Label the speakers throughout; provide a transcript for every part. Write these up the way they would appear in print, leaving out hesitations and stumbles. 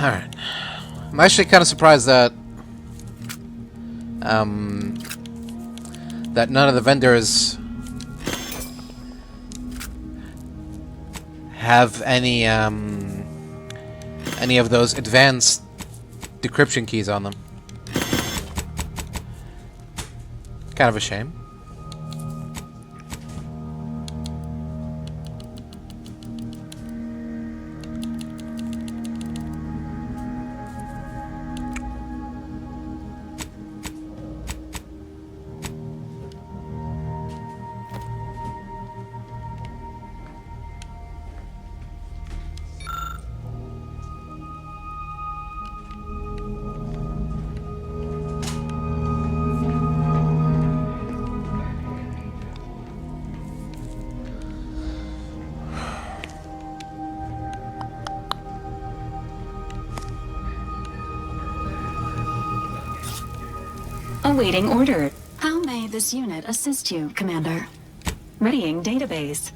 Speaker 1: Alright. I'm actually kind of surprised that that none of the vendors have any of those advanced decryption keys on them. Kind of a shame.
Speaker 2: Awaiting order. How may this unit assist you, Commander? Readying database.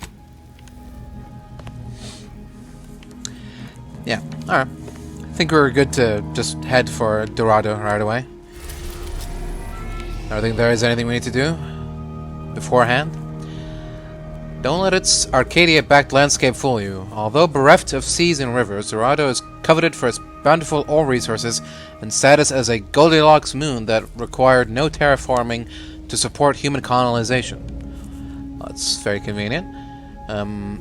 Speaker 1: Yeah, alright. I think we're good to just head for Dorado right away. I don't think there is anything we need to do beforehand. Don't let its Arcadia-backed landscape fool you. Although bereft of seas and rivers, Dorado is coveted for its bountiful ore resources and status as a Goldilocks moon that required no terraforming to support human colonization. Well, that's very convenient.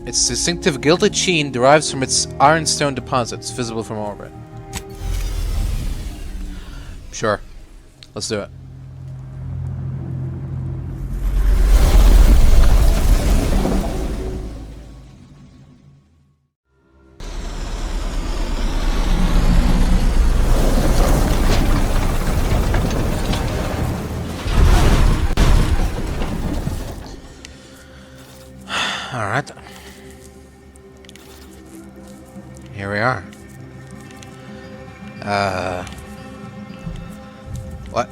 Speaker 1: Its distinctive gilded sheen derives from its ironstone deposits, visible from orbit. Sure. Let's do it. Alright. Here we are. What?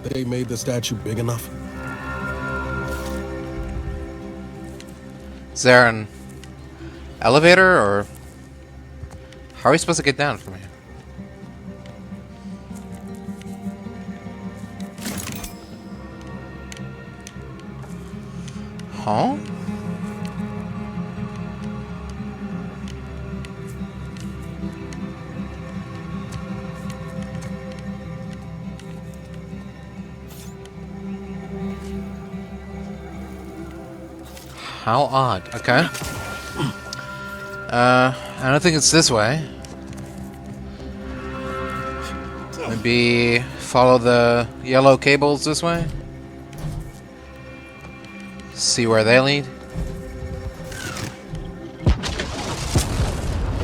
Speaker 3: They made the statue big enough?
Speaker 1: Is there an elevator, or how are we supposed to get down from here? Huh? How odd. Okay. I don't think it's this way. Maybe follow the yellow cables this way? See where they lead.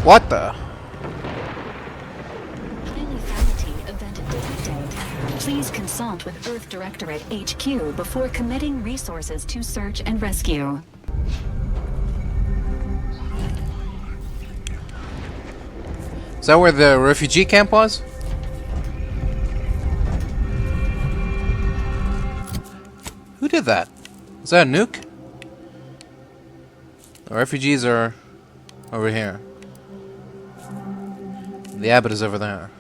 Speaker 1: What the?
Speaker 2: High lethality event detected. Please consult with Earth Directorate HQ before committing resources to search and rescue.
Speaker 1: Is that where the refugee camp was? Who did that? Is that a nuke? The refugees are over here. The abbot is over there.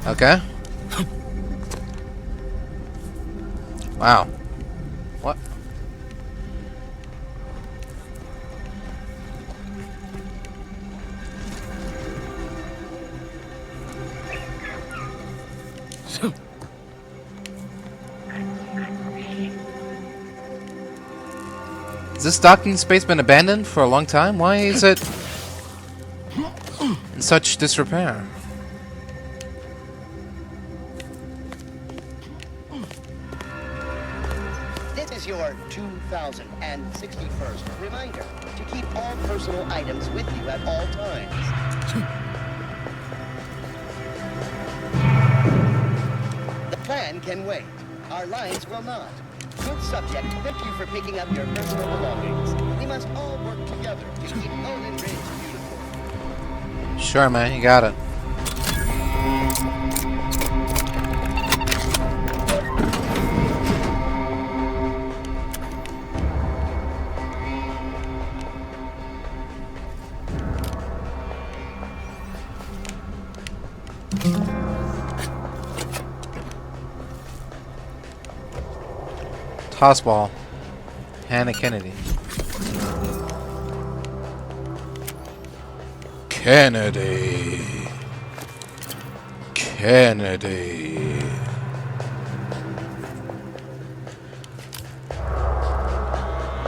Speaker 1: Okay. Wow. What? Has this docking space been abandoned for a long time? Why is it in such disrepair?
Speaker 4: This is your 2061st reminder to keep all personal items with you at all times. The plan can wait. Our lines will not. Good subject, thank you for picking up your personal belongings. We must all work together to keep Olin Ridge beautiful.
Speaker 1: Sure, man, you got it. Tossball. Hannah Kennedy. Kennedy. Kennedy.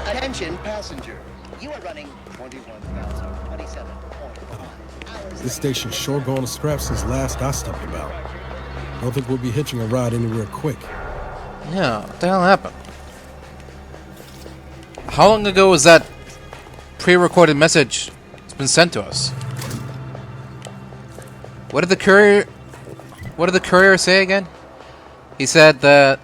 Speaker 4: Attention, passenger. You are running 21,027.5 hours.
Speaker 3: This station's sure going to scrap since last I stepped about. Don't think we'll be hitching a ride anywhere quick.
Speaker 1: Yeah, what the hell happened? How long ago was that pre-recorded message that's been sent to us? What did the courier say again? He said that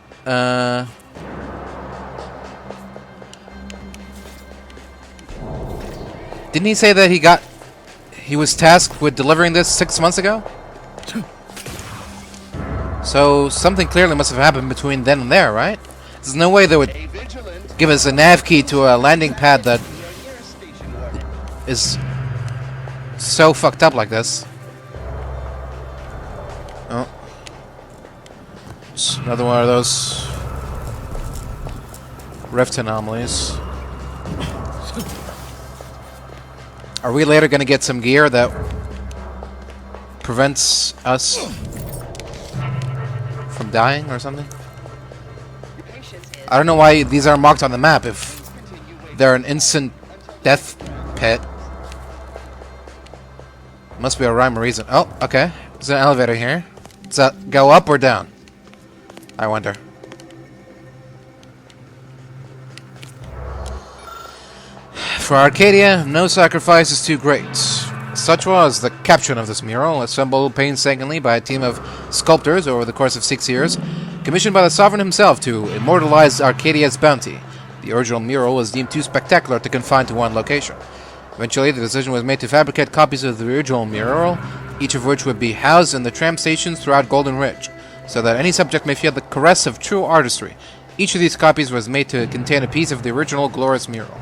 Speaker 1: didn't he say that he was tasked with delivering this 6 months ago? So something clearly must have happened between then and there, right? There's no way they would give us a nav key to a landing pad that is so fucked up like this. Oh. It's another one of those rift anomalies. Are we later going to get some gear that prevents us from dying or something? I don't know why these are marked on the map if they're an instant death pit. Must be a rhyme or reason. Oh, okay. There's an elevator here. Does that go up or down? I wonder. For Arcadia, no sacrifice is too great. Such was the capture of this mural, assembled painstakingly by a team of sculptors over the course of 6 years, commissioned by the Sovereign himself to immortalize Arcadia's bounty. The original mural was deemed too spectacular to confine to one location. Eventually, the decision was made to fabricate copies of the original mural, each of which would be housed in the tram stations throughout Golden Ridge, so that any subject may feel the caress of true artistry. Each of these copies was made to contain a piece of the original glorious mural.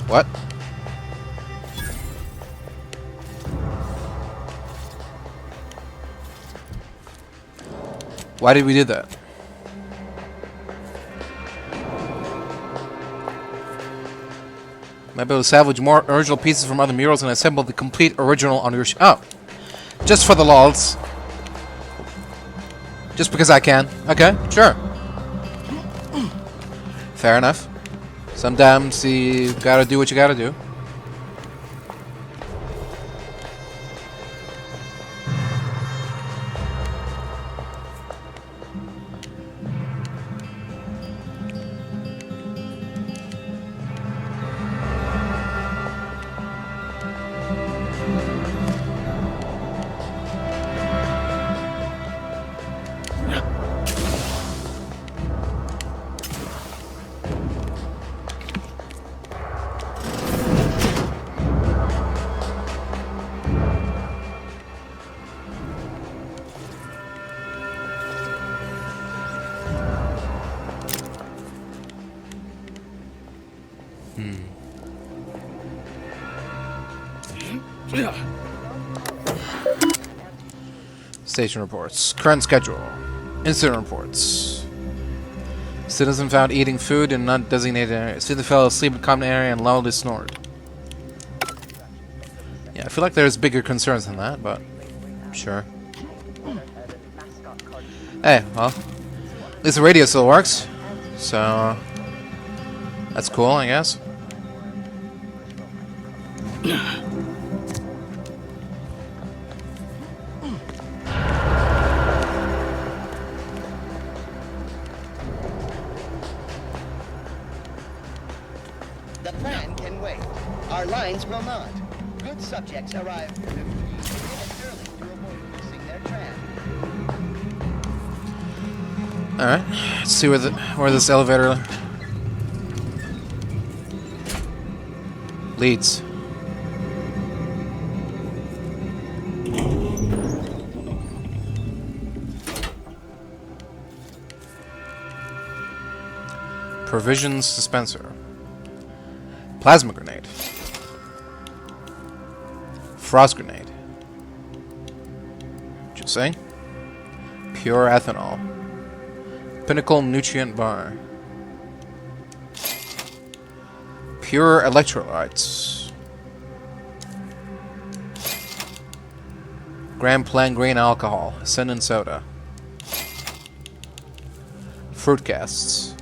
Speaker 1: What? Why did we do that? Might be able to salvage more original pieces from other murals and assemble the complete original on your oh. Just for the lols. Just because I can. Okay, sure. Fair enough. Sometimes you gotta do what you gotta do. Station reports. Current schedule. Incident reports. Citizen found eating food in non-designated area. Citizen fell asleep in common area and loudly snored. Yeah, I feel like there's bigger concerns than that, but sure. Hey, well, at least the radio still works, so that's cool, I guess.
Speaker 4: The plan can wait. Our lines will not. Good subjects arrive 15 minutes early to avoid missing their tram.
Speaker 1: Alright, let's see where this elevator leads. Provisions dispenser. Plasma grenade. Frost grenade. What'd you say? Pure ethanol. Pinnacle nutrient bar. Pure electrolytes. Grand Plan grain alcohol. Cinnamon soda. Fruit casts.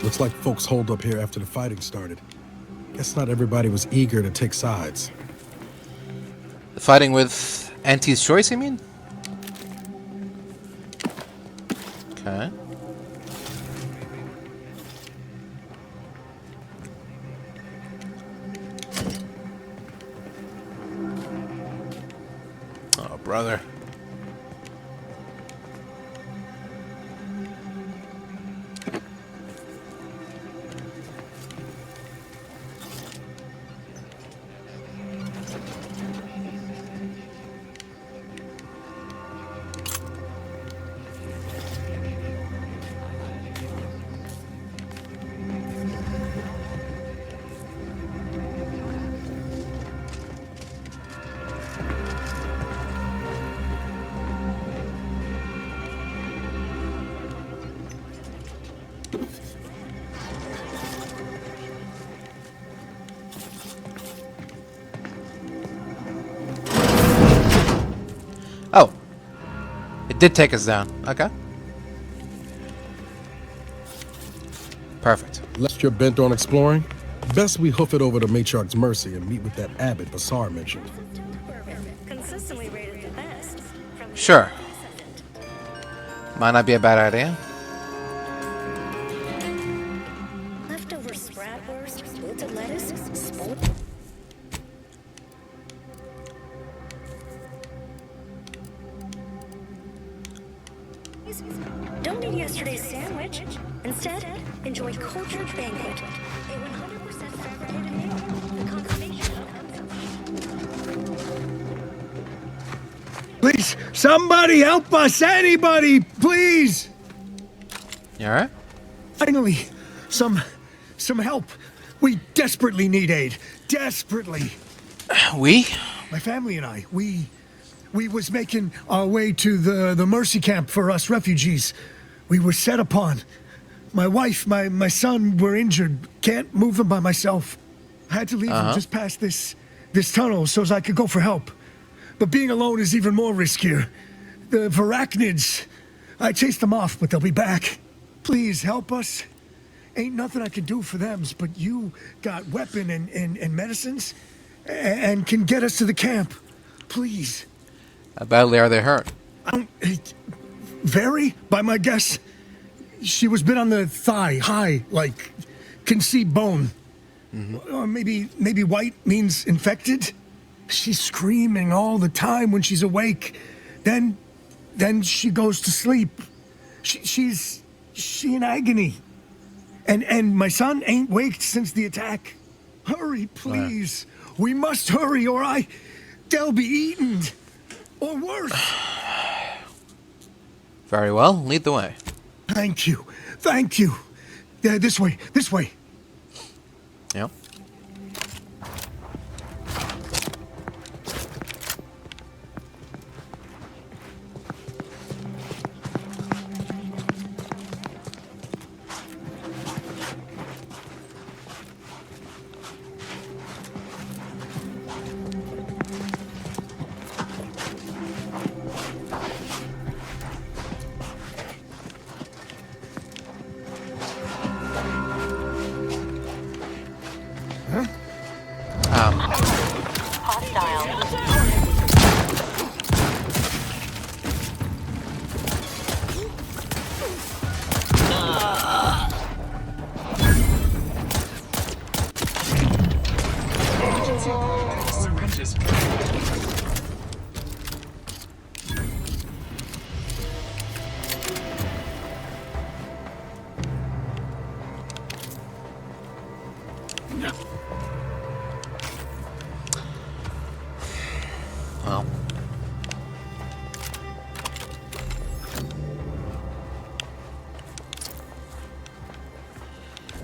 Speaker 3: Looks like folks holed up here after the fighting started. Guess not everybody was eager to take sides.
Speaker 1: The fighting with Auntie's Choice, you mean? Okay. Oh, brother. Oh. It did take us down. Okay. Perfect.
Speaker 3: Lest you're bent on exploring, best we hoof it over to Matriarch's Mercy and meet with that abbot Basar mentioned.
Speaker 5: Consistently rated the best.
Speaker 1: Sure. Might not be a bad idea.
Speaker 5: Leftover spratwurst, wilted lettuce, spoiled. Don't eat yesterday's sandwich. Instead, enjoy cultured banquet. A 100% fabricated meal. The consummation of
Speaker 6: Please, somebody help us! Anybody, please!
Speaker 1: You alright?
Speaker 6: Finally, some help. We desperately need aid. Desperately.
Speaker 1: We?
Speaker 6: My family and I, we was making our way to the mercy camp for us refugees. We were set upon. My wife, my son were injured. Can't move them by myself. I had to leave them just past this tunnel so as I could go for help. But being alone is even more riskier. The Varachnids, I chased them off, but they'll be back. Please help us. Ain't nothing I can do for them, but you got weapon and medicines and can get us to the camp. Please.
Speaker 1: How badly are they hurt?
Speaker 6: Very, by my guess. She was bit on the thigh, high, like, can see bone. Or maybe white means infected. She's screaming all the time when she's awake. Then she goes to sleep. She in agony. And my son ain't waked since the attack. Hurry, please. We must hurry, or they'll be eaten. Or worse.
Speaker 1: Very well. Lead the way.
Speaker 6: Thank you. Thank you. This way. This way.
Speaker 1: Yep.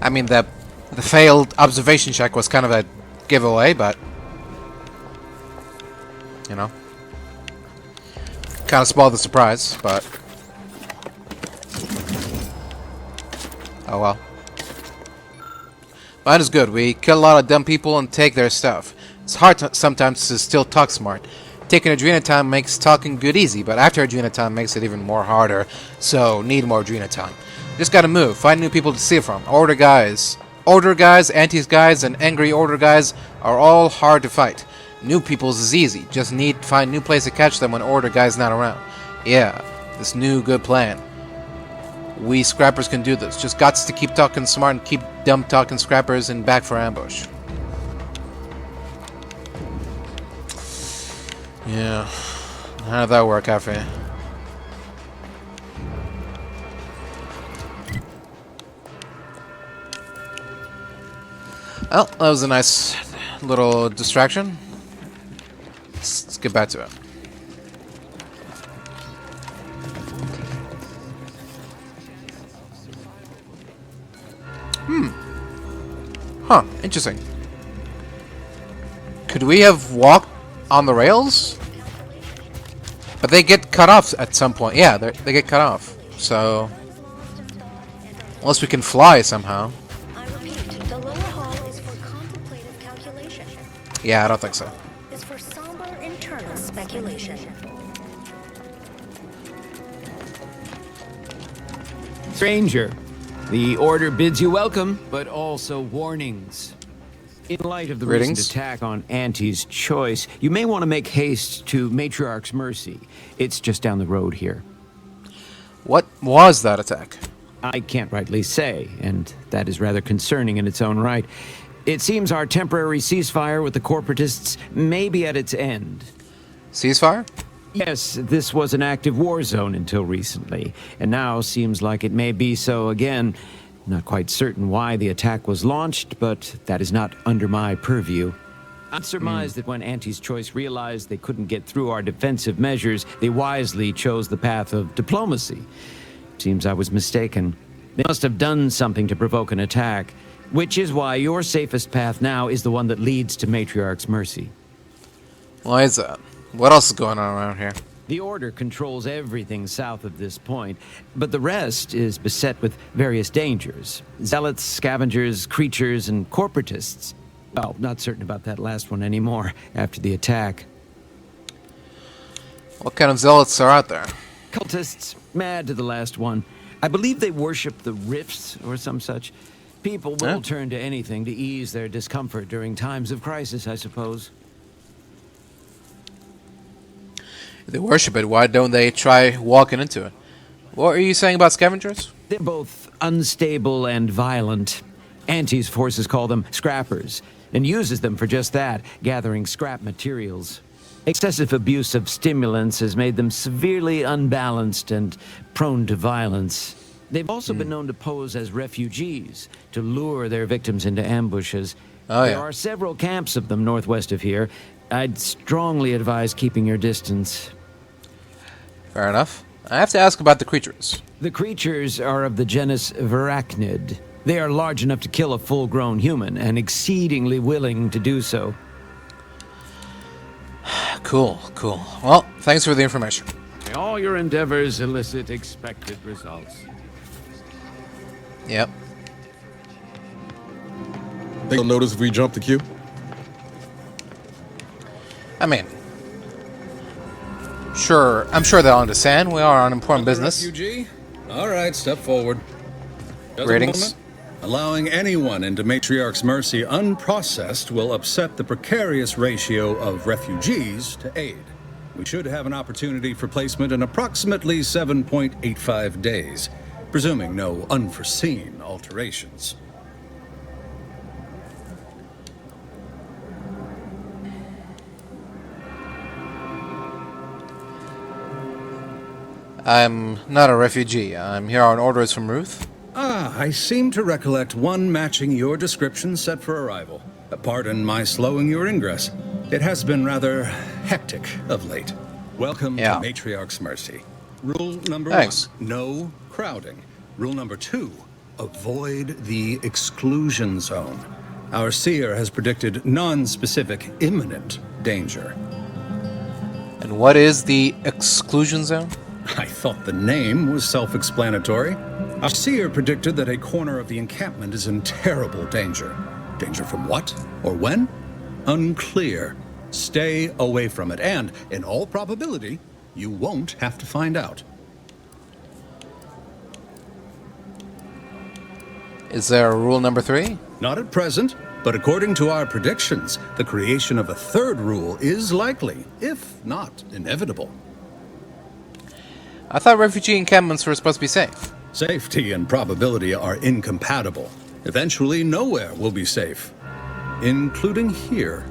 Speaker 1: I mean, the failed observation check was kind of a giveaway, but you know, kind of spoiled the surprise. But oh well. Mine is good. We kill a lot of dumb people and take their stuff. It's hard sometimes to still talk smart. Taking Adrenatime makes talking good easy, but after Adrenatime makes it even more harder, so need more Adrenatime. Just gotta move, find new people to steal from. Order guys, antis guys, and angry order guys are all hard to fight. New people's is easy, just need to find new place to catch them when order guys not around. Yeah, this new good plan. We scrappers can do this, just gots to keep talking smart and keep dumb talking scrappers in back for ambush. Yeah, how did that work out for you? Well, that was a nice little distraction. Let's get back to it. Huh, interesting. Could we have walked on the rails? But they get cut off at some point. Yeah, they get cut off. So, unless we can fly somehow.
Speaker 5: I repeat, the lower hall is for contemplative calculation.
Speaker 1: Yeah, I don't think so.
Speaker 5: Is for somber internal speculation.
Speaker 7: Stranger, the order bids you welcome, but also warnings. In light of the recent attack on Auntie's Choice, you may want to make haste to Matriarch's Mercy. It's just down the road here.
Speaker 1: What was that attack?
Speaker 7: I can't rightly say, and that is rather concerning in its own right. It seems our temporary ceasefire with the corporatists may be at its end.
Speaker 1: Ceasefire?
Speaker 7: Yes, this was an active war zone until recently, and now seems like it may be so again. Not quite certain why the attack was launched, but that is not under my purview. I'd surmise that when Auntie's Choice realized they couldn't get through our defensive measures, they wisely chose the path of diplomacy. Seems I was mistaken. They must have done something to provoke an attack, which is why your safest path now is the one that leads to Matriarch's Mercy.
Speaker 1: Why is that? What else is going on around here?
Speaker 7: The Order controls everything south of this point, but the rest is beset with various dangers. Zealots, scavengers, creatures, and corporatists. Well, not certain about that last one anymore after the attack.
Speaker 1: What kind of zealots are out there?
Speaker 7: Cultists, mad to the last one. I believe they worship the rifts or some such. People will turn to anything to ease their discomfort during times of crisis, I suppose.
Speaker 1: If they worship it, why don't they try walking into it? What are you saying about scavengers?
Speaker 7: They're both unstable and violent. Auntie's forces call them scrappers, and uses them for just that, gathering scrap materials. Excessive abuse of stimulants has made them severely unbalanced and prone to violence. They've also been known to pose as refugees, to lure their victims into ambushes. There are several camps of them northwest of here. I'd strongly advise keeping your distance.
Speaker 1: Fair enough. I have to ask about the creatures.
Speaker 7: The creatures are of the genus Virachnid. They are large enough to kill a full-grown human, and exceedingly willing to do so.
Speaker 1: Cool, cool. Well, thanks for the information.
Speaker 8: All your endeavors elicit expected results.
Speaker 1: Yep.
Speaker 3: Think you'll notice if we jump the queue?
Speaker 1: I mean, sure. I'm sure they'll understand. We are on important business.
Speaker 9: Refugee? All right, step forward. Just
Speaker 1: Ratings.
Speaker 9: a moment. Allowing anyone into Matriarch's Mercy unprocessed will upset the precarious ratio of refugees to aid. We should have an opportunity for placement in approximately 7.85 days, presuming no unforeseen alterations.
Speaker 1: I'm not a refugee. I'm here on orders from Ruth.
Speaker 9: Ah, I seem to recollect one matching your description set for arrival. Pardon my slowing your ingress. It has been rather hectic of late. Welcome to Matriarch's Mercy. Rule number 1, no crowding. Rule number 2, Avoid the exclusion zone. Our seer has predicted non-specific imminent danger.
Speaker 1: And what is the exclusion zone?
Speaker 9: I thought the name was self-explanatory. Our seer predicted that a corner of the encampment is in terrible danger. Danger from what or when? Unclear. Stay away from it, and in all probability, you won't have to find out.
Speaker 1: Is there a rule number 3?
Speaker 9: Not at present, but according to our predictions, the creation of a third rule is likely, if not inevitable.
Speaker 1: I thought refugee encampments were supposed to be safe.
Speaker 9: Safety and probability are incompatible. Eventually, nowhere will be safe, including here.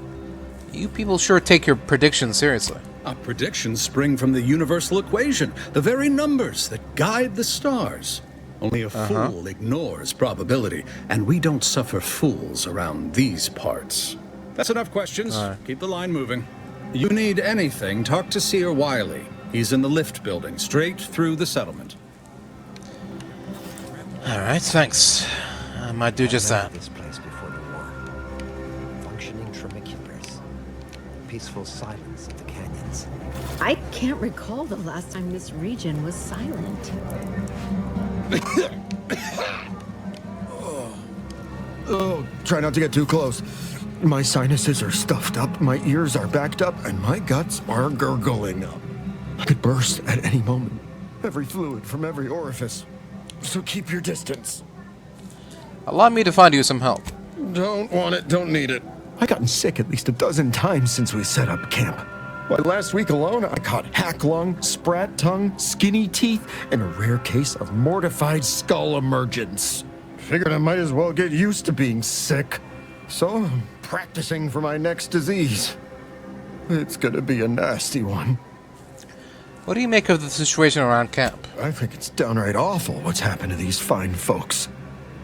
Speaker 1: You people sure take your predictions seriously.
Speaker 9: Our predictions spring from the universal equation, the very numbers that guide the stars. Only a fool ignores probability, and we don't suffer fools around these parts. That's enough questions. Keep the line moving. You need anything, talk to Seer Wiley. He's in the lift building, straight through the settlement.
Speaker 1: Alright, thanks. I might do just that.
Speaker 10: This place before the war. Functioning tramiculars. Peaceful silence of the canyons.
Speaker 11: I can't recall the last time this region was silent.
Speaker 12: Oh, try not to get too close. My sinuses are stuffed up, my ears are backed up, and my guts are gurgling. I could burst at any moment. Every fluid from every orifice. So keep your distance.
Speaker 1: Allow me to find you some help.
Speaker 12: Don't want it, don't need it. I've gotten sick at least a dozen times since we set up camp. Why, last week alone, I caught hack lung, sprat tongue, skinny teeth, and a rare case of mortified skull emergence. Figured I might as well get used to being sick. So I'm practicing for my next disease. It's gonna be a nasty one.
Speaker 1: What do you make of the situation around camp?
Speaker 12: I think it's downright awful what's happened to these fine folks.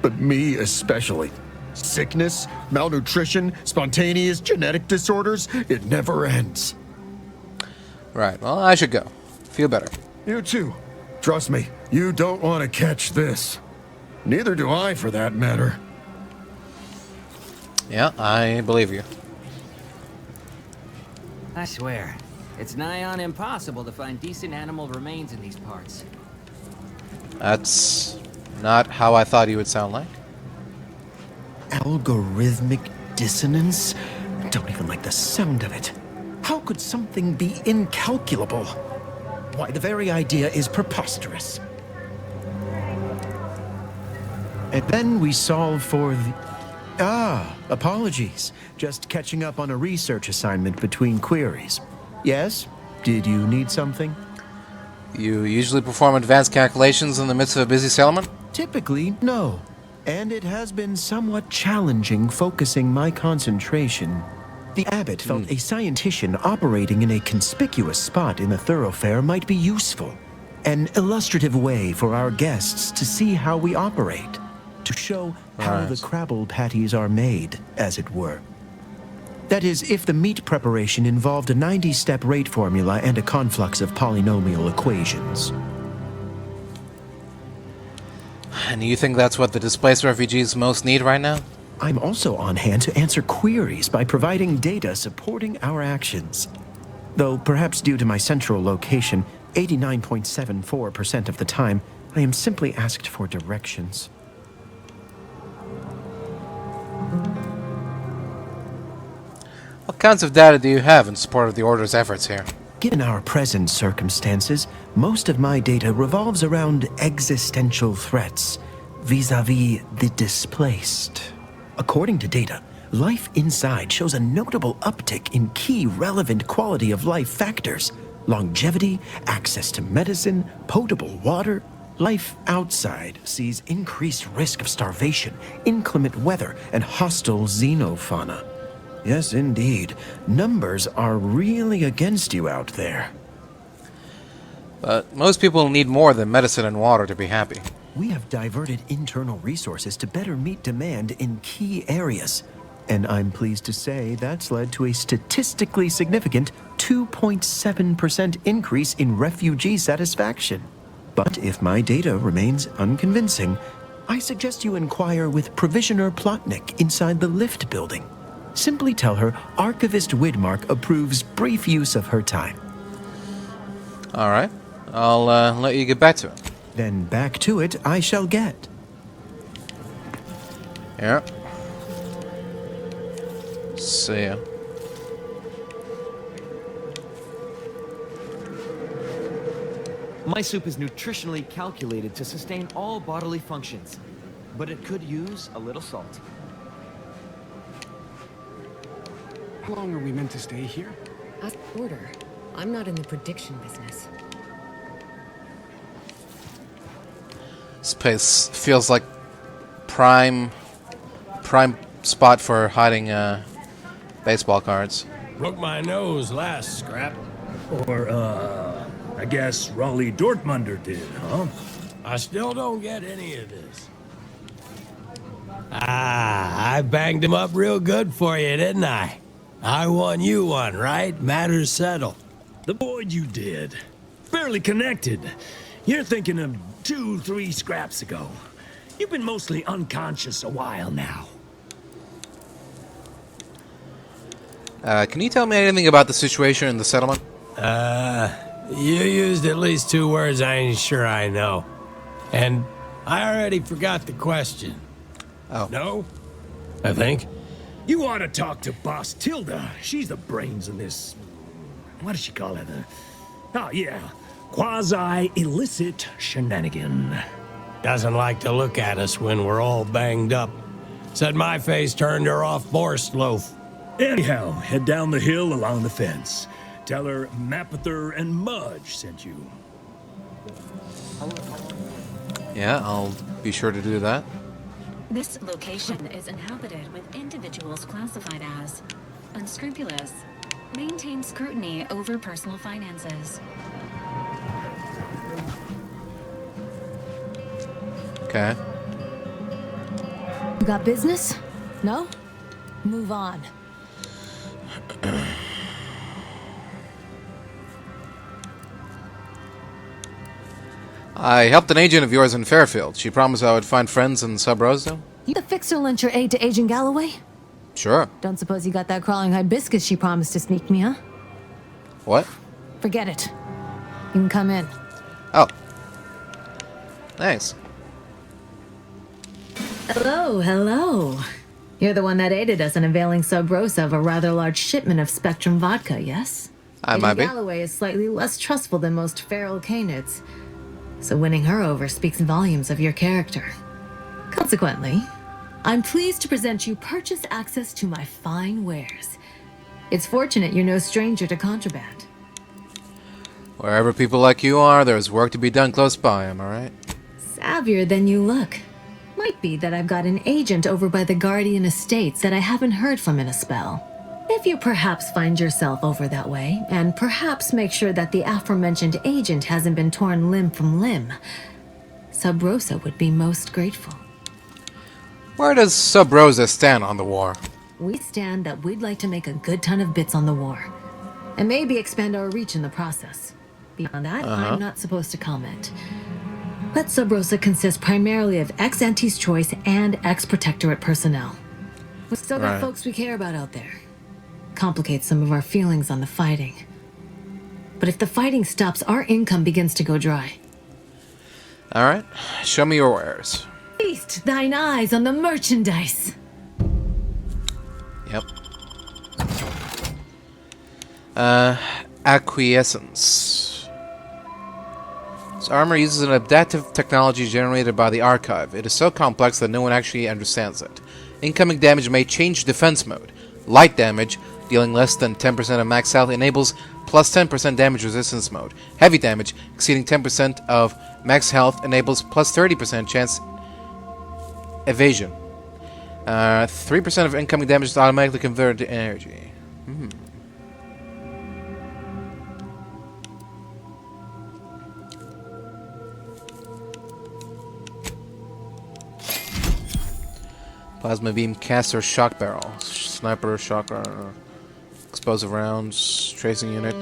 Speaker 12: But me especially. Sickness, malnutrition, spontaneous genetic disorders, it never ends.
Speaker 1: Right, well, I should go. Feel better.
Speaker 12: You too. Trust me, you don't want to catch this. Neither do I, for that matter.
Speaker 1: Yeah, I believe you.
Speaker 13: I swear, it's nigh on impossible to find decent animal remains in these parts.
Speaker 1: That's not how I thought you would sound like.
Speaker 12: Algorithmic dissonance? I don't even like the sound of it. How could something be incalculable? Why, the very idea is preposterous. And then we solve for the... apologies. Just catching up on a research assignment between queries. Yes? Did you need something?
Speaker 1: You usually perform advanced calculations in the midst of a busy settlement?
Speaker 12: Typically, no. And it has been somewhat challenging focusing my concentration. The abbot felt a scientician operating in a conspicuous spot in the thoroughfare might be useful. An illustrative way for our guests to see how we operate. To show how the crabble patties are made, as it were. That is, if the meat preparation involved a 90-step rate formula and a conflux of polynomial equations.
Speaker 1: And you think that's what the displaced refugees most need right now?
Speaker 12: I'm also on hand to answer queries by providing data supporting our actions. Though perhaps due to my central location, 89.74% of the time, I am simply asked for directions.
Speaker 1: What kinds of data do you have in support of the Order's efforts here?
Speaker 12: Given our present circumstances, most of my data revolves around existential threats, vis-a-vis the displaced. According to data, life inside shows a notable uptick in key relevant quality of life factors. Longevity, access to medicine, potable water. Life outside sees increased risk of starvation, inclement weather, and hostile xenofauna. Yes, indeed. Numbers are really against you out there.
Speaker 1: But most people need more than medicine and water to be happy.
Speaker 12: We have diverted internal resources to better meet demand in key areas. And I'm pleased to say that's led to a statistically significant 2.7% increase in refugee satisfaction. But if my data remains unconvincing, I suggest you inquire with Provisioner Plotnik inside the lift building. Simply tell her Archivist Widmark approves brief use of her time.
Speaker 1: Alright. I'll let you get back to it.
Speaker 12: Then back to it I shall get.
Speaker 1: Yeah. See ya.
Speaker 14: My soup is nutritionally calculated to sustain all bodily functions, but it could use a little salt.
Speaker 15: How long are we meant to stay here?
Speaker 11: Ask order. I'm not in the prediction business.
Speaker 1: This place feels like prime spot for hiding baseball cards.
Speaker 16: Broke my nose last scrap. Or, I guess Raleigh Dortmunder did, huh? I still don't get any of this. Ah, I banged him up real good for you, didn't I? I won you one, right? Matters settled. The void you did. Barely connected. You're thinking of 2-3 scraps ago. You've been mostly unconscious a while now.
Speaker 1: Can you tell me anything about the situation in the settlement?
Speaker 16: You used at least 2 words I ain't sure I know. And I already forgot the question.
Speaker 1: Oh.
Speaker 16: No? I think. You ought to talk to Boss Tilda. She's the brains in this... What does she call it? Oh, yeah. Quasi-illicit shenanigan. Doesn't like to look at us when we're all banged up. Said my face turned her off Borst loaf. Anyhow, head down the hill along the fence. Tell her Mapother and Mudge sent you.
Speaker 1: Yeah, I'll be sure to do that.
Speaker 2: This location is inhabited with individuals classified as unscrupulous, maintain scrutiny over personal finances.
Speaker 1: Okay.
Speaker 11: You got business? No? Move on.
Speaker 1: I helped an agent of yours in Fairfield. She promised I would find friends in Sub Rosa.
Speaker 11: You the fixer lent your aid to Agent Galloway?
Speaker 1: Sure.
Speaker 11: Don't suppose you got that crawling hibiscus she promised to sneak me, huh?
Speaker 1: What?
Speaker 11: Forget it. You can come in.
Speaker 1: Oh. Nice.
Speaker 11: Hello, hello. You're the one that aided us in availing Sub Rosa of a rather large shipment of Spectrum vodka, yes?
Speaker 1: I might be.
Speaker 11: Galloway is slightly less trustful than most feral canids, so winning her over speaks volumes of your character. Consequently, I'm pleased to present you purchase access to my fine wares. It's fortunate you're no stranger to contraband.
Speaker 1: Wherever people like you are, there's work to be done close by, am I right?
Speaker 11: Savvier than you look. Might be that I've got an agent over by the Guardian Estates that I haven't heard from in a spell. If you perhaps find yourself over that way, and perhaps make sure that the aforementioned agent hasn't been torn limb from limb, Sub Rosa would be most grateful.
Speaker 1: Where does Sub Rosa stand on the war?
Speaker 11: We stand that we'd like to make a good ton of bits on the war, and maybe expand our reach in the process. Beyond that, I'm not supposed to comment. But Sub Rosa consists primarily of ex-Anti's Choice and ex-Protectorate personnel. We've still got folks we care about out there. Complicates some of our feelings on the fighting. But if the fighting stops, our income begins to go dry.
Speaker 1: Alright, show me your wares.
Speaker 11: Feast thine eyes on the merchandise.
Speaker 1: Yep. Acquiescence. This armor uses an adaptive technology generated by the Archive. It is so complex that no one actually understands it. Incoming damage may change defense mode. Light damage, dealing less than 10% of max health, enables plus 10% damage resistance mode. Heavy damage, exceeding 10% of max health, enables plus 30% chance evasion. 3% of incoming damage is automatically converted to energy. Plasma beam, caster, shock barrel, sniper, shock, explosive rounds, tracing unit,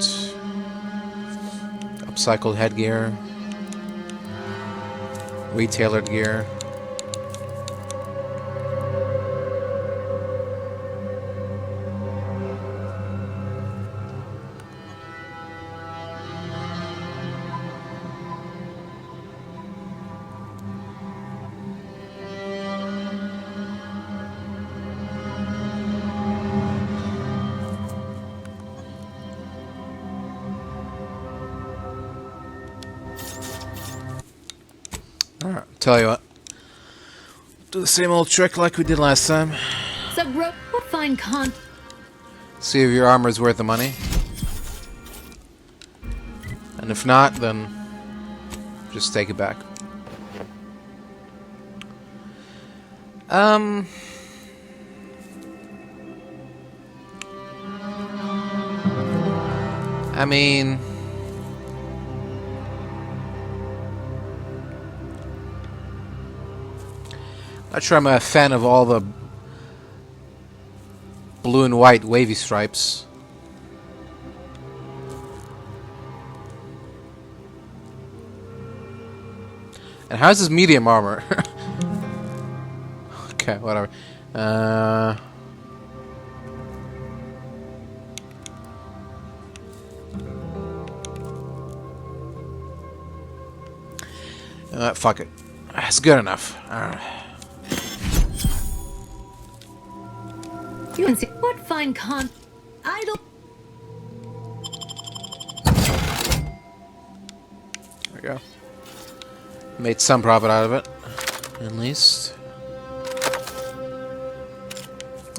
Speaker 1: upcycled headgear, retailered gear. Alright, tell you what. Do the same old trick like we did last time.
Speaker 11: Subro, what fine con.
Speaker 1: See if your armor's worth the money. And if not, then just take it back. I mean, not sure I'm a fan of all the blue and white wavy stripes. And how's his medium armor? Okay, whatever. Fuck it. It's good enough.
Speaker 11: You can see what fine con. Idle.
Speaker 1: There we go. Made some profit out of it, at least.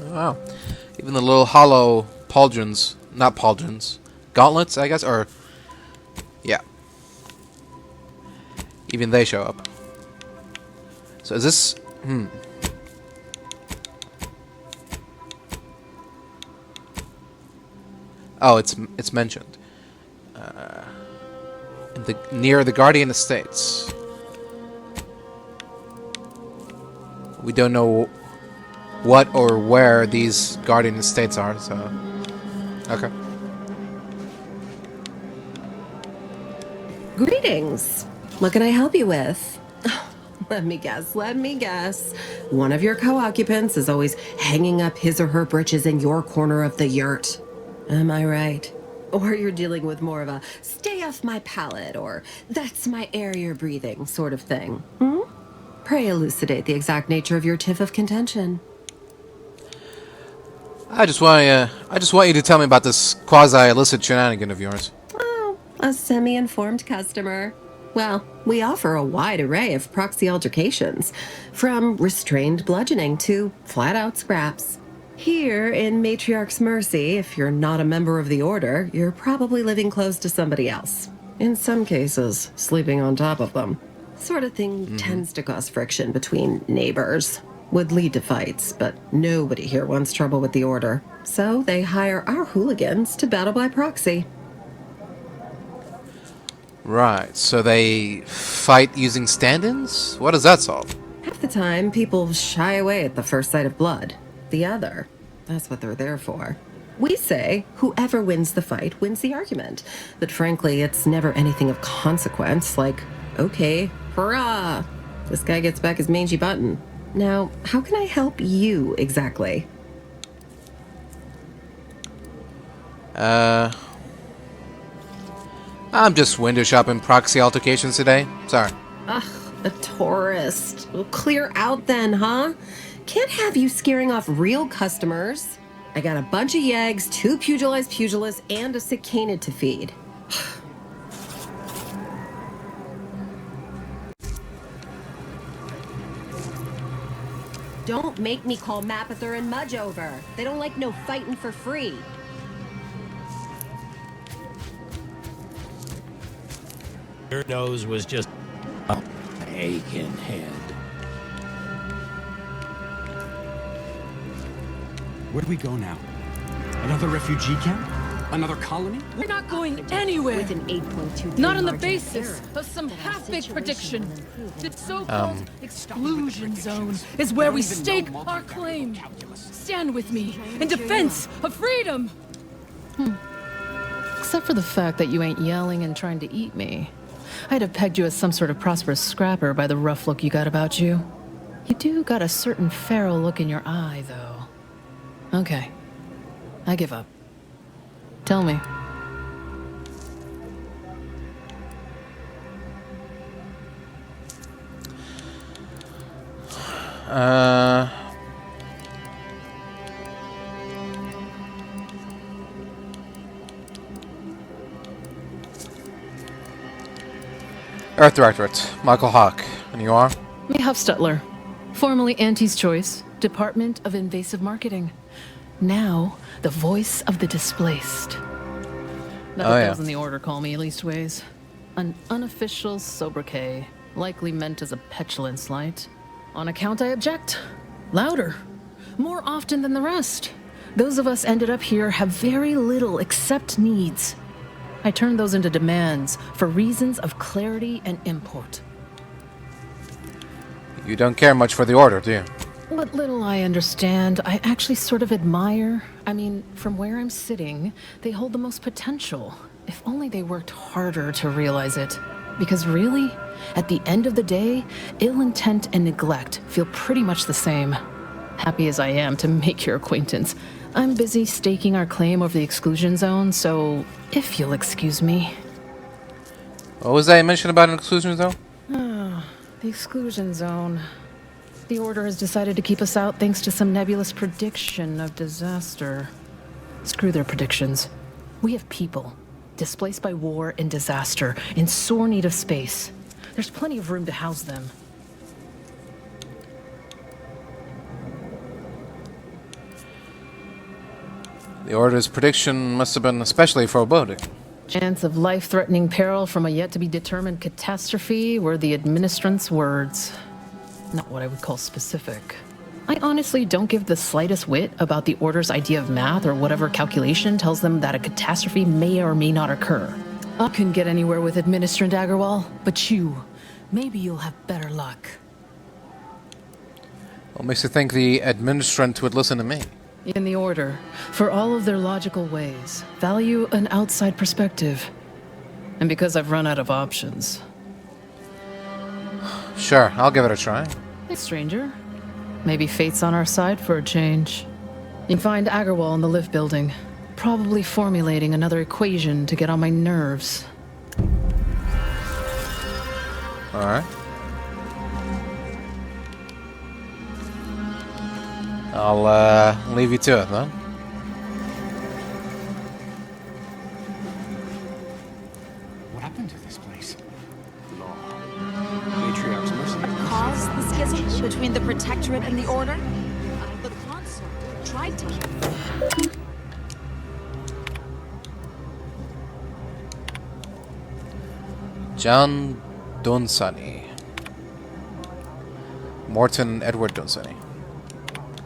Speaker 1: Oh, wow. Even the little hollow pauldrons, not pauldrons, gauntlets, I guess, or yeah. Even they show up. So is this? Oh, it's mentioned. Near the Guardian Estates. We don't know what or where these Guardian Estates are, so okay.
Speaker 17: Greetings. What can I help you with? Let me guess. One of your co-occupants is always hanging up his or her britches in your corner of the yurt. Am I right? Or you're dealing with more of a stay off my palate or that's my air you're breathing sort of thing. Pray elucidate the exact nature of your tiff of contention.
Speaker 1: I just want you to tell me about this quasi-illicit shenanigan of yours.
Speaker 17: Oh, a semi-informed customer. Well, we offer a wide array of proxy altercations, from restrained bludgeoning to flat-out scraps. Here in Matriarch's Mercy, if you're not a member of the Order, you're probably living close to somebody else. In some cases, sleeping on top of them. Sort of thing tends to cause friction between neighbors. Would lead to fights, but nobody here wants trouble with the Order. So they hire our hooligans to battle by proxy.
Speaker 1: Right, so they fight using stand-ins? What does that solve?
Speaker 17: Half the time, people shy away at the first sight of blood. The other, that's what they're there for. We say whoever wins the fight wins the argument. But frankly, it's never anything of consequence, like, okay, hurrah! This guy gets back his mangy button. Now, how can I help you exactly?
Speaker 1: I'm just window shopping proxy altercations today. Sorry.
Speaker 17: Ugh, a tourist. Well, clear out then, huh? Can't have you scaring off real customers. I got a bunch of yeggs, 2 pugilized pugilists, and a cicanid to feed. Don't make me call Mapother and Mudge over. They don't like no fighting for free.
Speaker 16: Your nose was just a aching head.
Speaker 15: Where do we go now? Another refugee camp? Another colony?
Speaker 18: We're not going anywhere.
Speaker 17: With an 8.2.
Speaker 18: Not on the basis of some half-baked prediction. The so-called exclusion zone is where we stake our claim. Stand with me in defense of freedom. Except for the fact that you ain't yelling and trying to eat me. I'd have pegged you as some sort of prosperous scrapper by the rough look you got about you. You do got a certain feral look in your eye, though. Okay. I give up. Tell me.
Speaker 1: Earth Directorate, Michael Hawke. And you are?
Speaker 18: Me Huffstutler, formerly Auntie's Choice, Department of Invasive Marketing. Now, the voice of the displaced. Not that those in the order call me leastways. An unofficial sobriquet, likely meant as a petulant slight. On account I object. Louder. More often than the rest. Those of us ended up here have very little except needs. I turn those into demands for reasons of clarity and import.
Speaker 1: You don't care much for the Order, do you?
Speaker 18: What little I understand, I actually sort of admire. I mean, from where I'm sitting, they hold the most potential. If only they worked harder to realize it. Because really, at the end of the day, ill intent and neglect feel pretty much the same. Happy as I am to make your acquaintance, I'm busy staking our claim over the exclusion zone, so if you'll excuse me.
Speaker 1: What was that you mentioned about an exclusion zone?
Speaker 18: The exclusion zone. The Order has decided to keep us out thanks to some nebulous prediction of disaster. Screw their predictions. We have people, displaced by war and disaster, in sore need of space. There's plenty of room to house them.
Speaker 1: The Order's prediction must have been especially foreboding.
Speaker 18: Chance of life-threatening peril from a yet-to-be-determined catastrophe were the administrant's words. Not what I would call specific. I honestly don't give the slightest whit about the Order's idea of math or whatever calculation tells them that a catastrophe may or may not occur. I couldn't get anywhere with Administrant Agarwal, but maybe you'll have better luck.
Speaker 1: What makes you think the administrant would listen to me?
Speaker 18: In the Order, for all of their logical ways, value an outside perspective. And because I've run out of options.
Speaker 1: Sure, I'll give it a try.
Speaker 18: Hey, stranger. Maybe fate's on our side for a change. You can find Agarwal in the lift building, probably formulating another equation to get on my nerves.
Speaker 1: Alright. I'll leave you to it then.
Speaker 15: What happened to this place? Law. Matriarch's mercy.
Speaker 19: Caused the schism between the Protectorate and the Order? The consort tried to kill.
Speaker 1: John Dunsany. Morton Edward Dunsany.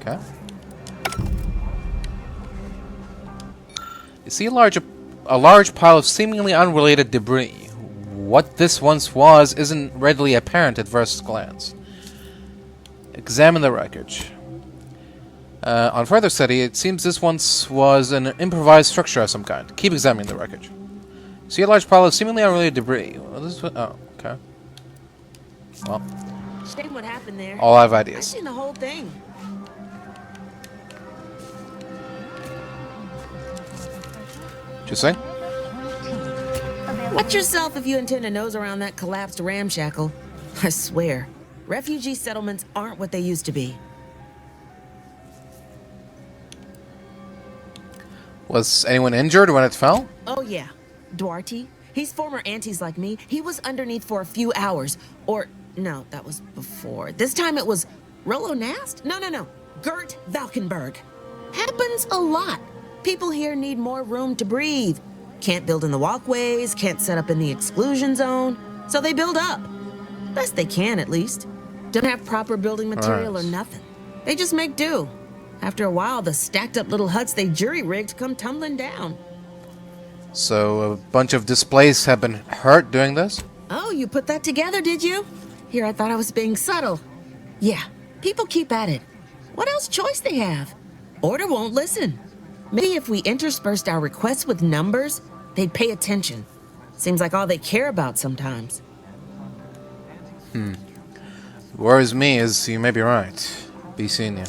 Speaker 1: Okay. You see a large pile of seemingly unrelated debris. What this once was isn't readily apparent at first glance. Examine the wreckage. On further study, it seems this once was an improvised structure of some kind. Keep examining the wreckage. See a large pile of seemingly unrelated debris. Oh, okay. Well,
Speaker 19: Shame what happened there.
Speaker 1: all I have ideas.
Speaker 19: I've seen the whole thing.
Speaker 1: Just saying.
Speaker 19: Watch yourself if you intend to nose around that collapsed ramshackle. I swear, refugee settlements aren't what they used to be.
Speaker 1: Was anyone injured when it fell?
Speaker 19: Oh yeah, Duarte. He's former aunties like me. He was underneath for a few hours. Or, no, that was before. This time it was Rollo Nast? No. Gert Valkenberg. Happens a lot. People here need more room to breathe. Can't build in the walkways, can't set up in the exclusion zone. So they build up. Best they can, at least. Don't have proper building material or nothing. They just make do. After a while, the stacked up little huts they jury-rigged come tumbling down.
Speaker 1: So a bunch of displaced have been hurt doing this?
Speaker 19: Oh, you put that together, did you? Here, I thought I was being subtle. Yeah, people keep at it. What else choice they have? Order won't listen. Maybe if we interspersed our requests with numbers, they'd pay attention. Seems like all they care about sometimes.
Speaker 1: Worries me is you may be right. Be seeing you.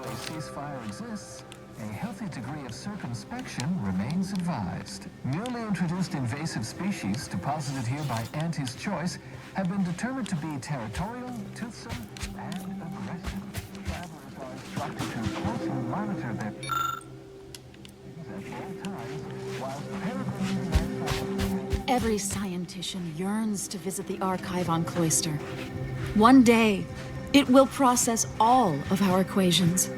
Speaker 20: Ceasefire exists, a healthy degree of circumspection remains advised. Newly introduced invasive species deposited here by Auntie's Choice have been determined to be territorial, toothsome, and aggressive. Travelers are instructed to closely monitor their at all times while peregrinating.
Speaker 21: Every scientician yearns to visit the archive on Cloister. One day, it will process all of our equations.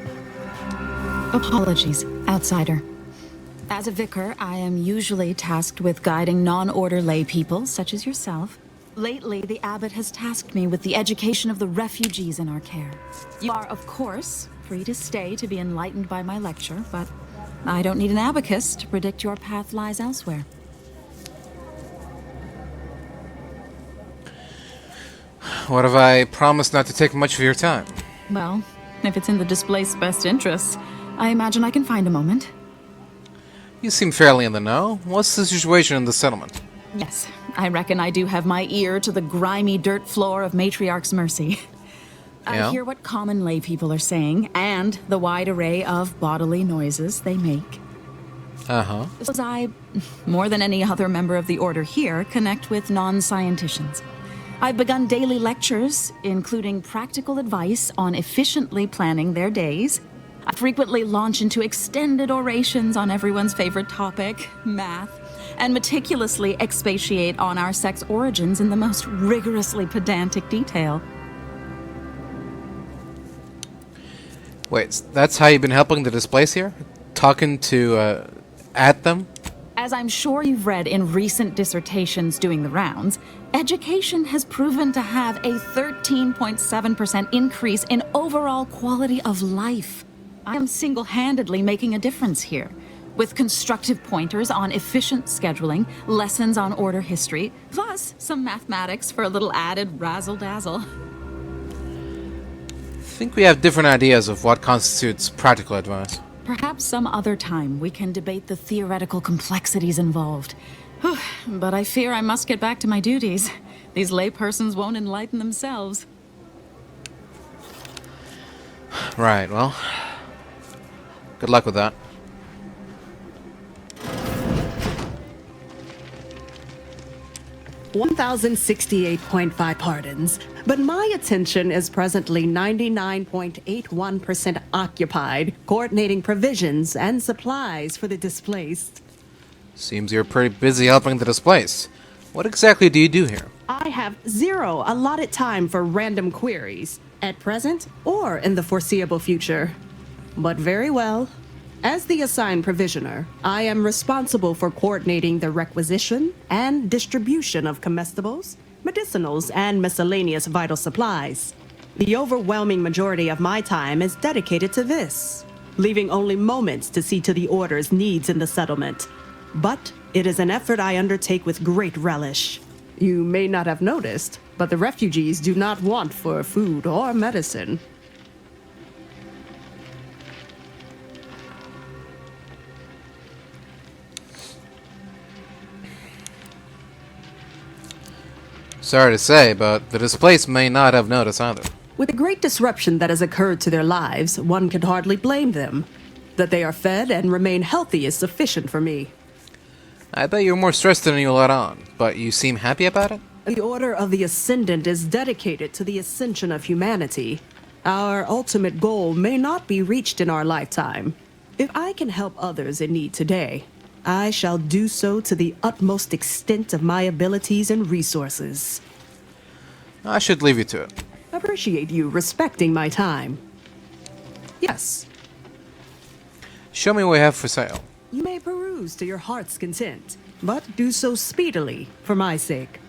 Speaker 21: Apologies, outsider. As a vicar, I am usually tasked with guiding non-order lay people, such as yourself. Lately, the abbot has tasked me with the education of the refugees in our care. You are, of course, free to stay to be enlightened by my lecture, but I don't need an abacus to predict your path lies elsewhere.
Speaker 1: What if I promise not to take much of your time?
Speaker 21: Well, if it's in the displaced's best interests, I imagine I can find a moment.
Speaker 1: You seem fairly in the know. What's the situation in the settlement?
Speaker 21: Yes, I reckon I do have my ear to the grimy dirt floor of Matriarch's mercy.
Speaker 1: Yeah?
Speaker 21: I hear what common lay people are saying, and the wide array of bodily noises they make.
Speaker 1: Uh-huh.
Speaker 21: As I, more than any other member of the Order here, connect with non-scienticians. I've begun daily lectures, including practical advice on efficiently planning their days. I frequently launch into extended orations on everyone's favorite topic, math, and meticulously expatiate on our sex origins in the most rigorously pedantic detail.
Speaker 1: Wait, that's how you've been helping the displaced here? Talking to, at them?
Speaker 21: As I'm sure you've read in recent dissertations doing the rounds, education has proven to have a 13.7% increase in overall quality of life. I am single-handedly making a difference here, with constructive pointers on efficient scheduling, lessons on order history, plus some mathematics for a little added razzle-dazzle.
Speaker 1: I think we have different ideas of what constitutes practical advice.
Speaker 21: Perhaps some other time we can debate the theoretical complexities involved. But I fear I must get back to my duties. These laypersons won't enlighten themselves.
Speaker 1: Right, well, good luck with that.
Speaker 22: $1,068.5 pardons, but my attention is presently 99.81% occupied, coordinating provisions and supplies for the displaced.
Speaker 1: Seems you're pretty busy helping the displaced. What exactly do you do here?
Speaker 22: I have 0 allotted time for random queries, at present or in the foreseeable future. But very well. As the assigned provisioner, I am responsible for coordinating the requisition and distribution of comestibles, medicinals, and miscellaneous vital supplies. The overwhelming majority of my time is dedicated to this, leaving only moments to see to the Order's needs in the settlement. But it is an effort I undertake with great relish. You may not have noticed, but the refugees do not want for food or medicine.
Speaker 1: Sorry to say, but the displaced may not have noticed either.
Speaker 22: With the great disruption that has occurred to their lives, one can hardly blame them. That they are fed and remain healthy is sufficient for me.
Speaker 1: I bet you're more stressed than you let on, but you seem happy about it?
Speaker 22: The Order of the Ascendant is dedicated to the ascension of humanity. Our ultimate goal may not be reached in our lifetime. If I can help others in need today, I shall do so to the utmost extent of my abilities and resources.
Speaker 1: I should leave you to it.
Speaker 22: Appreciate you respecting my time. Yes.
Speaker 1: Show me what we have for sale.
Speaker 22: You may peruse to your heart's content, but do so speedily, for my sake.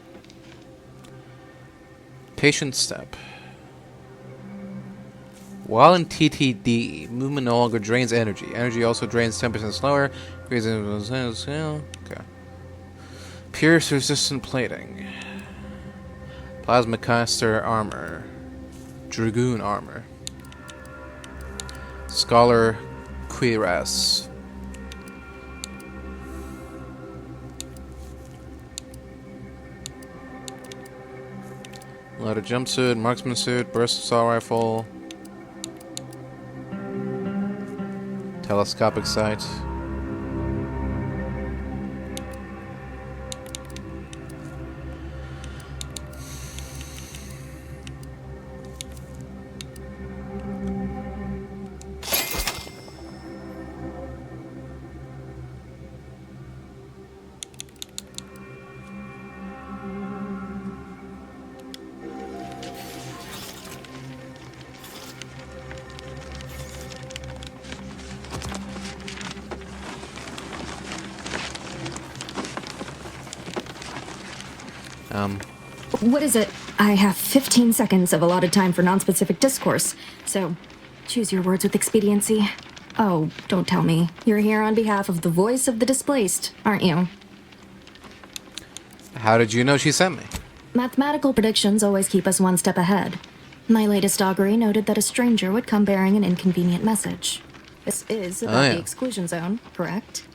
Speaker 1: Patient step. While in TTD, movement no longer drains energy. Energy also drains 10% slower. Okay. Pierce resistant plating. Plasma caster armor. Dragoon armor. Scholar cuirass. Leather jumpsuit, marksman suit, burst assault rifle. Telescopic sight.
Speaker 4: What is it? I have 15 seconds of allotted time for non-specific discourse, so choose your words with expediency. Oh, don't tell me. You're here on behalf of the voice of the displaced, aren't you?
Speaker 1: How did you know she sent me?
Speaker 4: Mathematical predictions always keep us one step ahead. My latest augury noted that a stranger would come bearing an inconvenient message. This is about the exclusion zone, correct?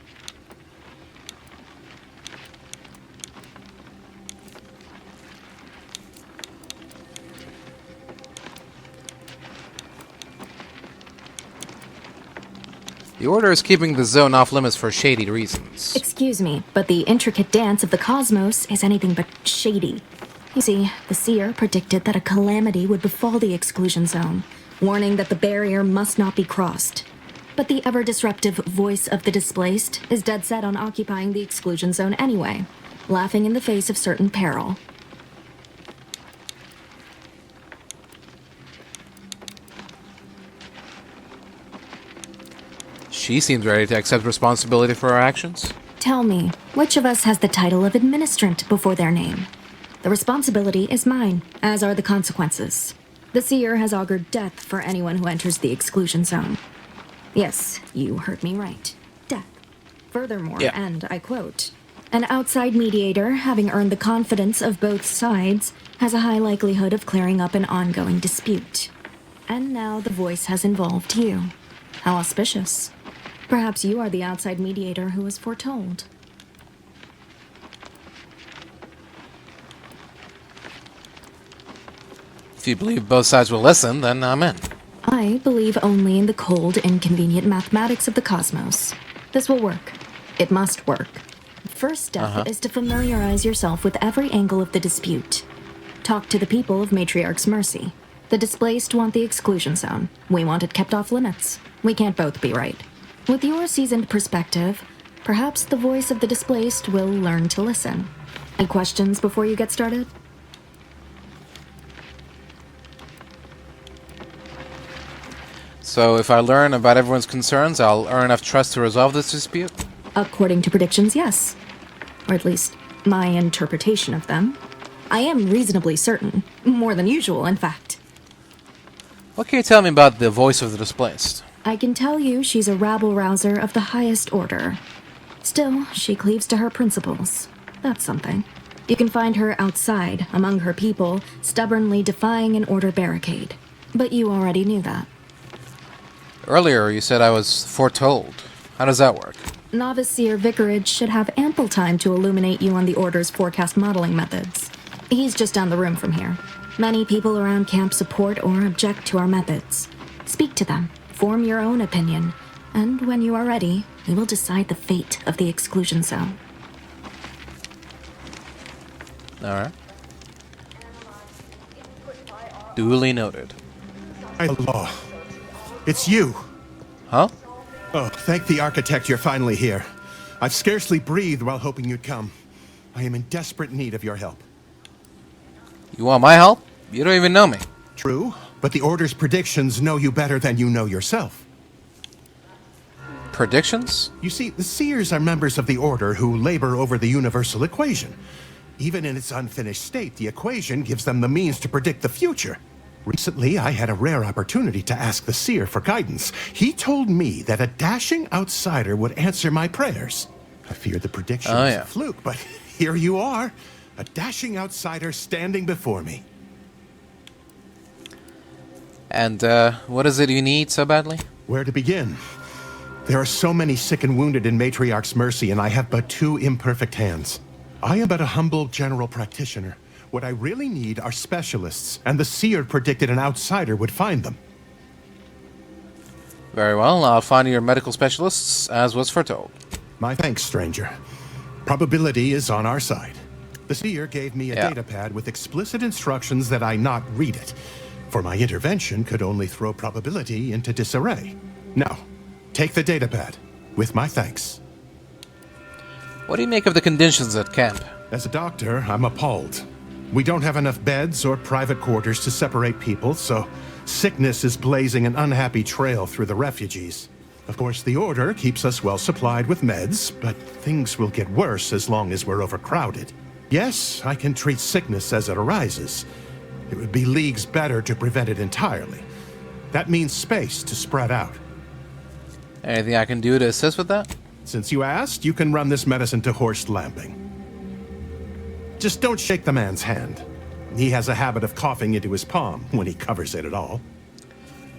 Speaker 1: The Order is keeping the zone off limits for shady reasons.
Speaker 4: Excuse me, but the intricate dance of the cosmos is anything but shady. You see, the Seer predicted that a calamity would befall the exclusion zone, warning that the barrier must not be crossed. But the ever-disruptive voice of the displaced is dead set on occupying the exclusion zone anyway, laughing in the face of certain peril.
Speaker 1: She seems ready to accept responsibility for her actions.
Speaker 4: Tell me, which of us has the title of administrant before their name? The responsibility is mine, as are the consequences. The Seer has augured death for anyone who enters the exclusion zone. Yes, you heard me right. Death. Furthermore, and I quote, an outside mediator, having earned the confidence of both sides, has a high likelihood of clearing up an ongoing dispute. And now the voice has involved you. How auspicious. Perhaps you are the outside mediator who was foretold.
Speaker 1: If you believe both sides will listen, then I'm in.
Speaker 4: I believe only in the cold, inconvenient mathematics of the cosmos. This will work. It must work. First step is to familiarize yourself with every angle of the dispute. Talk to the people of Matriarch's mercy. The displaced want the exclusion zone. We want it kept off limits. We can't both be right. With your seasoned perspective, perhaps the voice of the displaced will learn to listen. Any questions before you get started?
Speaker 1: So if I learn about everyone's concerns, I'll earn enough trust to resolve this dispute?
Speaker 4: According to predictions, yes. Or at least, my interpretation of them. I am reasonably certain. More than usual, in fact.
Speaker 1: What can you tell me about the voice of the displaced?
Speaker 4: I can tell you she's a rabble-rouser of the highest order. Still, she cleaves to her principles. That's something. You can find her outside, among her people, stubbornly defying an order barricade. But you already knew that.
Speaker 1: Earlier, you said I was foretold. How does that work?
Speaker 4: Novice Seer Vicarage should have ample time to illuminate you on the Order's forecast modeling methods. He's just down the room from here. Many people around camp support or object to our methods. Speak to them, form your own opinion, and when you are ready, we will decide the fate of the exclusion zone.
Speaker 1: Alright. Duly noted.
Speaker 6: My law. It's you.
Speaker 1: Huh?
Speaker 6: Oh, thank the architect you're finally here. I've scarcely breathed while hoping you'd come. I am in desperate need of your help.
Speaker 1: You want my help? You don't even know me.
Speaker 6: True, but the Order's predictions know you better than you know yourself.
Speaker 1: Predictions?
Speaker 6: You see, the Seers are members of the Order who labor over the universal equation. Even in its unfinished state, the equation gives them the means to predict the future. Recently, I had a rare opportunity to ask the Seer for guidance. He told me that a dashing outsider would answer my prayers. I feared the prediction was a fluke, but here you are. A dashing outsider standing before me.
Speaker 1: And, what is it you need so badly?
Speaker 6: Where to begin? There are so many sick and wounded in Matriarch's mercy, and I have but 2 imperfect hands. I am but a humble general practitioner. What I really need are specialists, and the Seer predicted an outsider would find them.
Speaker 1: Very well, I'll find your medical specialists, as was foretold.
Speaker 6: My thanks, stranger. Probability is on our side. The Seer gave me a datapad with explicit instructions that I not read it, for my intervention could only throw probability into disarray. Now, take the datapad, with my thanks.
Speaker 1: What do you make of the conditions at camp?
Speaker 6: As a doctor, I'm appalled. We don't have enough beds or private quarters to separate people, so sickness is blazing an unhappy trail through the refugees. Of course, the Order keeps us well supplied with meds, but things will get worse as long as we're overcrowded. Yes, I can treat sickness as it arises. It would be leagues better to prevent it entirely. That means space to spread out.
Speaker 1: Anything I can do to assist with that?
Speaker 6: Since you asked, you can run this medicine to Horst Lamping. Just don't shake the man's hand. He has a habit of coughing into his palm when he covers it at all.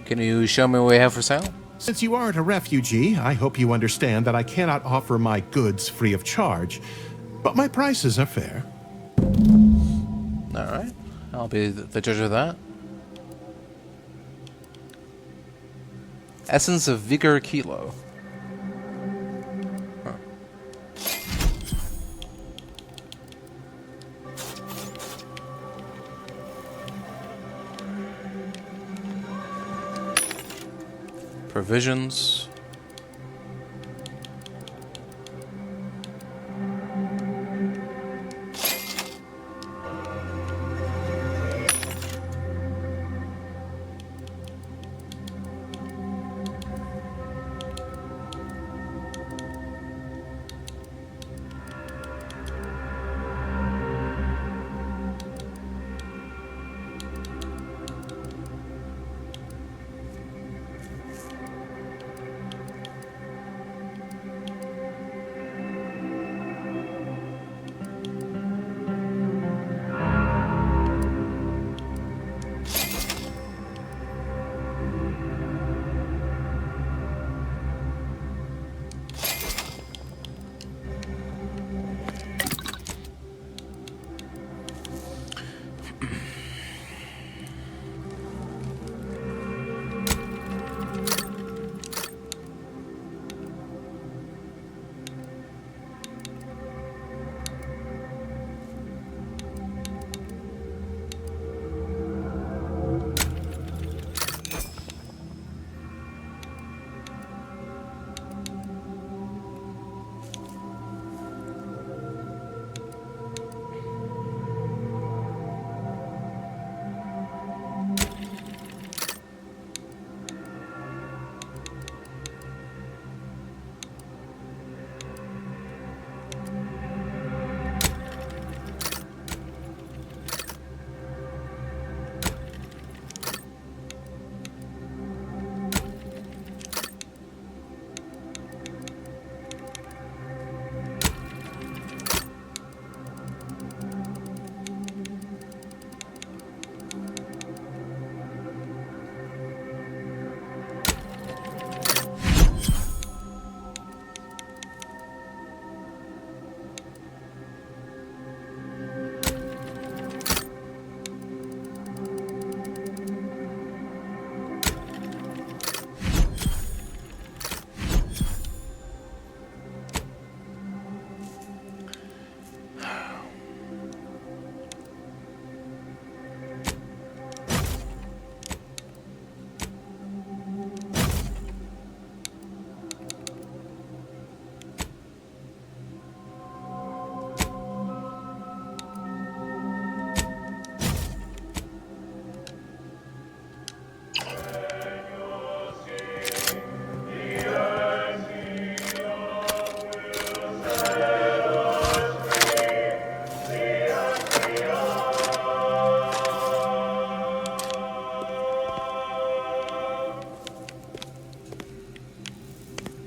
Speaker 1: Can you show me what we have for sale?
Speaker 6: Since you aren't a refugee, I hope you understand that I cannot offer my goods free of charge, but my prices are fair.
Speaker 1: Alright, I'll be the judge of that. Essence of Vigor Kilo. Huh. Provisions.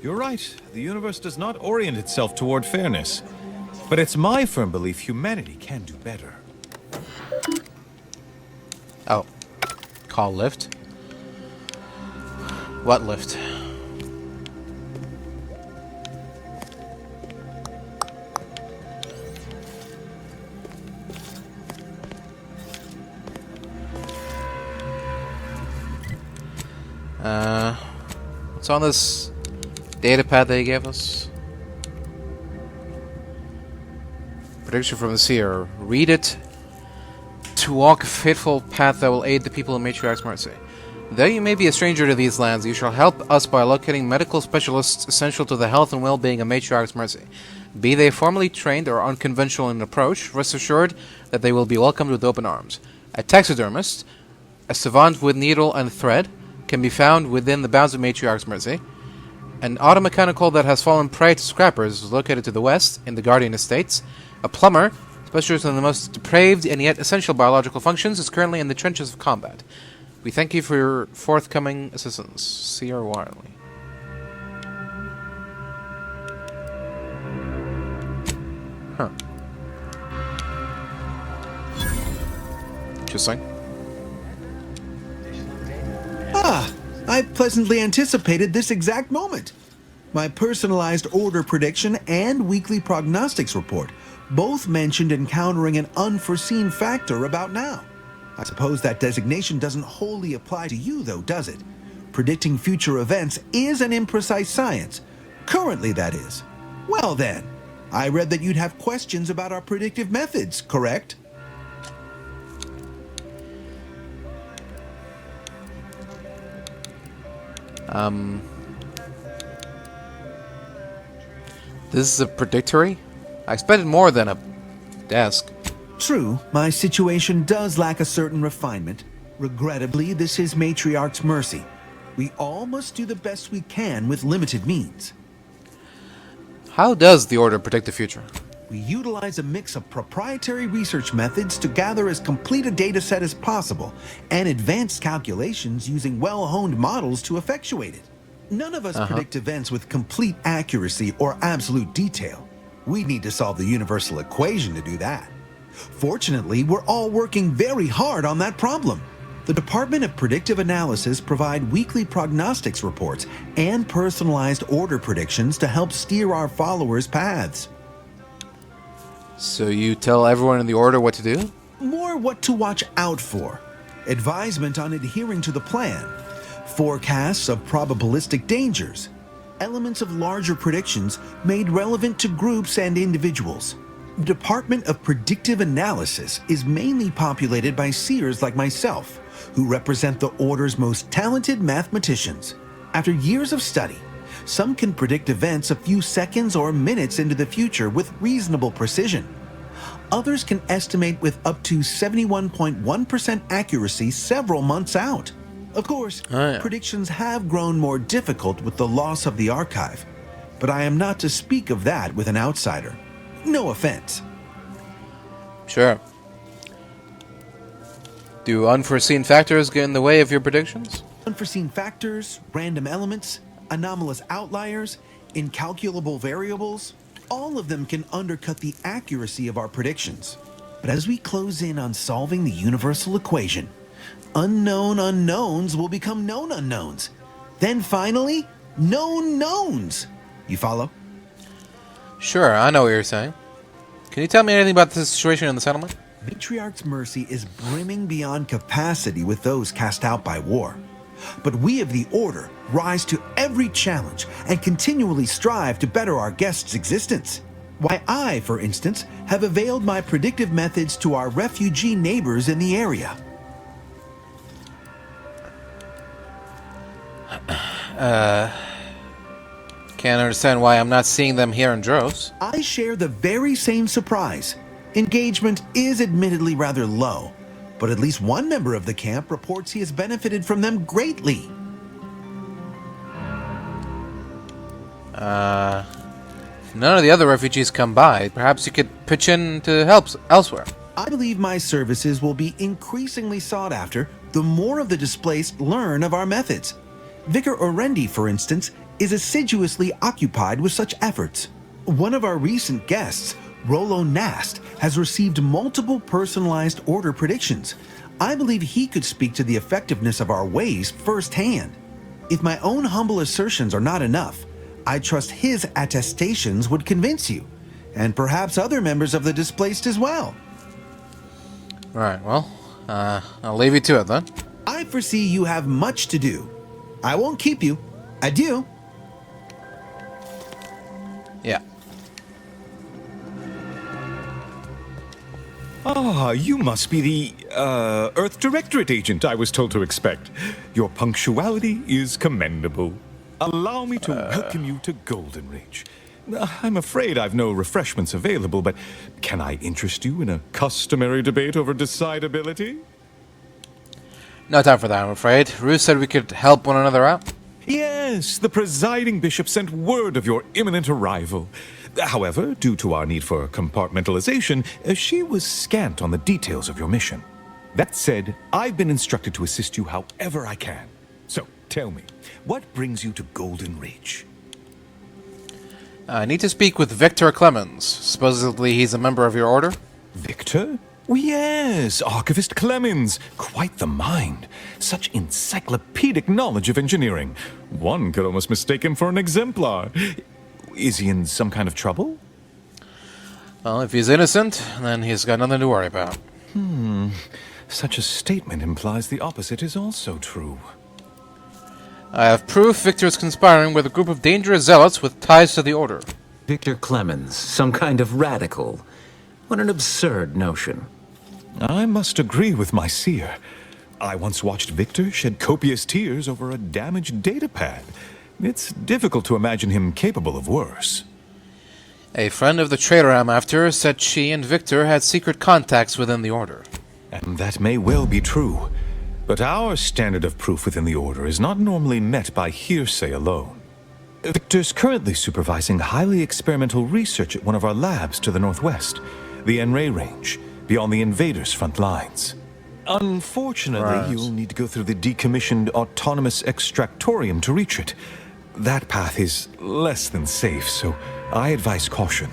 Speaker 5: You're right. The universe does not orient itself toward fairness. But it's my firm belief humanity can do better.
Speaker 1: Oh. Call lift? What lift? What's on this data pad that he gave us? Prediction from the seer. Read it to walk a fateful path that will aid the people of Matriarch's mercy. Though you may be a stranger to these lands, you shall help us by locating medical specialists essential to the health and well-being of Matriarch's mercy. Be they formally trained or unconventional in approach, rest assured that they will be welcomed with open arms. A taxidermist, a savant with needle and thread, can be found within the bounds of Matriarch's mercy. An automechanical that has fallen prey to scrappers is located to the west, in the Guardian Estates. A plumber Specialist in the most depraved and yet essential biological functions, is currently in the trenches of combat. We thank you for your forthcoming assistance. C.R. Wiley. Huh. Interesting.
Speaker 7: Ah, I pleasantly anticipated this exact moment. My personalized order prediction and weekly prognostics report both mentioned encountering an unforeseen factor about now. I suppose that designation doesn't wholly apply to you, though, does it? Predicting future events is an imprecise science. Currently, that is. Well then, I read that you'd have questions about our predictive methods, correct?
Speaker 1: This is a predictory? I expected more than a desk.
Speaker 7: True, my situation does lack a certain refinement. Regrettably, this is Matriarch's mercy. We all must do the best we can with limited means.
Speaker 1: How does the Order predict the future?
Speaker 7: We utilize a mix of proprietary research methods to gather as complete a data set as possible, and advanced calculations using well-honed models to effectuate it. None of us predict events with complete accuracy or absolute detail. We need to solve the universal equation to do that. Fortunately, we're all working very hard on that problem. The Department of Predictive Analysis provide weekly prognostics reports and personalized order predictions to help steer our followers' paths.
Speaker 1: So you tell everyone in the Order what to do?
Speaker 7: More what to watch out for. Advisement on adhering to the plan. Forecasts of probabilistic dangers. Elements of larger predictions made relevant to groups and individuals. The Department of Predictive Analysis is mainly populated by seers like myself, who represent the Order's most talented mathematicians. After years of study, some can predict events a few seconds or minutes into the future with reasonable precision. Others can estimate with up to 71.1% accuracy several months out. Of course, predictions have grown more difficult with the loss of the archive, but I am not to speak of that with an outsider. No offense.
Speaker 1: Sure. Do unforeseen factors get in the way of your predictions?
Speaker 7: Unforeseen factors, random elements, anomalous outliers, incalculable variables, all of them can undercut the accuracy of our predictions. But as we close in on solving the universal equation, unknown unknowns will become known unknowns. Then finally, known knowns. You follow?
Speaker 1: Sure, I know what you're saying. Can you tell me anything about the situation in the settlement?
Speaker 7: Matriarch's mercy is brimming beyond capacity with those cast out by war. But we of the Order rise to every challenge and continually strive to better our guests' existence. Why, I, for instance, have availed my predictive methods to our refugee neighbors in the area.
Speaker 1: Can't understand why I'm not seeing them here in droves.
Speaker 7: I share the very same surprise. Engagement is admittedly rather low, but at least one member of the camp reports he has benefited from them greatly.
Speaker 1: If none of the other refugees come by, perhaps you could pitch in to help elsewhere.
Speaker 7: I believe my services will be increasingly sought after the more of the displaced learn of our methods. Vicar Orendi, for instance, is assiduously occupied with such efforts. One of our recent guests, Rollo Nast, has received multiple personalized order predictions. I believe he could speak to the effectiveness of our ways firsthand. If my own humble assertions are not enough, I trust his attestations would convince you, and perhaps other members of the displaced as well.
Speaker 1: Alright, well, I'll leave you to it then.
Speaker 7: I foresee you have much to do. I won't keep you. Adieu.
Speaker 1: Yeah.
Speaker 5: Ah, you must be the, Earth Directorate agent I was told to expect. Your punctuality is commendable. Allow me to welcome you to Golden Ridge. I'm afraid I've no refreshments available, but can I interest you in a customary debate over decidability?
Speaker 1: No time for that, I'm afraid. Ruth said we could help one another out.
Speaker 5: Yes, the presiding bishop sent word of your imminent arrival. However, due to our need for compartmentalization, she was scant on the details of your mission. That said, I've been instructed to assist you however I can. So, tell me, what brings you to Golden Ridge?
Speaker 1: I need to speak with Victor Clemens. Supposedly he's a member of your order?
Speaker 5: Victor? Yes, Archivist Clemens. Quite the mind. Such encyclopedic knowledge of engineering. One could almost mistake him for an exemplar. Is he in some kind of trouble?
Speaker 1: Well, if he's innocent, then he's got nothing to worry about.
Speaker 5: Such a statement implies the opposite is also true.
Speaker 1: I have proof Victor is conspiring with a group of dangerous zealots with ties to the Order.
Speaker 3: Victor Clemens, some kind of radical. What an absurd notion.
Speaker 5: I must agree with my seer. I once watched Victor shed copious tears over a damaged datapad. It's difficult to imagine him capable of worse.
Speaker 1: A friend of the Traitor I'm after said she and Victor had secret contacts within the Order.
Speaker 5: And that may well be true. But our standard of proof within the Order is not normally met by hearsay alone. Victor's currently supervising highly experimental research at one of our labs to the northwest, the Enray Range, beyond the invaders' front lines. Unfortunately, you'll need to go through the decommissioned autonomous Extractorium to reach it. That path is less than safe, so I advise caution.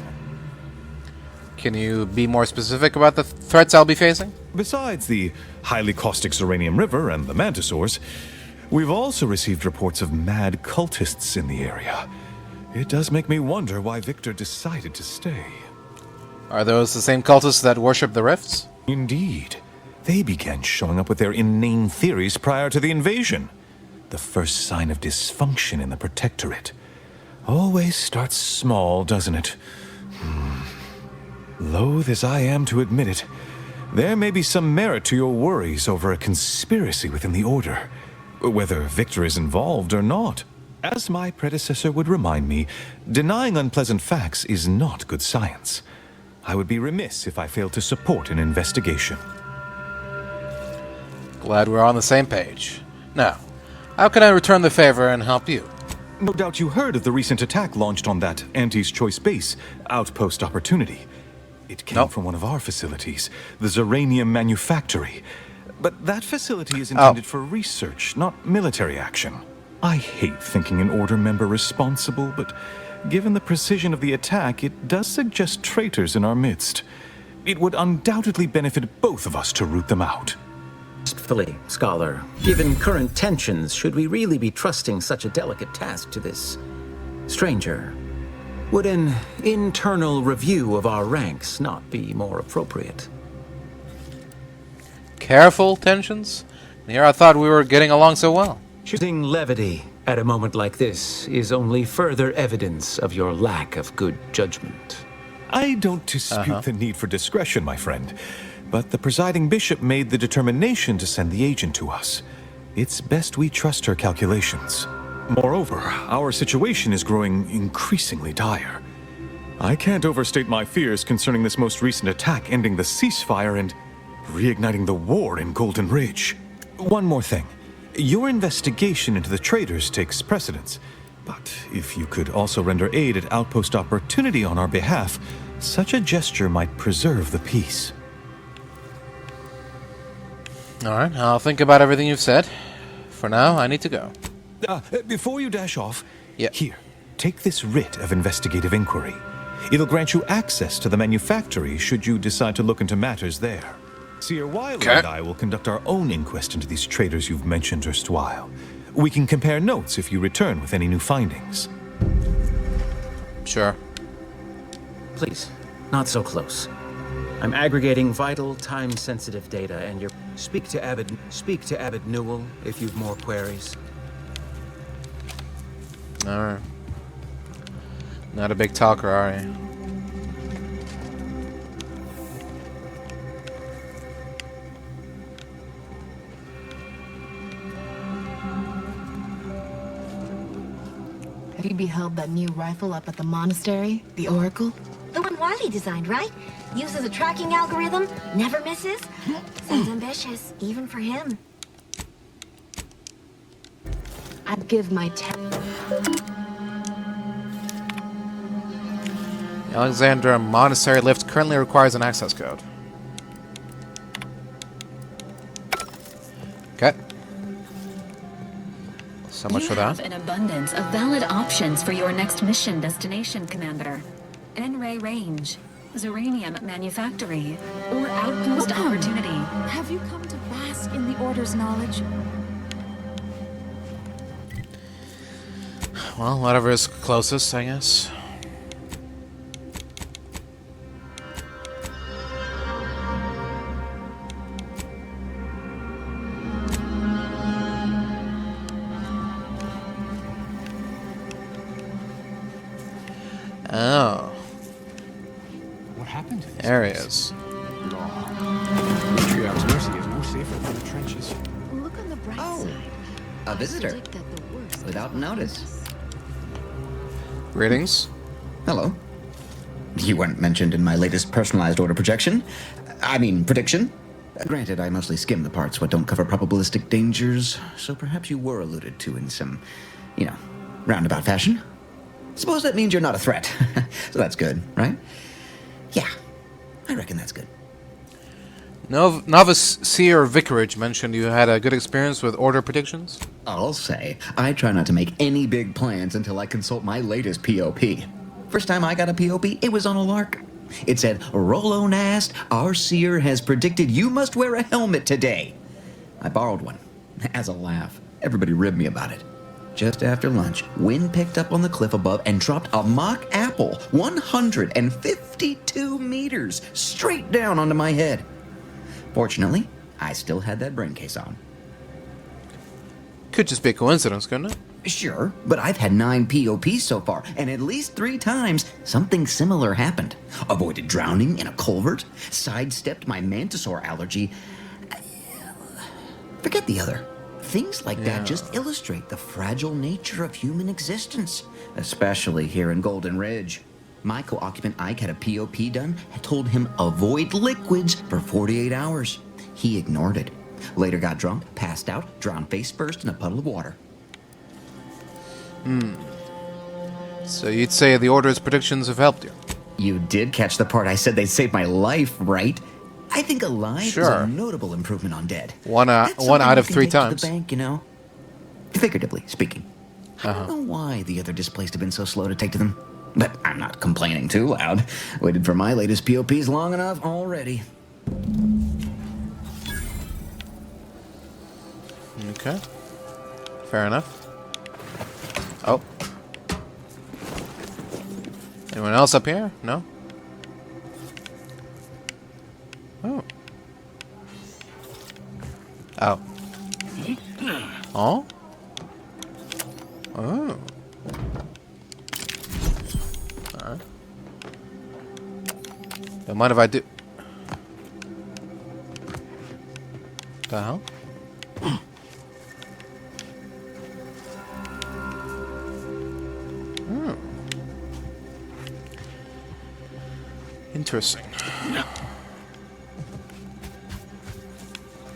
Speaker 1: Can you be more specific about the threats I'll be facing?
Speaker 5: Besides the highly caustic Zyranium River and the Mantisaurs, we've also received reports of mad cultists in the area. It does make me wonder why Victor decided to stay.
Speaker 1: Are those the same cultists that worship the rifts?
Speaker 5: Indeed. They began showing up with their inane theories prior to the invasion. The first sign of dysfunction in the Protectorate. Always starts small, doesn't it? Loath as I am to admit it, there may be some merit to your worries over a conspiracy within the Order, whether Victor is involved or not. As my predecessor would remind me, denying unpleasant facts is not good science. I would be remiss if I failed to support an investigation.
Speaker 1: Glad we're on the same page. Now, how can I return the favor and help you?
Speaker 5: No doubt you heard of the recent attack launched on that Anti's Choice base, Outpost Opportunity. It came from one of our facilities, the Zyranium Manufactory. But that facility is intended for research, not military action. I hate thinking an Order member responsible, but given the precision of the attack, it does suggest traitors in our midst. It would undoubtedly benefit both of us to root them out.
Speaker 3: Respectfully, Scholar, given current tensions, should we really be trusting such a delicate task to this stranger? Would an internal review of our ranks not be more appropriate?
Speaker 1: Careful tensions? Here I thought we were getting along so well.
Speaker 3: Choosing levity at a moment like this is only further evidence of your lack of good judgment.
Speaker 5: I don't dispute the need for discretion, my friend. But the presiding bishop made the determination to send the agent to us. It's best we trust her calculations. Moreover, our situation is growing increasingly dire. I can't overstate my fears concerning this most recent attack ending the ceasefire and reigniting the war in Golden Ridge. One more thing. Your investigation into the traitors takes precedence. But if you could also render aid at Outpost Opportunity on our behalf, such a gesture might preserve the peace.
Speaker 1: Alright, I'll think about everything you've said. For now, I need to go.
Speaker 5: Before you dash off, here, take this writ of investigative inquiry. It'll grant you access to the manufactory should you decide to look into matters there. Seer Wiley and I will conduct our own inquest into these traitors you've mentioned erstwhile. We can compare notes if you return with any new findings.
Speaker 1: Sure.
Speaker 3: Please, not so close. I'm aggregating vital, time-sensitive data, and you're... Speak to Abbot Newell if you've more queries.
Speaker 1: Alright. Not a big talker, are you?
Speaker 8: Have you beheld that new rifle up at the monastery? The Oracle?
Speaker 4: The one Wiley designed, right? Uses a tracking algorithm, never misses. Sounds ambitious, even for him.
Speaker 8: I'd give my
Speaker 1: Alexandra Monastery lift currently requires an access code. Okay. So much for that.
Speaker 2: You have an abundance of valid options for your next mission destination, Commander. N-Ray Range, Zyranium Manufactory, or Outpost Opportunity.
Speaker 21: Have you come to bask in the Order's knowledge?
Speaker 1: Well, whatever is closest, I guess. Oh.
Speaker 15: What happened to this
Speaker 1: Areas.
Speaker 15: Matriarch's mercy is no safer than the trenches.
Speaker 9: Look on the bright side.
Speaker 10: A visitor. Without notice.
Speaker 1: Greetings.
Speaker 10: Hello. You weren't mentioned in my latest personalized order projection. I mean, prediction. Granted, I mostly skim the parts what don't cover probabilistic dangers, so perhaps you were alluded to in some, roundabout fashion. Suppose that means you're not a threat. So that's good, right? Yeah, I reckon that's good.
Speaker 1: Novice Seer Vicarage mentioned you had a good experience with order predictions?
Speaker 10: I'll say, I try not to make any big plans until I consult my latest POP. First time I got a POP, it was on a lark. It said, Rolo Nast, our seer has predicted you must wear a helmet today. I borrowed one. As a laugh, everybody ribbed me about it. Just after lunch, wind picked up on the cliff above and dropped a mock apple 152 meters straight down onto my head. Fortunately, I still had that brain case on.
Speaker 1: Could just be a coincidence, couldn't it?
Speaker 10: Sure, but I've had 9 POPs so far, and at least 3 times something similar happened. Avoided drowning in a culvert, sidestepped my Mantisaur allergy. Forget the other. Things like that just illustrate the fragile nature of human existence, especially here in Golden Ridge. My co-occupant Ike had a POP done and told him avoid liquids for 48 hours. He ignored it. Later got drunk, passed out, drowned face first in a puddle of water.
Speaker 1: So you'd say the Order's predictions have helped you?
Speaker 10: You did catch the part I said they'd save my life, right? I think alive is a notable improvement on dead.
Speaker 1: One out of 3 times.
Speaker 10: To the bank, figuratively speaking. I don't know why the other displaced have been so slow to take to them. But I'm not complaining too loud. Waited for my latest POPs long enough already.
Speaker 1: Okay. Fair enough. Oh. Anyone else up here? No? Oh. Oh. Oh? Oh. Alright. Don't mind if I do. The hell? Interesting.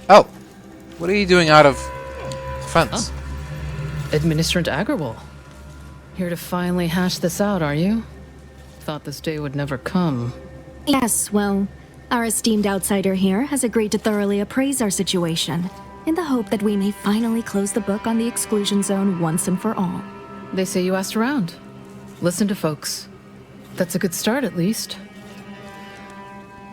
Speaker 1: Oh! What are you doing out of fence?
Speaker 18: Administrant Agrawal. Here to finally hash this out, are you? Thought this day would never come.
Speaker 4: Yes, well, our esteemed outsider here has agreed to thoroughly appraise our situation, in the hope that we may finally close the book on the exclusion zone once and for all.
Speaker 18: They say you asked around. Listen to folks. That's a good start, at least.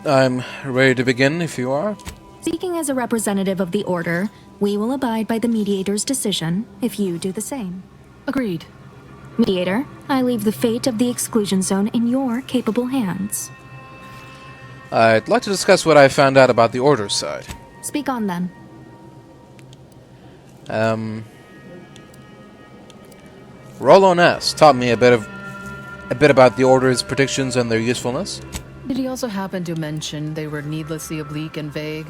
Speaker 1: I'm ready to begin, if you are.
Speaker 4: Speaking as a representative of the Order, we will abide by the Mediator's decision, if you do the same.
Speaker 18: Agreed.
Speaker 4: Mediator, I leave the fate of the exclusion zone in your capable hands.
Speaker 1: I'd like to discuss what I found out about the Order's side.
Speaker 4: Speak on, then.
Speaker 1: Rolo Nest taught me a bit about the Order's predictions and their usefulness.
Speaker 18: Did he also happen to mention they were needlessly oblique and vague?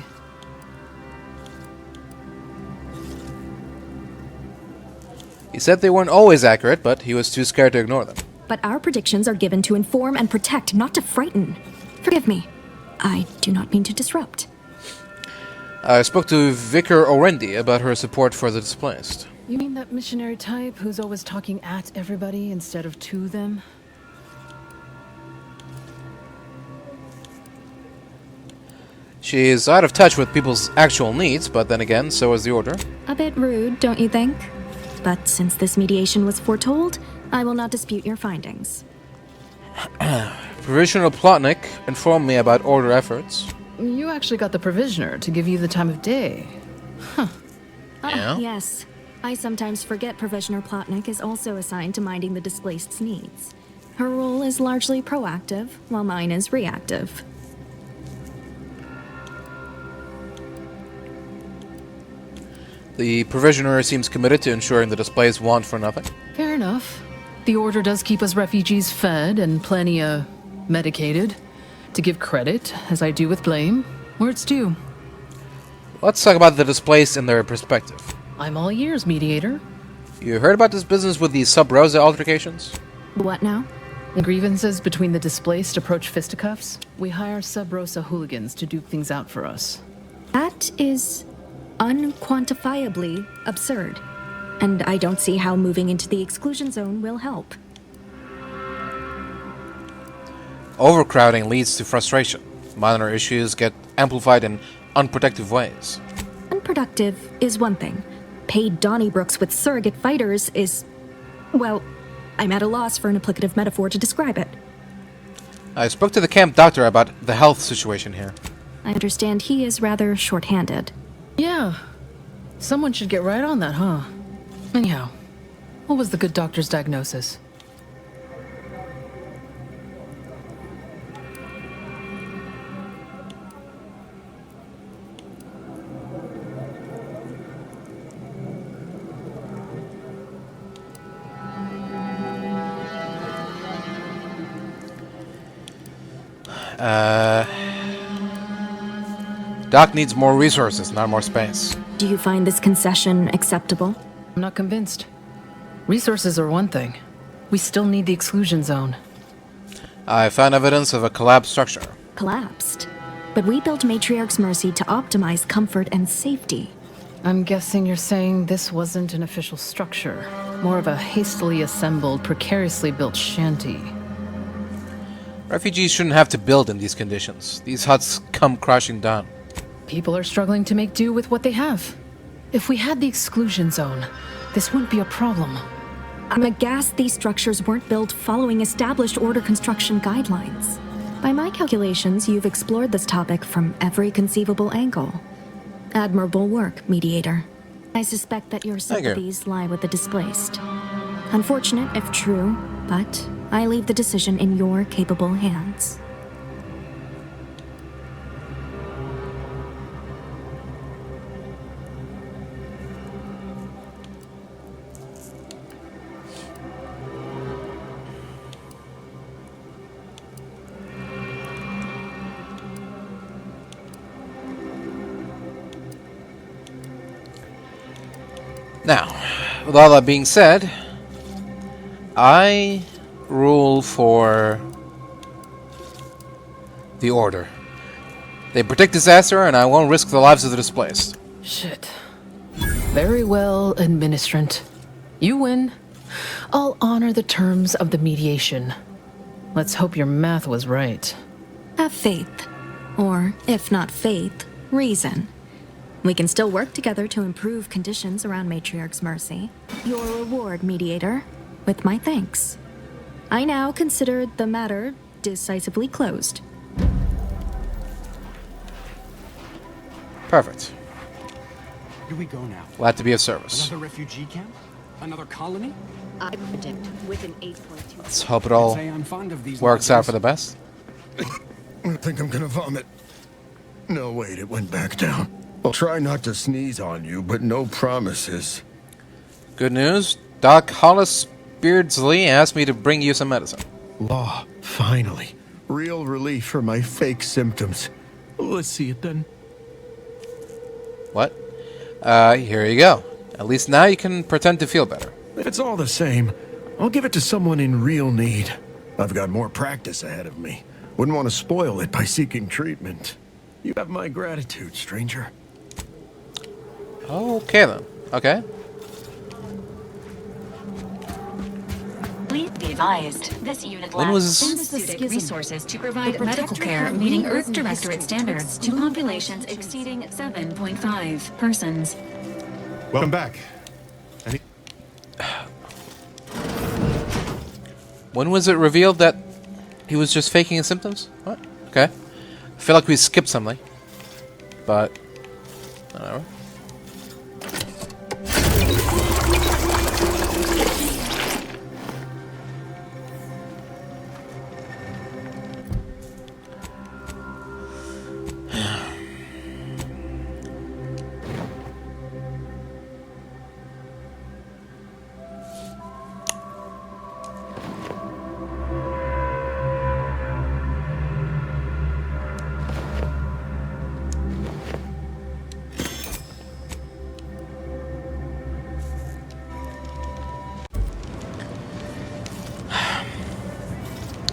Speaker 1: He said they weren't always accurate, but he was too scared to ignore them.
Speaker 4: But our predictions are given to inform and protect, not to frighten. Forgive me. I do not mean to disrupt.
Speaker 1: I spoke to Vicar Orendi about her support for the displaced.
Speaker 18: You mean that missionary type who's always talking at everybody instead of to them?
Speaker 1: She's out of touch with people's actual needs, but then again, so is the Order.
Speaker 4: A bit rude, don't you think? But since this mediation was foretold, I will not dispute your findings.
Speaker 1: Provisional Plotnik informed me about Order efforts.
Speaker 18: You actually got the Provisioner to give you the time of day. Huh.
Speaker 1: Yeah?
Speaker 4: Yes. I sometimes forget Provisioner Plotnik is also assigned to minding the displaced's needs. Her role is largely proactive, while mine is reactive.
Speaker 1: The Provisioner seems committed to ensuring the displays want for nothing.
Speaker 18: Fair enough. The Order does keep us refugees fed and plenty, medicated. To give credit, as I do with blame, where it's due.
Speaker 1: Let's talk about the displaced and their perspective.
Speaker 18: I'm all ears, Mediator.
Speaker 1: You heard about this business with the Sub-Rosa altercations?
Speaker 4: What now?
Speaker 18: When grievances between the displaced approach fisticuffs, we hire Sub-Rosa hooligans to duke things out for us.
Speaker 4: That is unquantifiably absurd. And I don't see how moving into the exclusion zone will help.
Speaker 1: Overcrowding leads to frustration. Minor issues get amplified in unprotective ways.
Speaker 4: Unproductive is one thing. Paid Donnybrooks with surrogate fighters is... well, I'm at a loss for an applicative metaphor to describe it.
Speaker 1: I spoke to the camp doctor about the health situation here.
Speaker 4: I understand he is rather short-handed.
Speaker 18: Yeah. Someone should get right on that, huh? Anyhow, what was the good doctor's diagnosis?
Speaker 1: Doc needs more resources, not more space.
Speaker 4: Do you find this concession acceptable?
Speaker 18: I'm not convinced. Resources are one thing. We still need the exclusion zone.
Speaker 1: I found evidence of a collapsed structure.
Speaker 4: Collapsed? But we built Matriarch's Mercy to optimize comfort and safety.
Speaker 18: I'm guessing you're saying this wasn't an official structure. More of a hastily assembled, precariously built shanty.
Speaker 1: Refugees shouldn't have to build in these conditions. These huts come crashing down.
Speaker 18: People are struggling to make do with what they have. If we had the exclusion zone, this wouldn't be a problem.
Speaker 4: I'm aghast these structures weren't built following established Order construction guidelines. By my calculations, you've explored this topic from every conceivable angle. Admirable work, Mediator. I suspect that your sympathies lie with the displaced. Unfortunate if true, but I leave the decision in your capable hands.
Speaker 1: Now, with all that being said, I rule for the Order. They predict disaster, and I won't risk the lives of the displaced.
Speaker 18: Shit. Very well, Administrant. You win. I'll honor the terms of the mediation. Let's hope your math was right.
Speaker 4: Have faith. Or, if not faith, reason. We can still work together to improve conditions around Matriarch's Mercy. Your reward, Mediator, with my thanks. I now consider the matter decisively closed.
Speaker 1: Perfect.
Speaker 15: Where do we go now?
Speaker 1: Glad to be of service.
Speaker 15: Another refugee camp? Another colony?
Speaker 8: I predict with an 8.2.
Speaker 1: Let's hope it all works out for the best.
Speaker 6: I think I'm gonna vomit. No, wait, it went back down. I'll try not to sneeze on you, but no promises.
Speaker 1: Good news. Doc Hollis Beardsley asked me to bring you some medicine.
Speaker 6: Law, finally. Real relief for my fake symptoms. Let's see it then.
Speaker 1: What? Here you go. At least now you can pretend to feel better.
Speaker 6: It's all the same. I'll give it to someone in real need. I've got more practice ahead of me. Wouldn't want to spoil it by seeking treatment. You have my gratitude, stranger.
Speaker 1: Okay then. Okay.
Speaker 2: Please be advised, this unit
Speaker 1: When
Speaker 2: lacks
Speaker 1: was-
Speaker 2: synthettic resources to provide medical care meeting Earth Directorate standards to populations exceeding 7.5 persons.
Speaker 6: Welcome back.
Speaker 1: When was it revealed that he was just faking his symptoms? What? Okay. I feel like we skipped something. But, whatever.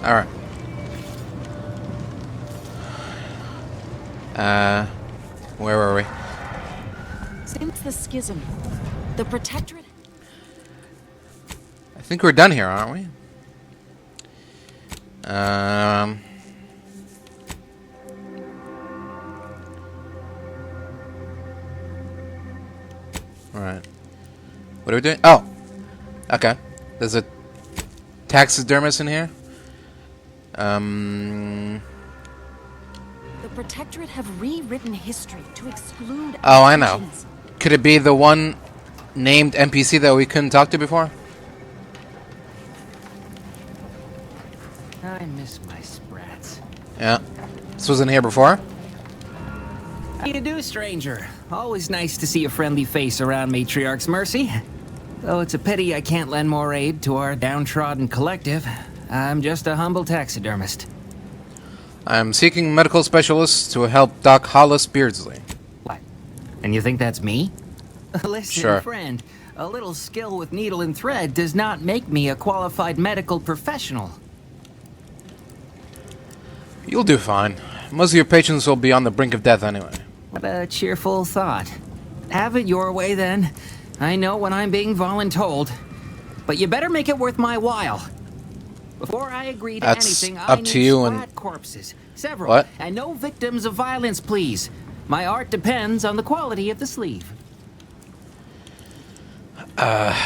Speaker 1: Alright. Where were we?
Speaker 21: Since the schism, the Protectorate...
Speaker 1: I think we're done here, aren't we? Alright. What are we doing? Oh! Okay. There's a taxidermist in here.
Speaker 21: The Protectorate have rewritten history to exclude...
Speaker 1: Oh, I know.
Speaker 21: nations.
Speaker 1: Could it be the one named NPC that we couldn't talk to before?
Speaker 9: I miss my sprats.
Speaker 1: Yeah. This wasn't here before?
Speaker 9: How you do, stranger? Always nice to see a friendly face around Matriarch's mercy. Though it's a pity I can't lend more aid to our downtrodden collective. I'm just a humble taxidermist.
Speaker 1: I'm seeking medical specialists to help Doc Hollis Beardsley.
Speaker 9: What? And you think that's me? Listen,
Speaker 1: Sure.
Speaker 9: friend. A little skill with needle and thread does not make me a qualified medical professional.
Speaker 1: You'll do fine. Most of your patients will be on the brink of death anyway.
Speaker 9: What a cheerful thought. Have it your way, then. I know when I'm being voluntold. But you better make it worth my while. Before I agree to
Speaker 1: That's
Speaker 9: anything, I
Speaker 1: up
Speaker 9: need
Speaker 1: to you and-
Speaker 9: splat corpses. Several.
Speaker 1: What?
Speaker 9: And no victims of violence, please. My art depends on the quality of the sleeve.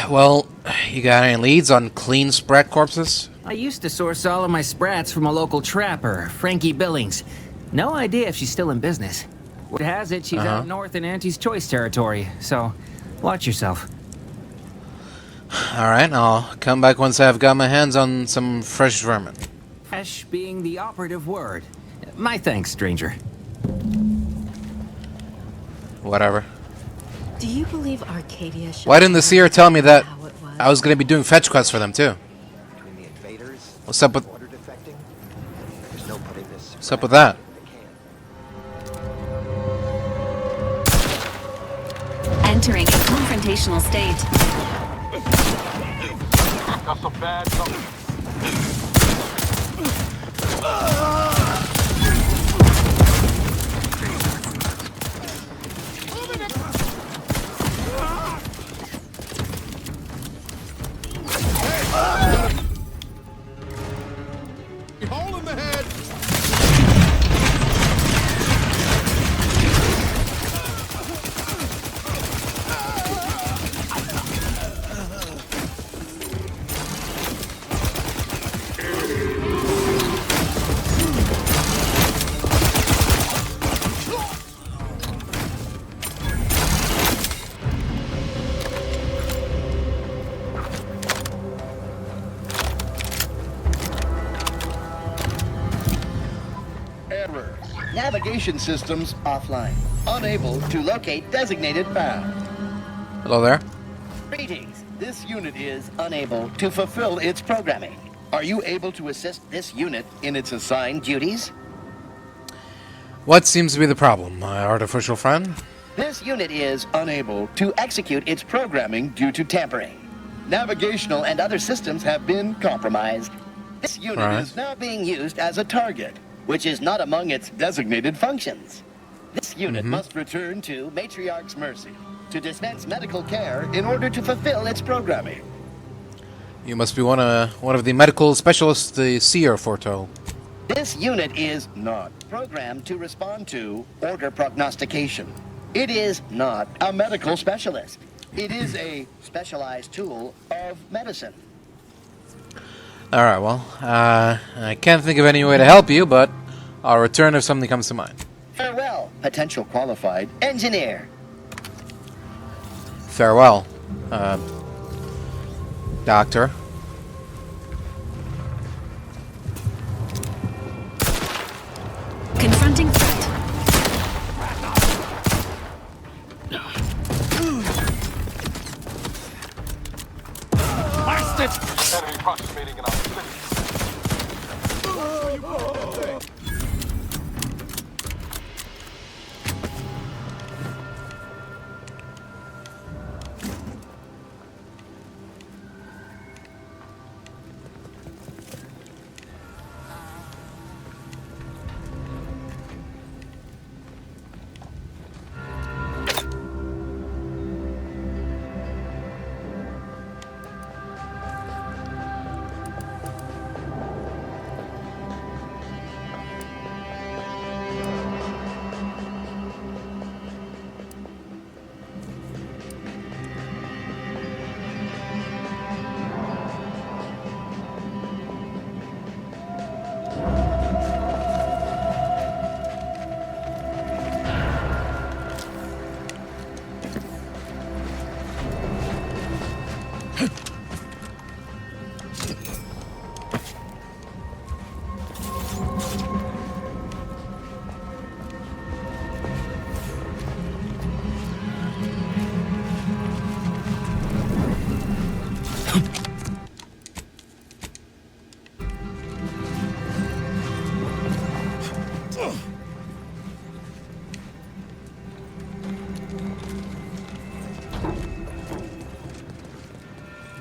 Speaker 1: Well, you got any leads on clean Sprat corpses?
Speaker 9: I used to source all of my sprats from a local trapper, Frankie Billings. No idea if she's still in business. Word has it she's out north in Auntie's Choice territory, so watch yourself.
Speaker 1: Alright, I'll come back once I've got my hands on some fresh vermin.
Speaker 9: Fresh being the operative word. My thanks, stranger.
Speaker 1: Whatever.
Speaker 13: Do you believe Arcadia should...
Speaker 1: Why didn't the seer tell me that I was gonna be doing fetch quests for them too? What's up with... What's up with that?
Speaker 2: Entering a confrontational state.
Speaker 23: Got some bad company. Hole in the head.
Speaker 24: Error. Navigation systems offline. Unable to locate designated path.
Speaker 1: Hello there.
Speaker 24: Greetings. This unit is unable to fulfill its programming. Are you able to assist this unit in its assigned duties?
Speaker 1: What seems to be the problem, my artificial friend?
Speaker 24: This unit is unable to execute its programming due to tampering. Navigational and other systems have been compromised. This unit is now being used as a target, which is not among its designated functions. This unit must return to Matriarch's mercy to dispense medical care in order to fulfill its programming.
Speaker 1: You must be one of the medical specialists the seer foretold.
Speaker 24: This unit is not programmed to respond to order prognostication. It is not a medical specialist. It is a specialized tool of medicine.
Speaker 1: Alright, well, I can't think of any way to help you, but I'll return if something comes to mind.
Speaker 24: Farewell, potential qualified engineer.
Speaker 1: Farewell, Doctor.
Speaker 2: Confronting threat.
Speaker 23: Blast it! Enemy approximating in our city.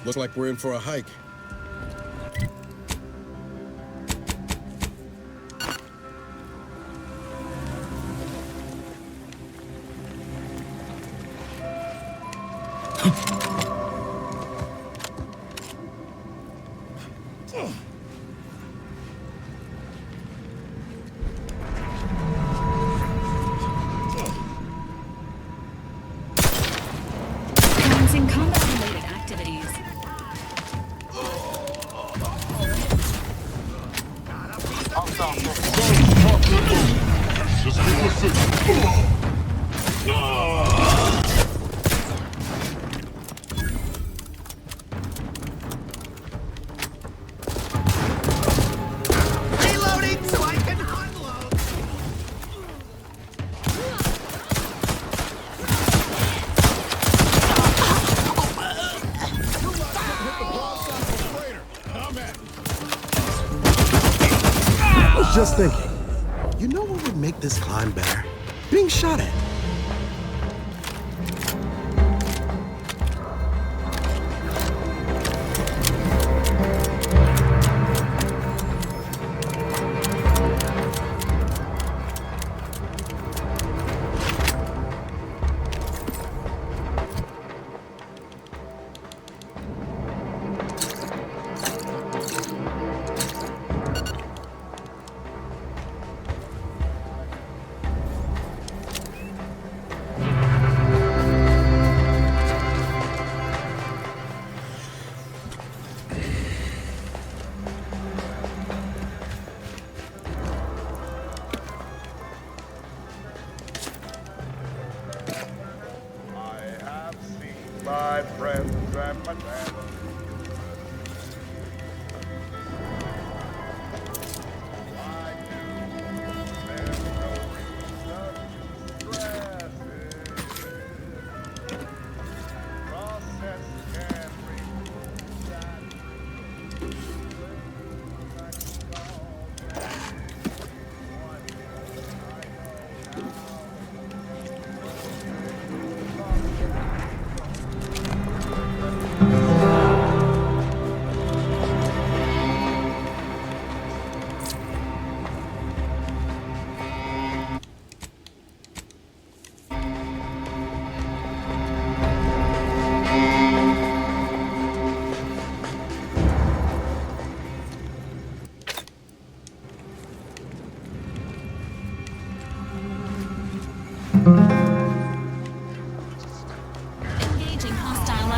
Speaker 11: Looks like we're in for a hike.
Speaker 2: Commencing combat-related activities.
Speaker 23: Reloading so I can unload.
Speaker 6: I was just thinking, you know what would make this climb better? Being shot at.
Speaker 23: My friends and my family.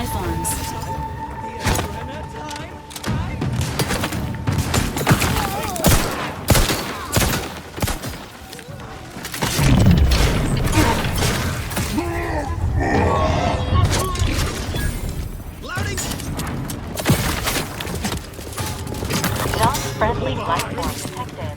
Speaker 2: life forms.
Speaker 12: Non-friendly life form detected.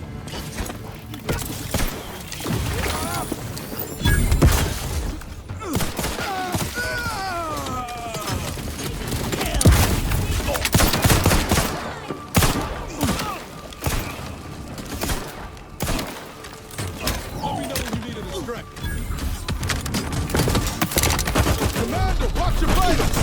Speaker 23: Commander, watch your vitals!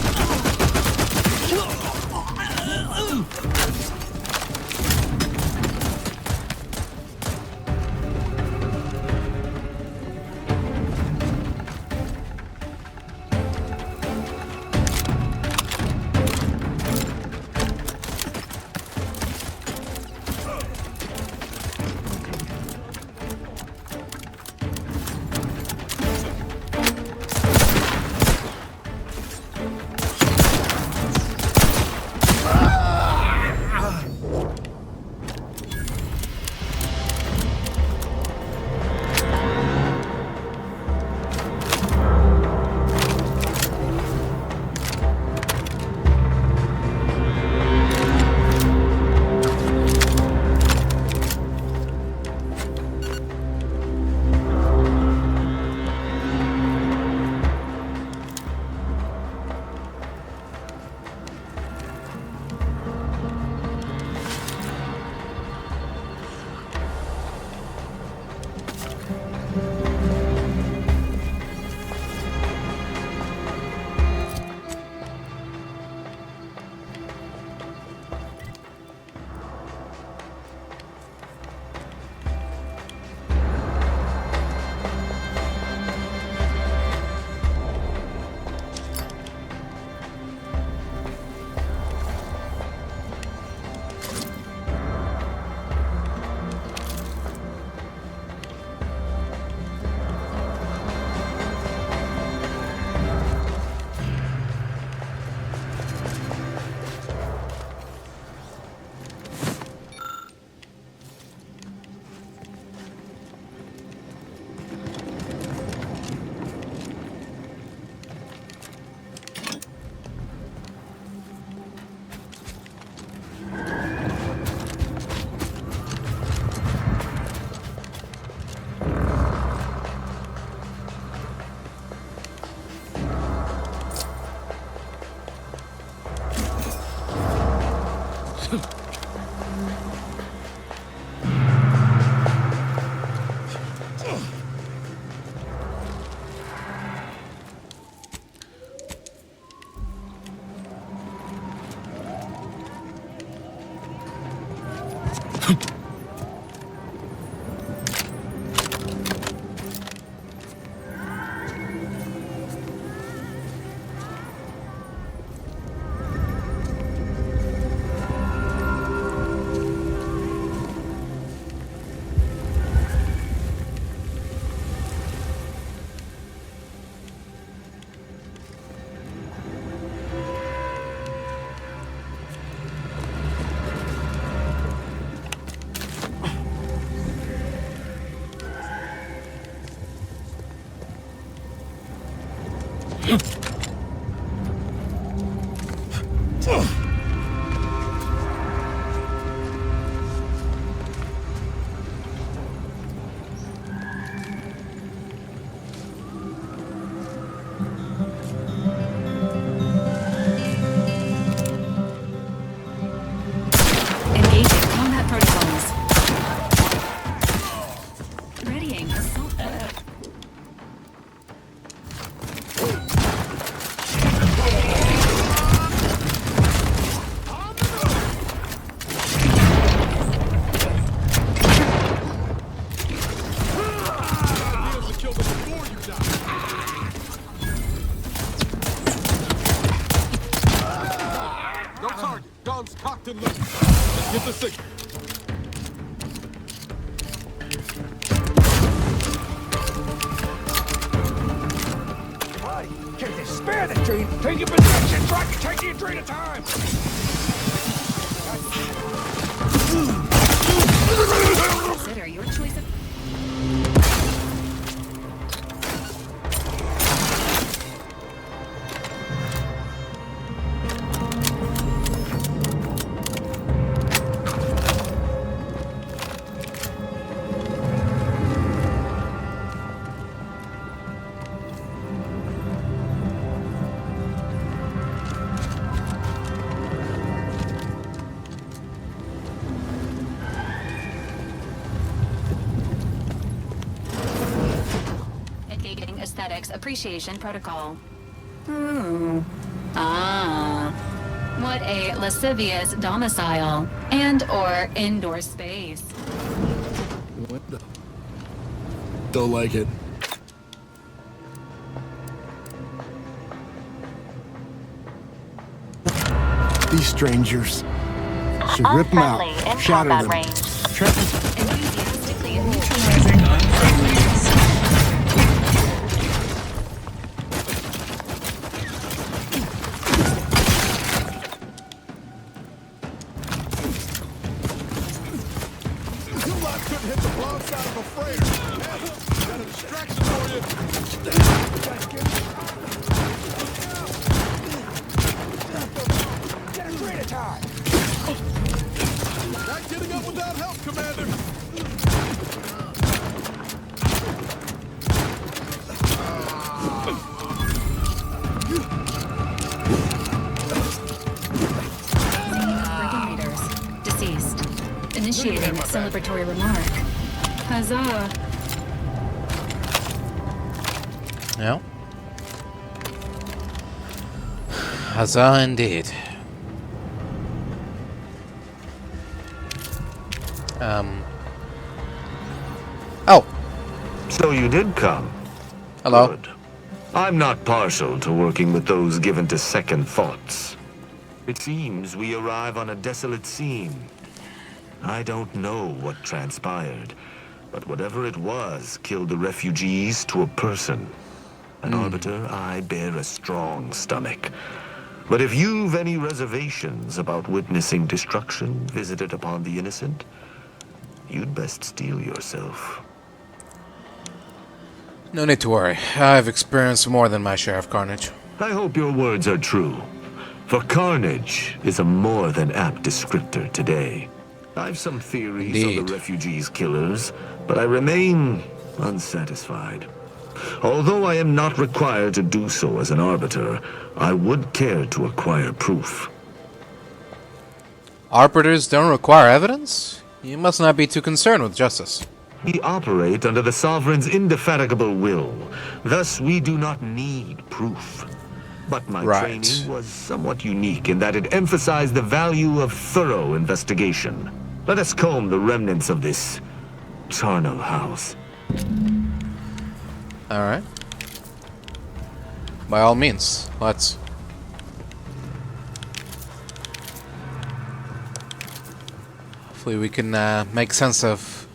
Speaker 23: Cocked and loaded. Let's get the signal. Right, get this.
Speaker 14: Spare the train! Take your position! Try to take the train at time!
Speaker 2: Consider your choice of... Aesthetics Appreciation Protocol. What a lascivious domicile and/or indoor space.
Speaker 16: Window. Don't like it.
Speaker 6: These strangers. Should rip them out, shatter them.
Speaker 2: Enthusiastically neutralizing
Speaker 23: Not getting up without help, Commander!
Speaker 2: Readers. Deceased. Initiating celebratory remark. Huzzah!
Speaker 1: Yeah. Huzzah indeed. Oh.
Speaker 17: So you did come.
Speaker 1: Hello.
Speaker 17: Good. I'm not partial to working with those given to second thoughts. It seems we arrive on a desolate scene. I don't know what transpired, but whatever it was killed the refugees to a person. An arbiter, I bear a strong stomach. But if you've any reservations about witnessing destruction visited upon the innocent, you'd best steel yourself.
Speaker 1: No need to worry. I've experienced more than my share of carnage.
Speaker 17: I hope your words are true, for carnage is a more than apt descriptor today. I've some theories on the refugees' killers, but I remain unsatisfied. Although I am not required to do so as an arbiter, I would care to acquire proof.
Speaker 1: Arbiters don't require evidence? You must not be too concerned with justice.
Speaker 17: We operate under the Sovereign's indefatigable will. Thus, we do not need proof. But my training was somewhat unique in that it emphasized the value of thorough investigation. Let us comb the remnants of this charnel house.
Speaker 1: Alright. By all means, let's. Hopefully we can make sense of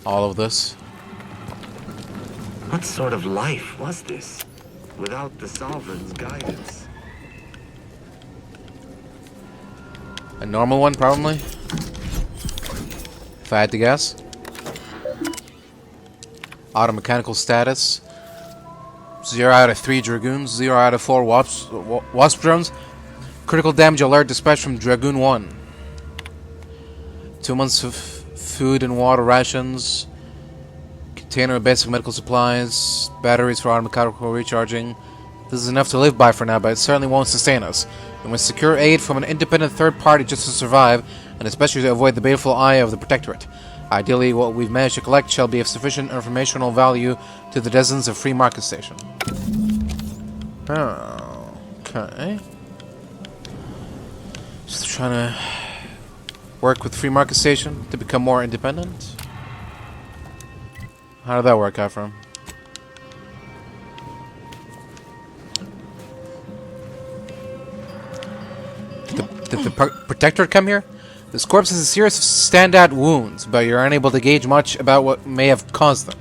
Speaker 1: all of this.
Speaker 17: What sort of life was this, without the Sovereign's guidance?
Speaker 1: A normal one, probably? If I had to guess. Automechanical status. 0 out of 3 Dragoons, 0 out of 4 Wasp drones. Critical damage alert dispatched from Dragoon 1. 2 months of food and water rations. Container of basic medical supplies. Batteries for automechanical recharging. This is enough to live by for now, but it certainly won't sustain us. We must secure aid from an independent third party just to survive, and especially to avoid the baleful eye of the Protectorate. Ideally, what we've managed to collect shall be of sufficient informational value to the dozens of free market stations. Okay. Just trying to work with free market station to become more independent. How did that work out from? Did the Protectorate come here? This corpse has a series of standout wounds, but you're unable to gauge much about what may have caused them.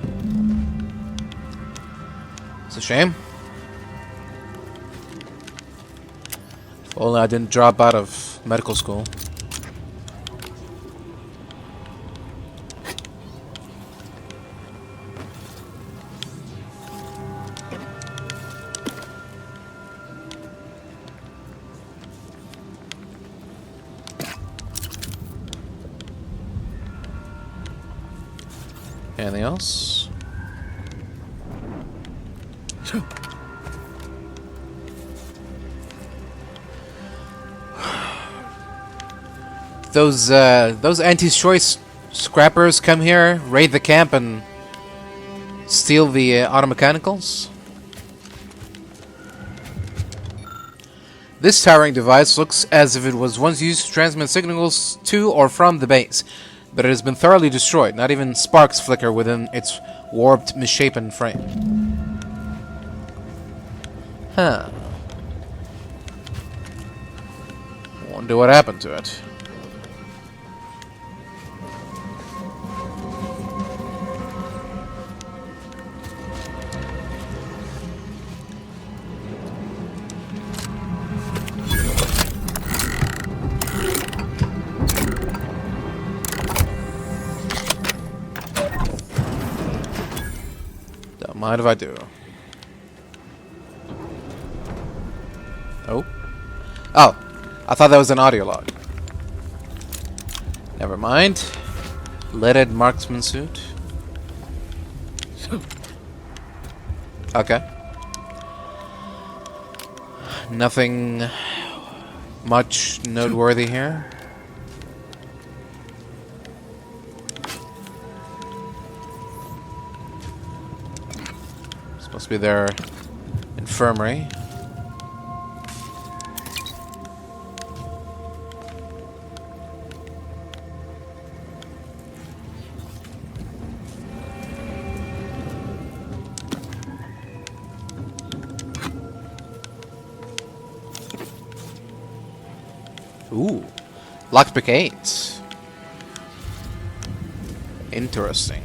Speaker 1: So Shame. If only I didn't drop out of medical school. Anything else? Those anti-choice scrappers come here, raid the camp, and steal the automechanicals. This towering device looks as if it was once used to transmit signals to or from the base, but it has been thoroughly destroyed. Not even sparks flicker within its warped, misshapen frame. Huh. Wonder what happened to it. Don't mind if I do. Oh. Oh. I thought that was an audio log. Never mind. Leaded marksman suit. Okay. Nothing much noteworthy here. Supposed to be their infirmary. Ooh, lockpick 8. Interesting.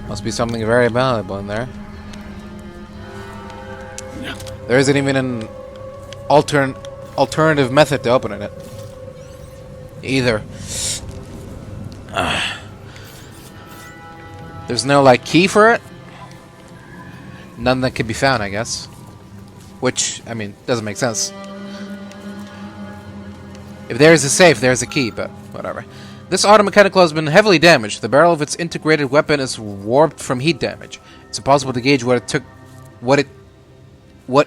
Speaker 1: Must be something very valuable in there. There isn't even an alternative method to opening it. Either. There's no, like, key for it? None that can be found, I guess. Which, I mean, doesn't make sense. If there's a safe, there's a key, but whatever. This automechanical has been heavily damaged. The barrel of its integrated weapon is warped from heat damage. It's impossible to gauge what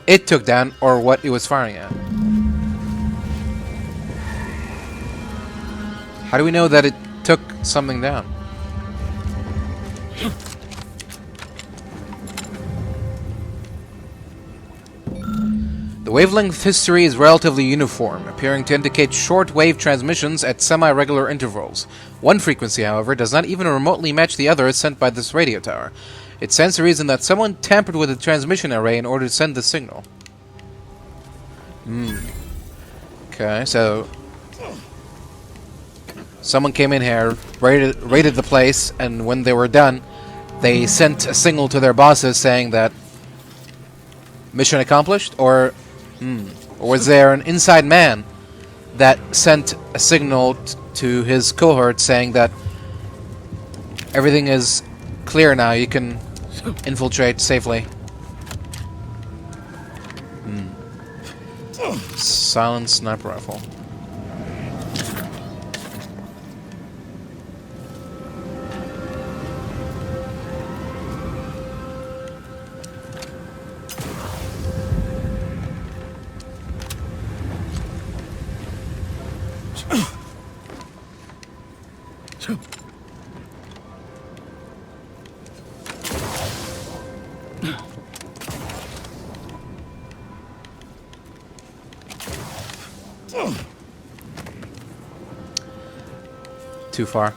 Speaker 1: it took down or what it was firing at. How do we know that it took something down? The wavelength history is relatively uniform, appearing to indicate short-wave transmissions at semi-regular intervals. One frequency, however, does not even remotely match the other sent by this radio tower. It stands to reason that someone tampered with the transmission array in order to send the signal. Okay, so someone came in here, raided the place, and when they were done, they sent a signal to their bosses saying that mission accomplished, or was there an inside man that sent a signal to his cohort saying that everything is clear now, you can infiltrate safely? Silent sniper rifle. Too far.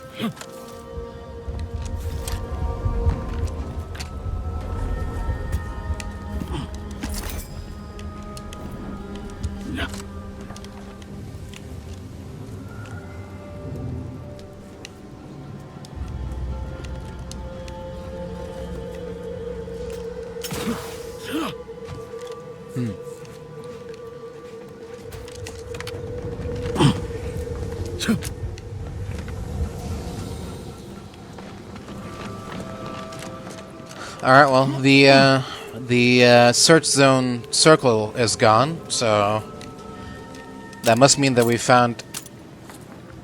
Speaker 1: Alright, well, the search zone circle is gone, so that must mean that we found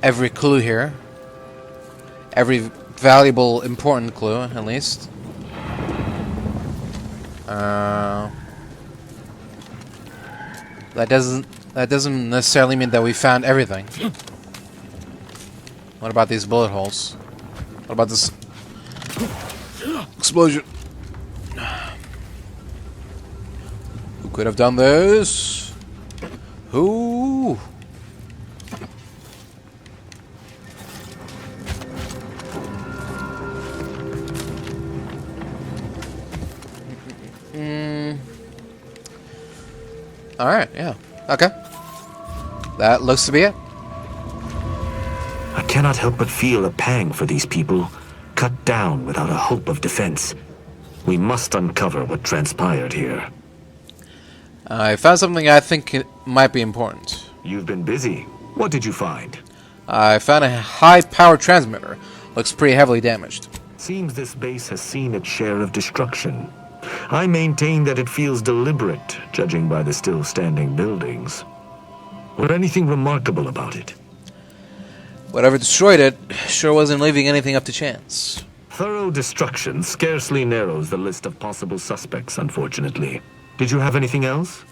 Speaker 1: every clue here. Every valuable, important clue, at least. That doesn't necessarily mean that we found everything. What about these bullet holes? What about this explosion? Who could have done this? Who? Alright, yeah. Okay. That looks to be it.
Speaker 17: I cannot help but feel a pang for these people, cut down without a hope of defense. We must uncover what transpired here.
Speaker 1: I found something I think it might be important.
Speaker 17: You've been busy. What did you find?
Speaker 1: I found a high-power transmitter. Looks pretty heavily damaged.
Speaker 17: Seems this base has seen its share of destruction. I maintain that it feels deliberate, judging by the still standing buildings. Was anything remarkable about it?
Speaker 1: Whatever destroyed it sure wasn't leaving anything up to chance.
Speaker 17: Thorough destruction scarcely narrows the list of possible suspects, unfortunately. Did you have anything else?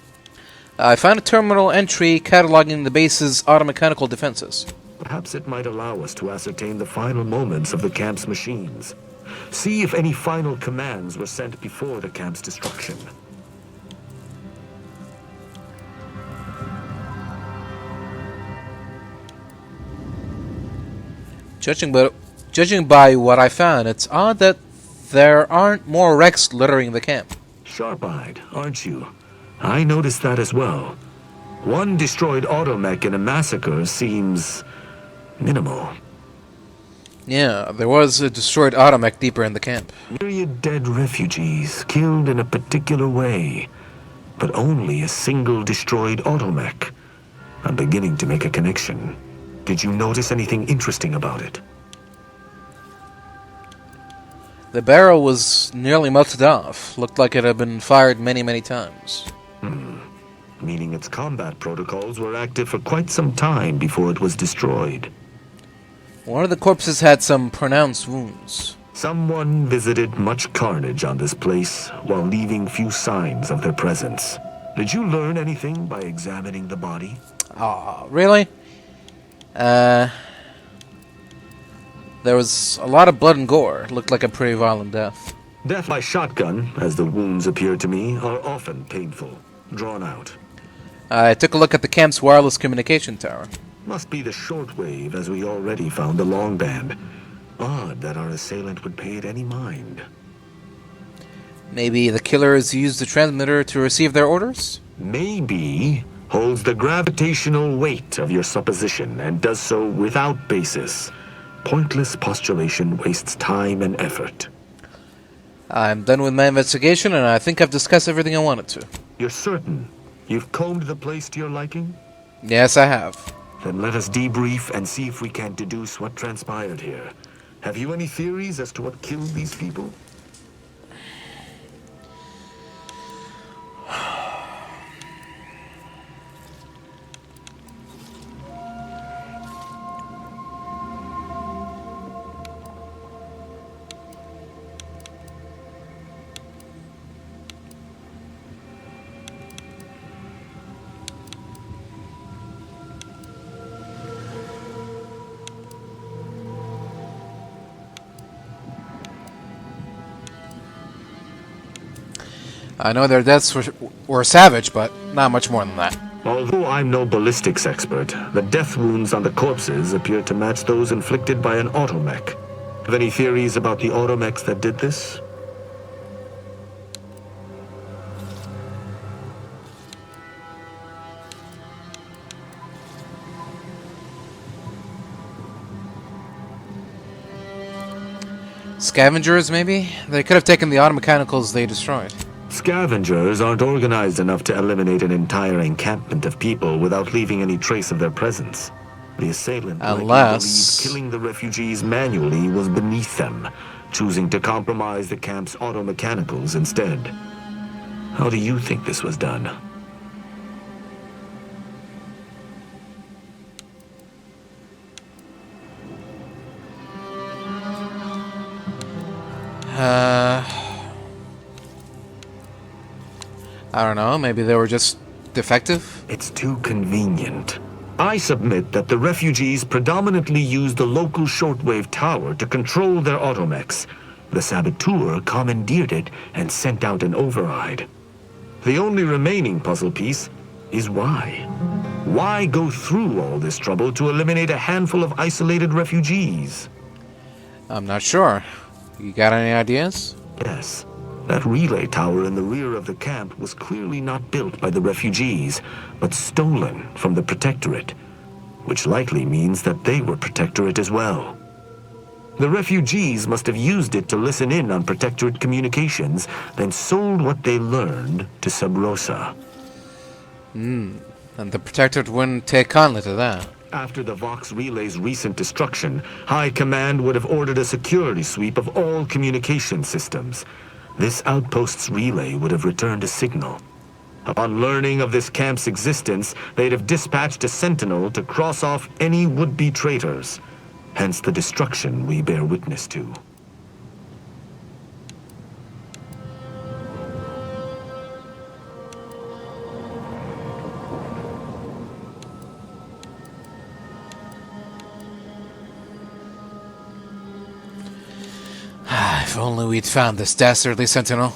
Speaker 1: I found a terminal entry cataloging the base's automechanical defenses.
Speaker 17: Perhaps it might allow us to ascertain the final moments of the camp's machines. See if any final commands were sent before the camp's destruction.
Speaker 1: Judging by what I found, it's odd that there aren't more wrecks littering the camp.
Speaker 17: Sharp-eyed, aren't you? I noticed that as well. One destroyed automech in a massacre seems minimal.
Speaker 1: Yeah, there was a destroyed automech deeper in the camp.
Speaker 17: Myriad dead refugees, killed in a particular way, but only a single destroyed automech. I'm beginning to make a connection. Did you notice anything interesting about it?
Speaker 1: The barrel was nearly melted off. Looked like it had been fired many, many times.
Speaker 17: Meaning its combat protocols were active for quite some time before it was destroyed.
Speaker 1: One of the corpses had some pronounced wounds.
Speaker 17: Someone visited much carnage on this place while leaving few signs of their presence. Did you learn anything by examining the body?
Speaker 1: Really? There was a lot of blood and gore. It looked like a pretty violent death.
Speaker 17: Death by shotgun, as the wounds appear to me, are often painful, drawn out.
Speaker 1: I took a look at the camp's wireless communication tower.
Speaker 17: Must be the shortwave, as we already found the long band. Odd that our assailant would pay it any mind.
Speaker 1: Maybe the killers used the transmitter to receive their orders?
Speaker 17: Maybe holds the gravitational weight of your supposition and does so without basis. Pointless postulation wastes time and effort.
Speaker 1: I'm done with my investigation, and I think I've discussed everything I wanted to.
Speaker 17: You're certain? You've combed the place to your liking?
Speaker 1: Yes, I have.
Speaker 17: Then let us debrief and see if we can deduce what transpired here. Have you any theories as to what killed these people?
Speaker 1: I know their deaths were savage, but not much more than that.
Speaker 17: Although I'm no ballistics expert, the death wounds on the corpses appear to match those inflicted by an automech. Have any theories about the automechs that did this?
Speaker 1: Scavengers, maybe? They could have taken the automechanicals they destroyed.
Speaker 17: Scavengers aren't organized enough to eliminate an entire encampment of people without leaving any trace of their presence. The assailant likely believed killing the refugees manually was beneath them, choosing to compromise the camp's auto-mechanicals instead. How do you think this was done?
Speaker 1: I don't know, maybe they were just defective?
Speaker 17: It's too convenient. I submit that the refugees predominantly used the local shortwave tower to control their automechs. The saboteur commandeered it and sent out an override. The only remaining puzzle piece is why. Why go through all this trouble to eliminate a handful of isolated refugees?
Speaker 1: I'm not sure. You got any ideas?
Speaker 17: Yes. That relay tower in the rear of the camp was clearly not built by the refugees, but stolen from the Protectorate, which likely means that they were Protectorate as well. The refugees must have used it to listen in on Protectorate communications, then sold what they learned to Sub Rosa.
Speaker 1: And the Protectorate wouldn't take kindly to that.
Speaker 17: After the Vox Relay's recent destruction, High Command would have ordered a security sweep of all communication systems. This outpost's relay would have returned a signal. Upon learning of this camp's existence, they'd have dispatched a sentinel to cross off any would-be traitors. Hence the destruction we bear witness to.
Speaker 1: If only we'd found this dastardly sentinel.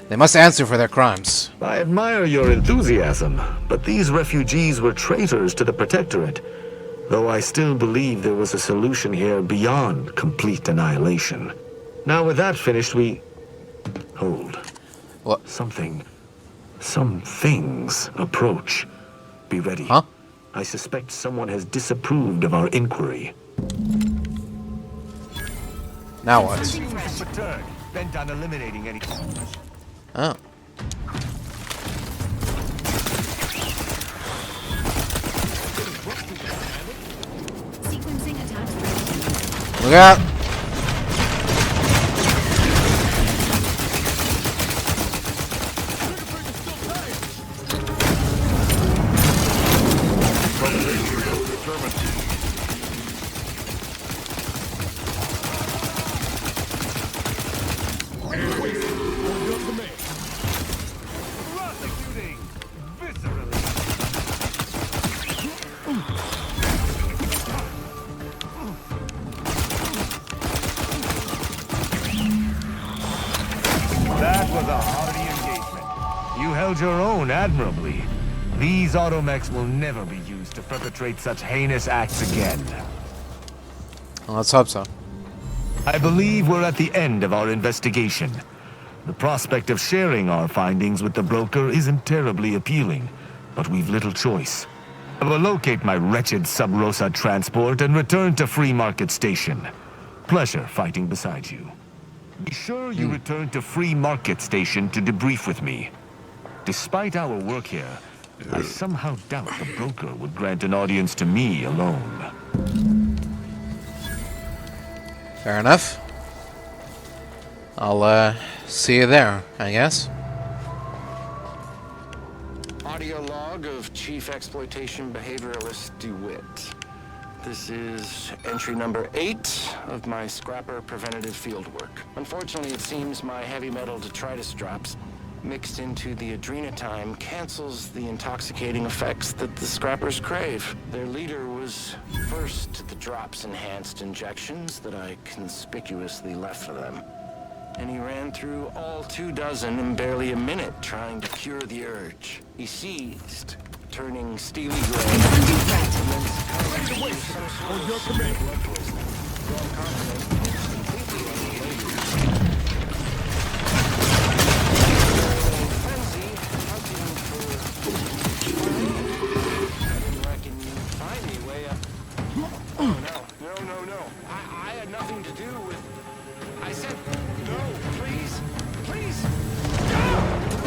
Speaker 1: They must answer for their crimes.
Speaker 17: I admire your enthusiasm, but these refugees were traitors to the Protectorate, though I still believe there was a solution here beyond complete annihilation. Now with that finished, we... Hold.
Speaker 1: What?
Speaker 17: Some things approach. Be ready.
Speaker 1: Huh?
Speaker 17: I suspect someone has disapproved of our inquiry.
Speaker 1: Now what?
Speaker 17: Return, bent on eliminating any...
Speaker 1: Oh.
Speaker 2: Sequencing attacks.
Speaker 1: Look out!
Speaker 17: Your own admirably. These automechs will never be used to perpetrate such heinous acts again.
Speaker 1: Well, let's hope so.
Speaker 17: I believe we're at the end of our investigation. The prospect of sharing our findings with the broker isn't terribly appealing, but we've little choice. I will locate my wretched Sub Rosa transport and return to Free Market Station. Pleasure fighting beside you. Be sure you return to Free Market Station to debrief with me. Despite our work here, I somehow doubt the broker would grant an audience to me alone.
Speaker 1: Fair enough. I'll, see you there, I guess.
Speaker 7: Audio log of Chief Exploitation Behavioralist DeWitt. This is entry number 8 of my scrapper preventative fieldwork. Unfortunately, it seems my heavy metal detritus drops mixed into the adrenatime cancels the intoxicating effects that the scrappers crave. Their leader was first to the drops-enhanced injections that I conspicuously left for them. And he ran through all 24 in barely a minute trying to cure the urge. He seized, turning steely gray, and then succumbed to some sort of blood poisoning. Though I'm confident it's completely unrelated. No. I had nothing to do with... I said, no, please. No!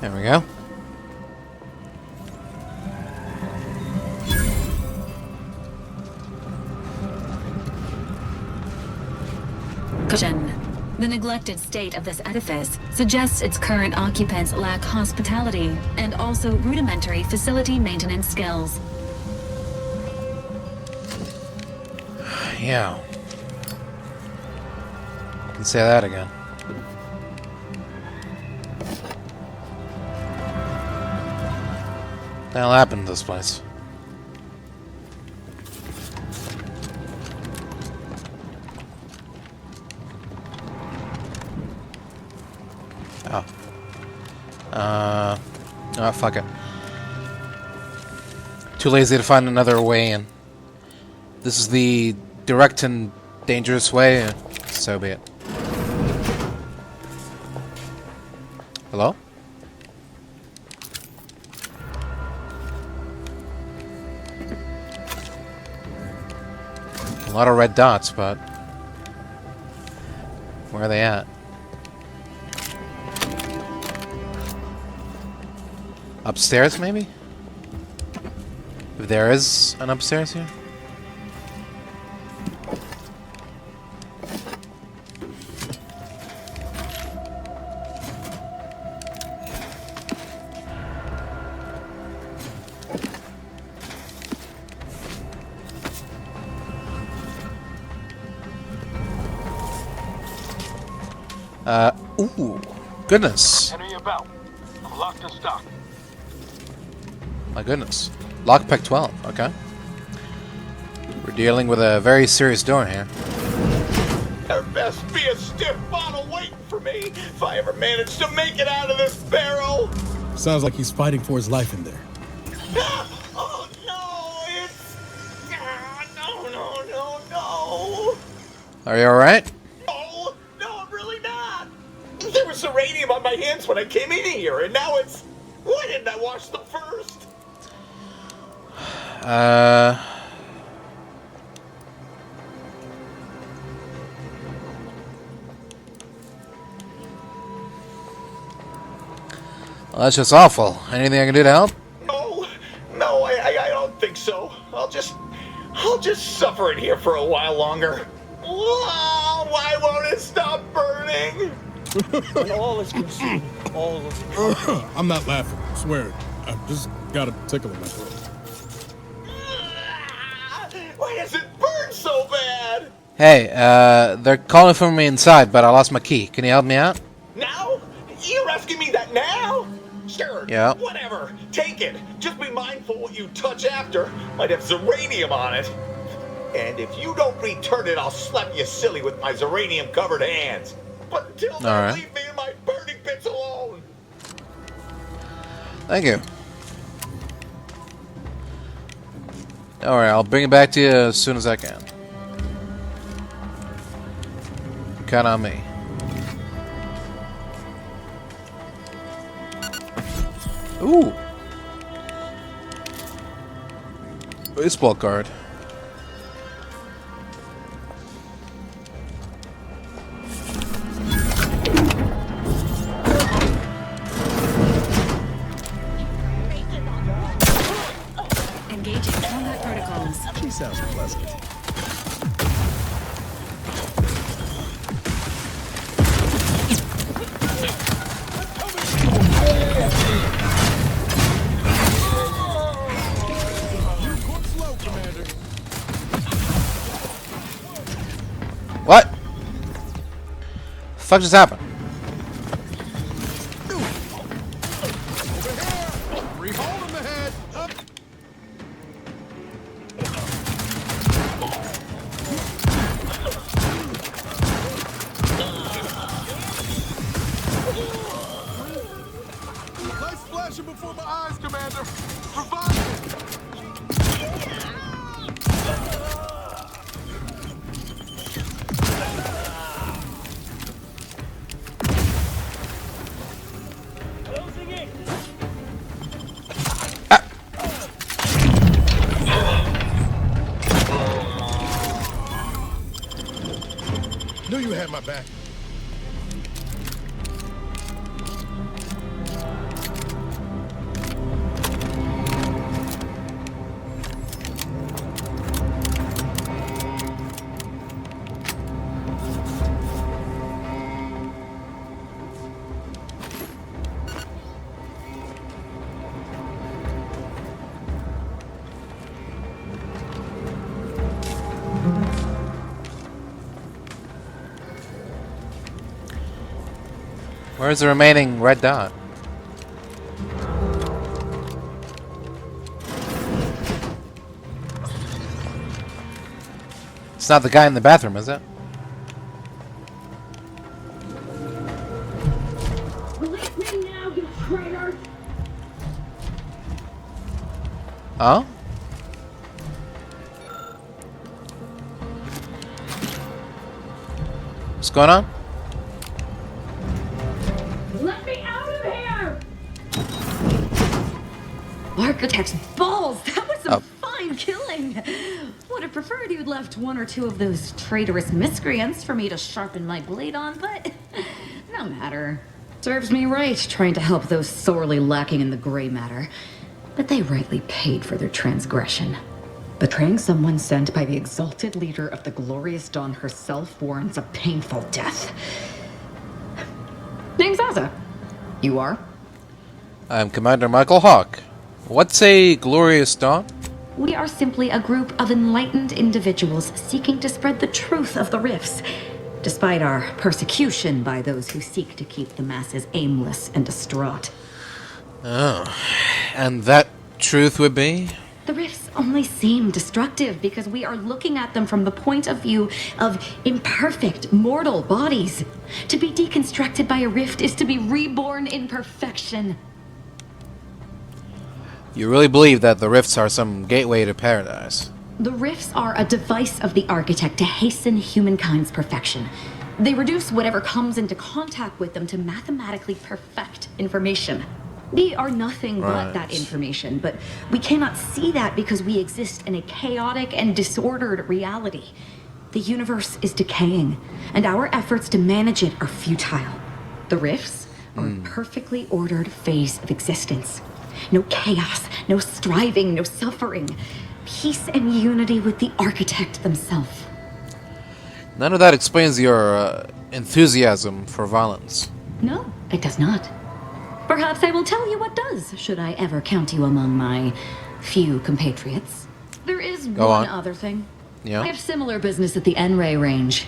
Speaker 1: There we go.
Speaker 2: The neglected state of this edifice suggests its current occupants lack hospitality and also rudimentary facility maintenance skills.
Speaker 1: Yeah. You can say that again. What the hell happened to this place? Oh. Oh, fuck it. Too lazy to find another way in. This is the direct and dangerous way, so be it. Hello? A lot of red dots, but where are they at? Upstairs, maybe? If there is an upstairs here? Ooh, goodness.
Speaker 14: Enter your belt. I'm locked and stock.
Speaker 1: My goodness. Lockpick 12, okay. We're dealing with a very serious door here.
Speaker 14: There best be a stiff bottle waiting for me if I ever manage to make it out of this barrel.
Speaker 11: Sounds like he's fighting for his life in there.
Speaker 14: Oh no, it's... No.
Speaker 1: Are you alright?
Speaker 14: No, I'm really not. There was Zyranium on my hands when I came in here, and now it's... Why didn't I wash them first?
Speaker 1: Well, that's just awful. Anything I can do to help?
Speaker 14: No, I don't think so. I'll just suffer in here for a while longer. Oh, why won't it stop burning?
Speaker 5: When all is consumed, all is consumed.
Speaker 11: I'm not laughing, I swear. I've just got a tickle in my throat.
Speaker 14: Why does it burn so bad?
Speaker 1: Hey, they're calling for me inside, but I lost my key. Can you help me out?
Speaker 14: Now? You're asking me that now? Sure,
Speaker 1: yeah.
Speaker 14: Whatever. Take it. Just be mindful what you touch after. Might have Zyranium on it. And if you don't return it, I'll slap you silly with my Zyranium-covered hands. But until then, leave me in my burning bits alone.
Speaker 1: Thank you. Alright, I'll bring it back to you as soon as I can. Count on me. Ooh! Baseball card.
Speaker 2: Engaging combat protocols.
Speaker 15: She sounds pleasant.
Speaker 1: What? The fuck just happened?
Speaker 23: Lights flashing before my eyes, Commander. Revive me. Knew you had my back.
Speaker 1: Where's the remaining red dot? It's not the guy in the bathroom, is it?
Speaker 3: Release me now, you traitor!
Speaker 1: Oh? What's going on?
Speaker 3: Let me out of here!
Speaker 13: Architect's balls! That was a fine killing! Would have preferred you'd left one or two of those traitorous miscreants for me to sharpen my blade on, but no matter. Serves me right trying to help those sorely lacking in the gray matter. But they rightly paid for their transgression. Betraying someone sent by the exalted leader of the glorious dawn herself warrants a painful death. Name's Azza. You are?
Speaker 1: I'm Commander Michael Hawke. What's a glorious dawn?
Speaker 13: We are simply a group of enlightened individuals seeking to spread the truth of the rifts, despite our persecution by those who seek to keep the masses aimless and distraught.
Speaker 1: Oh, and that truth would be?
Speaker 13: The rifts only seem destructive because we are looking at them from the point of view of imperfect, mortal bodies. To be deconstructed by a rift is to be reborn in perfection.
Speaker 1: You really believe that the rifts are some gateway to paradise?
Speaker 13: The rifts are a device of the architect to hasten humankind's perfection. They reduce whatever comes into contact with them to mathematically perfect information. We are nothing but that information, but we cannot see that because we exist in a chaotic and disordered reality. The universe is decaying, and our efforts to manage it are futile. The rifts are a perfectly ordered phase of existence. No chaos, no striving, no suffering. Peace and unity with the architect themselves.
Speaker 1: None of that explains your enthusiasm for violence.
Speaker 13: No, it does not. Perhaps I will tell you what does, should I ever count you among my few compatriots. There is one other thing.
Speaker 1: Yeah.
Speaker 13: I have similar business at the N-Ray range.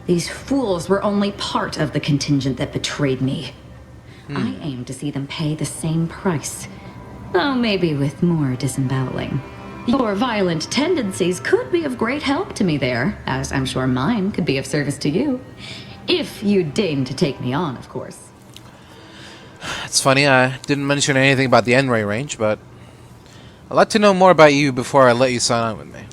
Speaker 13: These fools were only part of the contingent that betrayed me. I aim to see them pay the same price, though maybe with more disemboweling. Your violent tendencies could be of great help to me there, as I'm sure mine could be of service to you. If you deign to take me on, of course.
Speaker 1: It's funny, I didn't mention anything about the N-Ray range, but I'd like to know more about you before I let you sign on with me.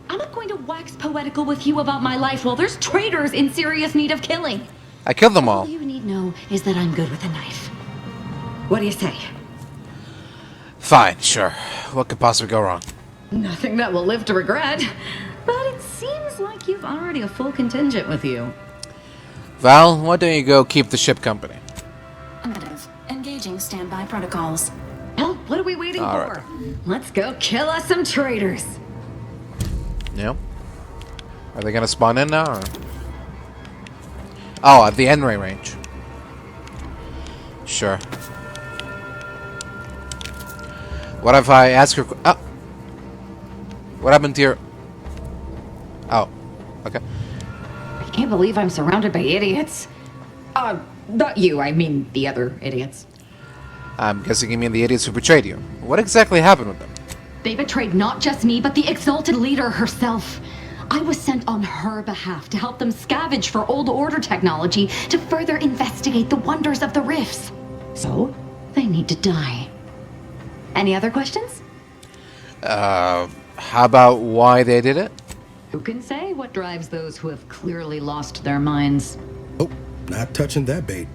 Speaker 13: I'm not going to wax poetical with you about my life while there's traitors in serious need of killing.
Speaker 1: I killed them all.
Speaker 13: All you need know is that I'm good with a knife. What do you say?
Speaker 1: Fine, sure. What could possibly go wrong?
Speaker 13: Nothing that will live to regret. But it seems like you've already a full contingent with you.
Speaker 1: Val, why don't you go keep the ship company?
Speaker 2: Negative. Engaging standby protocols.
Speaker 13: Well, what are we waiting
Speaker 1: All
Speaker 13: for? Let's go kill us some traitors.
Speaker 1: Yep. Are they gonna spawn in now? Or? Oh, at the Enray range. Sure. What if I ask her? Oh. What happened to your? Oh. Okay.
Speaker 13: I can't believe I'm surrounded by idiots. Not you, I mean the other idiots.
Speaker 1: I'm guessing you mean the idiots who betrayed you. What exactly happened with them?
Speaker 13: They betrayed not just me, but the exalted leader herself. I was sent on her behalf to help them scavenge for old order technology to further investigate the wonders of the rifts. So, they need to die. Any other questions?
Speaker 1: How about why they did it?
Speaker 13: Who can say what drives those who have clearly lost their minds?
Speaker 15: Oh, not touching that bait.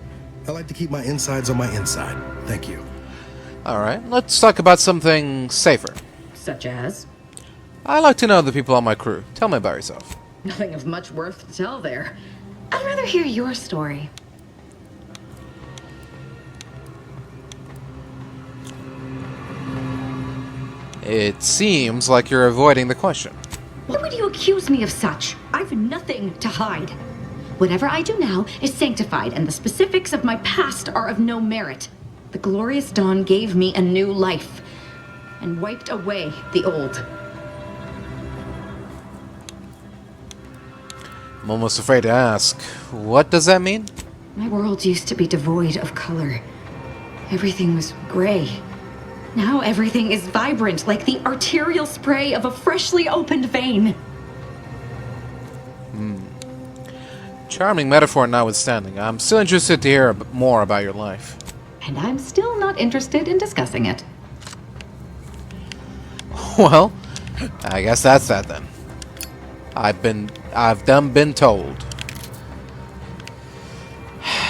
Speaker 15: I like to keep my insides on my inside. Thank you.
Speaker 1: Alright, let's talk about something safer.
Speaker 13: Such as?
Speaker 1: I like to know the people on my crew. Tell me about yourself.
Speaker 13: Nothing of much worth to tell there. I'd rather hear your story.
Speaker 1: It seems like you're avoiding the question.
Speaker 13: Why would you accuse me of such? I've nothing to hide. Whatever I do now is sanctified, and the specifics of my past are of no merit. The glorious dawn gave me a new life, and wiped away the old.
Speaker 1: I'm almost afraid to ask. What does that mean?
Speaker 13: My world used to be devoid of color. Everything was gray. Now everything is vibrant, like the arterial spray of a freshly opened vein.
Speaker 1: Charming metaphor notwithstanding, I'm still interested to hear more about your life.
Speaker 13: And I'm still not interested in discussing it.
Speaker 1: Well, I guess that's that then. I've been told.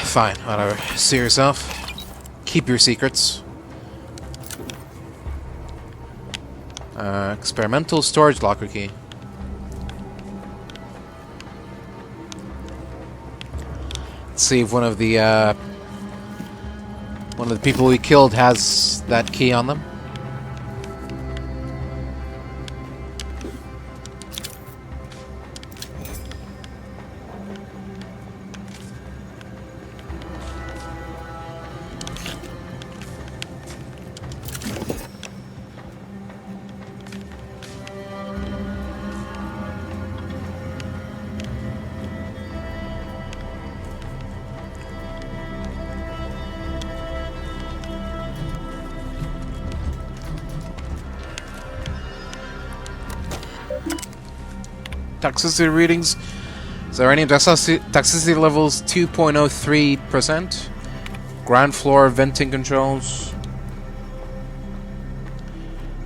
Speaker 1: Fine, whatever. See yourself. Keep your secrets. Experimental storage locker key. Let's see if one of the people we killed has that key on them. Toxicity readings. Zyranium toxicity levels 2.03%. Ground floor venting controls.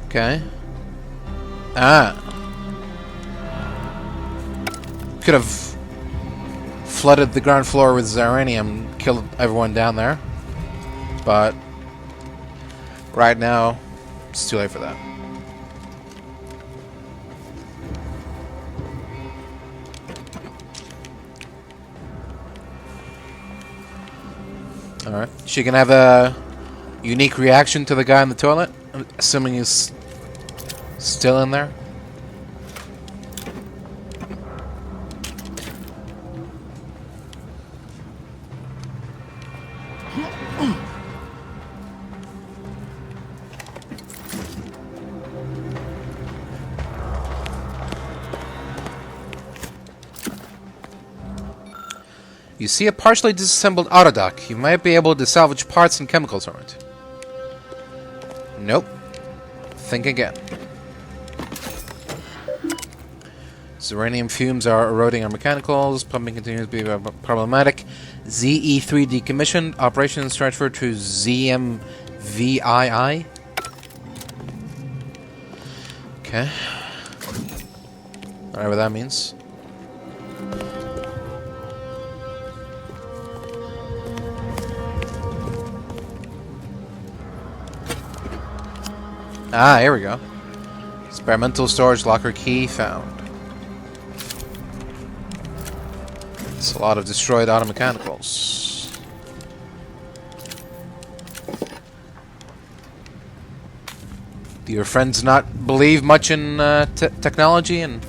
Speaker 1: Okay. Could have flooded the ground floor with Zyranium, killed everyone down there. But right now, it's too late for that. Alright. She can have a unique reaction to the guy in the toilet, assuming he's still in there. You see a partially disassembled autodock. You might be able to salvage parts and chemicals from it. Nope. Think again. Zyranium fumes are eroding our mechanicals. Pumping continues to be problematic. ZE3 decommissioned. Operations transferred to ZMVII. Okay. Whatever that means. Ah, here we go. Experimental storage locker key found. It's a lot of destroyed automechanicals. Do your friends not believe much in technology and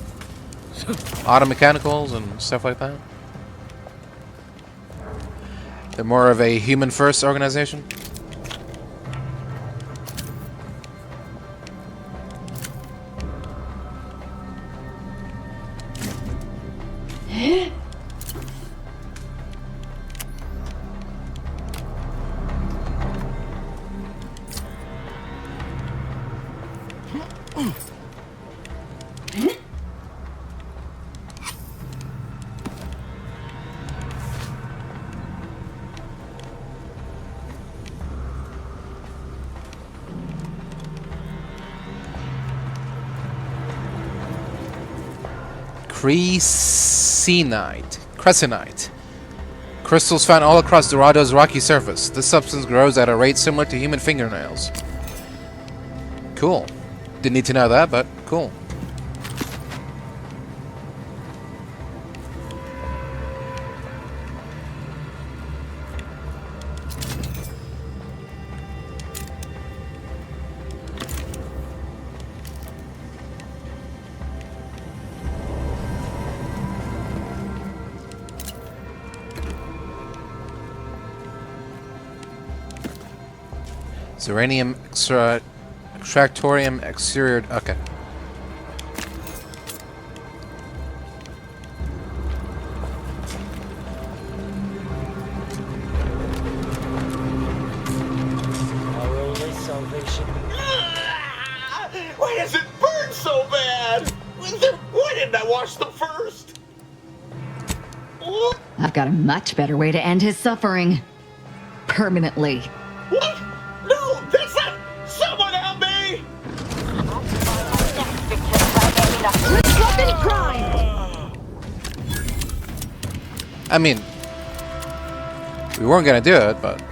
Speaker 1: automechanicals and stuff like that? They're more of a human-first organization? Cresinite. Crystals found all across Dorado's rocky surface. This substance grows at a rate similar to human fingernails. Cool. Didn't need to know that, but cool. Zyranium Extractorium exterior. Okay.
Speaker 5: Our only salvation.
Speaker 14: Why does it burn so bad? Why didn't I wash them first?
Speaker 13: I've got a much better way to end his suffering. Permanently.
Speaker 14: What? No, that's not. Someone help me!
Speaker 1: I mean, we weren't gonna do it, but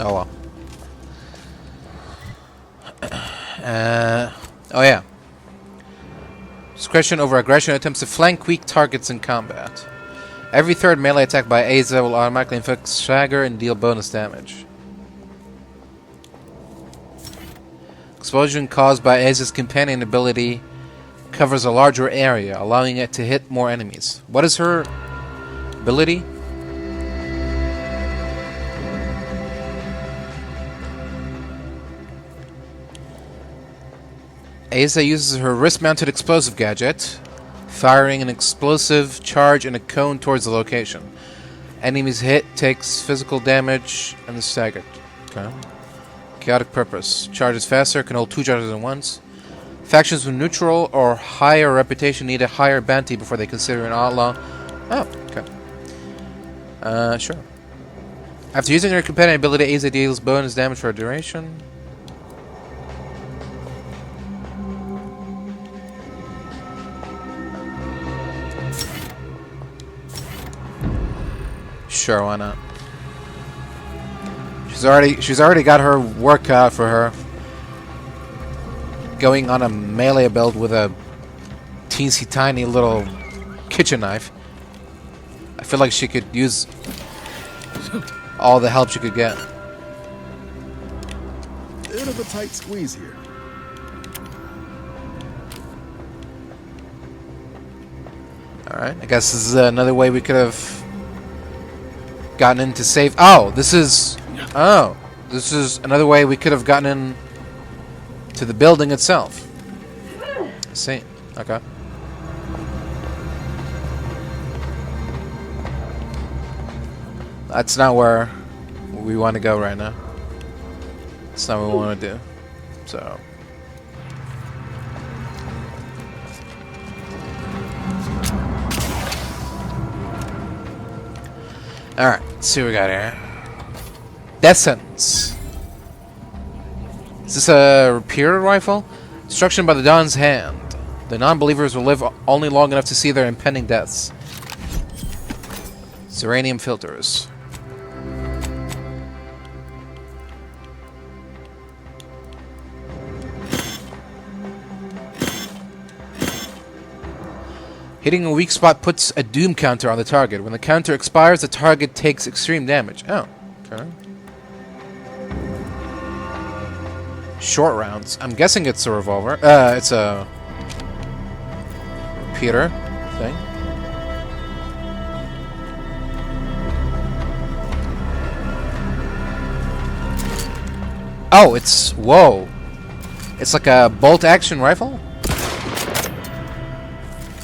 Speaker 1: oh well. Oh yeah. Discretion over aggression attempts to flank weak targets in combat. Every third melee attack by Aza will automatically inflict stagger and deal bonus damage. Explosion caused by Aza's companion ability covers a larger area, allowing it to hit more enemies. What is her ability? Aza uses her wrist-mounted explosive gadget, firing an explosive charge in a cone towards the location. Enemies hit takes physical damage and is staggered. Okay. Chaotic purpose. Charges faster, can hold 2 charges at once. Factions with neutral or higher reputation need a higher bounty before they consider an outlaw. Oh, okay. Sure. After using her companion ability, Aza deals bonus damage for a duration. Sure, why not? She's already got her work cut out for her. Going on a melee build with a teensy tiny little kitchen knife. I feel like she could use all the help she could get.
Speaker 16: Bit of a tight squeeze here.
Speaker 1: Alright, I guess this is another way we could have gotten in to save. Oh, this is another way we could have gotten in to the building itself. I see. Okay. That's not where we want to go right now. That's not what we want to do. So. Alright, let's see what we got here. Death sentence. Is this a repeater rifle? Destruction by the Dawn's hand. The non-believers will live only long enough to see their impending deaths. Zyranium filters. Hitting a weak spot puts a doom counter on the target. When the counter expires, the target takes extreme damage. Oh, okay. Short rounds. I'm guessing it's a revolver. It's a repeater thing. Oh, it's... Whoa. It's like a bolt-action rifle?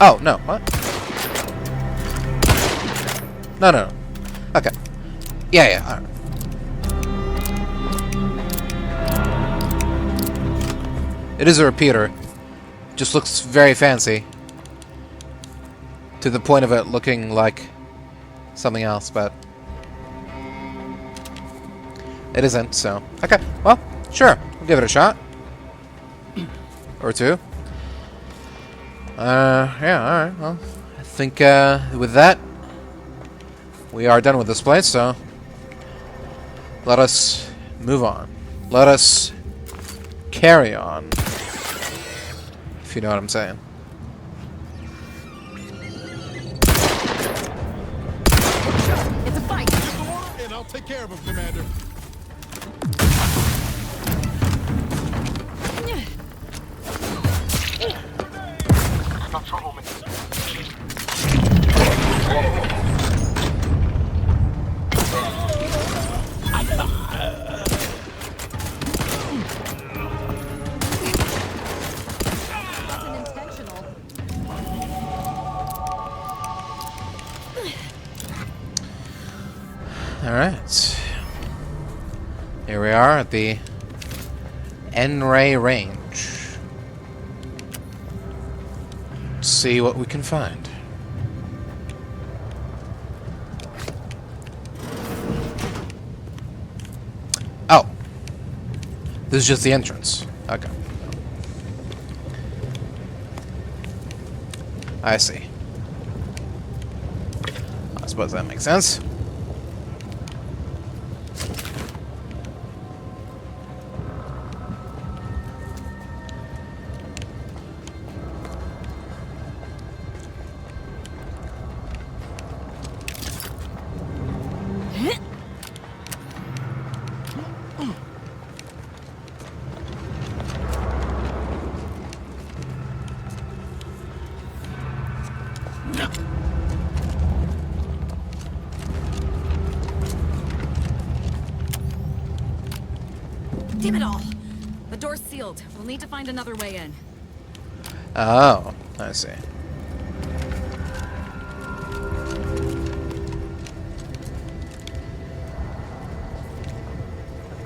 Speaker 1: Oh, no. What? No, no, no. Okay. Yeah, yeah. All right. It is a repeater. Just looks very fancy. To the point of it looking like something else, but... it isn't, so... Okay, well, sure. We'll give it a shot. Or two. Yeah, alright, well... I think, with that... we are done with this place, so... let us move on. Let us... carry on. If you know what I'm saying.
Speaker 3: It's a fight.
Speaker 16: And I'll take care of him, Commander.
Speaker 23: No trouble, man.
Speaker 1: Alright. Here we are at the N-Ray range. Let's see what we can find. Oh. This is just the entrance. Okay. I see. I suppose that makes sense.
Speaker 10: Damn it all! The door's sealed. We'll need to find another way in.
Speaker 1: Oh, I see.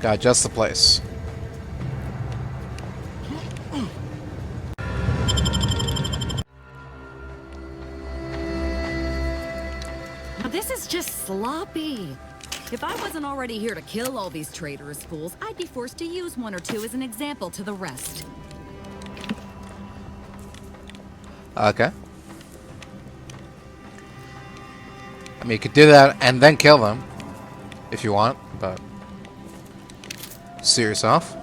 Speaker 1: Got just the place.
Speaker 10: Now this is just sloppy. If I wasn't already here to kill all these traitorous fools, I'd be forced to use one or two as an example to the rest.
Speaker 1: Okay. I mean, you could do that and then kill them if you want, but see yourself.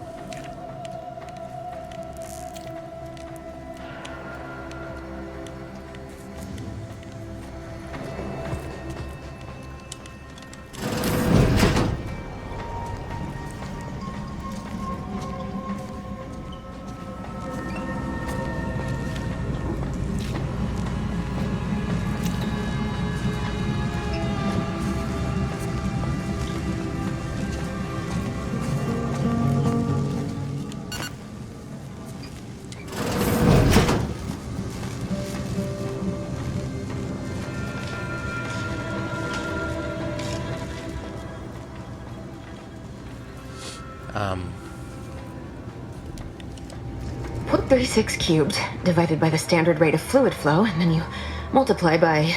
Speaker 8: Put 36 cubed divided by the standard rate of fluid flow, and then you multiply by...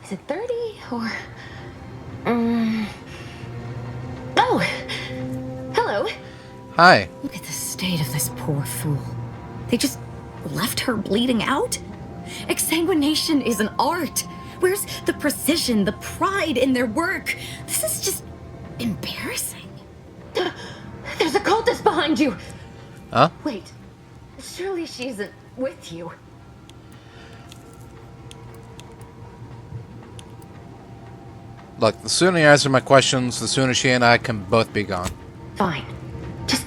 Speaker 8: is it 30 or... Oh! Hello!
Speaker 1: Hi.
Speaker 10: Look at the state of this poor fool. They just left her bleeding out? Exsanguination is an art. Where's the precision, the pride in their work? This is just embarrassing.
Speaker 8: There's a cultist behind you!
Speaker 1: Huh?
Speaker 8: Wait, surely she isn't with you.
Speaker 1: Look, the sooner you answer my questions, the sooner she and I can both be gone.
Speaker 8: Fine. Just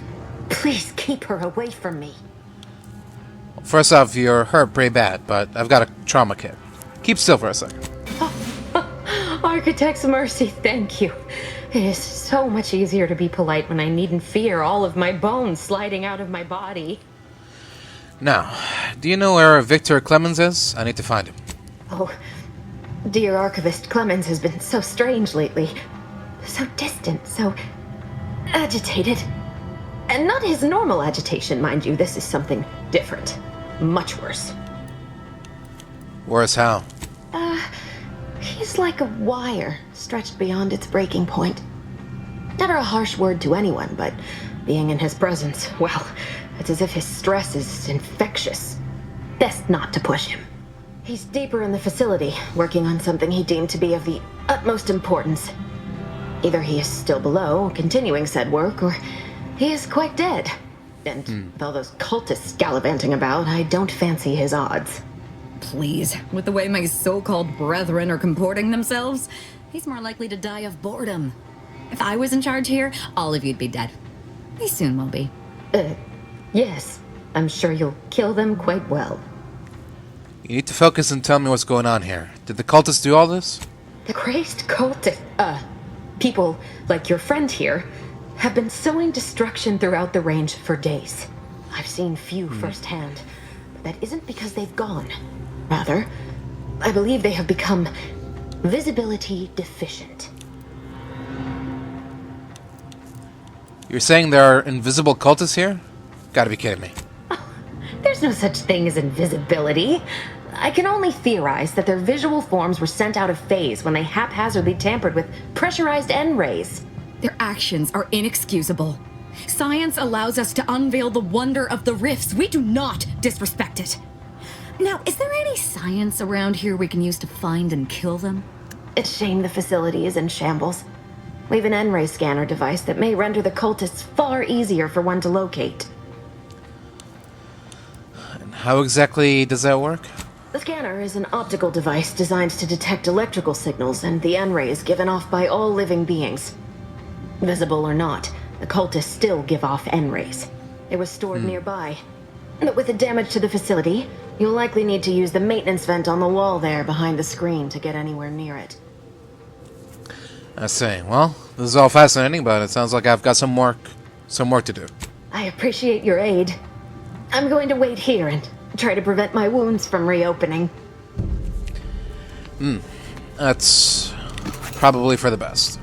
Speaker 8: please keep her away from me.
Speaker 1: First off, you're hurt pretty bad, but I've got a trauma kit. Keep still for a second.
Speaker 8: Architect's mercy, thank you. It is so much easier to be polite when I needn't fear all of my bones sliding out of my body.
Speaker 1: Now, do you know where Victor Clemens is? I need to find him.
Speaker 8: Oh, dear Archivist Clemens has been so strange lately. So distant, so agitated. And not his normal agitation, mind you. This is something different. Much worse.
Speaker 1: Worse how?
Speaker 8: He's like a wire, stretched beyond its breaking point. Never a harsh word to anyone, but being in his presence, well, it's as if his stress is infectious. Best not to push him. He's deeper in the facility, working on something he deemed to be of the utmost importance. Either he is still below, continuing said work, or he is quite dead. And with all those cultists gallivanting about, I don't fancy his odds.
Speaker 10: Please, with the way my so-called brethren are comporting themselves, he's more likely to die of boredom. If I was in charge here, all of you'd be dead. He soon will be.
Speaker 8: Yes. I'm sure you'll kill them quite well.
Speaker 1: You need to focus and tell me what's going on here. Did the cultists do all this?
Speaker 8: The crazed cultists, people like your friend here, have been sowing destruction throughout the range for days. I've seen few firsthand, but that isn't because they've gone. Rather, I believe they have become visibility deficient.
Speaker 1: You're saying there are invisible cultists here? Gotta be kidding me.
Speaker 8: There's no such thing as invisibility. I can only theorize that their visual forms were sent out of phase when they haphazardly tampered with pressurized N-rays.
Speaker 10: Their actions are inexcusable. Science allows us to unveil the wonder of the rifts. We do not disrespect it. Now, is there any science around here we can use to find and kill them?
Speaker 8: It's a shame the facility is in shambles. We've an N-ray scanner device that may render the cultists far easier for one to locate.
Speaker 1: And how exactly does that work?
Speaker 8: The scanner is an optical device designed to detect electrical signals and the N-rays given off by all living beings. Visible or not, the cultists still give off N-rays. It was stored nearby. But with the damage to the facility, you'll likely need to use the maintenance vent on the wall there behind the screen to get anywhere near it.
Speaker 1: I see. Well, this is all fascinating, but it sounds like I've got some work to do.
Speaker 8: I appreciate your aid. I'm going to wait here and try to prevent my wounds from reopening.
Speaker 1: That's probably for the best.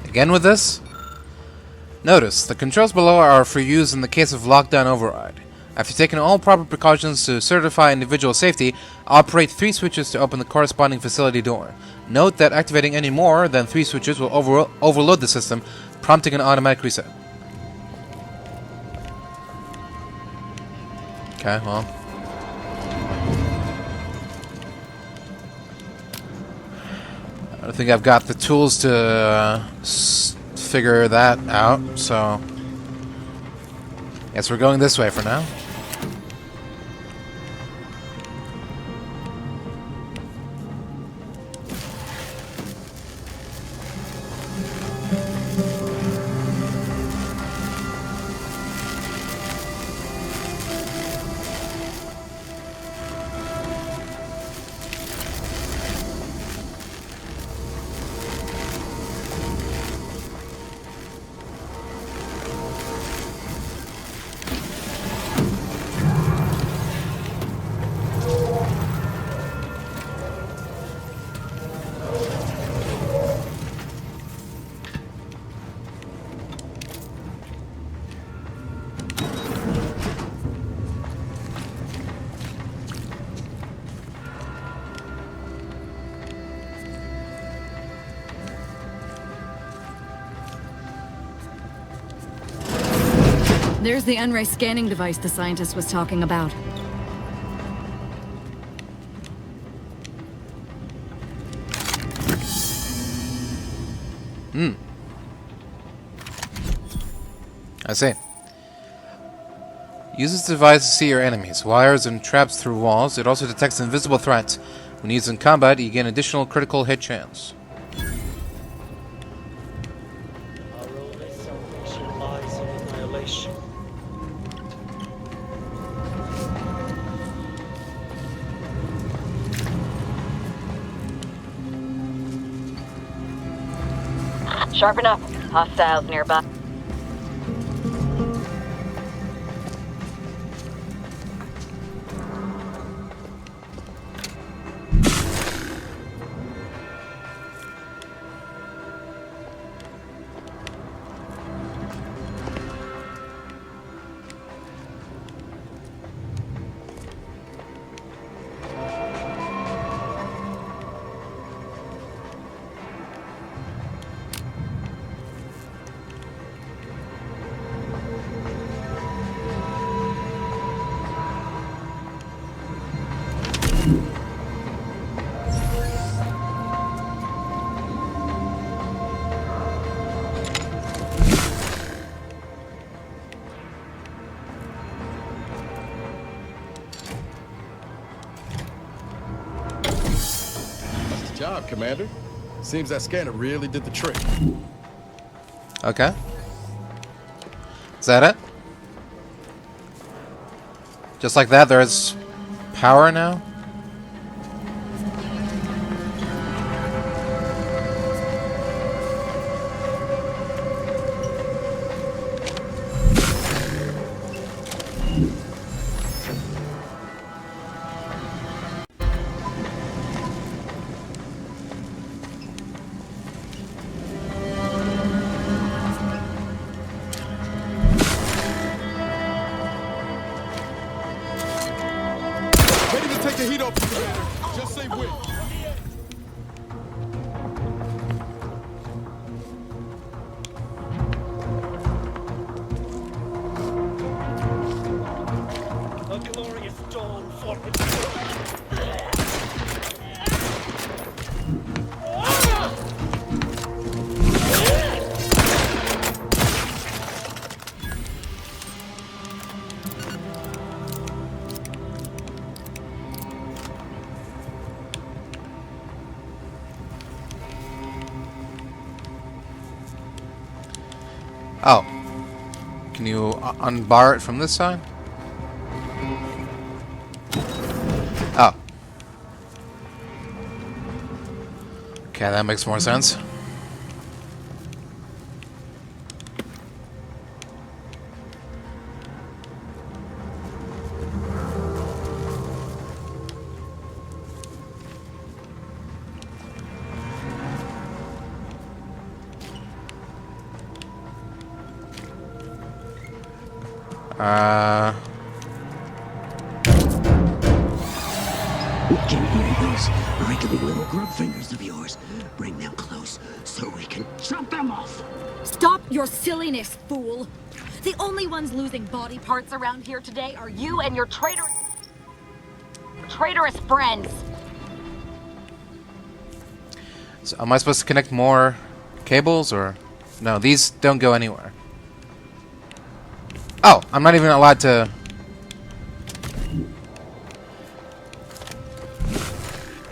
Speaker 1: Again with this? Notice, the controls below are for use in the case of lockdown override. After taking all proper precautions to certify individual safety, operate 3 switches to open the corresponding facility door. Note that activating any more than 3 switches will overload the system, prompting an automatic reset. Okay, well. I don't think I've got the tools to figure that out, so guess we're going this way for now.
Speaker 10: There's the Unray scanning device the scientist was talking about.
Speaker 1: I see. Use this device to see your enemies, wires, and traps through walls. It also detects invisible threats. When used in combat, you gain additional critical hit chance.
Speaker 5: Our only salvation lies in annihilation.
Speaker 12: Sharpen up. Hostiles nearby.
Speaker 16: Good job, Commander. Seems that scanner really did the trick.
Speaker 1: Okay. Is that it? Just like that, there's power now?
Speaker 16: Take the heat off, Commander. Just say when.
Speaker 5: A glorious dawn for
Speaker 1: Oh. Can you unbar it from this side? Oh. Okay, that makes more sense.
Speaker 18: We can hear those wriggly little grub fingers of yours. Bring them close so we can chop them off.
Speaker 10: Stop your silliness, fool! The only ones losing body parts around here today are you and your traitorous friends.
Speaker 1: So am I supposed to connect more cables, or no? These don't go anywhere. Oh, I'm not even allowed to.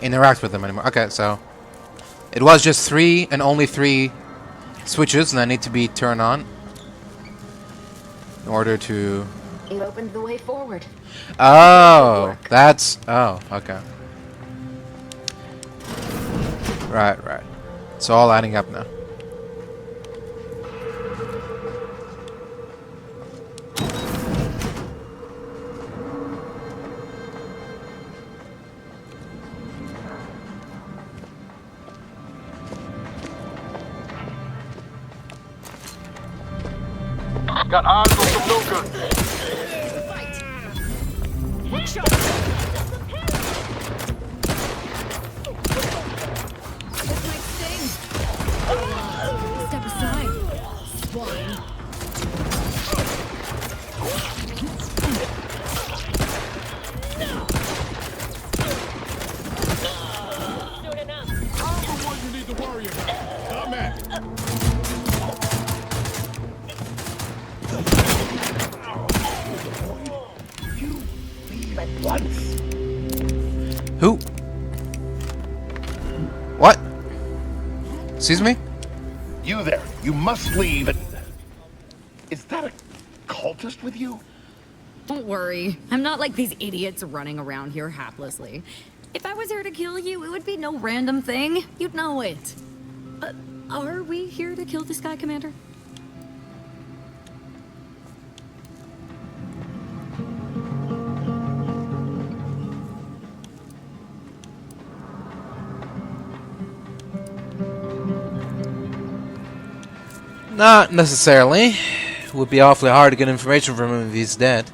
Speaker 1: Interact with them anymore. Okay, so it was just 3 and only 3 switches that need to be turned on in order to.
Speaker 8: You opened the way forward.
Speaker 1: Oh, that's. Oh, okay. Right, right. It's all adding up now.
Speaker 23: Got eyes on some no-good.
Speaker 10: Step aside, swine.
Speaker 1: Excuse me?
Speaker 4: You there. You must leave. Is that a cultist with you?
Speaker 13: Don't worry. I'm not like these idiots running around here haplessly. If I was here to kill you, it would be no random thing. You'd know it. Are we here to kill this guy, Commander?
Speaker 1: Not necessarily. It would be awfully hard to get information from him if he's dead.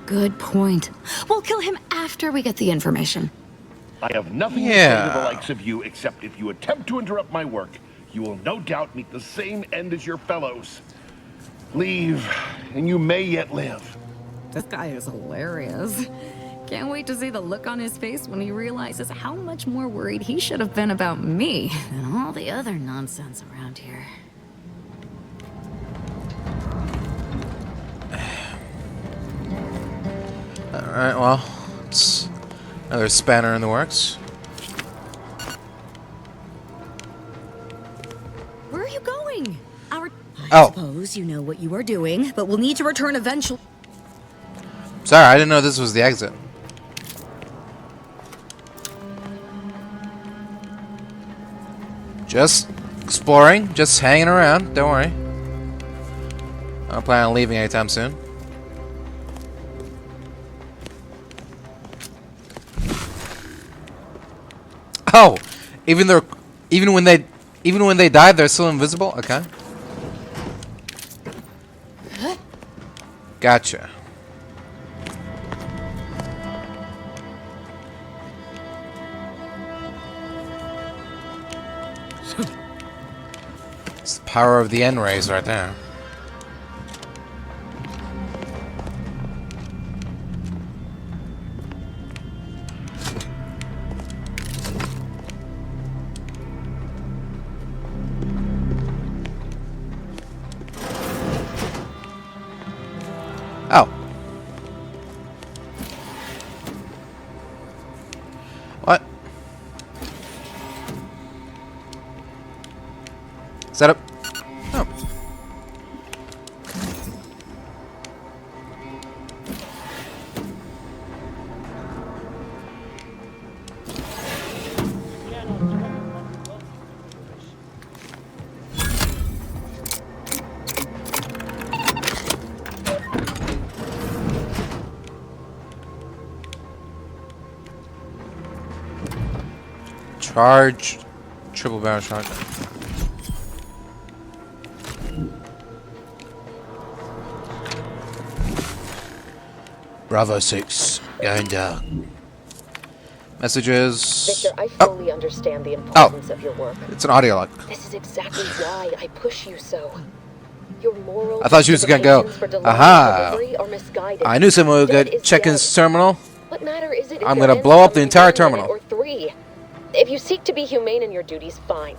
Speaker 13: Good point. We'll kill him after we get the information.
Speaker 4: I have nothing to say to the likes of you, except if you attempt to interrupt my work, you will no doubt meet the same end as your fellows. Leave, and you may yet live.
Speaker 13: This guy is hilarious. Can't wait to see the look on his face when he realizes how much more worried he should have been about me than all the other nonsense around here.
Speaker 1: Alright, well, it's another spanner in the works.
Speaker 13: Where are you going? I
Speaker 1: Oh.
Speaker 13: suppose you know what you are doing, but we'll need to return eventually.
Speaker 1: Sorry, I didn't know this was the exit. Just exploring, just hanging around, don't worry. I don't plan on leaving anytime soon. Oh, even when they die, they're still invisible. Okay, gotcha. It's the power of the N-rays right there. Oh. What? Set up. Oh. Charge. Triple barrel shotgun. Bravo 6. Going down. Messages.
Speaker 8: Victor, I fully understand the importance of your work.
Speaker 1: It's an audio log.
Speaker 8: This is exactly why I push you so. Your moral
Speaker 1: I thought she was gonna go. Aha! I knew someone would go check his terminal.
Speaker 8: What matter is it if
Speaker 1: I'm
Speaker 8: your
Speaker 1: gonna
Speaker 8: ends
Speaker 1: blow up
Speaker 8: come
Speaker 1: the
Speaker 8: in
Speaker 1: entire
Speaker 8: 1 minute
Speaker 1: terminal.
Speaker 8: Or 3. If you seek to be humane in your duties, fine.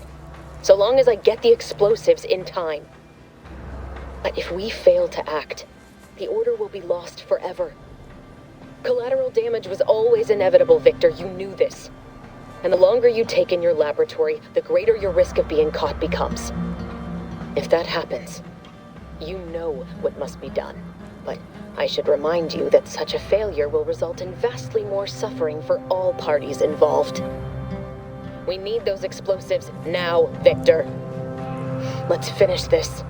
Speaker 8: So long as I get the explosives in time. But if we fail to act, the order will be lost forever. Collateral damage was always inevitable, Victor. You knew this. And the longer you take in your laboratory, the greater your risk of being caught becomes. If that happens, you know what must be done. But I should remind you that such a failure will result in vastly more suffering for all parties involved. We need those explosives now, Victor. Let's finish this.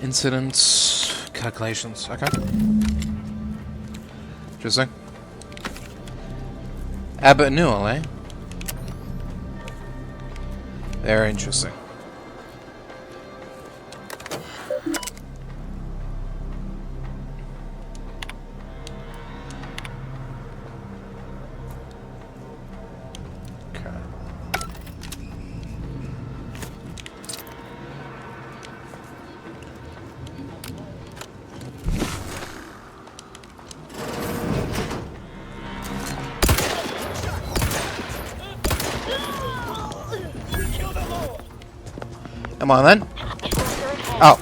Speaker 1: Incidents, calculations. Okay. Interesting. Abbott Newell, eh? Very interesting. Come on then. Oh.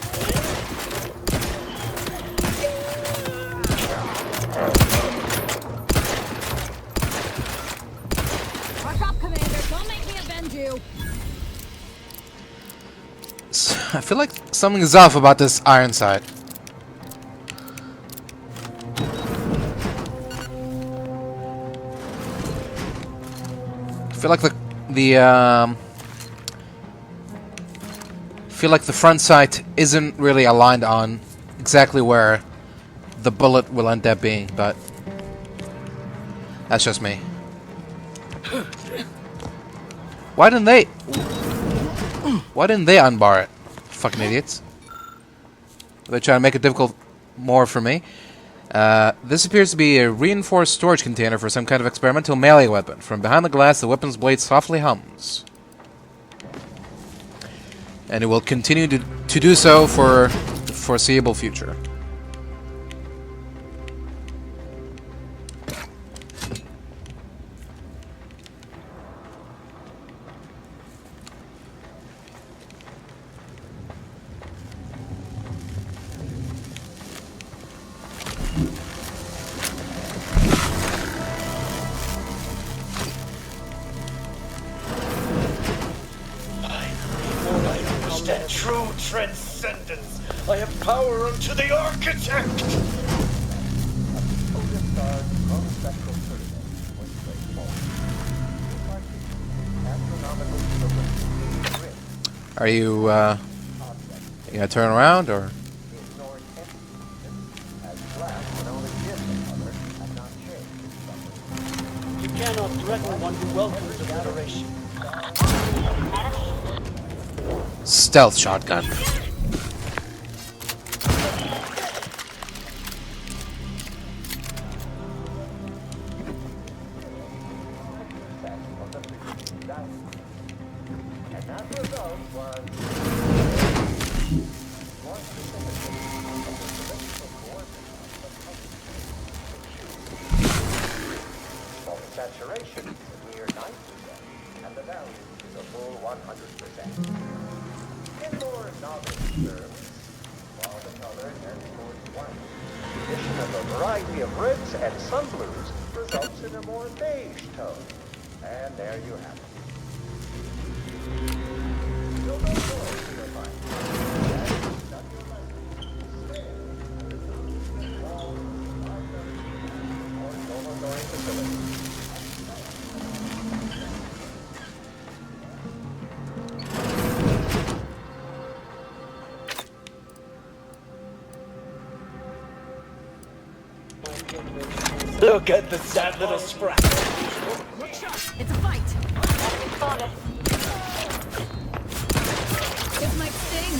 Speaker 1: I feel like something's off about this iron sight. I feel like the front sight isn't really aligned on exactly where the bullet will end up being, but that's just me. Why didn't they unbar it? Fucking idiots. They're trying to make it difficult more for me. This appears to be a reinforced storage container for some kind of experimental melee weapon. From behind the glass, the weapon's blade softly hums. And it will continue to do so for the foreseeable future.
Speaker 5: True transcendence. I have power unto the architect.
Speaker 1: Are you gonna turn around or?
Speaker 5: You cannot threaten one who welcomes obliteration.
Speaker 1: Stealth shotgun.
Speaker 19: Saturation is a mere 9%, and the value is a full 100%. In more novel terms, while the color tends towards white, the addition of a variety of reds and sun blues results in a more beige tone. And there you have it. You'll know more to your mind.
Speaker 5: Look at the sad little sprat.
Speaker 3: It's a fight.
Speaker 12: Enemy spotted.
Speaker 3: This might sting.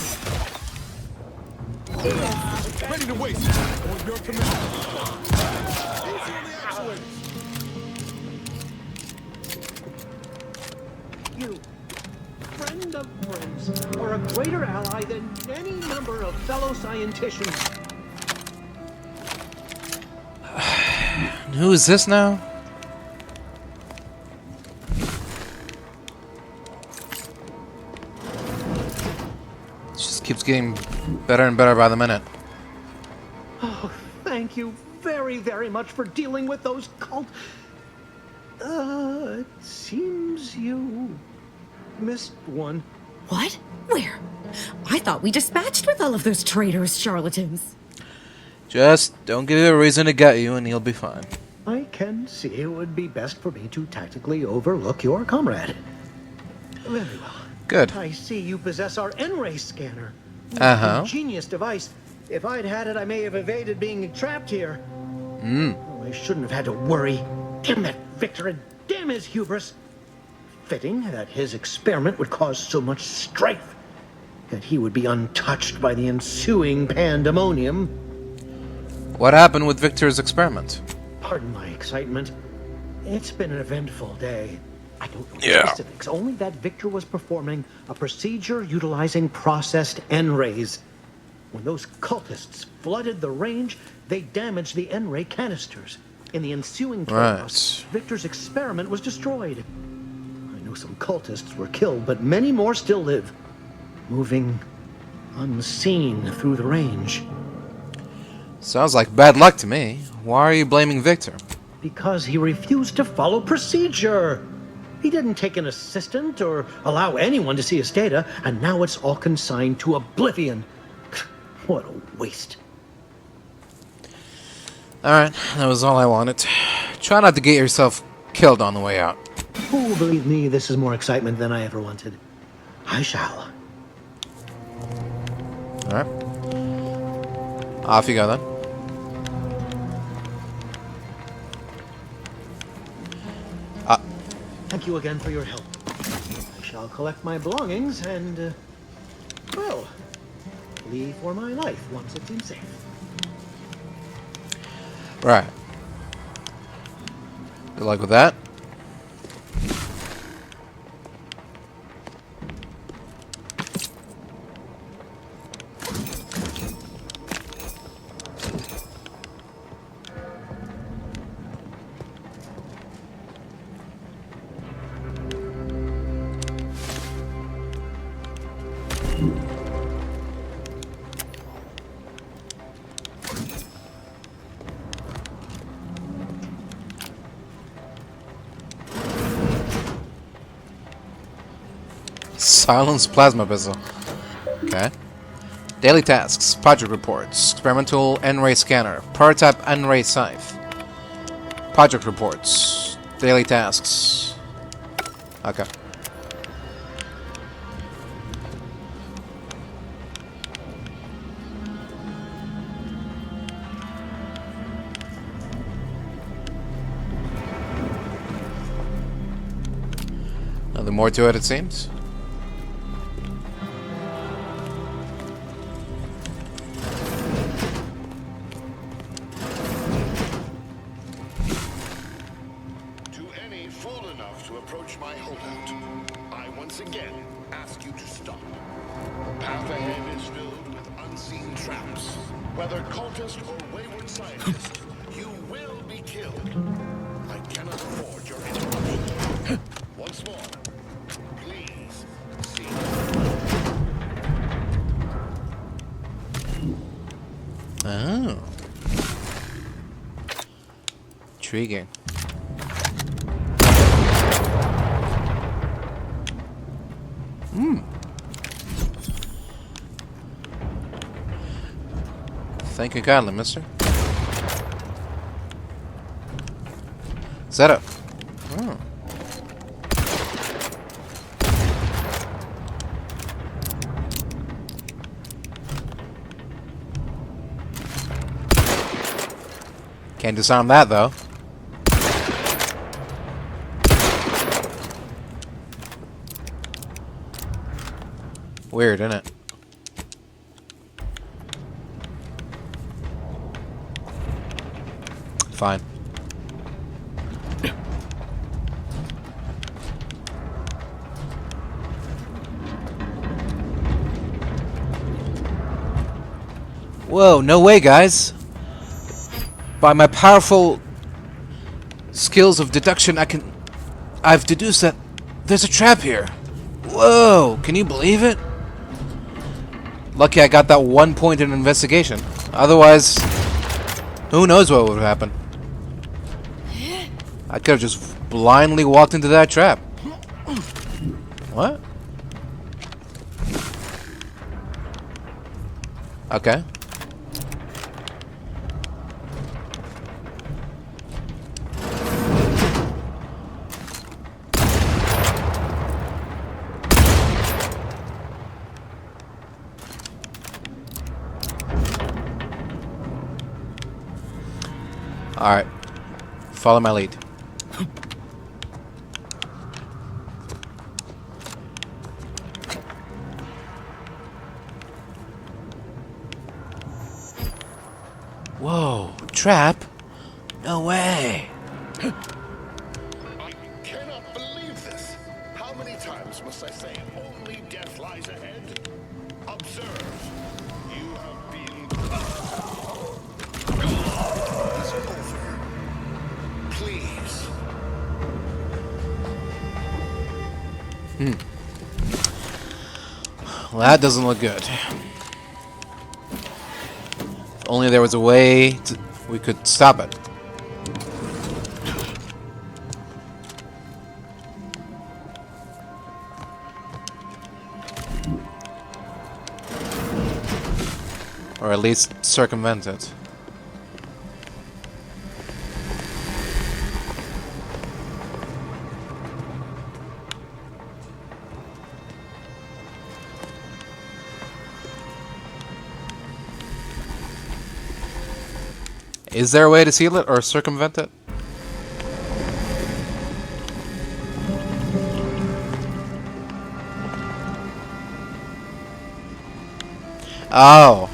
Speaker 16: Ready to waste. On your command. Easy on the actuators.
Speaker 20: You, friend of friends, are a greater ally than any number of fellow scienticians.
Speaker 1: Who is this now? It just keeps getting better and better by the minute.
Speaker 20: Oh, thank you very, very much for dealing with those cult... it seems you missed one.
Speaker 10: What? Where? I thought we dispatched with all of those traitorous charlatans.
Speaker 1: Just don't give it a reason to get you and he'll be fine.
Speaker 20: I can see it would be best for me to tactically overlook your comrade. Very well.
Speaker 1: Good.
Speaker 20: I see you possess our N-ray scanner.
Speaker 1: Uh-huh.
Speaker 20: Ingenious device. If I'd had it, I may have evaded being trapped here. Oh, I shouldn't have had to worry. Damn that Victor and damn his hubris. Fitting that his experiment would cause so much strife. That he would be untouched by the ensuing pandemonium.
Speaker 1: What happened with Victor's experiment?
Speaker 20: Pardon my excitement. It's been an eventful day. I don't know
Speaker 1: Yeah.
Speaker 20: specifics, only that Victor was performing a procedure utilizing processed N-rays. When those cultists flooded the range, they damaged the N-ray canisters. In the ensuing chaos, Victor's experiment was destroyed. I know some cultists were killed, but many more still live, moving unseen through the range.
Speaker 1: Sounds like bad luck to me. Why are you blaming Victor?
Speaker 20: Because he refused to follow procedure. He didn't take an assistant or allow anyone to see his data, and now it's all consigned to oblivion. What a waste.
Speaker 1: Alright, that was all I wanted. Try not to get yourself killed on the way out.
Speaker 20: Oh, believe me, this is more excitement than I ever wanted. I shall.
Speaker 1: Alright. Off you go then.
Speaker 20: Thank you again for your help. I shall collect my belongings and, well, leave for my life once it seems safe.
Speaker 1: Right. Good luck with that. Silence plasma pistol. Okay. Daily tasks. Project reports. Experimental N-ray scanner. Prototype N-ray scythe. Project reports. Daily tasks. Okay. Nothing more to it, it seems.
Speaker 4: Whether cultist or wayward scientist, you will be killed. I cannot afford your interruption. Once more, please see.
Speaker 1: Oh. Intriguing. Thank you kindly, mister. Setup. Oh. Can't disarm that, though. Weird, isn't it? Fine. Whoa, no way, guys. By my powerful skills of deduction, I've deduced that there's a trap here. Whoa, can you believe it? Lucky I got that 1 point in investigation. Otherwise, who knows what would happen. I could have just blindly walked into that trap. What? Okay. Alright. Follow my lead. Whoa, trap? No way.
Speaker 4: I cannot believe this. How many times must I say only death lies ahead? Observe. You have been... It's over. Please.
Speaker 1: Well, that doesn't look good. If only there was a way we could stop it. Or at least circumvent it. Is there a way to seal it or circumvent it? Oh.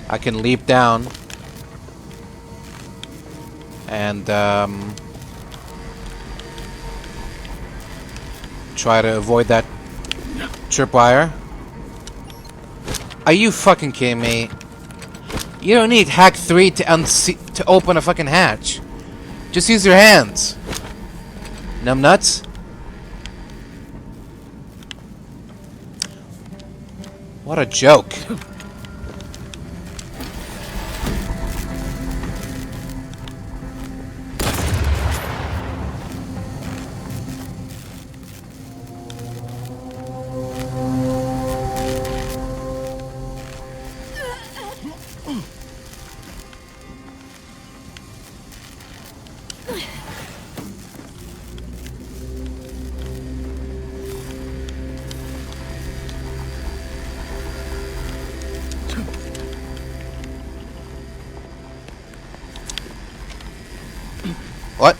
Speaker 1: I can leap down. And, try to avoid that tripwire. Are you fucking kidding me? You don't need hack 3 to open a fucking hatch. Just use your hands. Numbnuts. What a joke. What?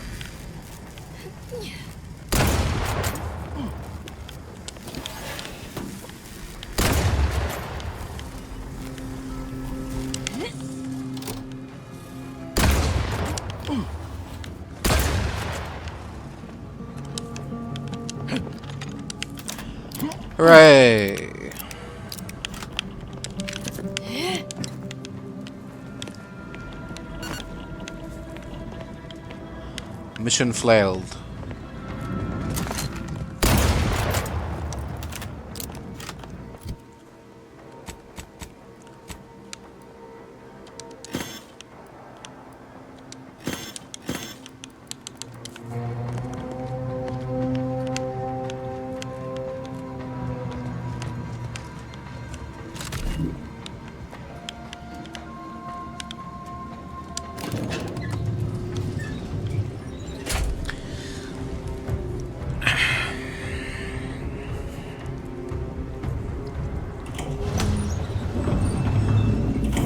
Speaker 1: Hooray! Mission failed.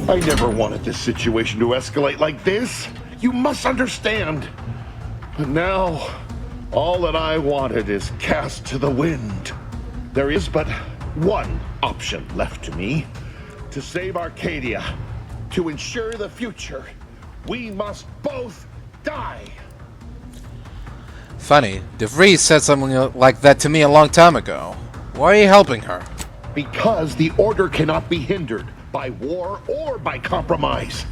Speaker 4: I never wanted this situation to escalate like this. You must understand. But now, all that I wanted is cast to the wind. There is but one option left to me. To save Arcadia, to ensure the future, we must both die.
Speaker 1: Funny, Vries said something like that to me a long time ago. Why are you helping her?
Speaker 4: Because the Order cannot be hindered by war or by compromise.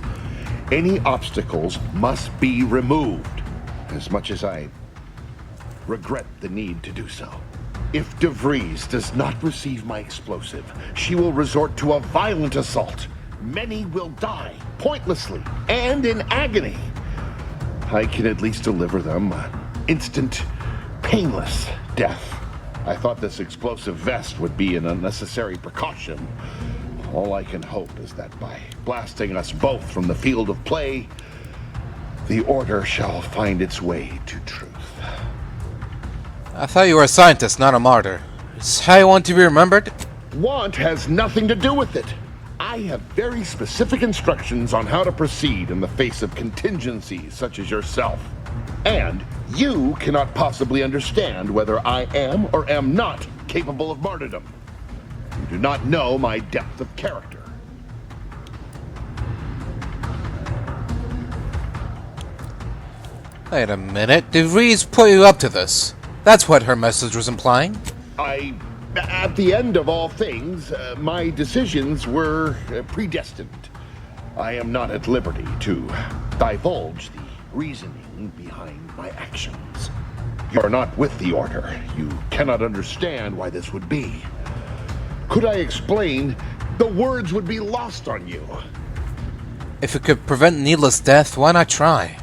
Speaker 4: Any obstacles must be removed, as much as I regret the need to do so. If De Vries does not receive my explosive, she will resort to a violent assault. Many will die, pointlessly, and in agony. I can at least deliver them an instant, painless death. I thought this explosive vest would be an unnecessary precaution. All I can hope is that by blasting us both from the field of play, the Order shall find its way to truth.
Speaker 1: I thought you were a scientist, not a martyr. Is how you want to be remembered?
Speaker 4: Want has nothing to do with it. I have very specific instructions on how to proceed in the face of contingencies such as yourself. And you cannot possibly understand whether I am or am not capable of martyrdom. You do not know my depth of character.
Speaker 1: Wait a minute, did Vries put you up to this? That's what her message was implying.
Speaker 4: At the end of all things, my decisions were predestined. I am not at liberty to divulge the reasoning behind my actions. You are not with the Order. You cannot understand why this would be. Could I explain, the words would be lost on you.
Speaker 1: If it could prevent needless death, why not try?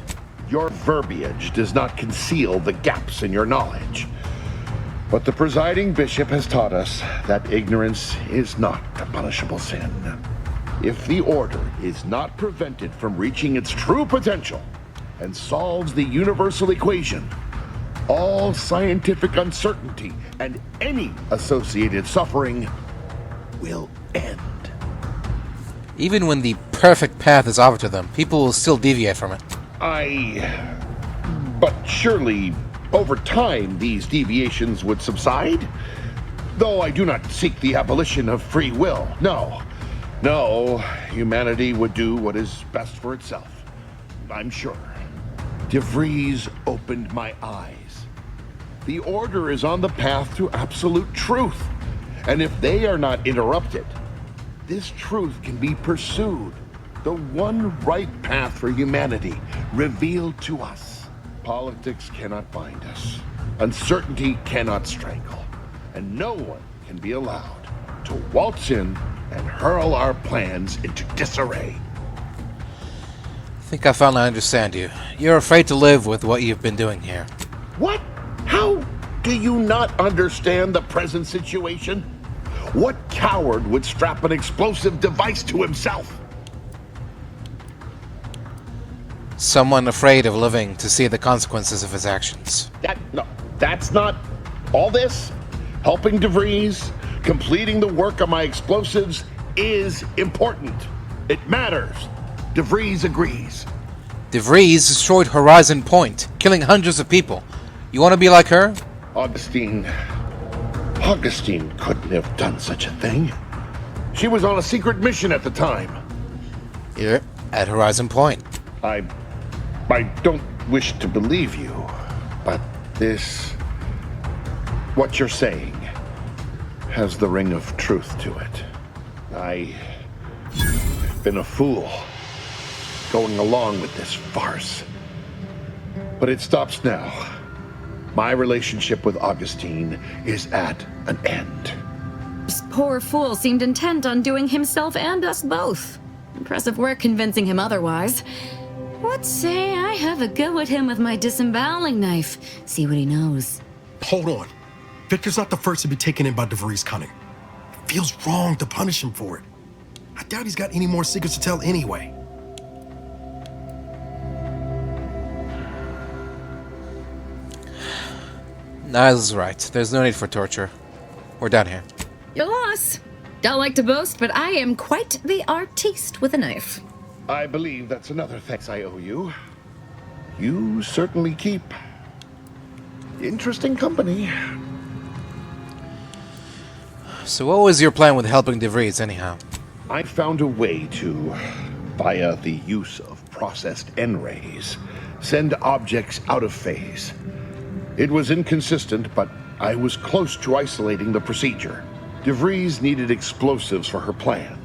Speaker 4: Your verbiage does not conceal the gaps in your knowledge. But the presiding bishop has taught us that ignorance is not a punishable sin. If the Order is not prevented from reaching its true potential and solves the universal equation, all scientific uncertainty and any associated suffering will end.
Speaker 1: Even when the perfect path is offered to them, people will still deviate from it.
Speaker 4: But surely, over time, these deviations would subside? Though I do not seek the abolition of free will, no. No, humanity would do what is best for itself. I'm sure. De Vries opened my eyes. The Order is on the path to absolute truth. And if they are not interrupted, this truth can be pursued. The one right path for humanity revealed to us. Politics cannot bind us. Uncertainty cannot strangle. And no one can be allowed to waltz in and hurl our plans into disarray.
Speaker 1: I think I finally understand you. You're afraid to live with what you've been doing here.
Speaker 4: What? How do you not understand the present situation? What coward would strap an explosive device to himself?
Speaker 1: Someone afraid of living to see the consequences of his actions.
Speaker 4: That's not all this. Helping De Vries, completing the work on my explosives is important. It matters. De Vries agrees.
Speaker 1: De Vries destroyed Horizon Point, killing hundreds of people. You want to be like her?
Speaker 4: Augustine couldn't have done such a thing. She was on a secret mission at the time.
Speaker 1: You're at Horizon Point.
Speaker 4: I don't wish to believe you, but what you're saying has the ring of truth to it. I've been a fool going along with this farce. But it stops now. My relationship with Augustine is at an end.
Speaker 10: This poor fool seemed intent on doing himself and us both. Impressive work convincing him otherwise. Let's say I have a go at him with my disemboweling knife. See what he knows.
Speaker 6: Hold on. Victor's not the first to be taken in by De Vries' cunning. It feels wrong to punish him for it. I doubt he's got any more secrets to tell anyway.
Speaker 1: Niles is right. There's no need for torture. We're done here.
Speaker 10: Your loss. Don't like to boast, but I am quite the artiste with a knife.
Speaker 4: I believe that's another thanks I owe you. You certainly keep interesting company.
Speaker 1: So what was your plan with helping De Vries, anyhow?
Speaker 4: I found a way to, via the use of processed N-rays, send objects out of phase. It was inconsistent, but I was close to isolating the procedure. De Vries needed explosives for her plan.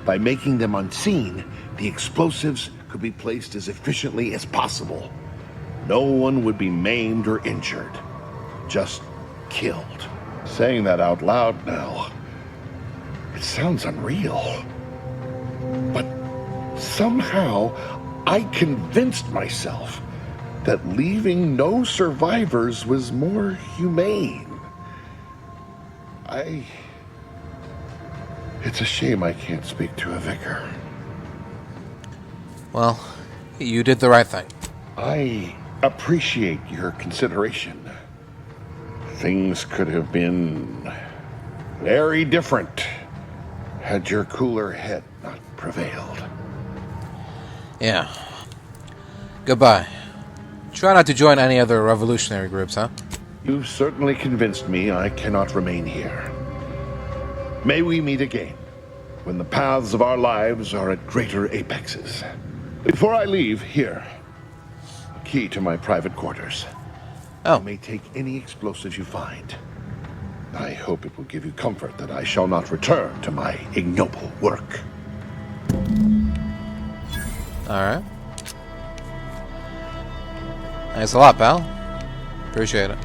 Speaker 4: By making them unseen, the explosives could be placed as efficiently as possible. No one would be maimed or injured, just killed. Saying that out loud now, it sounds unreal. But somehow, I convinced myself that leaving no survivors was more humane. It's a shame I can't speak to a vicar.
Speaker 1: Well, you did the right thing.
Speaker 4: I appreciate your consideration. Things could have been very different had your cooler head not prevailed.
Speaker 1: Yeah. Goodbye. Try not to join any other revolutionary groups, huh?
Speaker 4: You've certainly convinced me I cannot remain here. May we meet again, when the paths of our lives are at greater apexes. Before I leave, here, a key to my private quarters.
Speaker 1: Oh.
Speaker 4: You may take any explosives you find. I hope it will give you comfort that I shall not return to my ignoble work.
Speaker 1: Alright. Thanks a lot, pal. Appreciate it.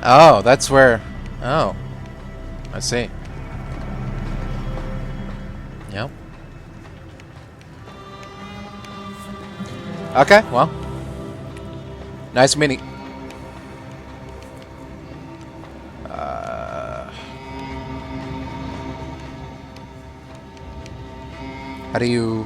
Speaker 1: Oh, that's where... Oh. I see. Yep. Okay, well. Nice meeting. How do you...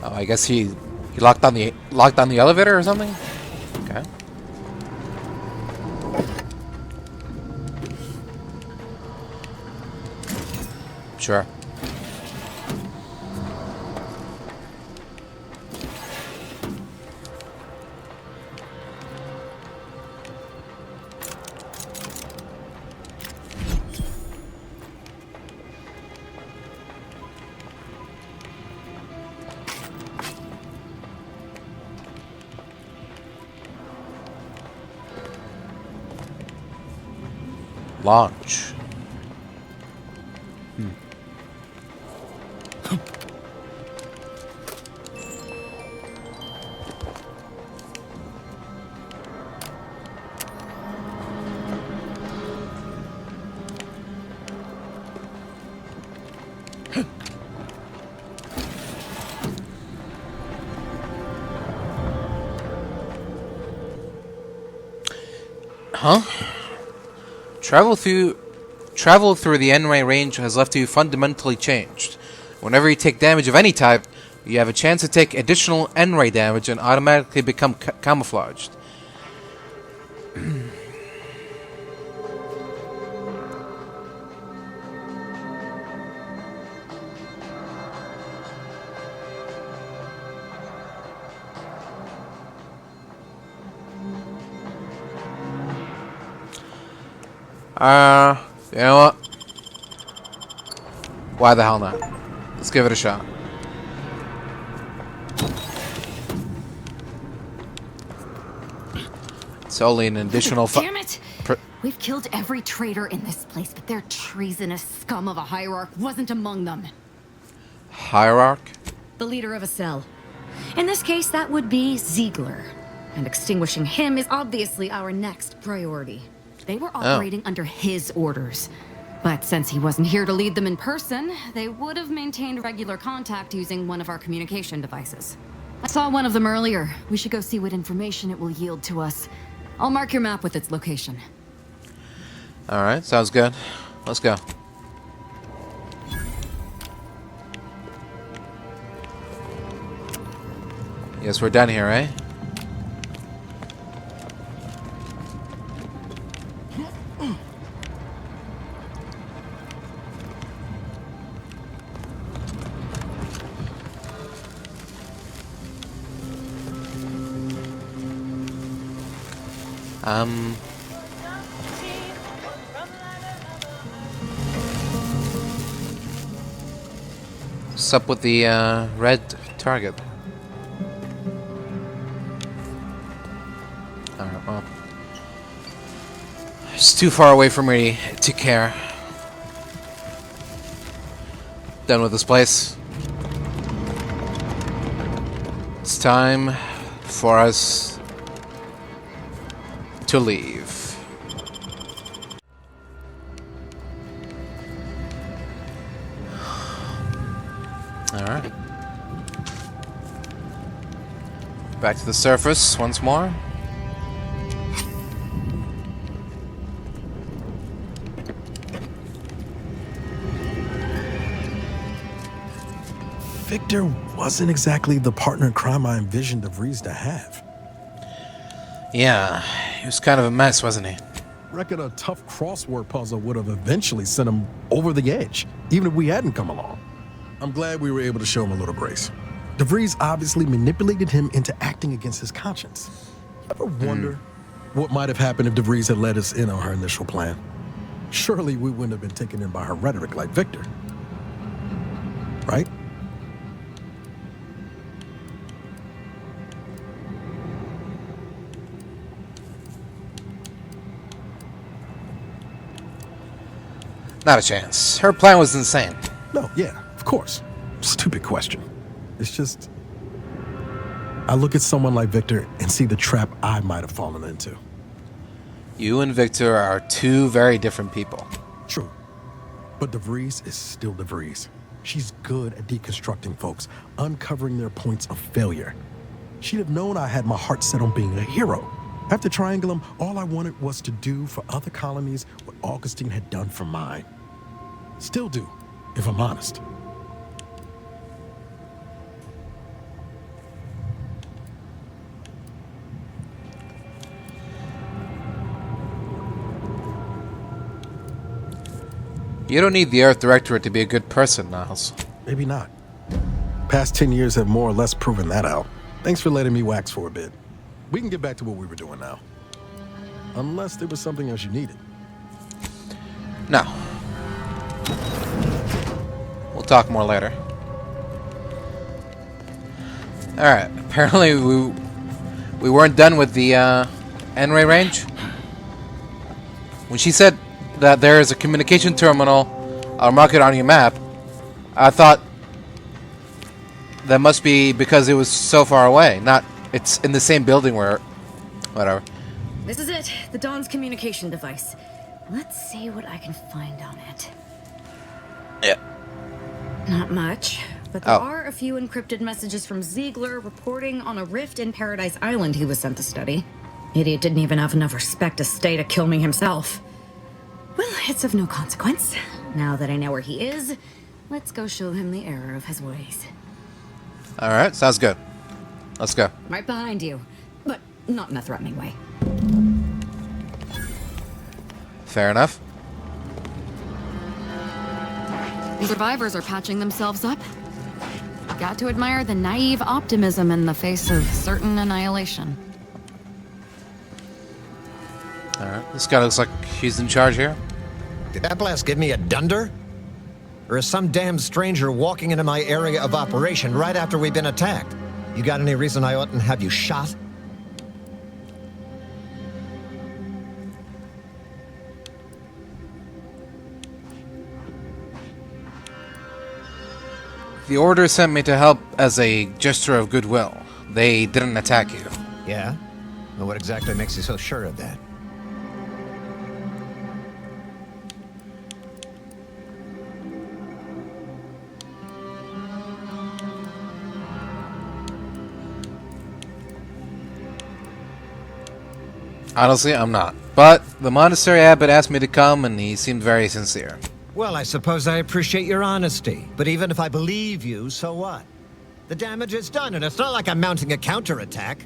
Speaker 1: Oh, I guess he locked on the elevator or something? Okay. Sure. Launch. Huh? Travel through the N-ray range has left you fundamentally changed. Whenever you take damage of any type, you have a chance to take additional N-ray damage and automatically become camouflaged. You know what? Why the hell not? Let's give it a shot. It's only an additional
Speaker 13: Damn it! We've killed every traitor in this place, but their treasonous scum of a hierarch wasn't among them.
Speaker 1: Hierarch?
Speaker 13: The leader of a cell. In this case, that would be Ziegler. And extinguishing him is obviously our next priority. They were operating under his orders. But since he wasn't here to lead them in person, they would have maintained regular contact using one of our communication devices. I saw one of them earlier. We should go see what information it will yield to us. I'll mark your map with its location.
Speaker 1: Alright, sounds good. Let's go. Yes, we're done here, eh? What's up with the red target? Alright, well. It's too far away from me to care. Done with this place. It's time for us to leave. Alright. Back to the surface once more.
Speaker 16: Victor wasn't exactly the partner in crime I envisioned Vries to have.
Speaker 1: Yeah, he was kind of a mess, wasn't he?
Speaker 16: Reckon a tough crossword puzzle would have eventually sent him over the edge, even if we hadn't come along. I'm glad we were able to show him a little grace. Vries obviously manipulated him into acting against his conscience. Ever wonder what might have happened if Vries had let us in on her initial plan? Surely we wouldn't have been taken in by her rhetoric like Victor. Right?
Speaker 1: Not a chance. Her plan was insane.
Speaker 16: No, yeah, of course. Stupid question. It's just... I look at someone like Victor and see the trap I might have fallen into.
Speaker 1: You and Victor are two very different people.
Speaker 16: True. But Vries is still Vries. She's good at deconstructing folks, uncovering their points of failure. She'd have known I had my heart set on being a hero. After Triangulum, all I wanted was to do for other colonies what Augustine had done for mine. Still do, if I'm honest.
Speaker 1: You don't need the Earth Directorate to be a good person, Niles.
Speaker 16: Maybe not. Past 10 years have more or less proven that out. Thanks for letting me wax for a bit. We can get back to what we were doing now. Unless there was something else you needed.
Speaker 1: No. We'll talk more later. Alright, apparently we weren't done with the N-ray range. When she said that there is a communication terminal, I'll mark it on your map, I thought that must be because it was so far away, not it's in the same building where... whatever.
Speaker 10: This is it, the Dawn's communication device. Let's see what I can find on it.
Speaker 1: Yeah.
Speaker 10: Not much, but there are a few encrypted messages from Ziegler reporting on a rift in Paradise Island he was sent to study. Idiot didn't even have enough respect to stay to kill me himself. Well, it's of no consequence. Now that I know where he is, let's go show him the error of his ways.
Speaker 1: Alright, sounds good. Let's go.
Speaker 10: Right behind you, but not in a threatening way.
Speaker 1: Fair enough.
Speaker 2: Survivors are patching themselves up. Got to admire the naive optimism in the face of certain annihilation.
Speaker 1: Alright, this guy looks like he's in charge here.
Speaker 9: Did that blast give me a dunder? Or is some damn stranger walking into my area of operation right after we've been attacked? You got any reason I oughtn't have you shot?
Speaker 1: The Order sent me to help as a gesture of goodwill. They didn't attack you.
Speaker 9: Yeah? Well, what exactly makes you so sure of that?
Speaker 1: Honestly, I'm not. But the monastery abbot asked me to come, and he seemed very sincere.
Speaker 9: Well, I suppose I appreciate your honesty. But even if I believe you, so what? The damage is done, and it's not like I'm mounting a counterattack.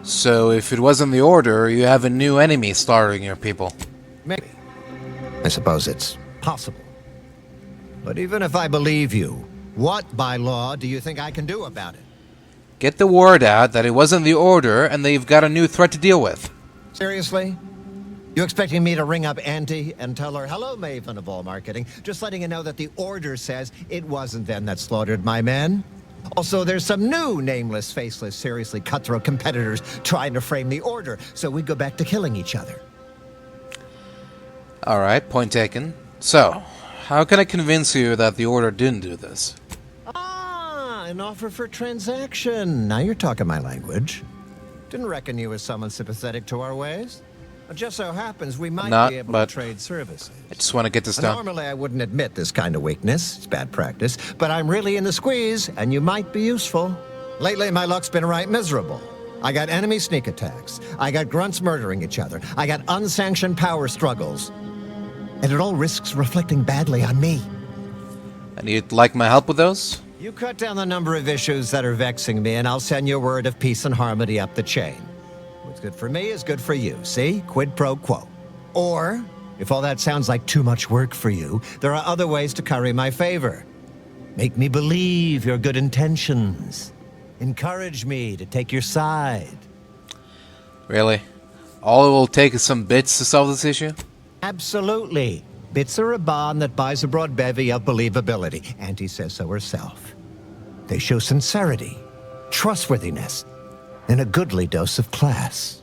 Speaker 1: So, if it wasn't the Order, you have a new enemy slaughtering your people.
Speaker 9: Maybe. I suppose it's possible. But even if I believe you, what, by law, do you think I can do about it?
Speaker 1: Get the word out that it wasn't the Order, and they've got a new threat to deal with.
Speaker 9: Seriously? You expecting me to ring up Auntie and tell her, hello, Maven of all marketing, just letting you know that the Order says it wasn't them that slaughtered my men? Also, there's some new nameless, faceless, seriously cutthroat competitors trying to frame the Order, so we go back to killing each other.
Speaker 1: Alright, point taken. So, how can I convince you that the Order didn't do this?
Speaker 9: An offer for transaction. Now you're talking my language. Didn't reckon you as someone sympathetic to our ways. It just so happens we might be able to trade services.
Speaker 1: I just want to get this done.
Speaker 9: Normally I wouldn't admit this kind of weakness. It's bad practice. But I'm really in the squeeze, and you might be useful. Lately my luck's been right miserable. I got enemy sneak attacks. I got grunts murdering each other. I got unsanctioned power struggles. And it all risks reflecting badly on me.
Speaker 1: And you'd like my help with those?
Speaker 9: You cut down the number of issues that are vexing me, and I'll send you a word of peace and harmony up the chain. What's good for me is good for you, see? Quid pro quo. Or, if all that sounds like too much work for you, there are other ways to curry my favor. Make me believe your good intentions. Encourage me to take your side.
Speaker 1: Really? All it will take is some bits to solve this issue?
Speaker 9: Absolutely. Bits are a bond that buys a broad bevy of believability. Auntie says so herself. They show sincerity, trustworthiness, and a goodly dose of class.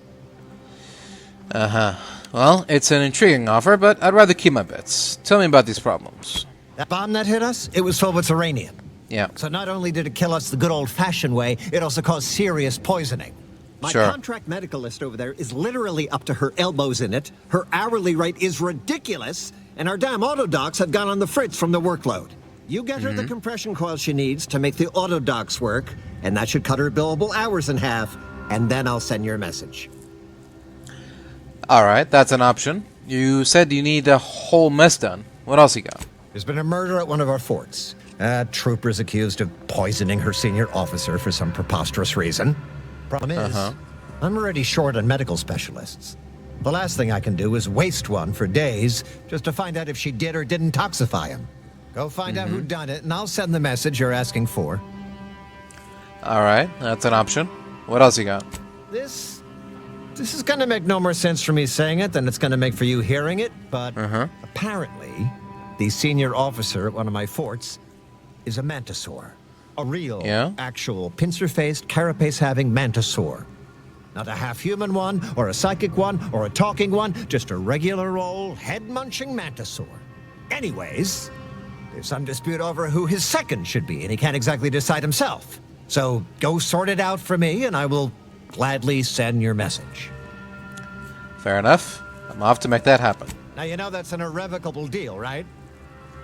Speaker 1: Uh-huh. Well, it's an intriguing offer, but I'd rather keep my bets. Tell me about these problems.
Speaker 9: That bomb that hit us, it was filled with Zyranium.
Speaker 1: Yeah.
Speaker 9: So not only did it kill us the good old-fashioned way, it also caused serious poisoning. My contract medicalist over there is literally up to her elbows in it, her hourly rate is ridiculous, and our damn autodocs have gone on the fritz from the workload. You get her the compression coil she needs to make the autodocs work, and that should cut her billable hours in half, and then I'll send your message.
Speaker 1: Alright, that's an option. You said you need a whole mess done. What else you got?
Speaker 9: There's been a murder at one of our forts. A trooper's accused of poisoning her senior officer for some preposterous reason. Problem is, I'm already short on medical specialists. The last thing I can do is waste one for days just to find out if she did or didn't toxify him. Go find out who done it, and I'll send the message you're asking for.
Speaker 1: Alright, that's an option. What else you got?
Speaker 9: This is gonna make no more sense for me saying it than it's gonna make for you hearing it, but apparently, the senior officer at one of my forts is a Mantisaur. A real, actual, pincer-faced, carapace-having Mantisaur. Not a half-human one, or a psychic one, or a talking one, just a regular old, head-munching Mantisaur. Anyways, there's some dispute over who his second should be, and he can't exactly decide himself. So go sort it out for me, and I will gladly send your message.
Speaker 1: Fair enough. I'm off to make that happen.
Speaker 9: Now you know that's an irrevocable deal, right?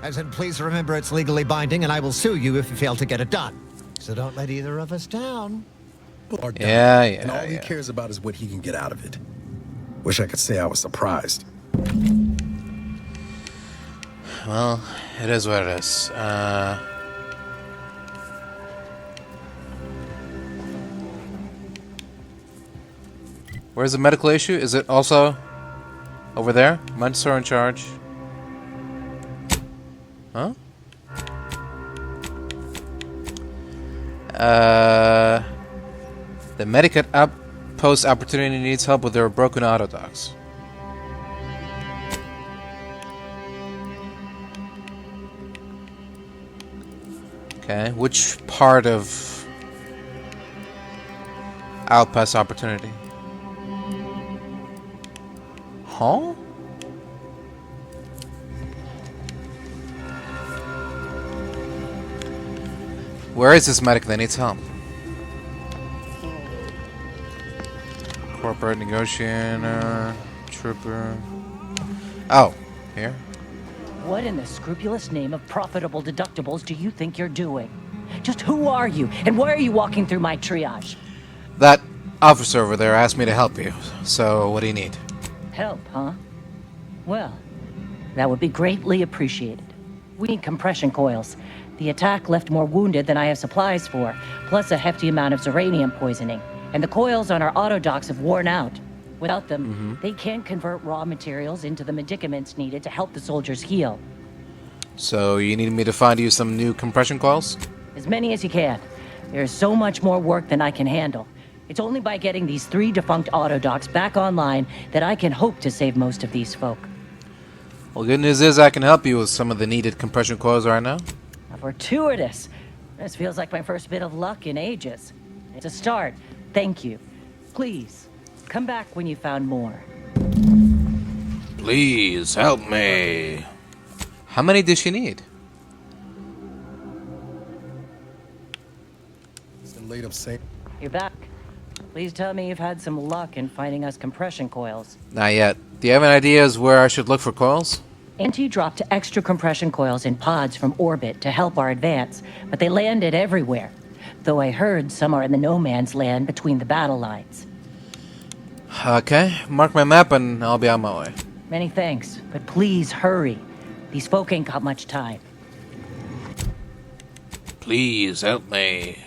Speaker 9: As in, please remember it's legally binding, and I will sue you if you fail to get it done. So don't let either of us down.
Speaker 16: And all he cares about is what he can get out of it. Wish I could say I was surprised.
Speaker 1: Well, it is what it is. Where's the medical issue? Is it also over there? Mantisaur in charge. Huh? The medic at Outpost Opportunity needs help with their broken autodocs. Okay, which part of Outpost Opportunity? Huh? Where is this medic that needs help? Corporate negotiator, trooper. Oh, here.
Speaker 17: What in the scrupulous name of profitable deductibles do you think you're doing? Just who are you, and why are you walking through my triage?
Speaker 1: That officer over there asked me to help you, so what do you need?
Speaker 17: Help, huh? Well, that would be greatly appreciated. We need compression coils. The attack left more wounded than I have supplies for, plus a hefty amount of Zyranium poisoning. And the coils on our autodocs have worn out. Without them, they can't convert raw materials into the medicaments needed to help the soldiers heal.
Speaker 1: So you need me to find you some new compression coils?
Speaker 17: As many as you can. There's so much more work than I can handle. It's only by getting these 3 defunct autodocs back online that I can hope to save most of these folk.
Speaker 1: Well, good news is I can help you with some of the needed compression coils right now.
Speaker 17: Fortuitous. This feels like my first bit of luck in ages. It's a start. Thank you. Please, come back when you found more.
Speaker 1: Please, help me. How many does she need?
Speaker 17: You're back. Please tell me you've had some luck in finding us compression coils.
Speaker 1: Not yet. Do you have any ideas where I should look for coils?
Speaker 17: Auntie dropped extra compression coils in pods from orbit to help our advance, but they landed everywhere. Though I heard some are in the no man's land between the battle lines.
Speaker 1: Okay, mark my map and I'll be on my way.
Speaker 17: Many thanks, but please hurry. These folk ain't got much time.
Speaker 1: Please help me.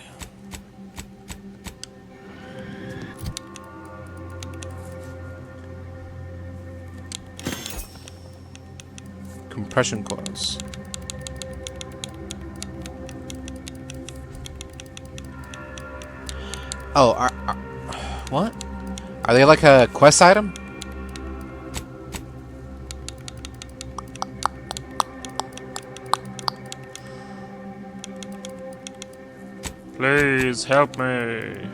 Speaker 1: Compression coils. Oh, what? Are they like a quest item? Please help me.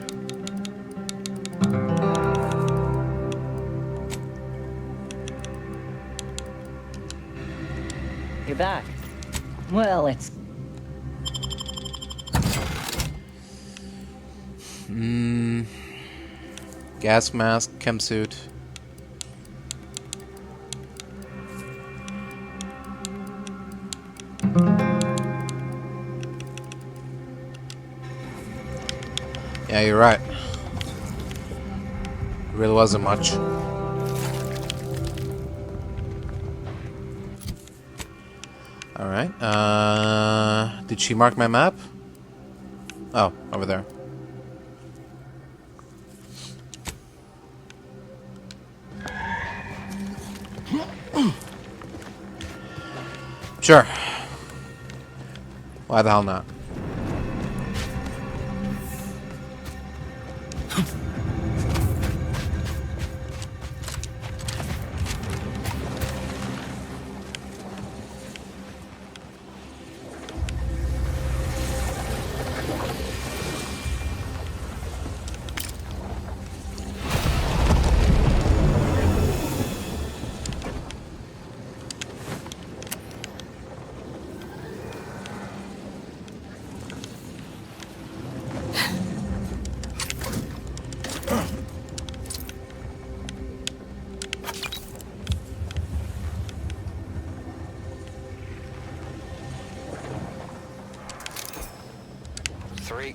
Speaker 17: you're back. Well, it's...
Speaker 1: Gas mask, chem suit. Yeah, you're right. Really wasn't much. Alright, did she mark my map? Oh, over there. Sure. Why the hell not?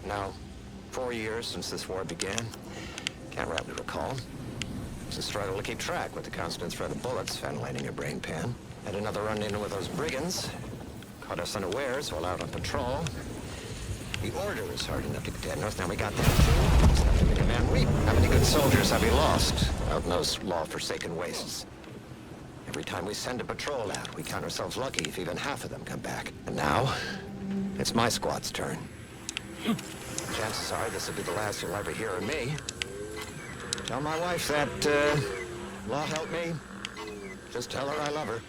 Speaker 9: No, 4 years since this war began. Can't rightly recall. It's a struggle to keep track with the constant threat of bullets ventilating your brain pan. Had another run-in with those brigands. Caught us unawares while out on patrol. The order is hard enough to contend with. Now we got that too. It's enough to make a man weep. How many good soldiers have we lost out in those law-forsaken wastes? Every time we send a patrol out, we count ourselves lucky if even half of them come back. And now, it's my squad's turn. Chances are this will be the last you'll ever hear of me. Tell my wife that, law help me. Just tell her I love her.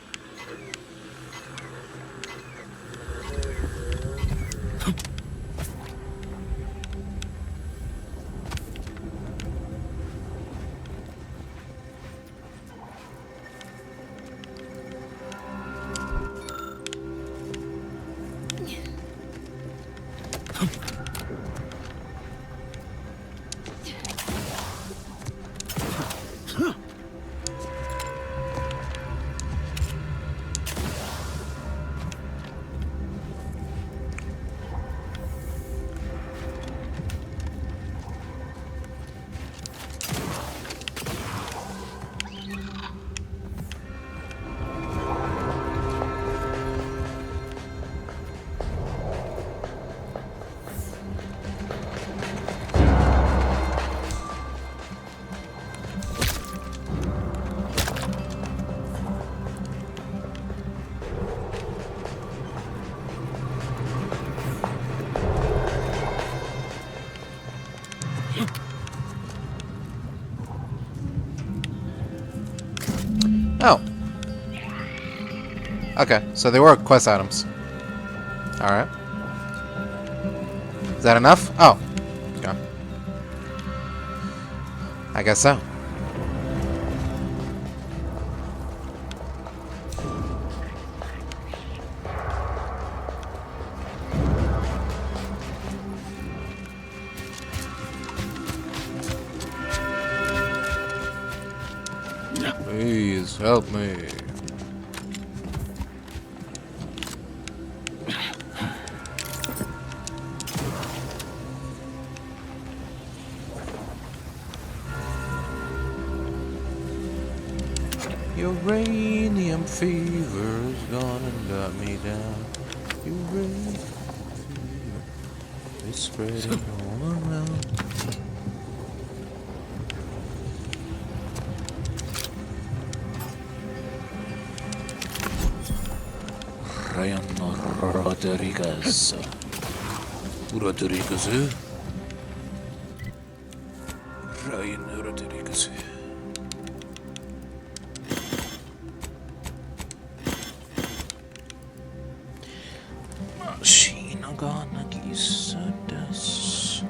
Speaker 1: Oh. Okay, so they were quest items. Alright. Is that enough? Oh. Okay. I guess so. Please help me. Uranium fever's gonna let me down. Uranium fever is spreading all around. Ryan Rodriguez. Rodriguez. Ryan Rodriguez. Machine gonna kiss us.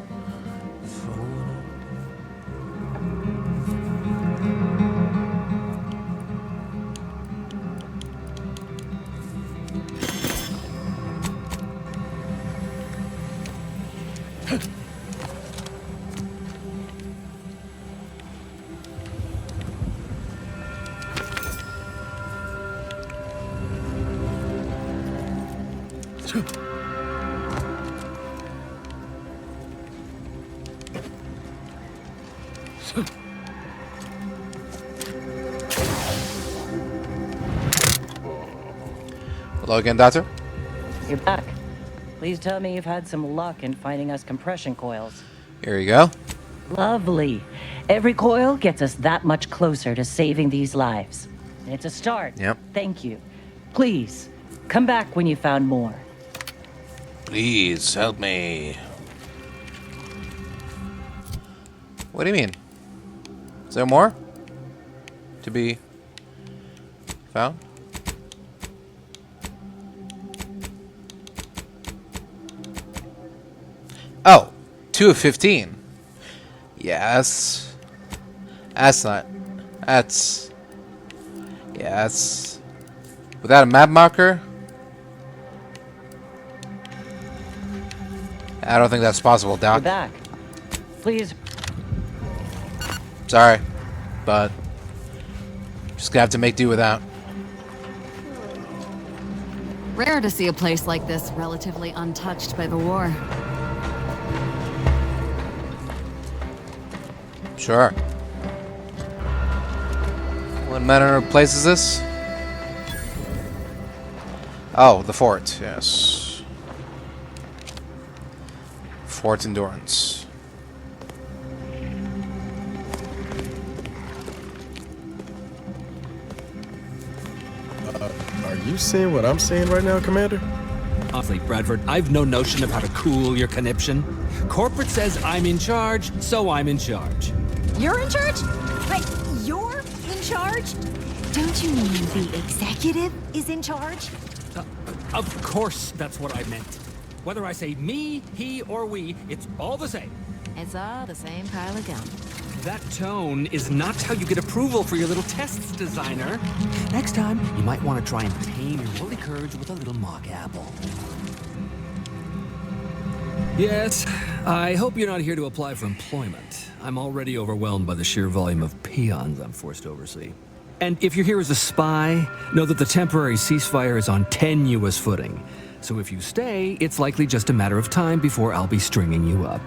Speaker 1: Hello again, Doctor.
Speaker 17: You're back. Please tell me you've had some luck in finding us compression coils.
Speaker 1: Here you go.
Speaker 17: Lovely. Every coil gets us that much closer to saving these lives. It's a start.
Speaker 1: Yep.
Speaker 17: Thank you. Please, come back when you found more.
Speaker 1: Please help me. What do you mean? Is there more to be found? Oh, 2 of 15. Yes. That's not. That's. Yes. Without a map marker? I don't think that's possible, Doc.
Speaker 17: You're back. Please.
Speaker 1: Sorry, but just gonna have to make do without.
Speaker 3: Rare to see a place like this relatively untouched by the war.
Speaker 1: Sure. What manner of place is this? Oh, the fort, yes. Fort Endurance.
Speaker 16: Are you seeing what I'm seeing right now, Commander?
Speaker 15: Honestly, Bradford, I've no notion of how to cool your conniption. Corporate says I'm in charge, so I'm in charge.
Speaker 3: You're in charge? Wait, you're in charge? Don't you mean the executive is in charge?
Speaker 15: Of course that's what I meant. Whether I say me, he, or we, it's all the same.
Speaker 3: It's all the same pile of gum.
Speaker 15: That tone is not how you get approval for your little tests, designer. Next time, you might want to try and tame your woolly courage with a little mock apple. Yes, I hope you're not here to apply for employment. I'm already overwhelmed by the sheer volume of peons I'm forced to oversee. And if you're here as a spy, know that the temporary ceasefire is on tenuous footing. So if you stay, it's likely just a matter of time before I'll be stringing you up.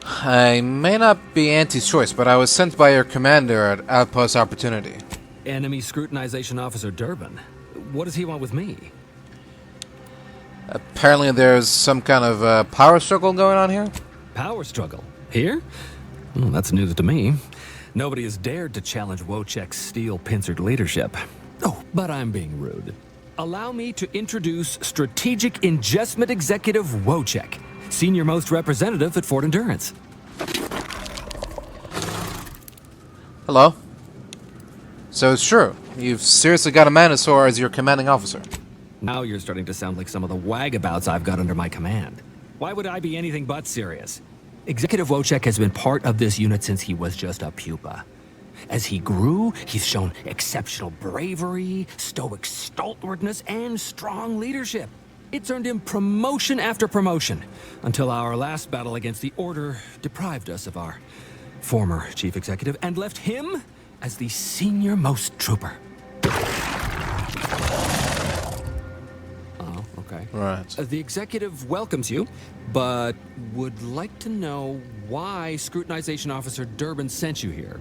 Speaker 1: I may not be anti-choice, but I was sent by your commander at Outpost Opportunity.
Speaker 15: Enemy Scrutinization Officer Durbin. What does he want with me?
Speaker 1: Apparently there's some kind of power struggle going on here.
Speaker 15: Power struggle? Here? Well, that's news to me. Nobody has dared to challenge Wojciech's steel-pincered leadership. Oh, but I'm being rude. Allow me to introduce Strategic Ingestment Executive Wojciech, Senior-most representative at Fort Endurance.
Speaker 1: Hello. So it's true. You've seriously got a Mantisaur as your commanding officer.
Speaker 15: Now you're starting to sound like some of the wagabouts I've got under my command. Why would I be anything but serious? Executive Wojciech has been part of this unit since he was just a pupa. As he grew, he's shown exceptional bravery, stoic stalwartness, and strong leadership. It's earned him promotion after promotion, until our last battle against the Order deprived us of our former chief executive and left him as the senior-most trooper. Oh, okay.
Speaker 1: Right.
Speaker 15: The executive welcomes you, but would like to know why Scrutinization Officer Durbin sent you here.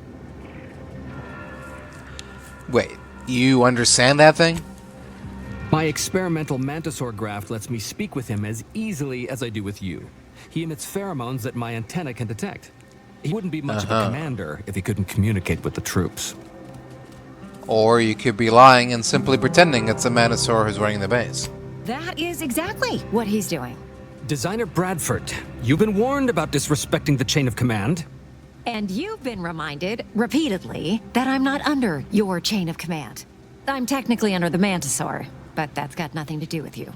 Speaker 1: Wait, you understand that thing?
Speaker 15: My experimental Mantisaur graft lets me speak with him as easily as I do with you. He emits pheromones that my antenna can detect. He wouldn't be much of a commander if he couldn't communicate with the troops.
Speaker 1: Or you could be lying and simply pretending it's a Mantisaur who's running the base.
Speaker 3: That is exactly what he's doing.
Speaker 15: Designer Bradford, you've been warned about disrespecting the chain of command.
Speaker 3: And you've been reminded, repeatedly, that I'm not under your chain of command. I'm technically under the Mantisaur, but that's got nothing to do with you.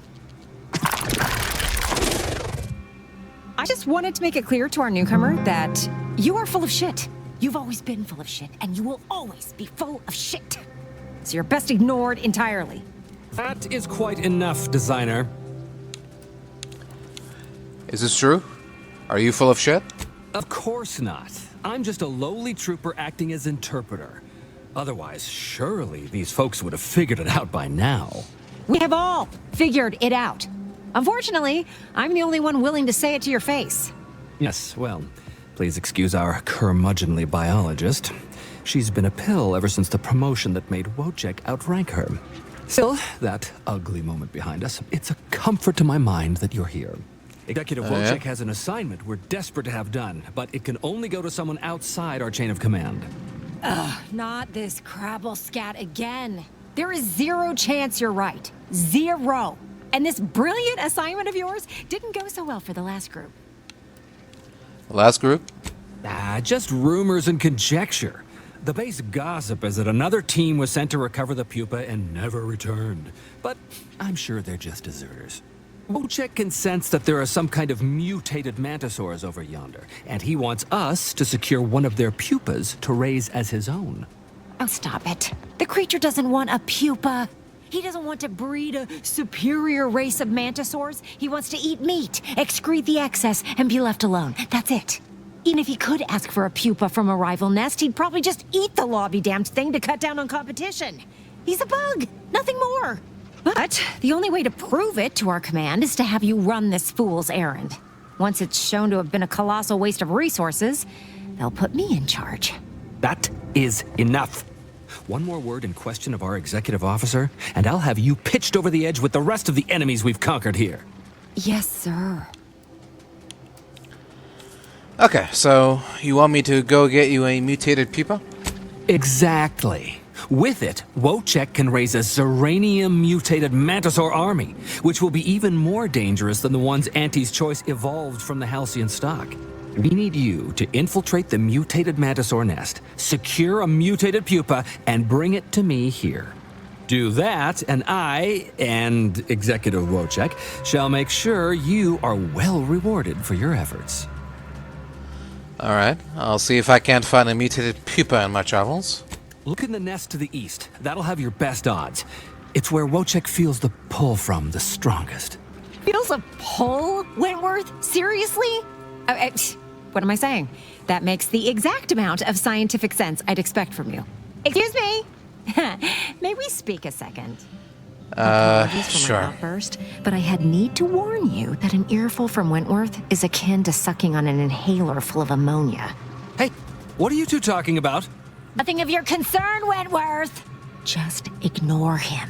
Speaker 3: I just wanted to make it clear to our newcomer that you are full of shit. You've always been full of shit, and you will always be full of shit. So you're best ignored entirely.
Speaker 15: That is quite enough, designer.
Speaker 1: Is this true? Are you full of shit?
Speaker 15: Of course not. I'm just a lowly trooper acting as interpreter. Otherwise, surely these folks would have figured it out by now.
Speaker 3: We have all figured it out. Unfortunately, I'm the only one willing to say it to your face.
Speaker 15: Yes, well, please excuse our curmudgeonly biologist. She's been a pill ever since the promotion that made Wojciech outrank her. Still, that ugly moment behind us, it's a comfort to my mind that you're here. Executive Wojciech has an assignment we're desperate to have done, but it can only go to someone outside our chain of command.
Speaker 3: Ugh, not this crabble scat again. There is zero chance you're right. Zero. And this brilliant assignment of yours didn't go so well for the last group.
Speaker 1: The last group?
Speaker 15: Just rumors and conjecture. The base gossip is that another team was sent to recover the pupa and never returned. But I'm sure they're just deserters. Wojciech can sense that there are some kind of mutated mantisaurs over yonder, and he wants us to secure one of their pupas to raise as his own.
Speaker 3: Oh, stop it. The creature doesn't want a pupa. He doesn't want to breed a superior race of mantisaurs. He wants to eat meat, excrete the excess, and be left alone. That's it. Even if he could ask for a pupa from a rival nest, he'd probably just eat the law-be-damned thing to cut down on competition. He's a bug, nothing more. But the only way to prove it to our command is to have you run this fool's errand. Once it's shown to have been a colossal waste of resources, they'll put me in charge.
Speaker 15: That is enough. One more word in question of our executive officer, and I'll have you pitched over the edge with the rest of the enemies we've conquered here.
Speaker 3: Yes, sir.
Speaker 1: Okay, so you want me to go get you a mutated pupa?
Speaker 15: Exactly. With it, Wojciech can raise a Zyranium mutated Mantisaur army, which will be even more dangerous than the ones Auntie's Choice evolved from the Halcyon stock. We need you to infiltrate the mutated Mantisaur nest, secure a mutated pupa, and bring it to me here. Do that, and I, and Executive Wojciech, shall make sure you are well rewarded for your efforts.
Speaker 1: Alright, I'll see if I can't find a mutated pupa in my travels.
Speaker 15: Look in the nest to the east. That'll have your best odds. It's where Wojciech feels the pull from the strongest.
Speaker 3: Feels a pull, Wentworth? Seriously? What am I saying? That makes the exact amount of scientific sense I'd expect from you. Excuse me? May we speak a second? Apologies for
Speaker 1: sure.
Speaker 3: my outburst, but I had need to warn you that an earful from Wentworth is akin to sucking on an inhaler full of ammonia.
Speaker 15: Hey, what are you two talking about?
Speaker 3: Nothing of your concern, Wentworth! Just ignore him.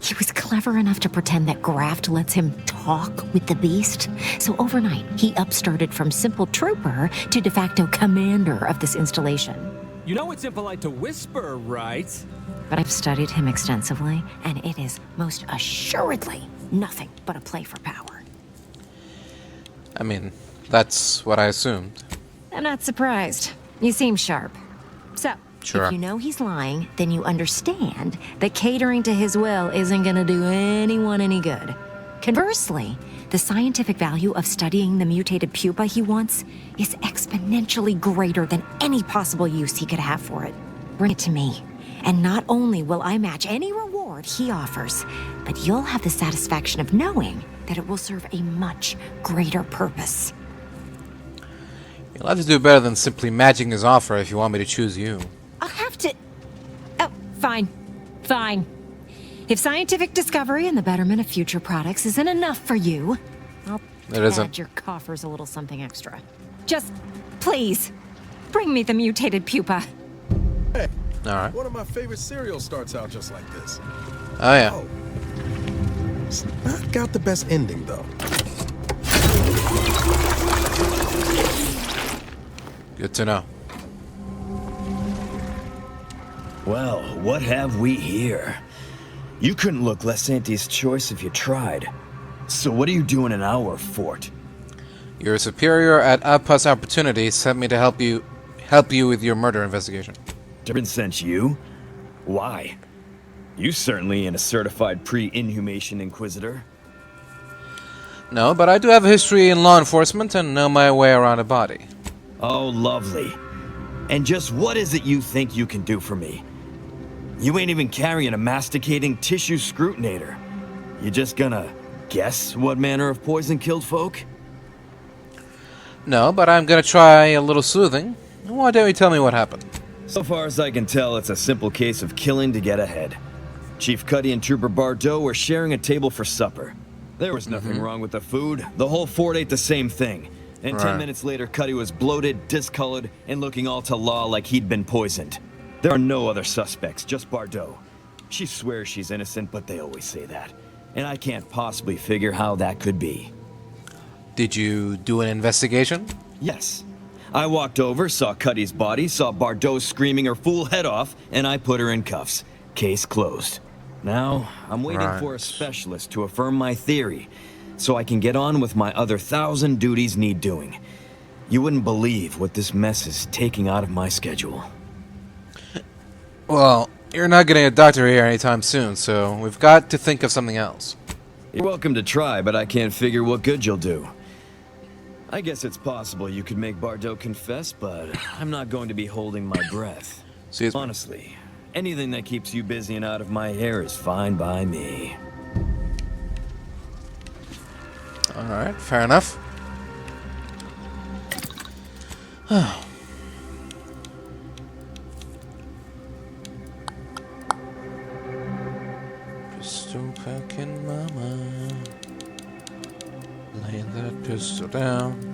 Speaker 3: He was clever enough to pretend that Graft lets him talk with the beast. So overnight, he upstarted from simple trooper to de facto commander of this installation.
Speaker 15: You know it's impolite to whisper, right?
Speaker 3: But I've studied him extensively, and it is most assuredly nothing but a play for power.
Speaker 1: I mean, that's what I assumed.
Speaker 3: I'm not surprised. You seem sharp. So,
Speaker 1: sure.
Speaker 3: If you know he's lying, then you understand that catering to his will isn't gonna do anyone any good. Conversely, the scientific value of studying the mutated pupa he wants is exponentially greater than any possible use he could have for it. Bring it to me, and not only will I match any reward he offers, but you'll have the satisfaction of knowing that it will serve a much greater purpose.
Speaker 1: You'll have to do better than simply matching his offer if you want me to choose you.
Speaker 3: I'll have to... Oh, fine. Fine. If scientific discovery and the betterment of future products isn't enough for you, I'll add your coffers a little something extra. Just, please, bring me the mutated pupa.
Speaker 16: Hey,
Speaker 1: alright.
Speaker 16: One of my favorite cereals starts out just like this.
Speaker 1: Oh, yeah.
Speaker 16: Oh. It's not got the best ending, though.
Speaker 1: Good to know.
Speaker 7: Well, what have we here? You couldn't look less Auntie's Choice if you tried. So what are you doing in our fort?
Speaker 1: Your superior at Outpost Opportunity sent me to help you with your murder investigation.
Speaker 7: Durbin sent you? Why? You certainly ain't a certified pre-inhumation inquisitor.
Speaker 1: No, but I do have a history in law enforcement and know my way around a body.
Speaker 7: Oh, lovely. And just what is it you think you can do for me? You ain't even carrying a masticating tissue scrutinator. You just gonna guess what manner of poison killed folk?
Speaker 1: No, but I'm gonna try a little soothing. Why don't you tell me what happened?
Speaker 7: So far as I can tell, it's a simple case of killing to get ahead. Chief Cuddy and Trooper Bardot were sharing a table for supper. There was nothing wrong with the food. The whole fort ate the same thing. And 10 minutes later, Cuddy was bloated, discolored, and looking all to law like he'd been poisoned. There are no other suspects, just Bardot. She swears she's innocent, but they always say that. And I can't possibly figure how that could be.
Speaker 1: Did you do an investigation?
Speaker 7: Yes. I walked over, saw Cuddy's body, saw Bardot screaming her fool head off, and I put her in cuffs. Case closed. Now, I'm waiting for a specialist to affirm my theory, so I can get on with my other 1,000 duties need doing. You wouldn't believe what this mess is taking out of my schedule.
Speaker 1: Well, you're not getting a doctor here anytime soon, so we've got to think of something else.
Speaker 7: You're welcome to try, but I can't figure what good you'll do. I guess it's possible you could make Bardot confess, but I'm not going to be holding my breath. Honestly, anything that keeps you busy and out of my hair is fine by me.
Speaker 1: Alright, fair enough. Pistol packing mama. Lay that pistol down.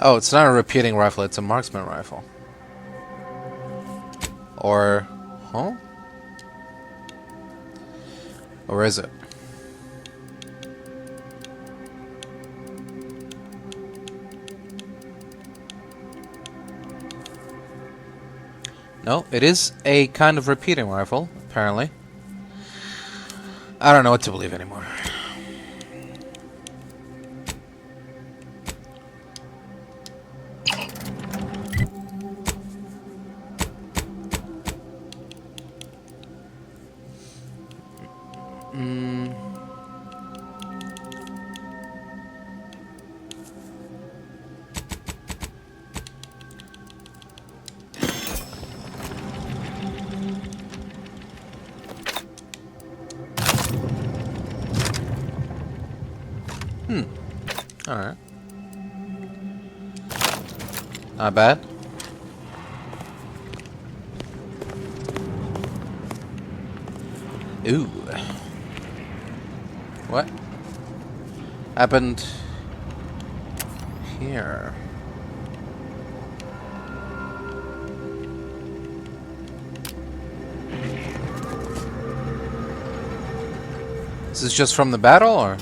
Speaker 1: Oh, it's not a repeating rifle, it's a marksman rifle. Or... huh? Or is it? No, it is a kind of repeating rifle, apparently. I don't know what to believe anymore. Alright. Not bad. Ooh. What happened here? This is just from the battle, or?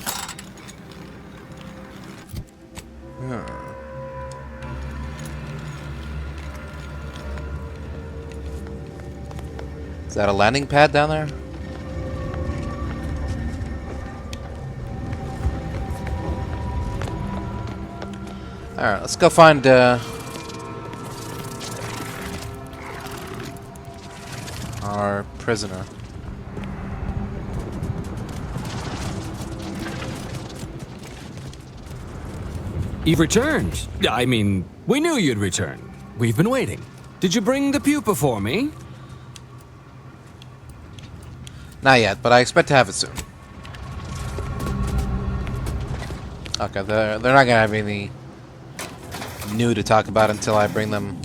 Speaker 1: Is that a landing pad down there? Alright, let's go find our prisoner.
Speaker 15: You've returned. I mean, we knew you'd return. We've been waiting. Did you bring the pupa for me?
Speaker 1: Not yet, but I expect to have it soon. Okay, they're not gonna have any new to talk about until I bring them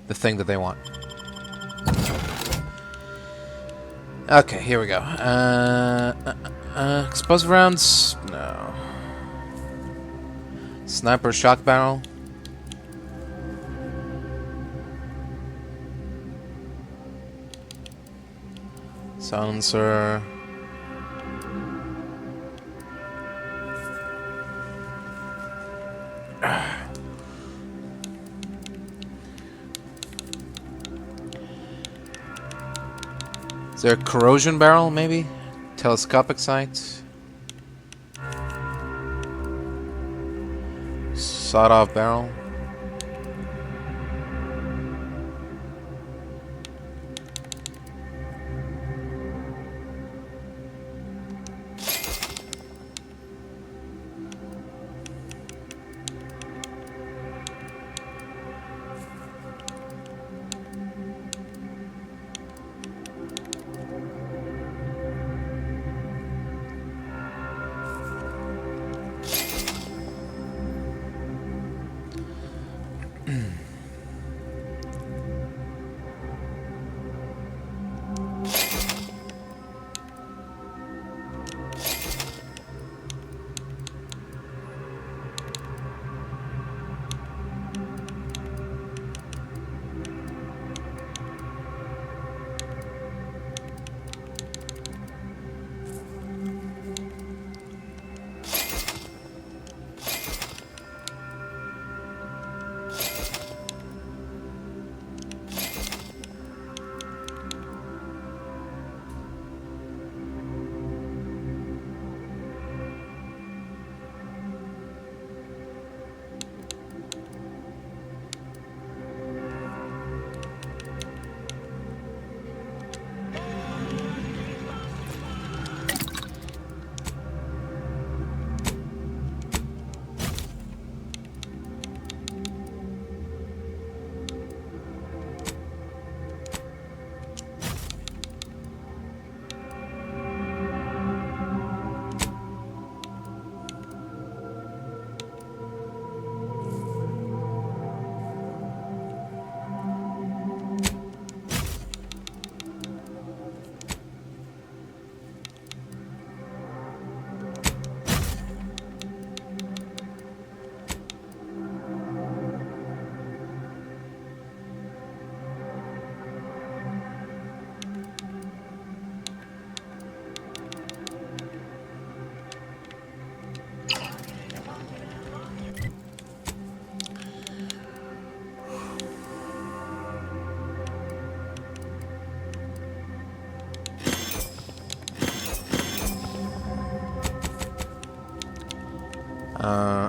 Speaker 1: the thing that they want. Okay, here we go. Explosive rounds? No. Sniper shock barrel? Silencer. Is there a corrosion barrel, maybe? Telescopic sight? Sawed-off barrel?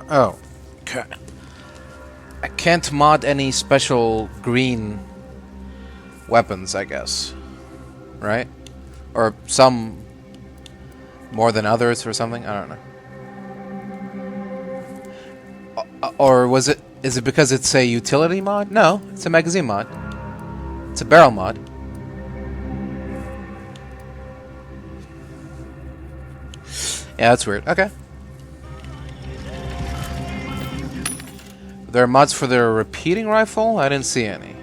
Speaker 1: Oh. Okay. I can't mod any special green weapons, I guess. Right? Or some more than others or something? I don't know. Or was it... Is it because it's a utility mod? No, it's a magazine mod. It's a barrel mod. Yeah, that's weird. Okay. There are mods for their repeating rifle? I didn't see any.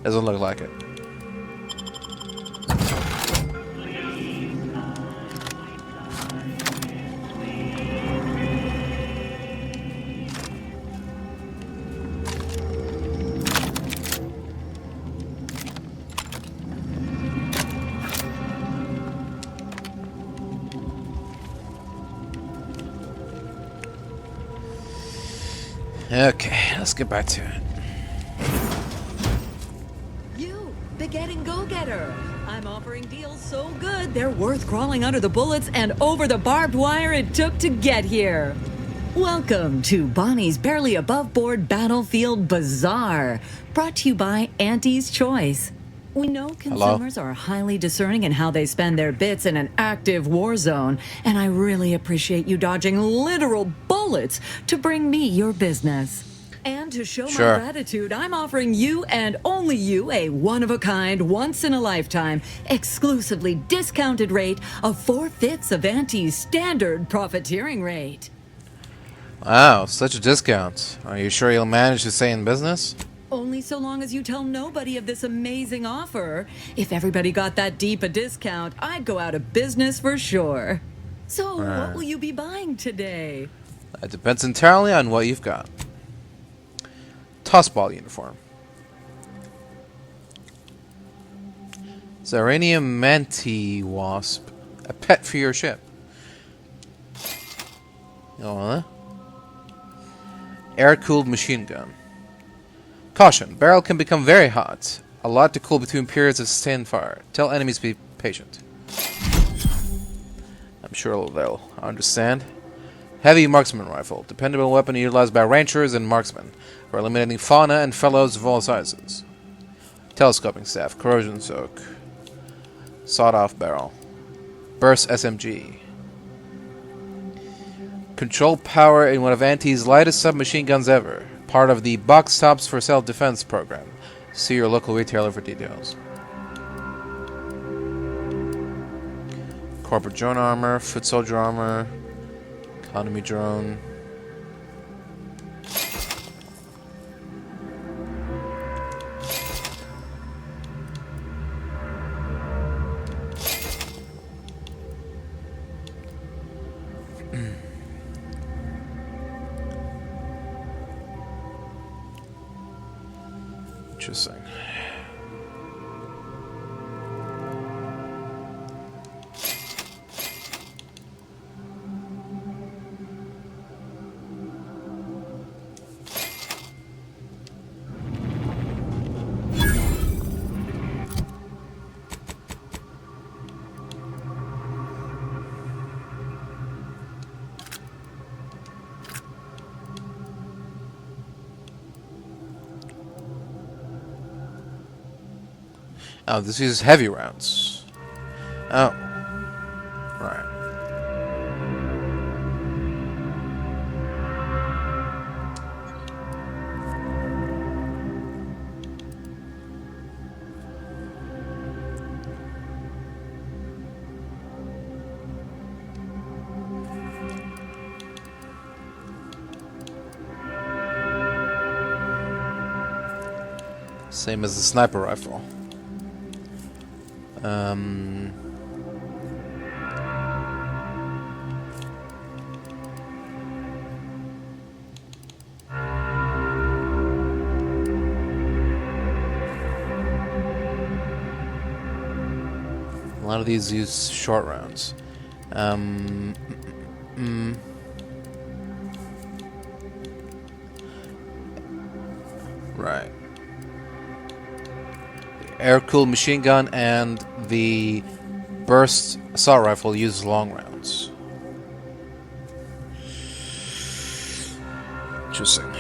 Speaker 1: Doesn't look like it. Okay, let's get back to it.
Speaker 11: You, begetting go-getter. I'm offering deals so good, they're worth crawling under the bullets and over the barbed wire it took to get here. Welcome to Bonnie's Barely Above Board Battlefield Bazaar, brought to you by Auntie's Choice. We know consumers are highly discerning in how they spend their bits in an active war zone, and I really appreciate you dodging literal bullets to bring me your business. And to show
Speaker 1: Sure.
Speaker 11: my gratitude, I'm offering you and only you a one-of-a-kind, once-in-a-lifetime, exclusively discounted rate of 4/5 of Auntie's standard profiteering rate.
Speaker 1: Wow, such a discount. Are you sure you'll manage to stay in business?
Speaker 11: Only so long as you tell nobody of this amazing offer. If everybody got that deep a discount, I'd go out of business for sure. So,
Speaker 1: Right.
Speaker 11: what will you be buying today?
Speaker 1: It depends entirely on what you've got. Tossball uniform. Zyranium Wasp. A pet for your ship. You want that? Air-cooled machine gun. Caution. Barrel can become very hot. A lot to cool between periods of sustained fire. Tell enemies to be patient. I'm sure they'll understand. Heavy marksman rifle. Dependable weapon utilized by ranchers and marksmen for eliminating fauna and fellows of all sizes. Telescoping staff. Corrosion soak. Sawed-off barrel. Burst SMG. Control power in one of Auntie's lightest submachine guns ever. Part of the Box Tops for Self-Defense program. See your local retailer for details. Corporate drone armor, foot soldier armor, economy drone. Interesting. Oh, this uses heavy rounds. Oh. Right. Same as the sniper rifle. A lot of these use short rounds. Right. Air-cooled machine gun and the burst assault rifle use long rounds. Interesting.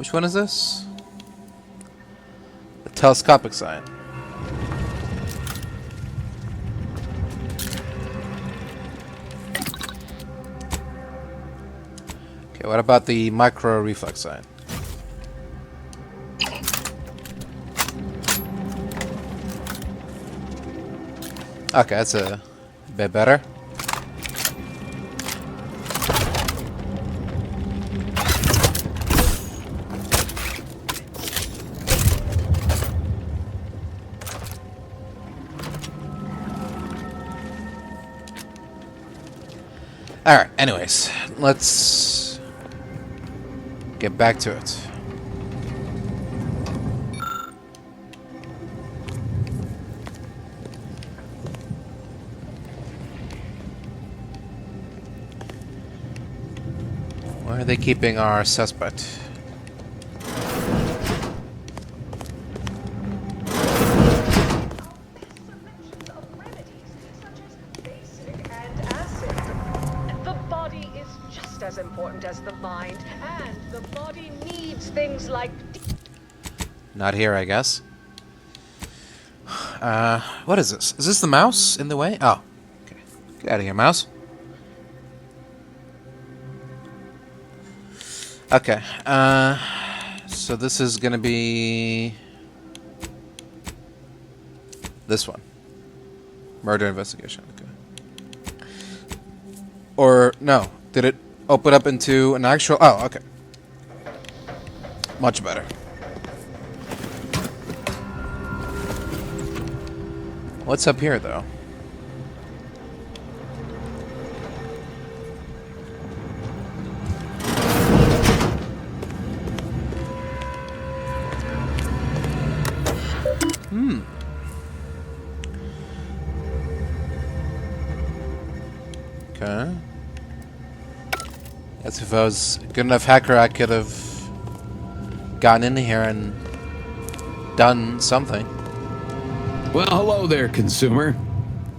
Speaker 1: Which one is this? The telescopic sign. Okay, what about the micro reflex sign? Okay, that's a bit better. Alright, anyways, let's get back to it. Where are they keeping our suspect?
Speaker 14: The body is just as important as the mind, and the body needs things like...
Speaker 1: Not here, I guess. What is this? Is this the mouse in the way? Oh. Okay. Get out of here, mouse. Okay. So this is gonna be... this one. Murder investigation. Okay. Or, no. Did it open up into an actual... oh, okay. Much better. What's up here, though? Okay. Guess if I was a good enough hacker, I could have gotten in here and done something.
Speaker 21: Well, hello there, consumer.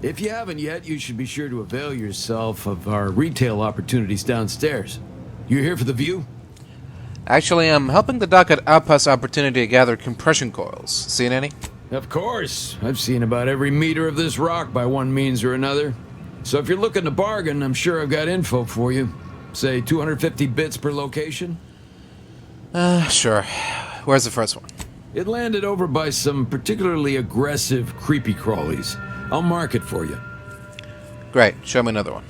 Speaker 21: If you haven't yet, you should be sure to avail yourself of our retail opportunities downstairs. You here for the view?
Speaker 1: Actually, I'm helping the doc at Outpost Opportunity gather compression coils. Seen any?
Speaker 21: Of course. I've seen about every meter of this rock by one means or another. So if you're looking to bargain, I'm sure I've got info for you. Say 250 bits per location?
Speaker 1: Sure. Where's the first one?
Speaker 21: It landed over by some particularly aggressive creepy crawlies. I'll mark it for you.
Speaker 1: Great. Show me another one.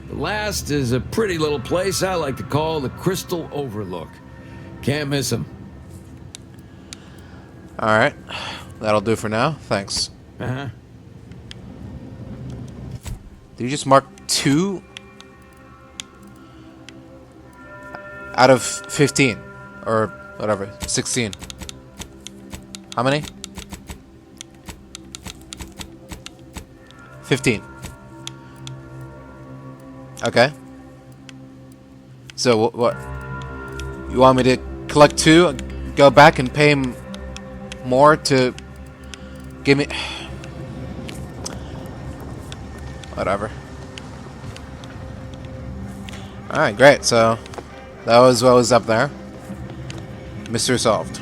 Speaker 21: The last is a pretty little place I like to call the Crystal Overlook. Can't miss them.
Speaker 1: Alright. That'll do for now. Thanks.
Speaker 21: Uh-huh.
Speaker 1: Did you just mark 2 out of 15? Or whatever. 16. How many? 15. Okay. So what? You want me to collect 2, go back and pay him more to give me... whatever. Alright, great. So that was what was up there. Mystery solved.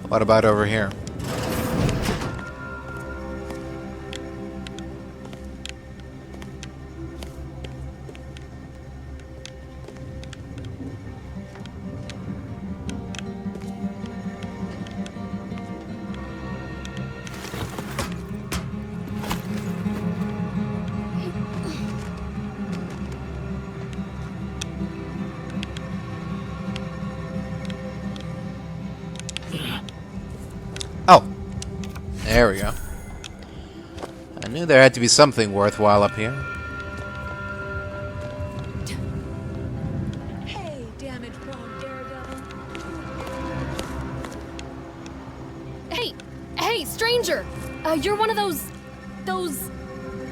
Speaker 1: What about over here? Oh, there we go. I knew there had to be something worthwhile up here.
Speaker 11: Hey, damage-prone daredevil.
Speaker 22: Hey, stranger! You're one of those...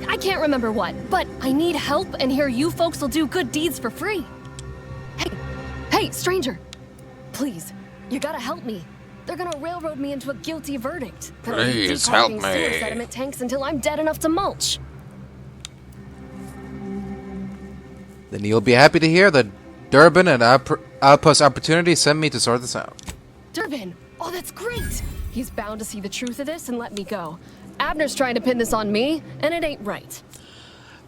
Speaker 22: I can't remember what, but I need help, and here you folks will do good deeds for free. Hey, stranger! Please, you gotta help me. They're gonna railroad me into a guilty verdict.
Speaker 1: Please help me.
Speaker 22: Sewer sediment tanks until I'm dead enough to mulch.
Speaker 1: Then you'll be happy to hear that Durbin and Outpost Opportunity sent me to sort this out.
Speaker 22: Durbin! Oh, that's great! He's bound to see the truth of this and let me go. Abner's trying to pin this on me, and it ain't right.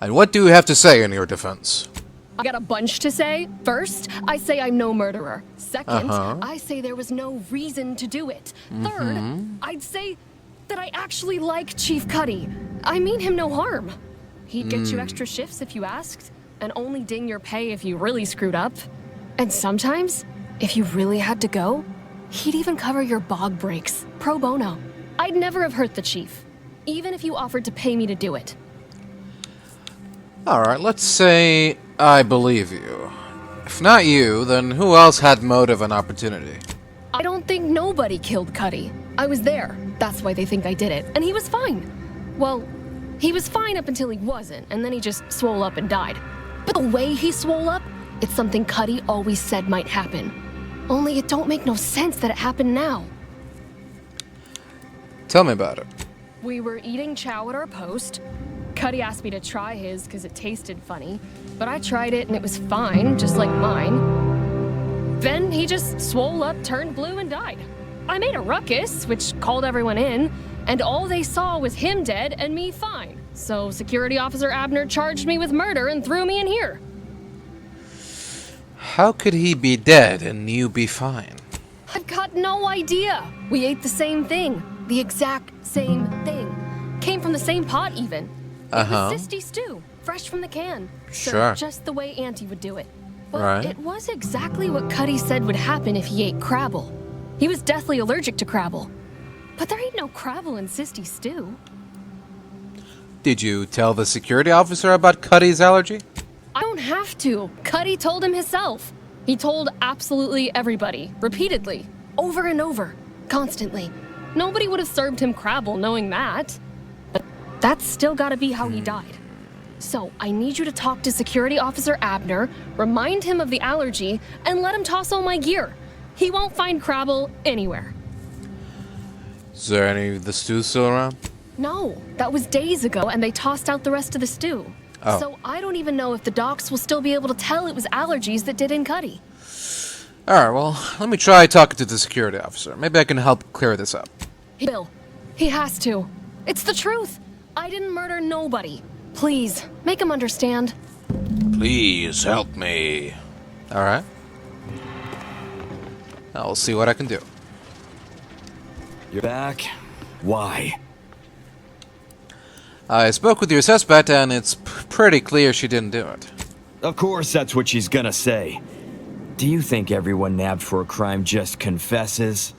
Speaker 1: And what do you have to say in your defense?
Speaker 22: I got a bunch to say. First, I say I'm no murderer. Second, I say there was no reason to do it. Third, I'd say that I actually like Chief Cuddy. I mean him no harm. He'd get you extra shifts if you asked, and only ding your pay if you really screwed up. And sometimes, if you really had to go, he'd even cover your bog breaks, pro bono. I'd never have hurt the chief, even if you offered to pay me to do it.
Speaker 1: Alright, let's say I believe you. If not you, then who else had motive and opportunity?
Speaker 22: I don't think nobody killed Cuddy. I was there. That's why they think I did it. And he was fine. Well, he was fine up until he wasn't, and then he just swole up and died. But the way he swole up, it's something Cuddy always said might happen. Only it don't make no sense that it happened now.
Speaker 1: Tell me about it.
Speaker 22: We were eating chow at our post. Cuddy asked me to try his because it tasted funny, but I tried it and it was fine, just like mine. Then he just swole up, turned blue, and died. I made a ruckus, which called everyone in, and all they saw was him dead and me fine. So Security Officer Abner charged me with murder and threw me in here.
Speaker 1: How could he be dead and you be fine?
Speaker 22: I've got no idea. We ate the same thing. The exact same thing. Came from the same pot even. It was Sisty stew, fresh from the can. So
Speaker 1: Sure.
Speaker 22: just the way Auntie would do it. But
Speaker 1: Right.
Speaker 22: it was exactly what Cuddy said would happen if he ate Crabble. He was deathly allergic to Crabble. But there ain't no Crabble in Sisty stew.
Speaker 1: Did you tell the security officer about Cuddy's allergy?
Speaker 22: I don't have to. Cuddy told him himself. He told absolutely everybody, repeatedly, over and over, constantly. Nobody would have served him Crabble knowing that. But that's still gotta be how he died. So I need you to talk to Security Officer Abner, remind him of the allergy, and let him toss all my gear. He won't find Crabble anywhere.
Speaker 1: Is there any of the stew still around?
Speaker 22: No, that was days ago, and they tossed out the rest of the stew.
Speaker 1: Oh.
Speaker 22: So I don't even know if the docs will still be able to tell it was allergies that did in Cuddy.
Speaker 1: Alright, well, let me try talking to the security officer. Maybe I can help clear this up.
Speaker 22: Bill, he has to. It's the truth. I didn't murder nobody. Please, make him understand.
Speaker 1: Please help me. Alright. I'll see what I can do.
Speaker 7: You're back? Why?
Speaker 1: I spoke with your suspect, and it's pretty clear she didn't do it.
Speaker 7: Of course that's what she's gonna say. Do you think everyone nabbed for a crime just confesses?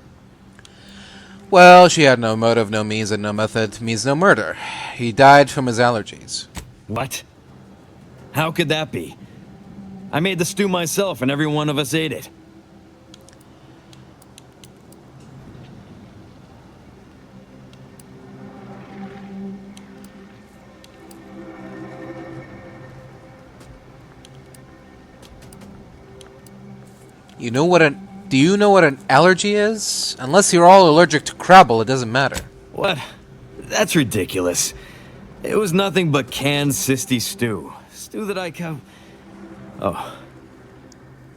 Speaker 1: Well, she had no motive, no means, and no method means no murder. He died from his allergies.
Speaker 7: What? How could that be? I made the stew myself and every one of us ate it.
Speaker 1: Do you know what an allergy is? Unless you're all allergic to Crabble, it doesn't matter.
Speaker 7: What? That's ridiculous. It was nothing but canned Sisty stew. Stew that I Oh.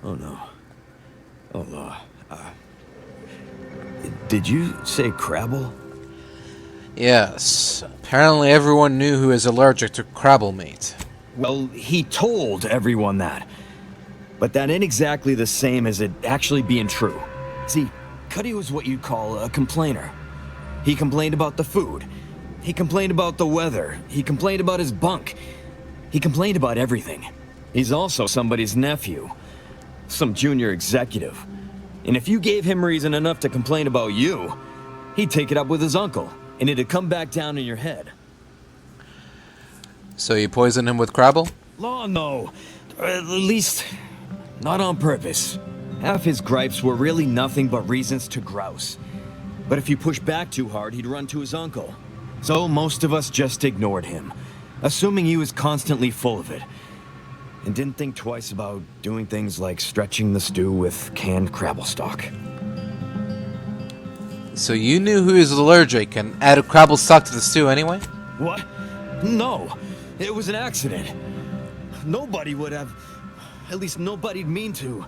Speaker 7: Oh no. Oh no. Did you say Crabble?
Speaker 1: Yes. Apparently everyone knew who was allergic to Crabble meat.
Speaker 7: Well, he told everyone that. But that ain't exactly the same as it actually being true. See, Cuddy was what you'd call a complainer. He complained about the food. He complained about the weather. He complained about his bunk. He complained about everything. He's also somebody's nephew. Some junior executive. And if you gave him reason enough to complain about you, he'd take it up with his uncle, and it'd come back down in your head.
Speaker 1: So you poisoned him with Crabble?
Speaker 7: Oh, no. Or at least, not on purpose. Half his gripes were really nothing but reasons to grouse. But if you push back too hard, he'd run to his uncle. So most of us just ignored him, assuming he was constantly full of it. And didn't think twice about doing things like stretching the stew with canned Crabble stock.
Speaker 1: So you knew who was allergic and added Crabble stock to the stew anyway?
Speaker 7: What? No. It was an accident. Nobody would have... At least nobody'd mean to.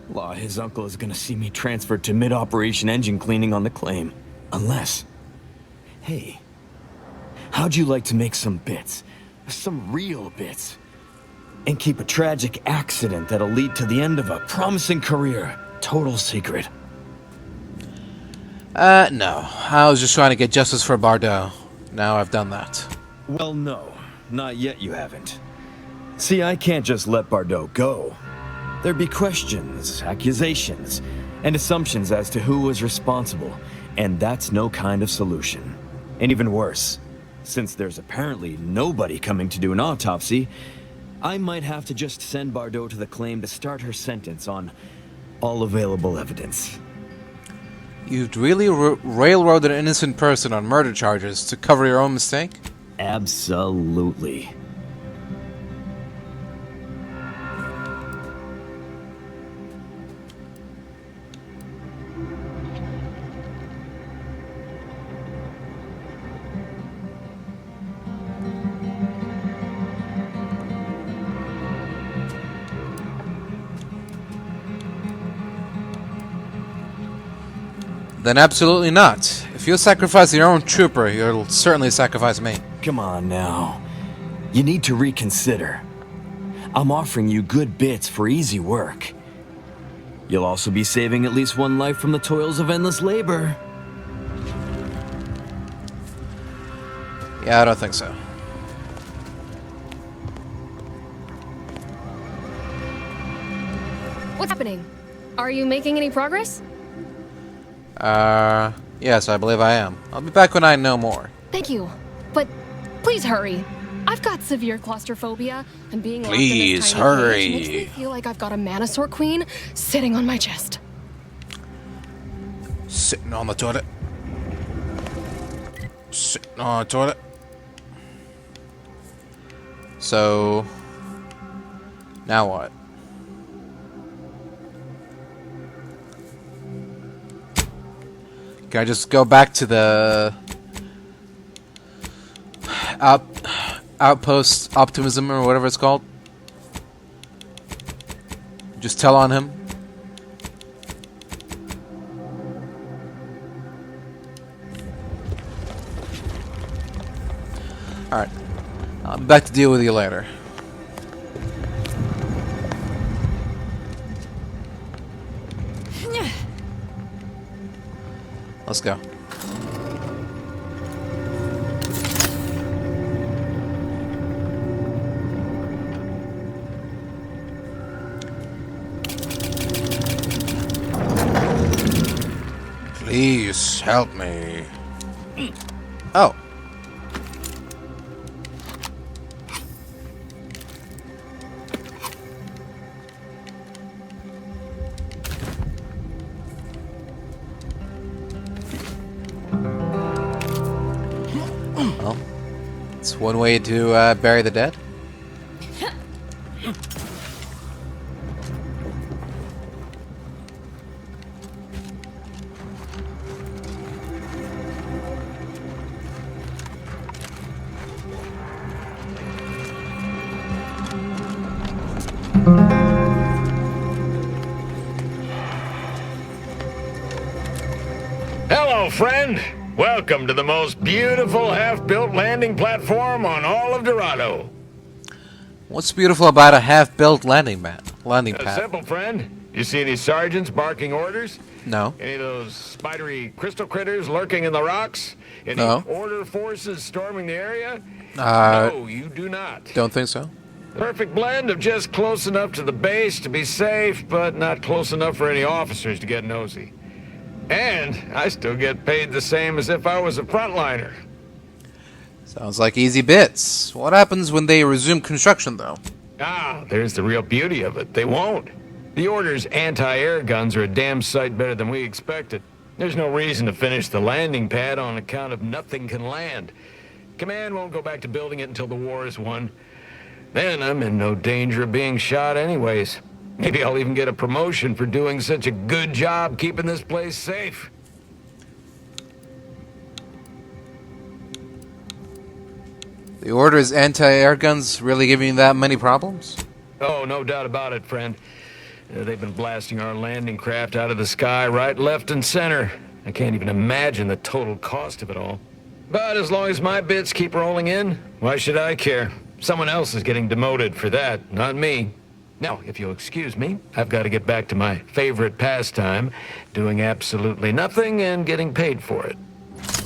Speaker 7: Law, his uncle is gonna see me transferred to mid-operation engine cleaning on the claim. Unless... Hey, how'd you like to make some bits? Some real bits? And keep a tragic accident that'll lead to the end of a promising career. Total secret.
Speaker 1: No. I was just trying to get justice for Bardo. Now I've done that.
Speaker 7: Well, no. Not yet you haven't. See, I can't just let Bardo go. There'd be questions, accusations, and assumptions as to who was responsible, and that's no kind of solution. And even worse, since there's apparently nobody coming to do an autopsy, I might have to just send Bardo to the claim to start her sentence on all available evidence.
Speaker 1: You'd really railroad an innocent person on murder charges to cover your own mistake?
Speaker 7: Absolutely.
Speaker 1: Then absolutely not. If you'll sacrifice your own trooper, you'll certainly sacrifice me.
Speaker 7: Come on now. You need to reconsider. I'm offering you good bits for easy work. You'll also be saving at least one life from the toils of endless labor.
Speaker 1: Yeah, I don't think so.
Speaker 22: What's happening? Are you making any progress?
Speaker 1: Yes, I believe I am. I'll be back when I know more.
Speaker 22: Thank you. But please hurry. I've got severe claustrophobia, and being locked in
Speaker 1: Please
Speaker 22: this tiny
Speaker 1: hurry.
Speaker 22: cage makes me feel like I've got a Mantisaur queen sitting on my chest.
Speaker 1: Sitting on the toilet. Sitting on the toilet. So... now what? Can I just go back to the... Outpost Optimism or whatever it's called? Just tell on him? Alright. I'll be back to deal with you later. Let's go. Please help me. Oh. Well, it's one way to bury the dead.
Speaker 8: Hello, friend. Welcome to the most beautiful half-built landing platform on all of Dorado.
Speaker 1: What's beautiful about a half-built landing pad?
Speaker 8: Simple, friend. You see any sergeants barking orders?
Speaker 1: No.
Speaker 8: Any of those spidery crystal critters lurking in the rocks? Any
Speaker 1: No.
Speaker 8: order forces storming the area?
Speaker 1: No,
Speaker 8: you do not.
Speaker 1: Don't think so.
Speaker 8: Perfect blend of just close enough to the base to be safe, but not close enough for any officers to get nosy. And I still get paid the same as if I was a frontliner.
Speaker 1: Sounds like easy bits. What happens when they resume construction, though?
Speaker 8: Ah, there's the real beauty of it. They won't. The Order's anti-air guns are a damn sight better than we expected. There's no reason to finish the landing pad on account of nothing can land. Command won't go back to building it until the war is won. Then I'm in no danger of being shot anyways. Maybe I'll even get a promotion for doing such a good job keeping this place safe.
Speaker 1: The Order's anti-air guns really giving you that many problems?
Speaker 8: Oh, no doubt about it, friend. They've been blasting our landing craft out of the sky right, left, and center. I can't even imagine the total cost of it all. But as long as my bits keep rolling in, why should I care? Someone else is getting demoted for that, not me. Now, if you'll excuse me, I've got to get back to my favorite pastime, doing absolutely nothing and getting paid for it.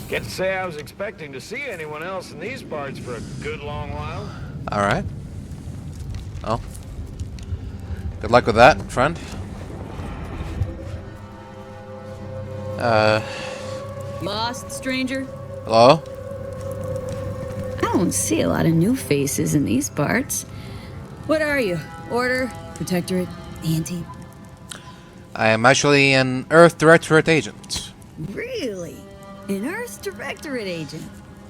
Speaker 8: Can't say I was expecting to see anyone else in these parts for a good long while.
Speaker 1: Alright. Well. Good luck with that, friend.
Speaker 11: Lost, stranger?
Speaker 1: Hello?
Speaker 11: I don't see a lot of new faces in these parts. What are you? Order? Protectorate? Anti?
Speaker 1: I am actually an Earth Directorate agent.
Speaker 11: Really? An Earth Directorate agent?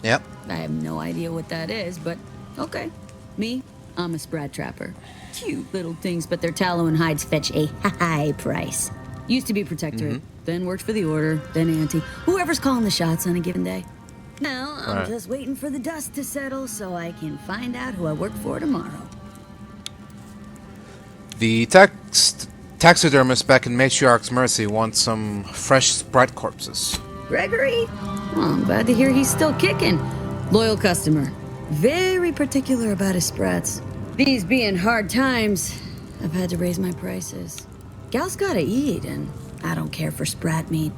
Speaker 1: Yep.
Speaker 11: I have no idea what that is, but okay. Me? I'm a Sprat Trapper. Cute little things, but their tallow and hides fetch a high price. Used to be Protectorate, then worked for the Order, then Anti. Whoever's calling the shots on a given day. Now, I'm just waiting for the dust to settle so I can find out who I work for tomorrow.
Speaker 1: The taxidermist back in Matriarch's Mercy wants some fresh Sprat corpses.
Speaker 11: Gregory? Well, I'm glad to hear he's still kicking. Loyal customer. Very particular about his Sprats. These being hard times, I've had to raise my prices. Gal's gotta eat, and I don't care for Sprat meat.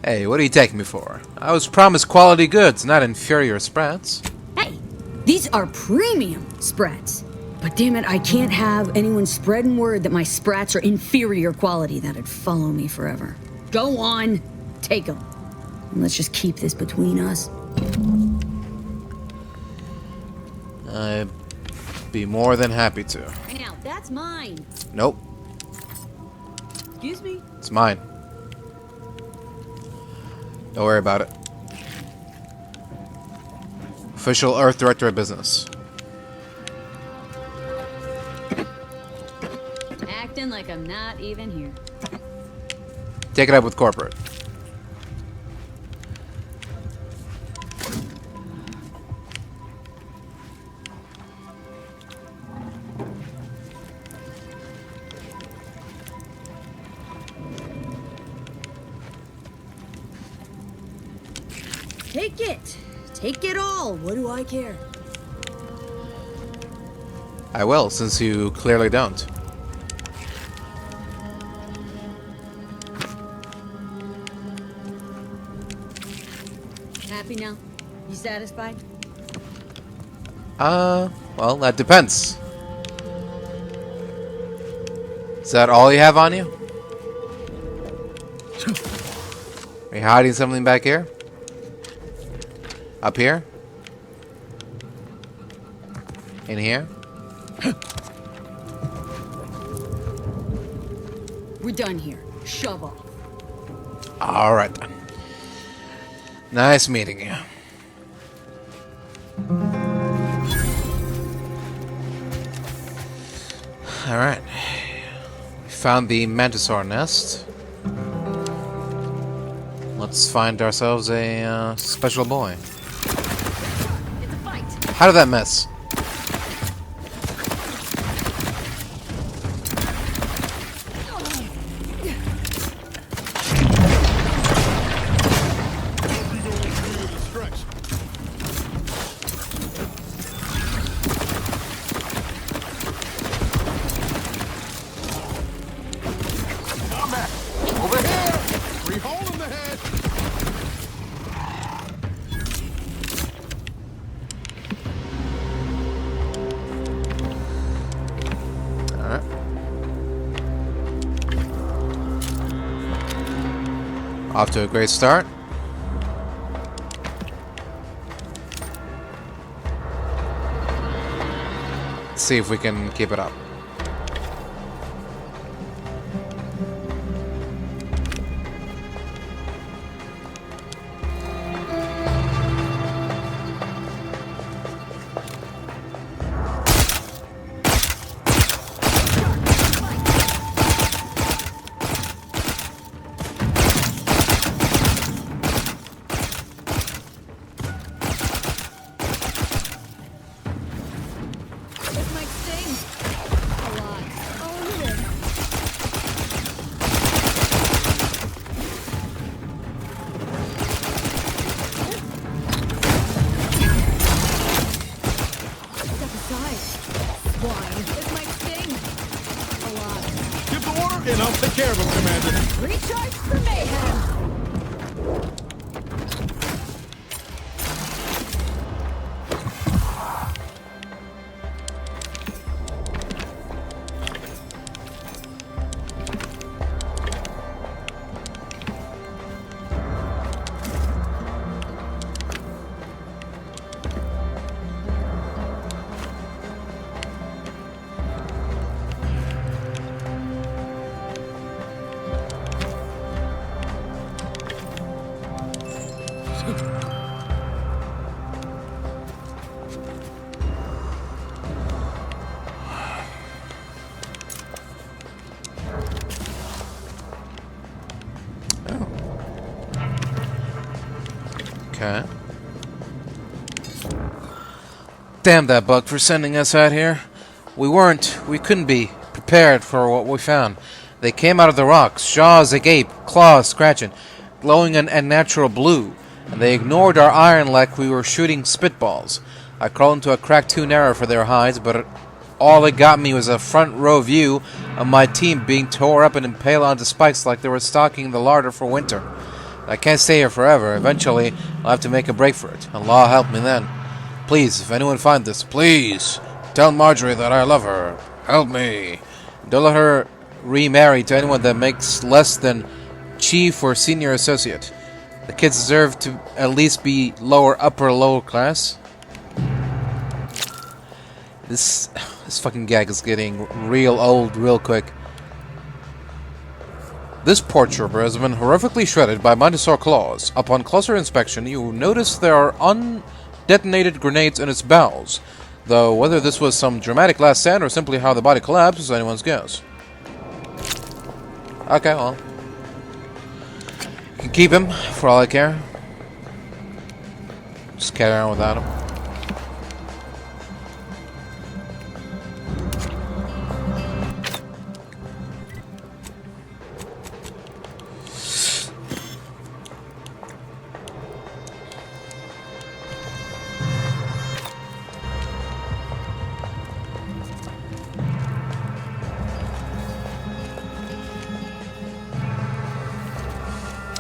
Speaker 1: Hey, what are you taking me for? I was promised quality goods, not inferior Sprats.
Speaker 11: Hey, these are premium Sprats. But damn it, I can't have anyone spreading word that my Sprats are inferior quality. That'd follow me forever. Go on, take them. And let's just keep this between us.
Speaker 1: I'd be more than happy to.
Speaker 11: Now, that's mine.
Speaker 1: Nope,
Speaker 11: Excuse me?
Speaker 1: it's mine. Don't worry about it. Official Earth Director of Business.
Speaker 11: Acting like I'm not even here.
Speaker 1: Take it up with corporate.
Speaker 11: Take it. Take it all. What do I care?
Speaker 1: I will, since you clearly don't.
Speaker 11: Happy now? You satisfied?
Speaker 1: Well, that depends. Is that all you have on you? Are you hiding something back here? Up here? In here?
Speaker 11: We're done here. Shove off.
Speaker 1: Alright then. Nice meeting you. Alright. We found the Mantisaur Nest. Let's find ourselves a special boy. How did that miss? Off to a great start. Let's see if we can keep it up.
Speaker 11: Recharge for mayhem!
Speaker 1: Okay. Damn that bug for sending us out here. We couldn't be prepared for what we found. They came out of the rocks, jaws agape, claws scratching, glowing an unnatural blue, and they ignored our iron like we were shooting spitballs. I crawled into a crack too narrow for their hides, but all it got me was a front row view of my team being tore up and impaled onto spikes like they were stocking the larder for winter. I can't stay here forever. Eventually, I'll have to make a break for it. Allah help me then. Please, if anyone finds this, please tell Marjorie that I love her. Help me. Don't let her remarry to anyone that makes less than chief or senior associate. The kids deserve to at least be lower class. This fucking gag is getting real old real quick. This poor trooper has been horrifically shredded by Mantisaur claws. Upon closer inspection, you notice there are undetonated grenades in its bowels. Though whether this was some dramatic last stand or simply how the body collapsed is anyone's guess. Okay, well. You can keep him, for all I care. Just carry on without him.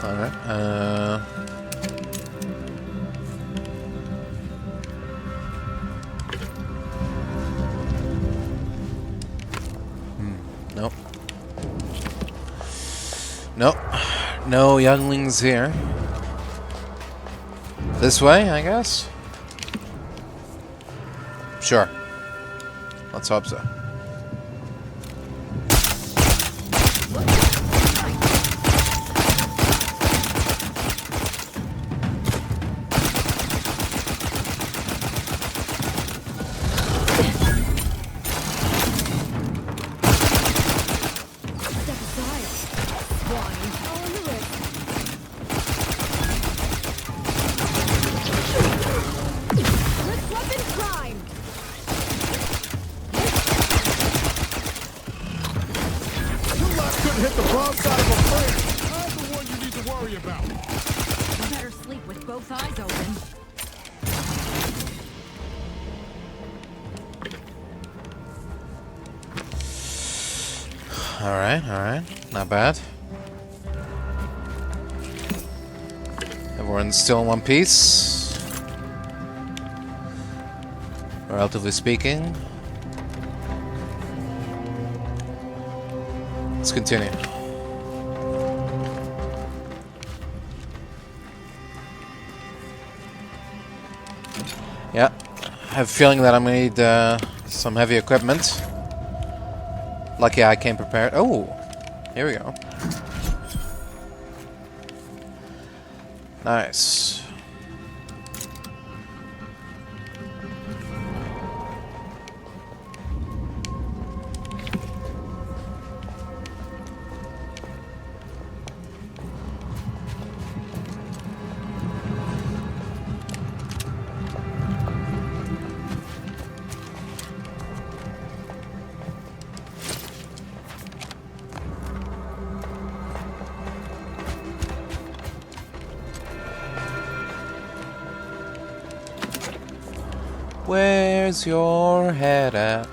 Speaker 1: Alright, Nope. Nope. No younglings here. This way, I guess? Sure. Let's hope so.
Speaker 18: Hit the wrong side of a plane. I'm the one you need to worry about.
Speaker 11: You better sleep with both eyes open.
Speaker 1: Alright. Not bad. Everyone's still in one piece. Relatively speaking. Let's continue. Yeah, I have a feeling that I'm gonna need some heavy equipment. Lucky I came prepared. Oh, here we go. Nice. Where's your head at?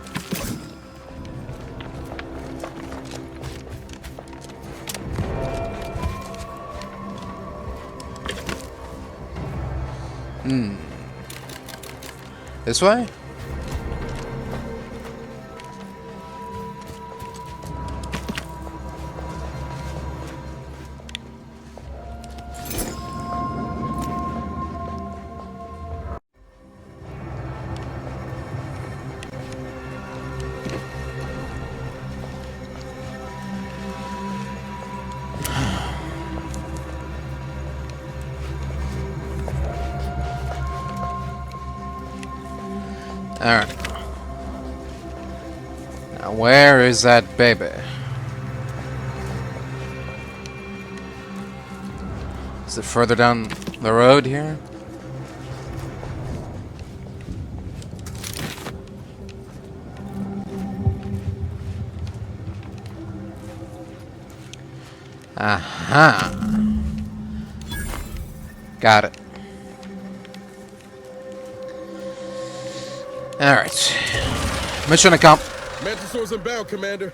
Speaker 1: This way? Alright. Now where is that baby? Is it further down the road here? Aha. Got it. Alright. Mission accomplished.
Speaker 18: Mantisaur's inbound, Commander.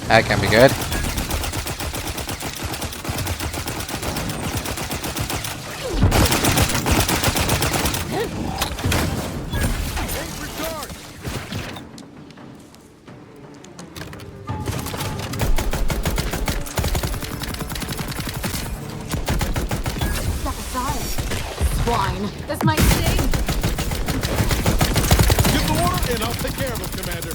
Speaker 1: That can be good.
Speaker 22: Swine. This might sting.
Speaker 18: Give the order and I'll take care of him, Commander.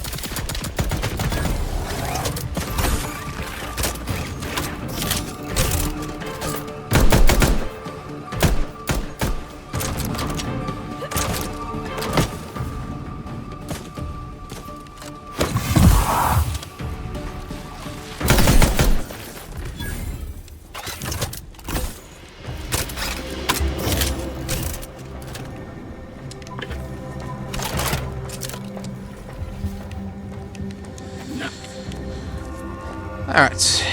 Speaker 1: Alright.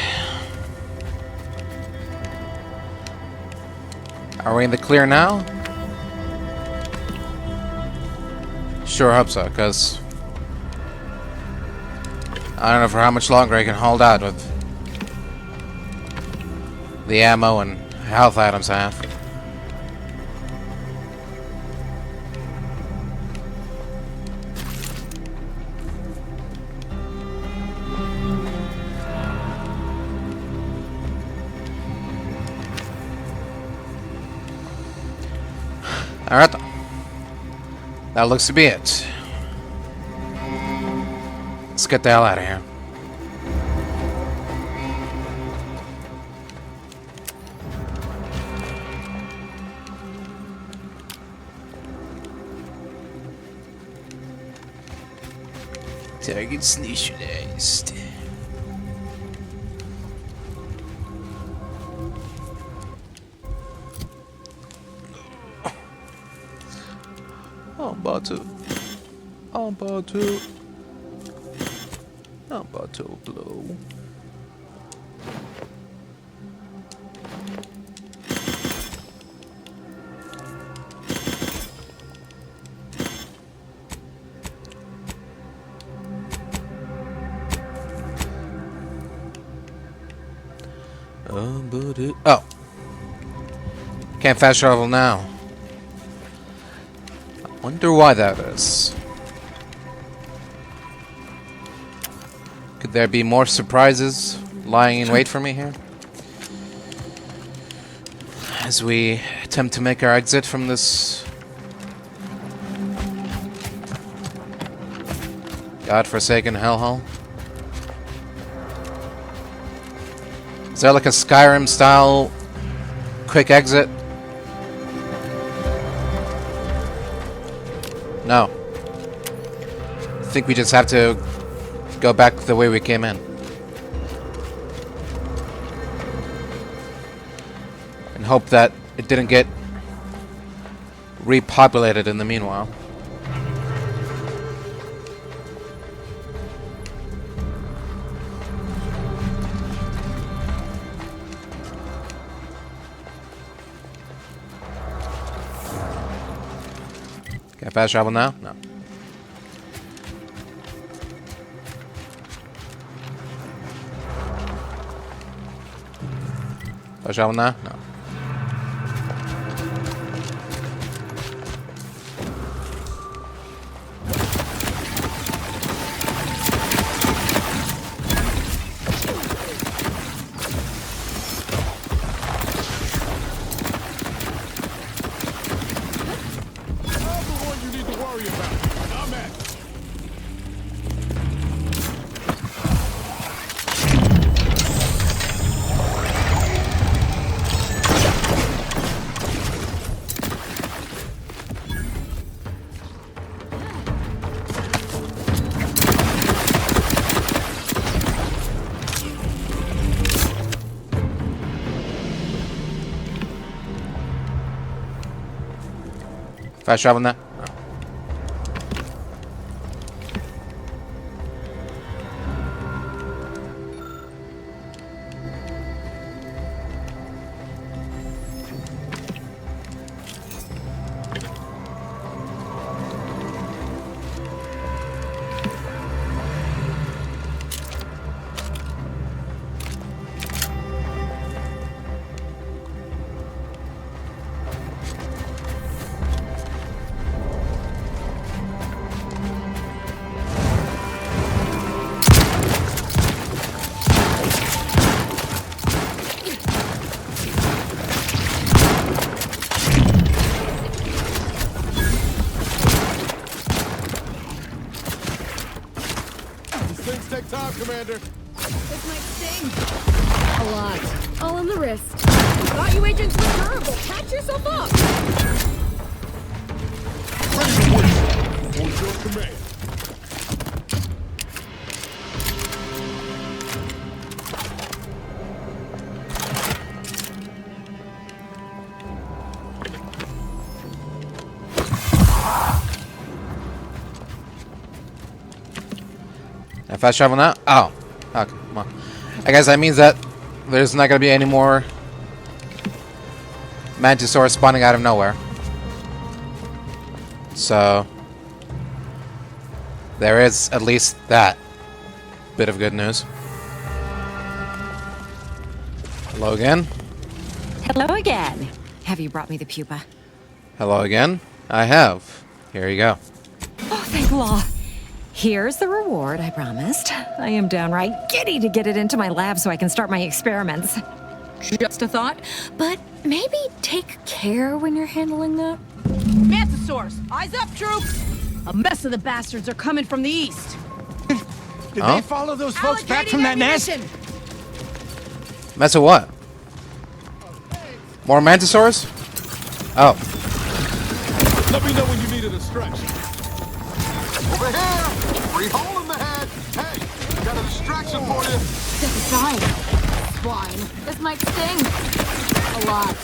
Speaker 1: Are we in the clear now? Sure hope so, because I don't know for how much longer I can hold out with the ammo and health items I have. Alright. That looks to be it. Let's get the hell out of here. Targets initialized. I'm about to blow. Oh. Can't fast travel now. I wonder why that is. Could there be more surprises lying in wait for me here? As we attempt to make our exit from this godforsaken hellhole. Is there like a Skyrim style quick exit? No. I think we just have to go back the way we came in. And hope that it didn't get repopulated in the meanwhile. Can I fast travel now? No. Fast travel now? No. Fast travel now? No.
Speaker 18: Commander.
Speaker 22: This might sting. A lot. All on the wrist. Thought you agents were durable. Patch yourself up.
Speaker 18: Ready to win. On your command.
Speaker 1: Fast travel now? Oh. Okay, come on. I guess that means that there's not going to be any more Mantisaur spawning out of nowhere. So, there is at least that bit of good news. Hello again.
Speaker 3: Hello again. Have you brought me the pupa?
Speaker 1: Hello again. I have. Here you go.
Speaker 3: Oh, thank law. Here's the reward I promised. I am downright giddy to get it into my lab so I can start my experiments.
Speaker 5: Just a thought, but maybe take care when you're handling that.
Speaker 19: Mantisaurs, eyes up, troops! A mess of the bastards are coming from the east.
Speaker 23: Did they follow those folks back from that nest?
Speaker 1: Mess of what? More Mantisaurs? Oh.
Speaker 18: Let me know when you needed a stretch.
Speaker 24: Over here! Free hole in the head! Hey, got a distraction for you!
Speaker 22: Step aside. Swine. This might sting. A lot.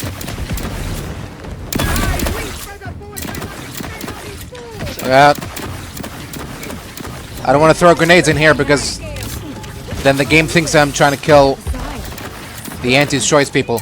Speaker 1: I don't want to throw grenades in here because then the game thinks I'm trying to kill the anti-choice people.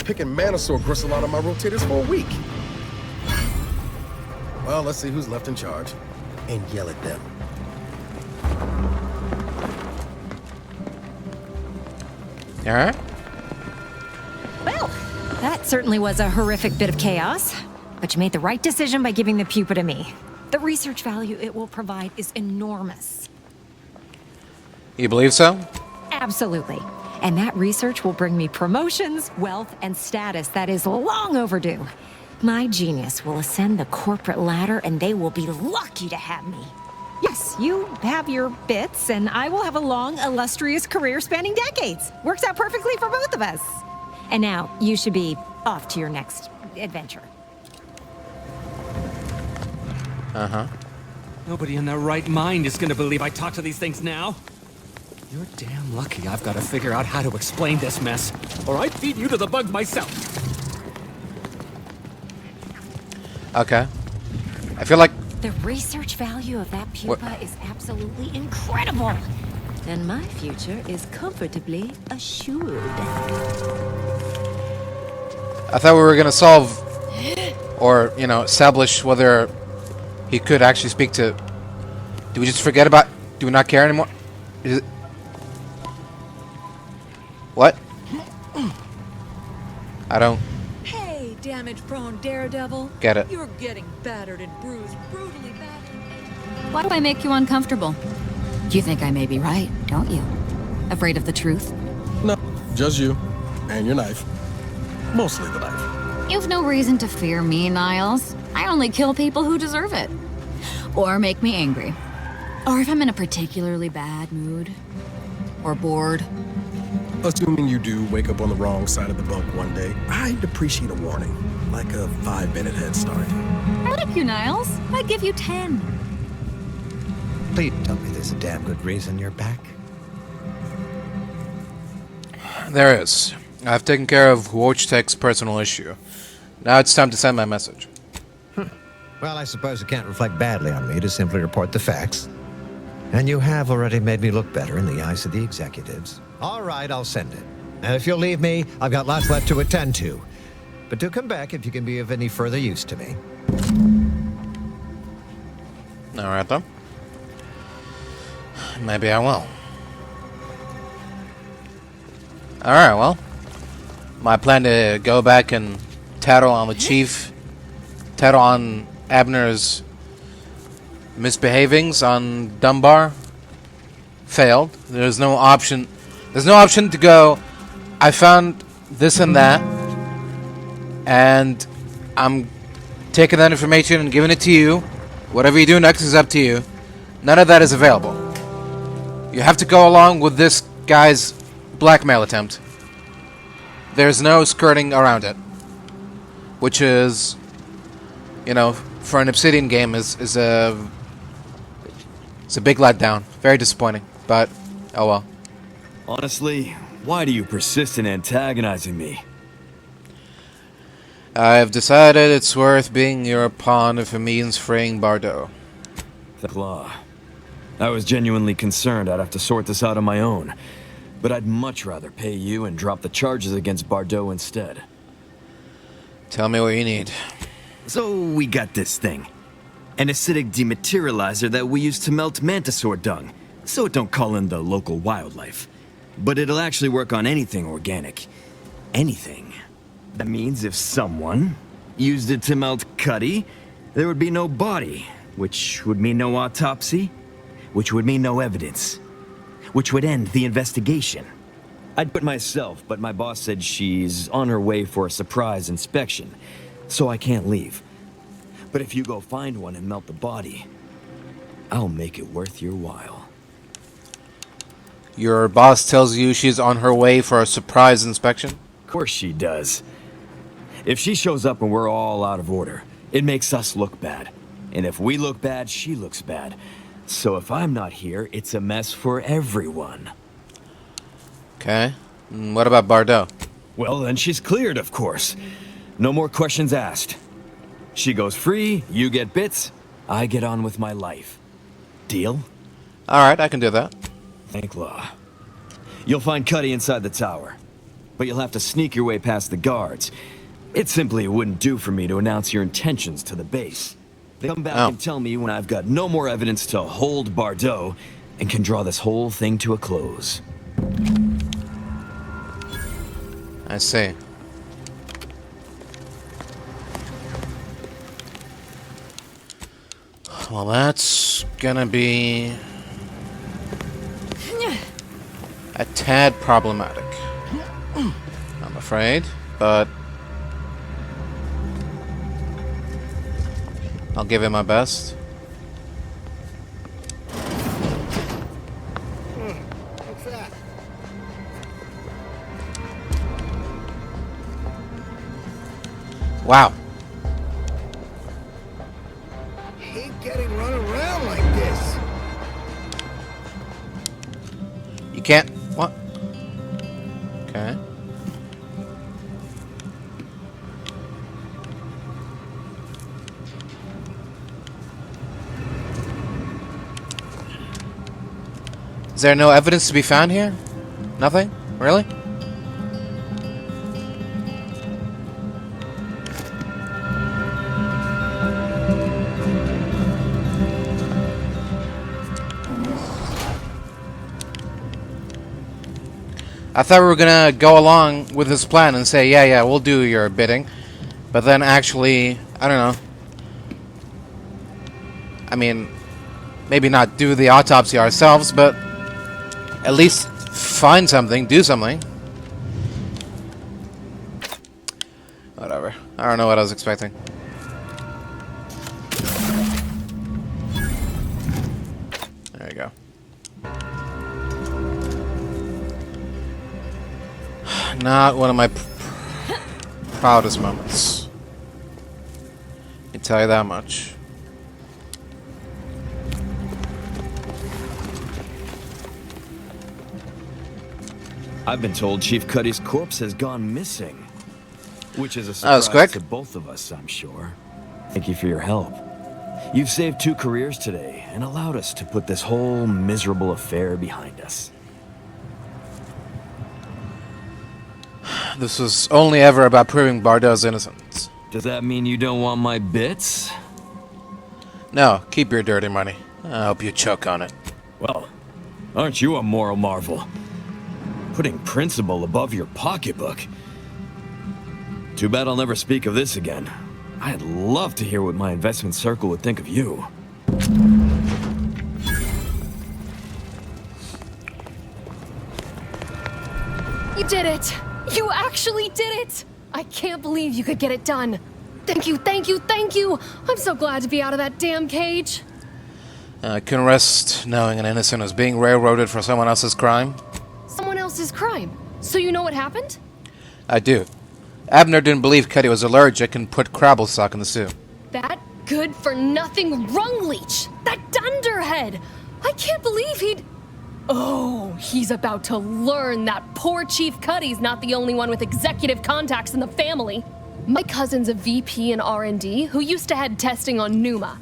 Speaker 16: Picking Mantisaur gristle out of my rotators for a week. Well, let's see who's left in charge. And yell at them.
Speaker 1: Alright.
Speaker 3: Well, that certainly was a horrific bit of chaos. But you made the right decision by giving the pupa to me. The research value it will provide is enormous.
Speaker 1: You believe so?
Speaker 3: Absolutely. And that research will bring me promotions, wealth, and status that is long overdue. My genius will ascend the corporate ladder, and they will be lucky to have me. Yes, you have your bits, and I will have a long, illustrious career spanning decades. Works out perfectly for both of us. And now, you should be off to your next adventure.
Speaker 1: Uh-huh.
Speaker 15: Nobody in their right mind is gonna believe I talk to these things now. You're damn lucky I've got to figure out how to explain this mess, or I'd feed you to the bugs myself.
Speaker 1: Okay. I feel like...
Speaker 3: The research value of that pupa is absolutely incredible. And my future is comfortably assured.
Speaker 1: I thought we were gonna solve, or, you know, establish whether he could actually speak to... Do we just forget about... Do we not care anymore? Is it... What? I don't...
Speaker 11: Hey, damage-prone daredevil.
Speaker 1: Get it.
Speaker 11: You're getting battered and bruised, brutally battered.
Speaker 5: Why do I make you uncomfortable? You think I may be right, don't you? Afraid of the truth?
Speaker 16: No, just you. And your knife. Mostly the knife.
Speaker 5: You've no reason to fear me, Niles. I only kill people who deserve it. Or make me angry. Or if I'm in a particularly bad mood. Or bored.
Speaker 16: Assuming you do wake up on the wrong side of the bunk one day, I'd appreciate a warning. Like a 5-minute head start.
Speaker 5: I like you, Niles. I'd give you 10.
Speaker 9: Please tell me there's a damn good reason you're back.
Speaker 1: There is. I've taken care of Wojtek's personal issue. Now it's time to send my message.
Speaker 9: Well, I suppose it can't reflect badly on me to simply report the facts. And you have already made me look better in the eyes of the executives. All right, I'll send it. And if you'll leave me, I've got lots left to attend to. But do come back if you can be of any further use to me.
Speaker 1: Alright then. Maybe I will. Alright, well. My plan to go back and tattle on the chief, tattle on Abner's misbehavings on Dunbar, failed. There's no option. There's no option to go, I found this and that, and I'm taking that information and giving it to you. Whatever you do next is up to you. None of that is available. You have to go along with this guy's blackmail attempt. There's no skirting around it. Which is, you know, for an Obsidian game is a big letdown. Very disappointing, but oh well.
Speaker 7: Honestly, why do you persist in antagonizing me?
Speaker 1: I've decided it's worth being your pawn if it means freeing Bardo.
Speaker 7: Law. I was genuinely concerned I'd have to sort this out on my own, but I'd much rather pay you and drop the charges against Bardo instead.
Speaker 1: Tell me what you need.
Speaker 7: So we got this thing. An acidic dematerializer that we use to melt Mantisaur dung, so it don't call in the local wildlife. But it'll actually work on anything organic. Anything. That means if someone used it to melt Cuddy, there would be no body, which would mean no autopsy, which would mean no evidence, which would end the investigation. I'd put myself, but my boss said she's on her way for a surprise inspection, so I can't leave. But if you go find one and melt the body, I'll make it worth your while.
Speaker 1: Your boss tells you she's on her way for a surprise inspection?
Speaker 7: Of course she does. If she shows up and we're all out of order, it makes us look bad. And if we look bad, she looks bad. So if I'm not here, it's a mess for everyone.
Speaker 1: Okay. What about Bardo?
Speaker 7: Well, then she's cleared, of course. No more questions asked. She goes free, you get bits, I get on with my life. Deal?
Speaker 1: Alright, I can do that.
Speaker 7: Thank law. You'll find Cuddy inside the tower. But you'll have to sneak your way past the guards. It simply wouldn't do for me to announce your intentions to the base. They come back and tell me when I've got no more evidence to hold Bardo and can draw this whole thing to a close.
Speaker 1: I see. Well, that's gonna be a tad problematic, I'm afraid, but I'll give it my best.
Speaker 18: fast.
Speaker 1: Wow.
Speaker 18: Hate getting run around like this.
Speaker 1: You can't... What? Okay. Is there no evidence to be found here? Nothing? Really? I thought we were gonna go along with his plan and say, yeah, we'll do your bidding. But then actually, I don't know. I mean, maybe not do the autopsy ourselves, but at least find something, do something. Whatever. I don't know what I was expecting. There you go. Not one of my proudest moments. I can tell you that much.
Speaker 7: I've been told Chief Cuddy's corpse has gone missing. Which is a surprise
Speaker 1: quick.
Speaker 7: to both of us, I'm sure. Thank you for your help. You've saved 2 careers today and allowed us to put this whole miserable affair behind us.
Speaker 1: This was only ever about proving Bardot's innocence.
Speaker 7: Does that mean you don't want my bits?
Speaker 1: No, keep your dirty money. I hope you choke on it.
Speaker 7: Well, aren't you a moral marvel? Putting principle above your pocketbook. Too bad I'll never speak of this again. I'd love to hear what my investment circle would think of you.
Speaker 22: You did it! You actually did it! I can't believe you could get it done. Thank you, thank you, thank you! I'm so glad to be out of that damn cage.
Speaker 1: I couldn't rest knowing an innocent was being railroaded for someone else's crime.
Speaker 22: Someone else's crime. So you know what happened?
Speaker 1: I do. Abner didn't believe Cuddy was allergic and put crabble stock in the soup.
Speaker 22: That good-for-nothing rung leech! That dunderhead! I can't believe he'd... Oh, he's about to learn that poor Chief Cuddy's not the only one with executive contacts in the family. My cousin's a VP in R&D who used to head testing on Numa.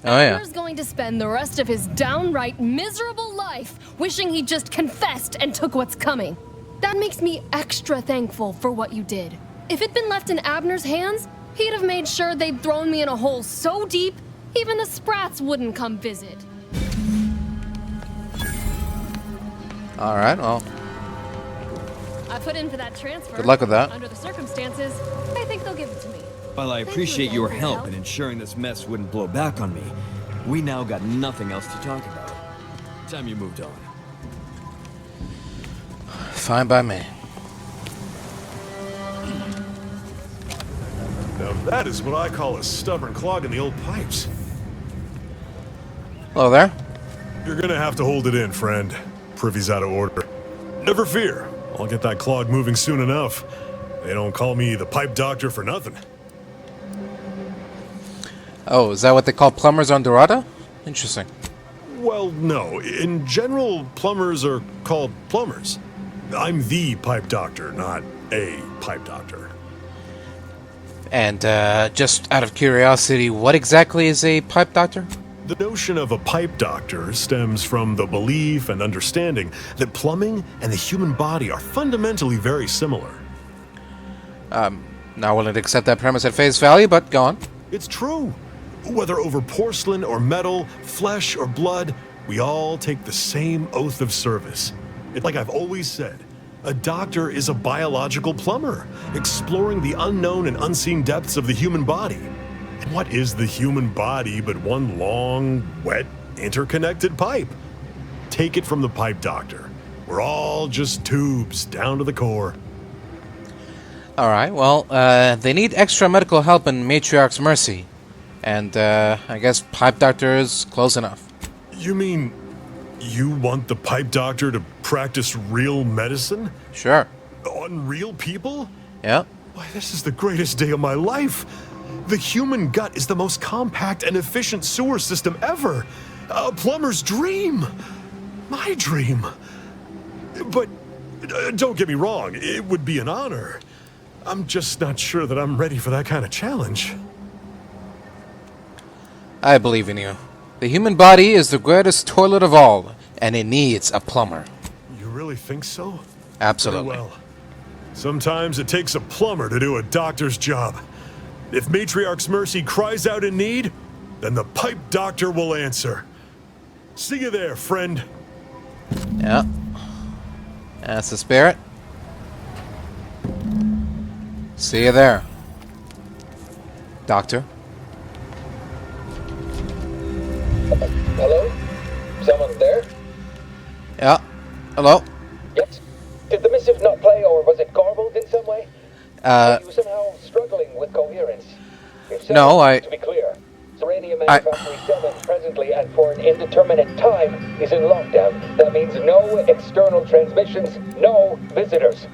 Speaker 1: Oh, yeah.
Speaker 22: Abner's going to spend the rest of his downright miserable life wishing he just confessed and took what's coming. That makes me extra thankful for what you did. If it'd been left in Abner's hands, he'd have made sure they'd thrown me in a hole so deep, even the Sprats wouldn't come visit.
Speaker 1: Alright, well.
Speaker 22: I put in for that transfer.
Speaker 1: Good luck with that.
Speaker 22: Under the circumstances, I think they'll give it to me.
Speaker 7: While I appreciate your help in ensuring this mess wouldn't blow back on me, we now got nothing else to talk about. Time you moved on.
Speaker 1: Fine by me.
Speaker 4: Now that is what I call a stubborn clog in the old pipes.
Speaker 1: Hello there.
Speaker 4: You're gonna have to hold it in, friend. Privy's out of order. Never fear. I'll get that clog moving soon enough. They don't call me the pipe doctor for nothing.
Speaker 1: Oh, is that what they call plumbers on Dorado? Interesting.
Speaker 4: Well, no. In general, plumbers are called plumbers. I'm the pipe doctor, not a pipe doctor.
Speaker 1: And, just out of curiosity, what exactly is a pipe doctor?
Speaker 4: The notion of a pipe doctor stems from the belief and understanding that plumbing and the human body are fundamentally very similar.
Speaker 1: Not willing to accept that premise at face value, but go on.
Speaker 4: It's true. Whether over porcelain or metal, flesh or blood, we all take the same oath of service. It's like I've always said, a doctor is a biological plumber, exploring the unknown and unseen depths of the human body. And what is the human body but one long, wet, interconnected pipe? Take it from the pipe doctor. We're all just tubes down to the core.
Speaker 1: Alright, well, they need extra medical help in Matriarch's Mercy. And, I guess pipe doctor is close enough.
Speaker 4: You mean you want the pipe doctor to practice real medicine?
Speaker 1: Sure.
Speaker 4: On real people?
Speaker 1: Yeah.
Speaker 4: Why, this is the greatest day of my life. The human gut is the most compact and efficient sewer system ever. A plumber's dream. My dream. But don't get me wrong, it would be an honor. I'm just not sure that I'm ready for that kind of challenge.
Speaker 1: I believe in you. The human body is the greatest toilet of all, and it needs a plumber.
Speaker 4: You really think so?
Speaker 1: Absolutely.
Speaker 4: Very well. Sometimes it takes a plumber to do a doctor's job. If Matriarch's mercy cries out in need, then the pipe doctor will answer. See you there, friend.
Speaker 1: Yeah. That's the spirit. See you there, Doctor.
Speaker 6: Hello? Someone there?
Speaker 1: Yeah. Hello?
Speaker 6: Yes. Did the missive not play, or was it garbled in some way? Were you somehow struggling with coherence? If so,
Speaker 1: no,
Speaker 6: to be clear, Zyranium Manufactory VII presently and for an indeterminate time is in lockdown. That means no external transmissions, no visitors.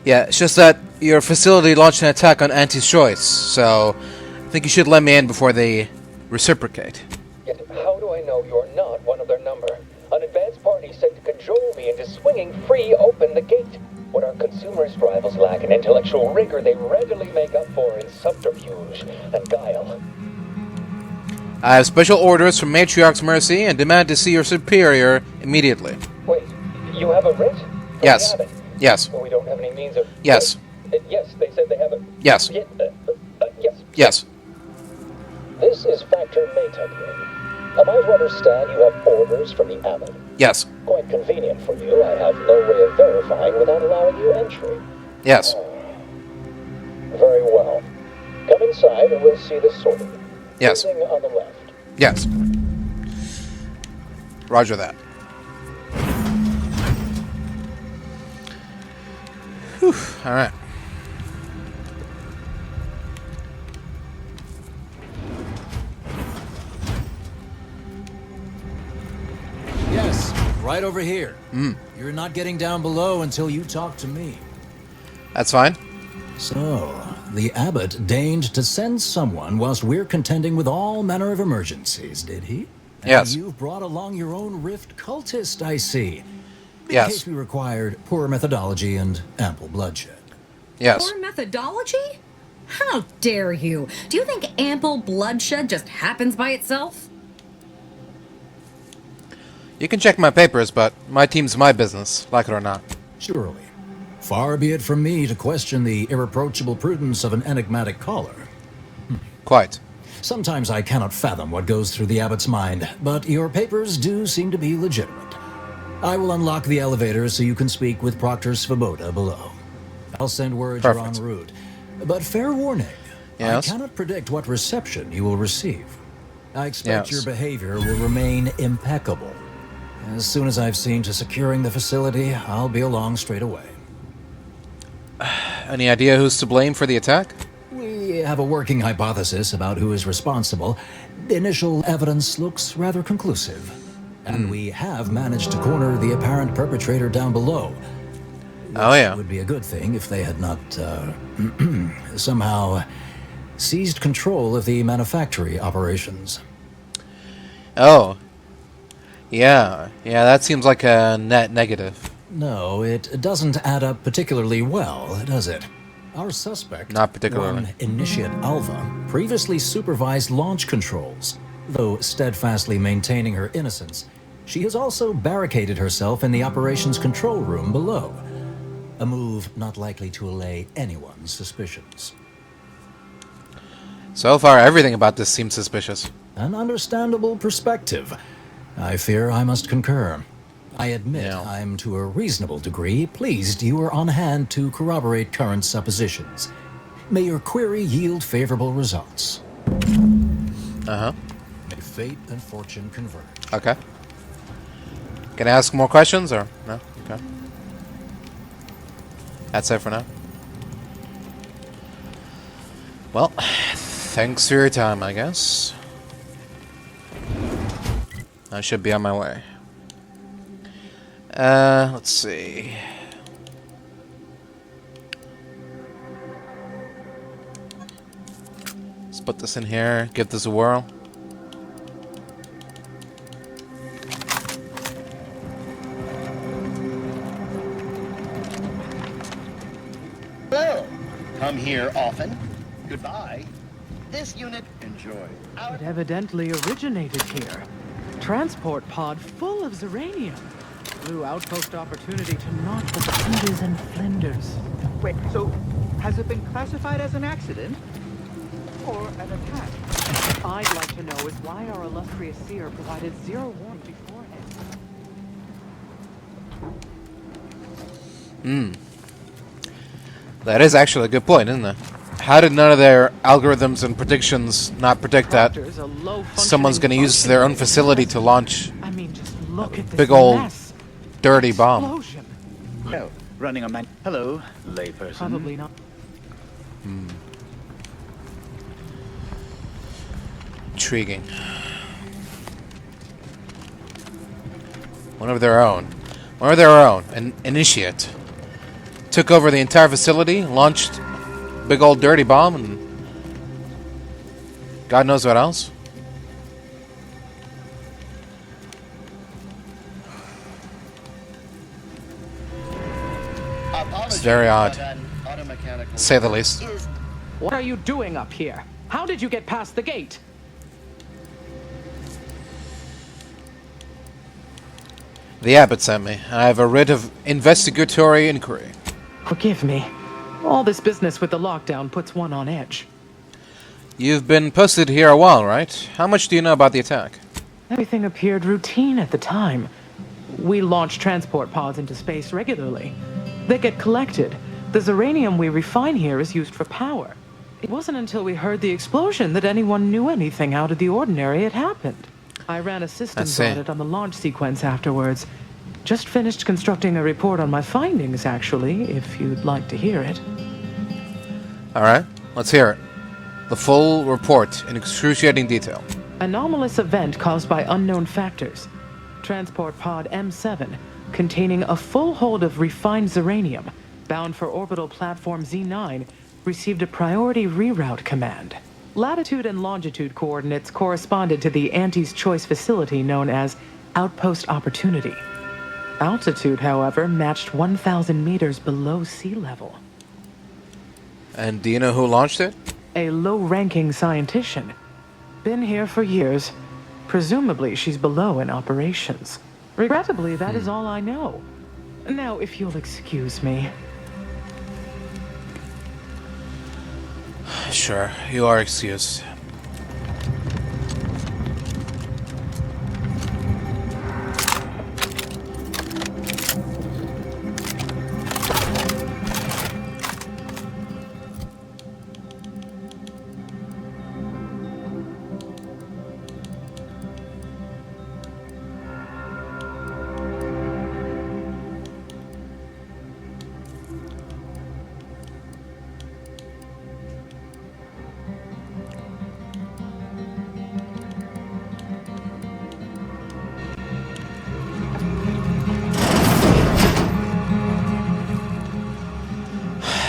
Speaker 1: Yeah, it's just that your facility launched an attack on Anti-Choice, so I think you should let me in before they reciprocate.
Speaker 6: Yet how do I know you're not one of their number? An advanced party sent to cajole me into swinging free open the gate. What our consumerist rivals lack in intellectual rigor, they readily make up for in subterfuge and guile.
Speaker 1: I have special orders from Matriarch's Mercy and demand to see your superior immediately.
Speaker 6: Wait, you have a writ?
Speaker 1: Yes. Yes.
Speaker 6: Well, we don't have any means of...
Speaker 1: Yes.
Speaker 6: Yes, they said they have a...
Speaker 1: Yes.
Speaker 6: Yes.
Speaker 1: Yes.
Speaker 6: This is Factor Maytag. Am I to understand you have orders from the Abbot?
Speaker 1: Yes.
Speaker 6: Quite convenient for you. I have no way of verifying without allowing you entry.
Speaker 1: Yes.
Speaker 6: Very well. Come inside and we'll see this sorted.
Speaker 1: Yes.
Speaker 6: Building on the left.
Speaker 1: Yes. Roger that. Whew. All right.
Speaker 12: Yes, right over here.
Speaker 1: Mm.
Speaker 12: You're not getting down below until you talk to me.
Speaker 1: That's fine.
Speaker 12: So, the Abbot deigned to send someone whilst we're contending with all manner of emergencies, did he?
Speaker 1: Yes.
Speaker 12: And you've brought along your own Rift cultist, I see. In
Speaker 1: Yes.
Speaker 12: case we required poor methodology and ample bloodshed.
Speaker 1: Yes.
Speaker 10: Poor methodology? How dare you? Do you think ample bloodshed just happens by itself?
Speaker 1: You can check my papers, but my team's my business, like it or not.
Speaker 12: Surely. Far be it from me to question the irreproachable prudence of an enigmatic caller.
Speaker 1: Quite.
Speaker 12: Sometimes I cannot fathom what goes through the Abbot's mind, but your papers do seem to be legitimate. I will unlock the elevator so you can speak with Proctor Svoboda below. I'll send word you're en route. But fair warning,
Speaker 1: yes?
Speaker 12: I cannot predict what reception you will receive. I expect
Speaker 1: Yes.
Speaker 12: your behavior will remain impeccable. As soon as I've seen to securing the facility, I'll be along straight away.
Speaker 1: Any idea who's to blame for the attack?
Speaker 12: We have a working hypothesis about who is responsible. The initial evidence looks rather conclusive. And we have managed to corner the apparent perpetrator down below.
Speaker 1: Oh, yeah.
Speaker 12: It would be a good thing if they had not, somehow seized control of the manufactory operations.
Speaker 1: Oh. Yeah. Yeah, that seems like a net negative.
Speaker 12: No, it doesn't add up particularly well, does it? Our suspect,
Speaker 1: Not particularly.
Speaker 12: one Initiate Alva, previously supervised launch controls. Though steadfastly maintaining her innocence, she has also barricaded herself in the operations control room below. A move not likely to allay anyone's suspicions.
Speaker 1: So far, everything about this seems suspicious.
Speaker 12: An understandable perspective. I fear I must concur. I admit I'm to a reasonable degree pleased you are on hand to corroborate current suppositions. May your query yield favorable results.
Speaker 1: Uh-huh.
Speaker 12: May fate and fortune converge.
Speaker 1: Okay. Can I ask more questions, or no? Okay. That's it for now. Well, thanks for your time, I guess. I should be on my way. Let's see. Let's put this in here, give this a whirl.
Speaker 2: Well, come here often. Goodbye. This unit, enjoy.
Speaker 13: It evidently originated here. Transport pod full of Zyranium. Blue Outpost Opportunity to knock the cinders and flinders.
Speaker 17: Wait, so has it been classified as an accident? Or an attack?
Speaker 13: I'd like to know is why our illustrious seer provided zero warning beforehand.
Speaker 1: That is actually a good point, isn't it? How did none of their algorithms and predictions not predict that someone's going to use their own facility to launch
Speaker 13: Look at
Speaker 1: a
Speaker 13: this
Speaker 1: big old
Speaker 13: mess.
Speaker 1: dirty bomb?
Speaker 13: Explosion.
Speaker 2: Oh, running a man. Hello, layperson.
Speaker 13: Probably not.
Speaker 1: Intriguing. One of their own. An initiate. Took over the entire facility, launched a big old dirty bomb, and God knows what else. It's very odd, to say the least.
Speaker 13: What are you doing up here? How did you get past the gate?
Speaker 1: The abbot sent me. I have a writ of investigatory inquiry.
Speaker 13: Forgive me. All this business with the lockdown puts one on edge.
Speaker 1: You've been posted here a while, right? How much do you know about the attack?
Speaker 13: Everything appeared routine at the time. We launch transport pods into space regularly. They get collected. The Zyranium we refine here is used for power. It wasn't until we heard the explosion that anyone knew anything out of the ordinary had happened. I ran a systems audit on the launch sequence afterwards. Just finished constructing a report on my findings, actually, if you'd like to hear it.
Speaker 1: Alright, let's hear it. The full report in excruciating detail.
Speaker 13: Anomalous event caused by unknown factors. Transport pod M7, containing a full hold of refined Zyranium, bound for orbital platform Z9, received a priority reroute command. Latitude and longitude coordinates corresponded to the Anti's choice facility known as Outpost Opportunity. Altitude, however, matched 1,000 meters below sea level.
Speaker 1: And do you know who launched it?
Speaker 13: A low-ranking scientician. Been here for years. Presumably, she's below in operations. Regrettably, that is all I know. Now, if you'll excuse me.
Speaker 1: Sure, you are excused.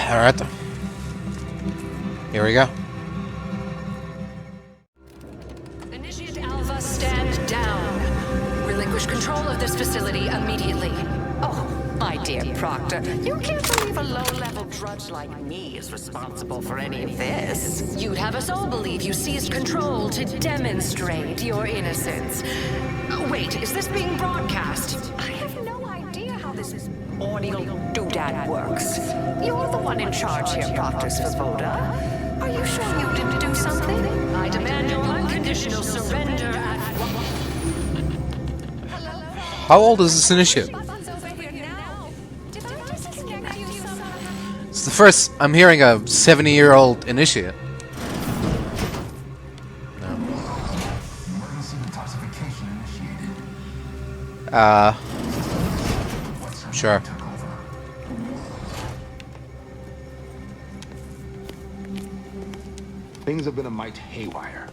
Speaker 1: Alright. Here we go.
Speaker 20: Initiate Alpha, stand down. Relinquish control of this facility immediately.
Speaker 25: Oh, my dear Proctor, you can't believe a low-level drudge like me is responsible for any of this.
Speaker 20: You'd have us all believe you seized control to demonstrate your innocence. Wait, is this being broadcast?
Speaker 25: I have no idea how this audio doodad works. You're the one in charge here, Proctor Svoboda. Are you sure you didn't do something?
Speaker 20: I demand your unconditional surrender at once.
Speaker 1: How old is this initiate? It's the first I'm hearing a 70-year-old initiate. Sure.
Speaker 26: Things have been a mite haywire.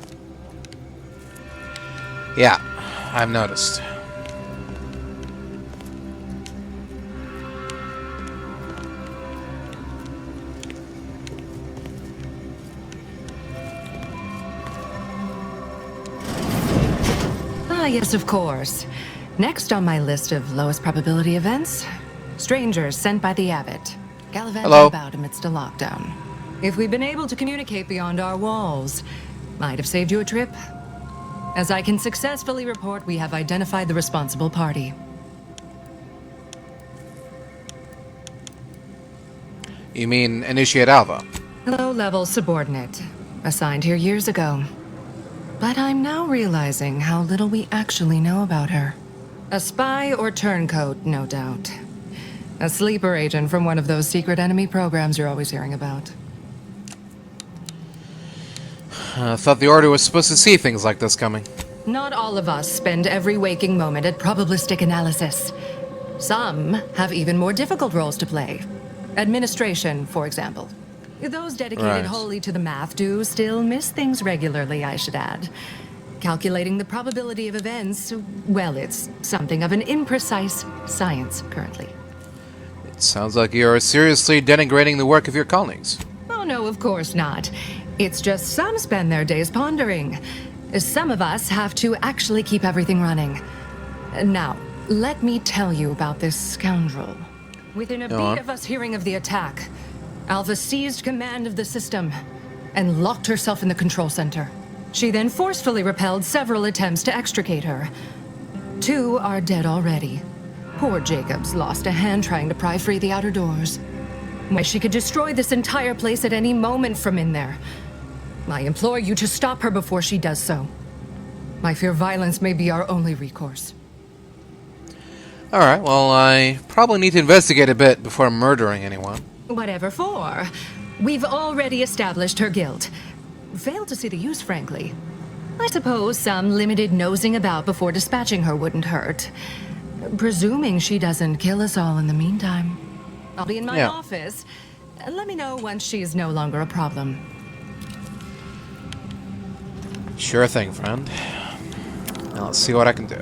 Speaker 1: Yeah, I've noticed.
Speaker 20: yes, of course. Next on my list of lowest probability events, strangers sent by the Abbot, gallivanting
Speaker 1: Hello.
Speaker 20: about amidst a lockdown. If we'd been able to communicate beyond our walls, might have saved you a trip. As I can successfully report, we have identified the responsible party.
Speaker 1: You mean Initiate Alpha?
Speaker 20: Low-level subordinate, assigned here years ago. But I'm now realizing how little we actually know about her. A spy or turncoat, no doubt. A sleeper agent from one of those secret enemy programs you're always hearing about.
Speaker 1: I thought the Order was supposed to see things like this coming.
Speaker 20: Not all of us spend every waking moment at probabilistic analysis. Some have even more difficult roles to play. Administration, for example. Those dedicated wholly to the math do still miss things regularly, I should add. Calculating the probability of events, well, it's something of an imprecise science currently.
Speaker 1: It sounds like you're seriously denigrating the work of your colleagues.
Speaker 20: Oh no, of course not. It's just some spend their days pondering. Some of us have to actually keep everything running. Now, let me tell you about this scoundrel. Within a beat of us hearing of the attack, Alpha seized command of the system and locked herself in the control center. She then forcefully repelled several attempts to extricate her. 2 are dead already. Poor Jacobs lost a hand trying to pry free the outer doors. Why, she could destroy this entire place at any moment from in there. I implore you to stop her before she does so. I fear violence may be our only recourse.
Speaker 1: Alright, well, I probably need to investigate a bit before murdering anyone.
Speaker 20: Whatever for. We've already established her guilt. Failed to see the use, frankly. I suppose some limited nosing about before dispatching her wouldn't hurt. Presuming she doesn't kill us all in the meantime. I'll be in my office. Let me know once she's no longer a problem.
Speaker 1: Sure thing, friend. Now let's see what I can do.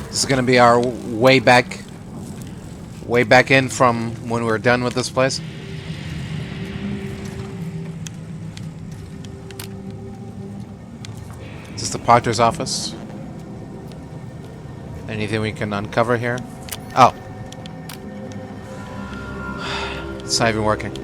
Speaker 1: This is gonna be our way back in from when we're done with this place. Is this the Proctor's office? Anything we can uncover here? Oh. It's not even working.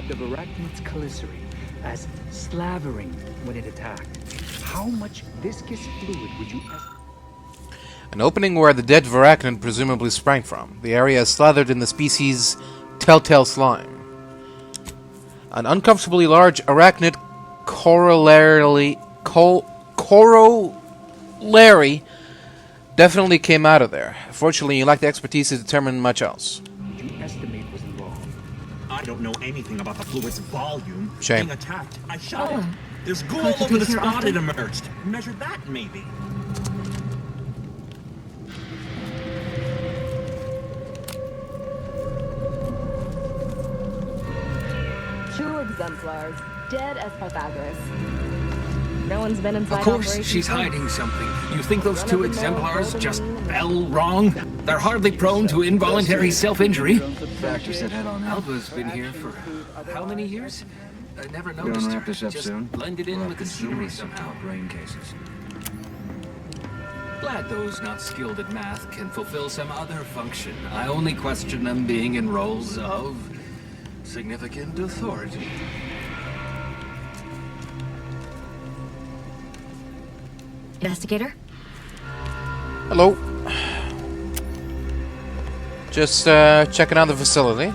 Speaker 6: The Arachnid's calicity as slavering when it attacked. How much viscous fluid would you estimate?
Speaker 1: An opening where the dead Arachnid presumably sprang from. The area is slathered in the species' telltale slime. An uncomfortably large Arachnid corollary definitely came out of there. Fortunately, you lack the expertise to determine much else.
Speaker 6: Would you estimate was involved? I don't know anything about the fluid's volume.
Speaker 1: Shame.
Speaker 6: Being attacked, I shot it.
Speaker 15: There's goo
Speaker 10: Hard
Speaker 15: all
Speaker 10: to
Speaker 15: over the
Speaker 10: take here
Speaker 15: spot
Speaker 10: often?
Speaker 15: it emerged. Measure that, maybe.
Speaker 8: Two exemplars, dead as Pythagoras. No one's been inside
Speaker 15: Of course,
Speaker 8: operation
Speaker 15: she's
Speaker 8: since.
Speaker 15: hiding something. You think those two exemplars just fell wrong? They're hardly prone to involuntary self-injury.
Speaker 26: Factor said head on out.
Speaker 15: Alva's been here for how many years? I never
Speaker 26: We don't
Speaker 15: noticed
Speaker 26: wrap
Speaker 15: her.
Speaker 26: this up
Speaker 15: Just
Speaker 26: soon.
Speaker 15: blended in
Speaker 26: We'll
Speaker 15: with the
Speaker 26: have
Speaker 15: scenery
Speaker 26: consumers
Speaker 15: somehow.
Speaker 26: top brain cases.
Speaker 15: Glad those not skilled at math can fulfill some other function. I only question them being in roles of significant authority.
Speaker 3: Investigator?
Speaker 1: Hello. Just checking out the facility.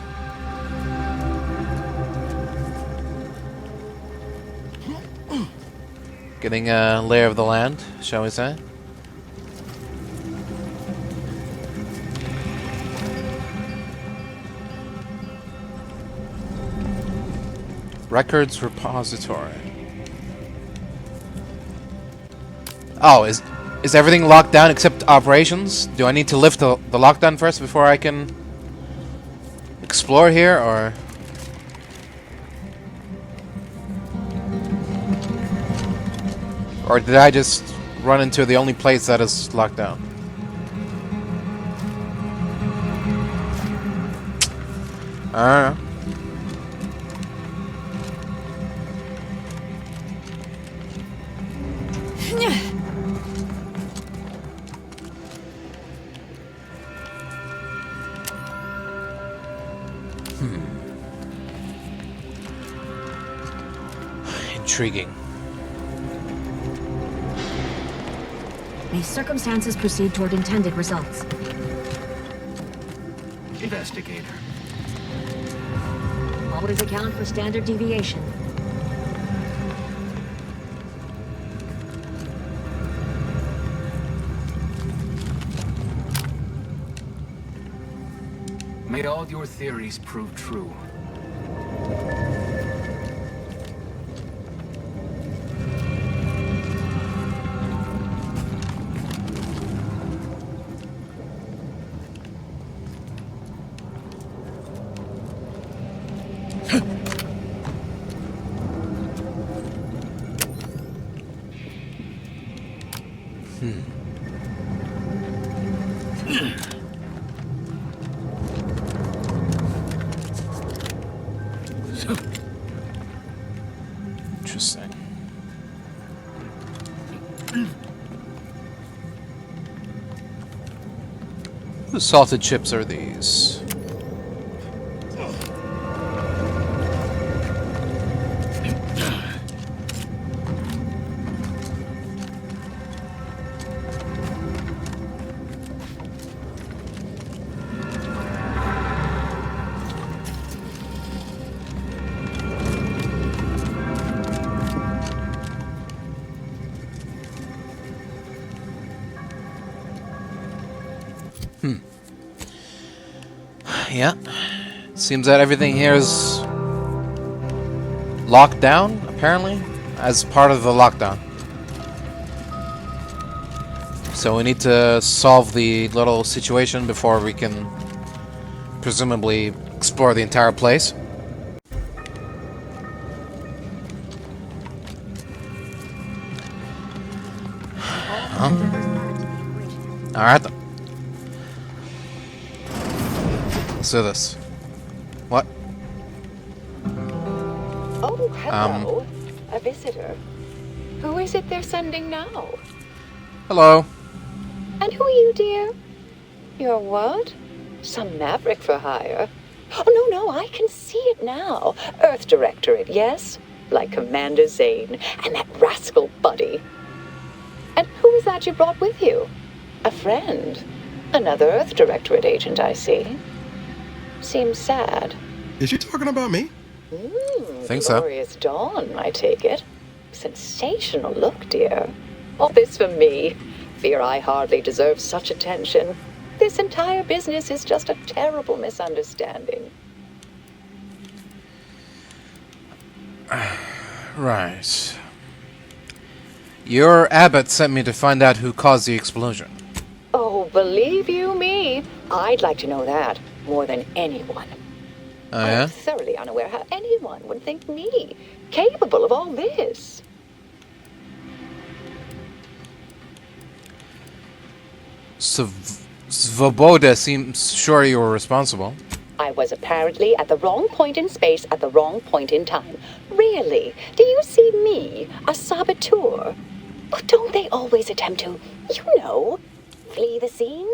Speaker 1: Getting a lay of the land, shall we say. Records repository. Oh, is everything locked down except operations? Do I need to lift the lockdown first before I can explore here, or? Or did I just run into the only place that is locked down? I don't know. Intriguing.
Speaker 3: May circumstances proceed toward intended results.
Speaker 15: Investigator.
Speaker 3: Always account for standard deviation.
Speaker 15: May all your theories prove true.
Speaker 1: Interesting. Whose salted chips are these? Yeah. Seems that everything here is locked down, apparently, as part of the lockdown. So we need to solve the little situation before we can presumably explore the entire place. Huh? Alright then. Let's do this. What?
Speaker 14: Oh, hello. A visitor. Who is it they're sending now?
Speaker 1: Hello.
Speaker 14: And who are you, dear? You're what? Some maverick for hire? Oh, no, I can see it now. Earth Directorate, yes? Like Commander Zane and that rascal Buddy. And who is that you brought with you? A friend? Another Earth Directorate agent, I see. Seems sad.
Speaker 16: Is she talking about me?
Speaker 1: Think so.
Speaker 14: Glorious dawn, I take it. Sensational look, dear. All this for me. Fear I hardly deserve such attention. This entire business is just a terrible misunderstanding.
Speaker 1: Right. Your abbot sent me to find out who caused the explosion.
Speaker 14: Oh, believe you me, I'd like to know that more than anyone.
Speaker 1: Oh, yeah?
Speaker 14: I'm thoroughly unaware how anyone would think me capable of all this.
Speaker 1: Svoboda seems sure you were responsible.
Speaker 14: I was apparently at the wrong point in space at the wrong point in time. Really? Do you see me, a saboteur? Oh, don't they always attempt to, flee the scene?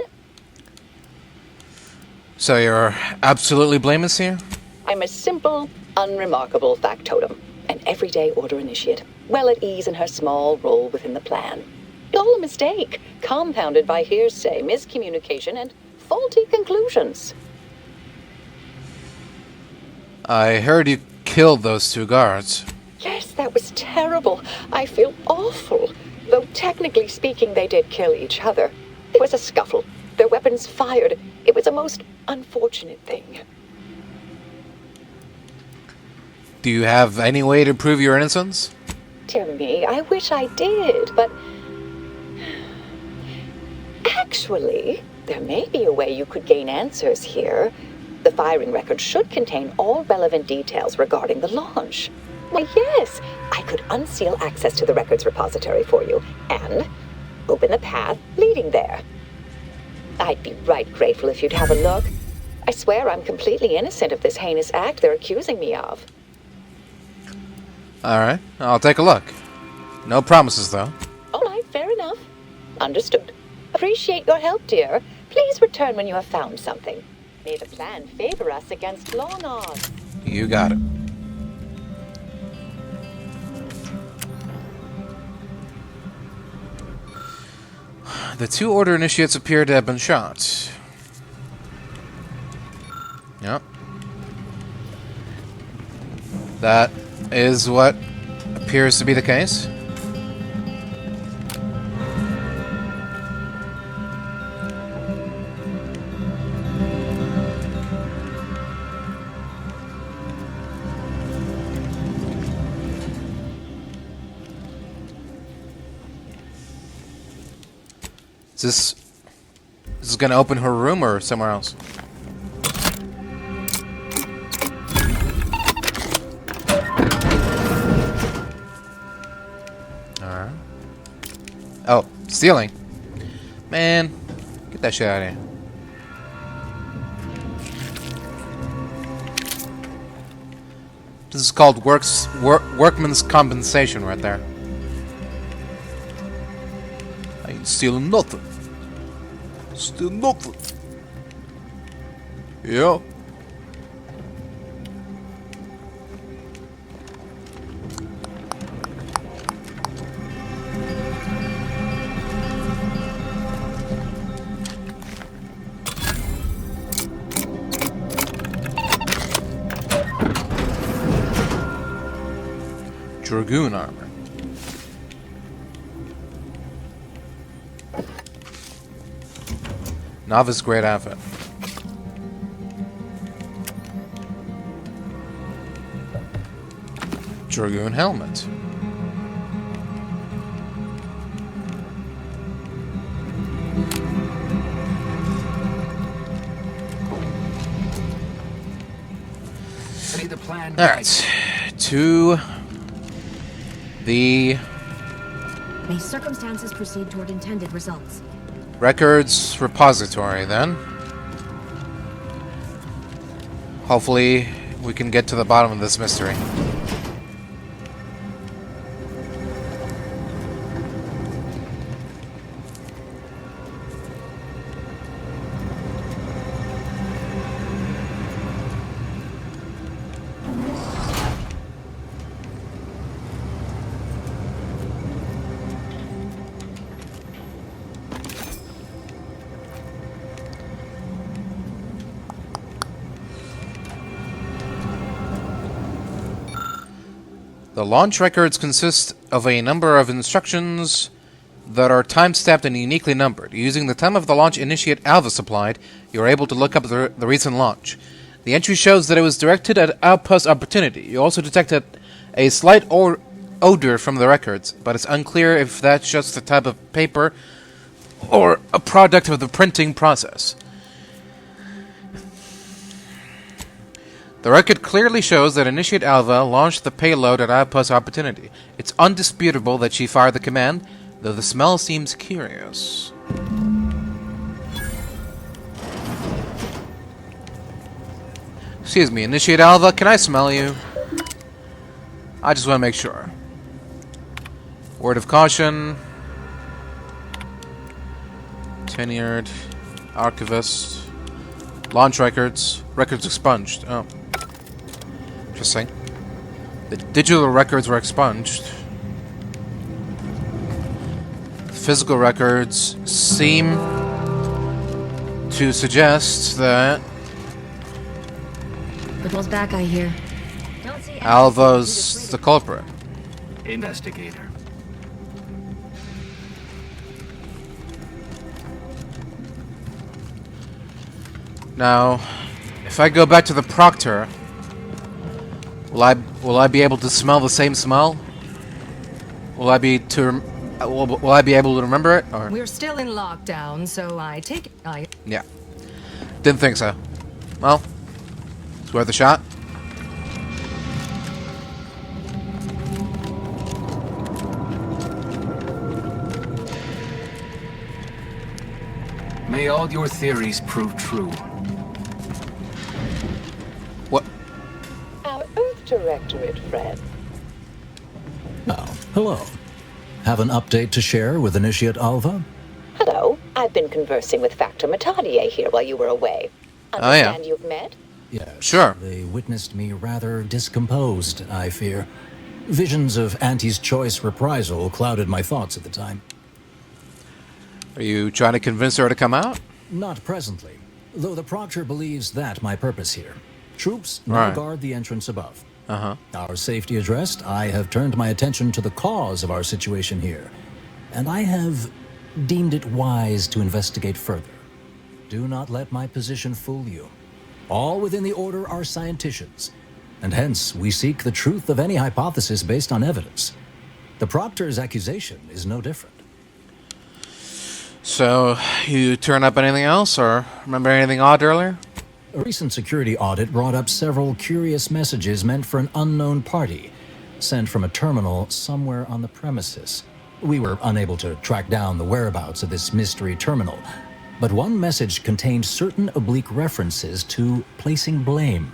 Speaker 1: So you're absolutely blameless here?
Speaker 14: I'm a simple, unremarkable factotum, an everyday order initiate, well at ease in her small role within the plan. All a mistake, compounded by hearsay, miscommunication, and faulty conclusions.
Speaker 1: I heard you killed those 2 guards.
Speaker 14: Yes, that was terrible. I feel awful. Though technically speaking, they did kill each other. It was a scuffle. Their weapons fired. It was a most unfortunate thing.
Speaker 1: Do you have any way to prove your innocence?
Speaker 14: Dear me, I wish I did, but... Actually, there may be a way you could gain answers here. The firing record should contain all relevant details regarding the launch. Why, yes, I could unseal access to the records repository for you, and open the path leading there. I'd be right grateful if you'd have a look. I swear I'm completely innocent of this heinous act they're accusing me of.
Speaker 1: Alright, I'll take a look. No promises, though.
Speaker 14: All right, fair enough. Understood. Appreciate your help, dear. Please return when you have found something. May the plan favor us against long odds.
Speaker 1: You got it. The 2 Order Initiates appear to have been shot. Yep. That is what appears to be the case. Is this gonna open her room or somewhere else? Alright. Oh, stealing. Man, get that shit out of here. This is called workman's compensation right there. I ain't stealing nothing. Still nothing. Yeah. Dragoon armor. Novice grade outfit. Dragoon helmet.
Speaker 15: I need the plan.
Speaker 1: All right, to the
Speaker 3: May circumstances proceed toward intended results.
Speaker 1: records repository, then. Hopefully, we can get to the bottom of this mystery. The launch records consist of a number of instructions that are time-stamped and uniquely numbered. Using the time of the launch initiate Alva supplied, you are able to look up the recent launch. The entry shows that it was directed at Outpost Opportunity. You also detected a slight odor from the records, but it's unclear if that's just the type of paper or a product of the printing process. The record clearly shows that Initiate Alva launched the payload at Outpost Opportunity. It's undisputable that she fired the command, though the smell seems curious. Excuse me, Initiate Alva, can I smell you? I just want to make sure. Word of caution. Tenured. Archivist. Launch records. Records expunged. Oh. Interesting. The digital records were expunged. Physical records seem to suggest that
Speaker 10: Patrol's back, I hear.
Speaker 1: Alva's the culprit.
Speaker 26: Investigator.
Speaker 1: Now, if I go back to the Proctor, will I be able to smell the same smell? Will I be able to remember it? Or
Speaker 20: We're still in lockdown, so I take it.
Speaker 1: yeah, didn't think so. Well, it's worth a shot.
Speaker 26: May all your theories prove true.
Speaker 1: What?
Speaker 14: Our Earth Directorate friend.
Speaker 12: Oh, hello. Have an update to share with Initiate Alva?
Speaker 14: Hello. I've been conversing with Factor Matadier here while you were away. Understand you've met?
Speaker 12: Yes.
Speaker 1: Sure.
Speaker 12: They witnessed me rather discomposed, I fear. Visions of Auntie's choice reprisal clouded my thoughts at the time.
Speaker 1: Are you trying to convince her to come out?
Speaker 12: Not presently, though the Proctor believes that my purpose here. Troops now
Speaker 1: Right.
Speaker 12: guard the entrance above.
Speaker 1: Uh-huh.
Speaker 12: Our safety addressed, I have turned my attention to the cause of our situation here, and I have deemed it wise to investigate further. Do not let my position fool you. All within the Order are scienticians, and hence we seek the truth of any hypothesis based on evidence. The Proctor's accusation is no different.
Speaker 1: So, you turn up anything else, or remember anything odd earlier?
Speaker 12: A recent security audit brought up several curious messages meant for an unknown party, sent from a terminal somewhere on the premises. We were unable to track down the whereabouts of this mystery terminal, but one message contained certain oblique references to placing blame.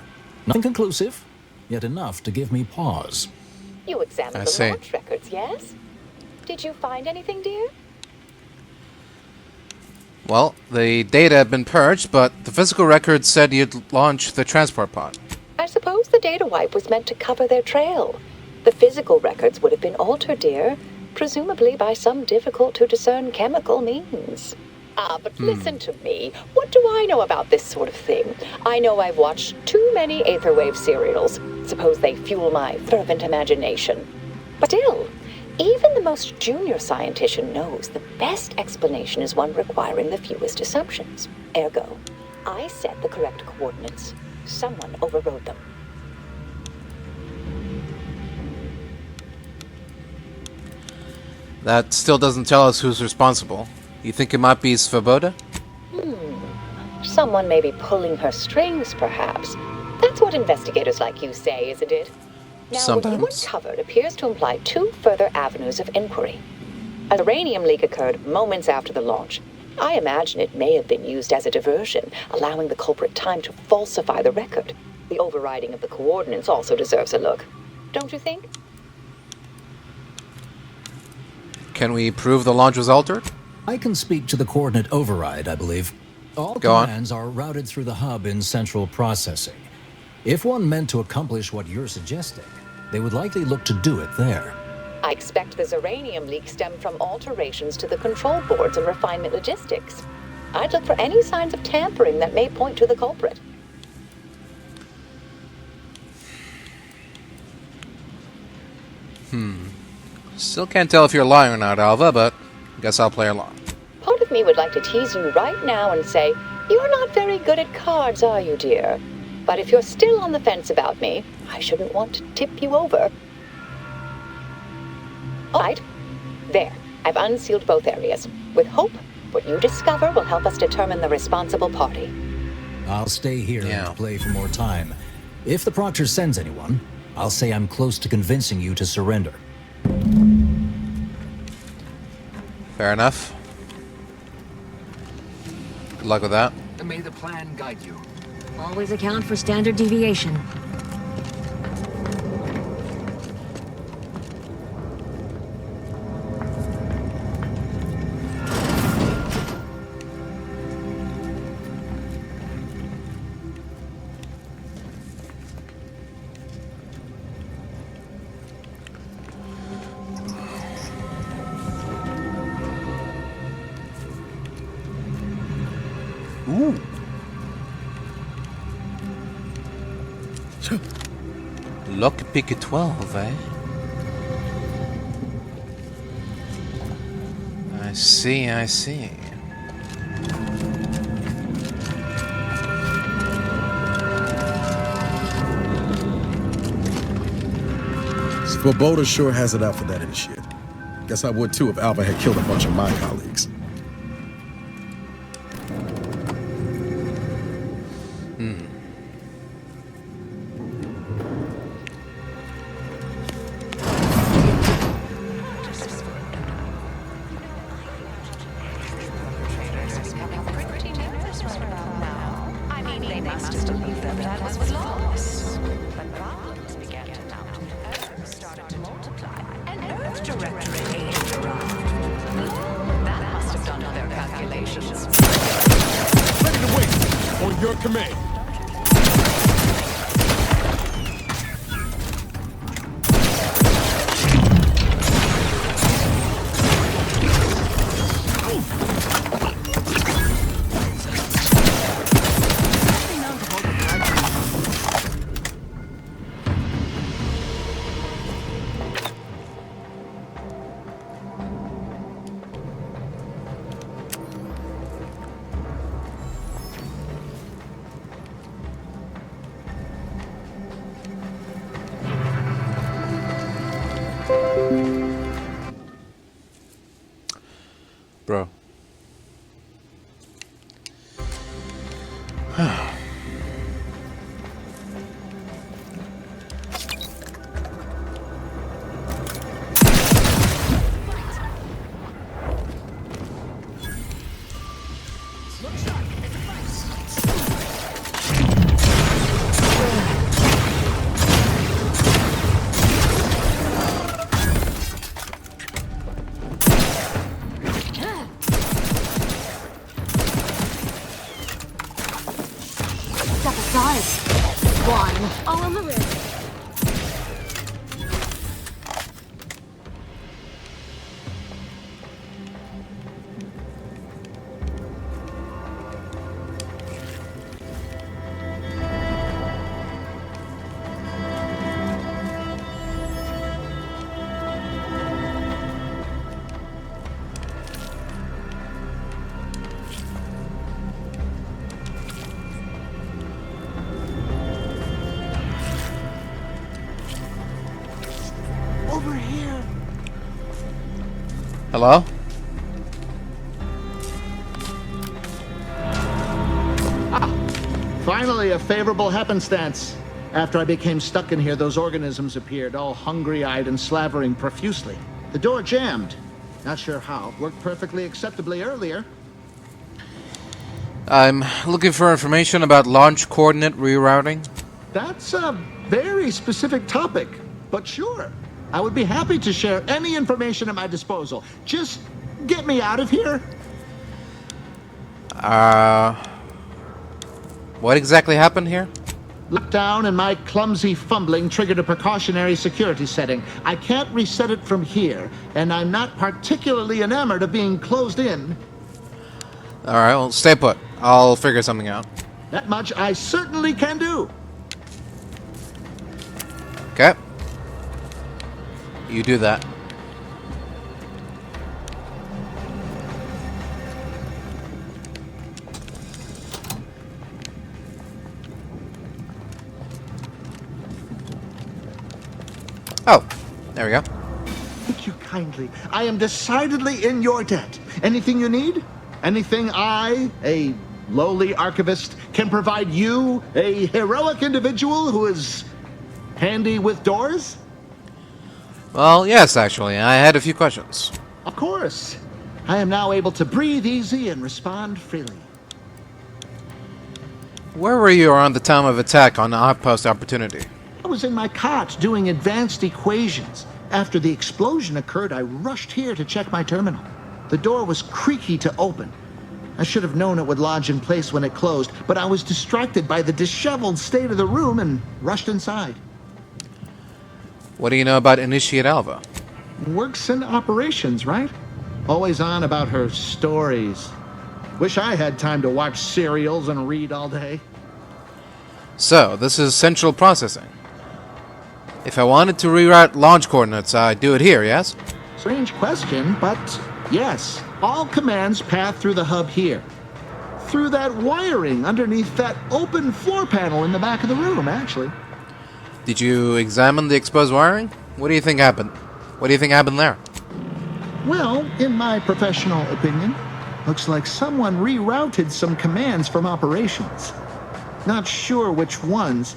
Speaker 12: Nothing conclusive, yet enough to give me pause.
Speaker 14: You examined the launch records, yes? Did you find anything, dear?
Speaker 1: Well, the data had been purged, but the physical records said you'd launched the transport pod.
Speaker 14: I suppose the data wipe was meant to cover their trail. The physical records would have been altered, dear, presumably by some difficult-to-discern chemical means. But listen to me. What do I know about this sort of thing? I know I've watched too many Aetherwave serials. Suppose they fuel my fervent imagination. But still, even the most junior scientician knows the best explanation is one requiring the fewest assumptions. Ergo, I set the correct coordinates. Someone overrode them.
Speaker 1: That still doesn't tell us who's responsible. You think it might be Svoboda?
Speaker 14: Someone may be pulling her strings, perhaps. That's what investigators like you say, isn't it? Now, what you uncovered appears to imply two further avenues of inquiry. A uranium leak occurred moments after the launch. I imagine it may have been used as a diversion, allowing the culprit time to falsify the record. The overriding of the coordinates also deserves a look. Don't you think?
Speaker 1: Can we prove the launch was altered?
Speaker 12: I can speak to the coordinate override, I believe. All commands are routed through the hub in central processing. If one meant to accomplish what you're suggesting, they would likely look to do it there.
Speaker 14: I expect the Zyranium leak stemmed from alterations to the control boards and refinement logistics. I'd look for any signs of tampering that may point to the culprit.
Speaker 1: Still can't tell if you're lying or not, Alva, but guess I'll play along.
Speaker 14: Part of me would like to tease you right now and say, you're not very good at cards, are you, dear? But if you're still on the fence about me, I shouldn't want to tip you over. All right. There. I've unsealed both areas. With hope, what you discover will help us determine the responsible party.
Speaker 12: I'll stay here and play for more time. If the Proctor sends anyone, I'll say I'm close to convincing you to surrender.
Speaker 1: Fair enough. Good luck with that.
Speaker 26: May the plan guide you.
Speaker 3: Always account for standard deviation.
Speaker 1: Ooh. Lockpick 12, eh? I see, I see.
Speaker 16: Svoboda sure has it out for that initiate. Guess I would too if Alva had killed a bunch of my colleagues.
Speaker 1: Bro. Hello?
Speaker 17: Finally, a favorable happenstance. After I became stuck in here, those organisms appeared, all hungry-eyed and slavering profusely. The door jammed. Not sure how. Worked perfectly acceptably earlier.
Speaker 1: I'm looking for information about launch coordinate rerouting.
Speaker 17: That's a very specific topic, but sure. I would be happy to share any information at my disposal. Just get me out of here.
Speaker 1: What exactly happened here?
Speaker 17: Lockdown and my clumsy fumbling triggered a precautionary security setting. I can't reset it from here, and I'm not particularly enamored of being closed in.
Speaker 1: Alright, well, stay put. I'll figure something out.
Speaker 17: That much I certainly can do.
Speaker 1: Okay. You do that. Oh, there we go.
Speaker 17: I think you kindly. I am decidedly in your debt. Anything you need? Anything I, a lowly archivist, can provide you, a heroic individual who is handy with doors?
Speaker 1: Well, yes, actually. I had a few questions.
Speaker 17: Of course. I am now able to breathe easy and respond freely.
Speaker 1: Where were you around the time of attack on Outpost Opportunity?
Speaker 17: I was in my cot doing advanced equations. After the explosion occurred, I rushed here to check my terminal. The door was creaky to open. I should have known it would lodge in place when it closed, but I was distracted by the disheveled state of the room and rushed inside.
Speaker 1: What do you know about Initiate Alva?
Speaker 17: Works in operations, right? Always on about her stories. Wish I had time to watch serials and read all day.
Speaker 1: So, this is central processing. If I wanted to reroute launch coordinates, I'd do it here, yes?
Speaker 17: Strange question, but yes. All commands pass through the hub here. Through that wiring underneath that open floor panel in the back of the room, actually.
Speaker 1: Did you examine the exposed wiring? What do you think happened? What do you think happened there?
Speaker 17: Well, in my professional opinion, looks like someone rerouted some commands from operations. Not sure which ones.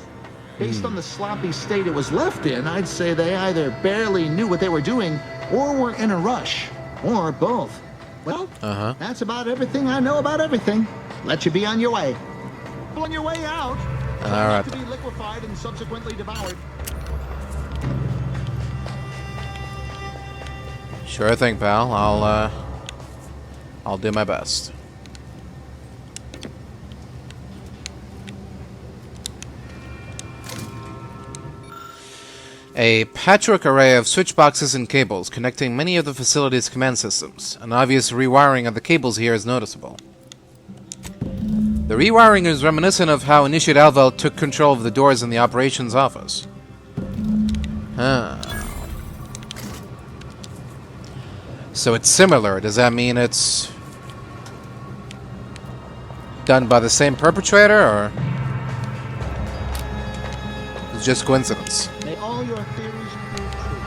Speaker 17: Based on the sloppy state it was left in, I'd say they either barely knew what they were doing or were in a rush. Or both. Well, that's about everything I know about everything. Let you be on your way. On your way out,
Speaker 1: all right.
Speaker 17: To be liquefied and subsequently devoured.
Speaker 1: Sure thing, pal. I'll do my best. A patchwork array of switch boxes and cables connecting many of the facility's command systems. An obvious rewiring of the cables here is noticeable. The rewiring is reminiscent of how Initiate Alva took control of the doors in the operations office. So it's similar. Does that mean it's done by the same perpetrator, or it's just coincidence?
Speaker 17: May all your theories prove true.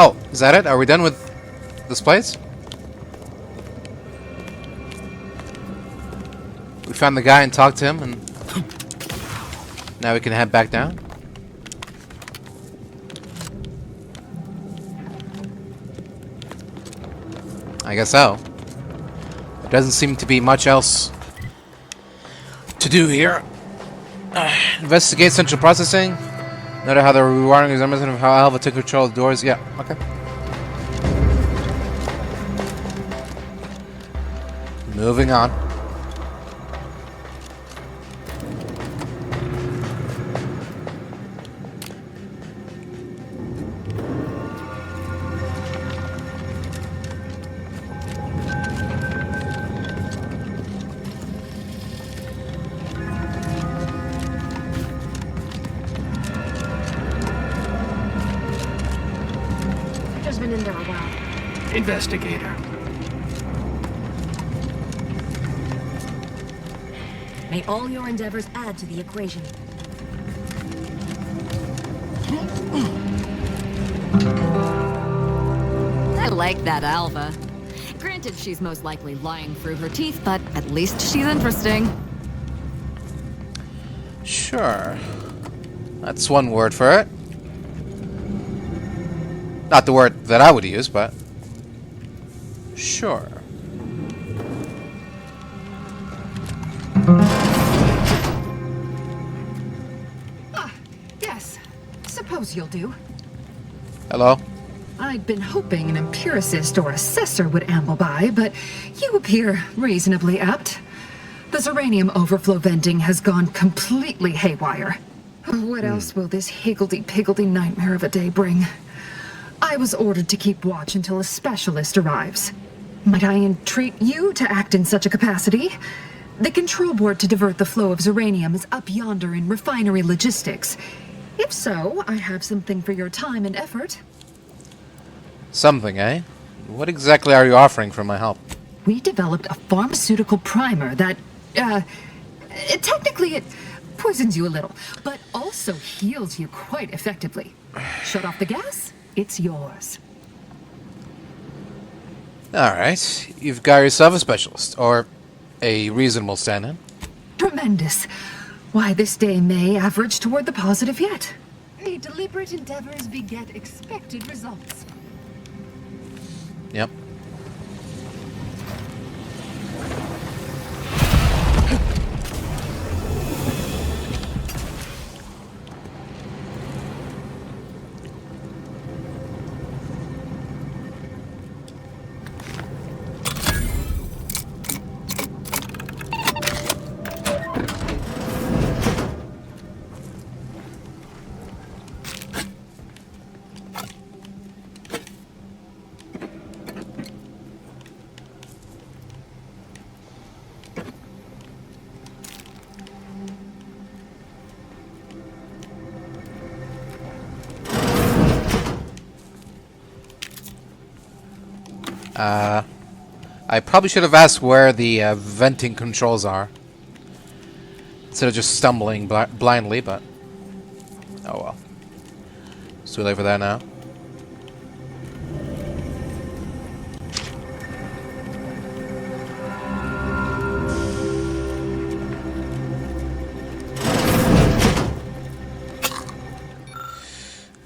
Speaker 1: Oh, is that it? Are we done with this place? We found the guy and talked to him, and now we can head back down. I guess so. There doesn't seem to be much else to do here. Investigate central processing. Note how the rewiring is reminiscent of how Alva took control of the doors. Yeah, okay. Moving on.
Speaker 22: Been in there a while.
Speaker 26: Investigator.
Speaker 10: May all your endeavors add to the equation. I like that Alva. Granted, she's most likely lying through her teeth, but at least she's interesting.
Speaker 1: Sure. That's one word for it. Not the word that I would use, but sure.
Speaker 20: Yes. Suppose you'll do.
Speaker 1: Hello?
Speaker 20: I'd been hoping an empiricist or assessor would amble by, but you appear reasonably apt. The Zyranium overflow venting has gone completely haywire. What else will this higgledy-piggledy nightmare of a day bring? I was ordered to keep watch until a specialist arrives. Might I entreat you to act in such a capacity? The control board to divert the flow of Zyranium is up yonder in refinery logistics. If so, I have something for your time and effort.
Speaker 1: Something, eh? What exactly are you offering for my help?
Speaker 20: We developed a pharmaceutical primer that, technically it poisons you a little, but also heals you quite effectively. Shut off the gas? It's yours.
Speaker 1: Alright, you've got yourself a specialist, or a reasonable stand-in.
Speaker 20: Tremendous. Why, this day may average toward the positive yet. May deliberate endeavors beget expected results.
Speaker 1: Yep. I probably should have asked where the venting controls are, instead of just stumbling blindly, but oh well. It's too late for that now.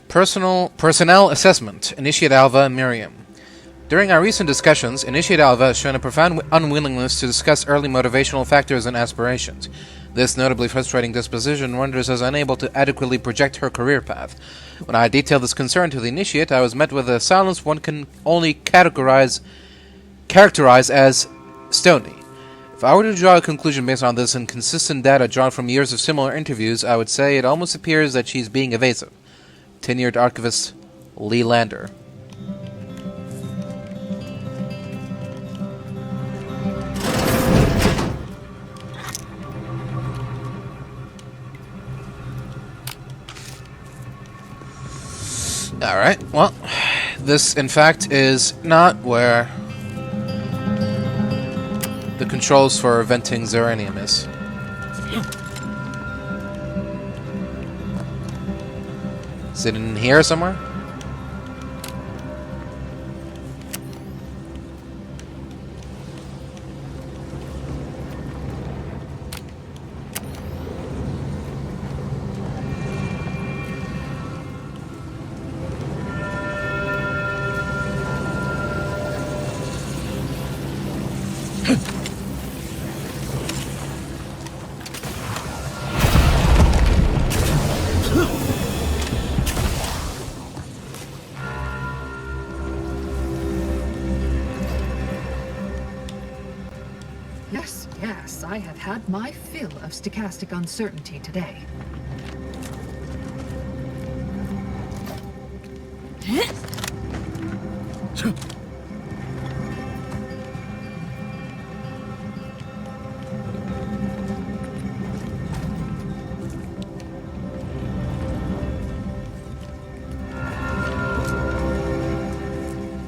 Speaker 1: Personnel assessment. Initiate Alva and Miriam. During our recent discussions, Initiate Alva has shown a profound unwillingness to discuss early motivational factors and aspirations. This notably frustrating disposition renders us unable to adequately project her career path. When I detailed this concern to the Initiate, I was met with a silence one can only characterize as stony. If I were to draw a conclusion based on this inconsistent data drawn from years of similar interviews, I would say it almost appears that she's being evasive. Tenured archivist Lee Lander. Alright, well, this in fact is not where the controls for venting Zyranium is. Is it in here somewhere?
Speaker 20: had my fill of stochastic uncertainty today.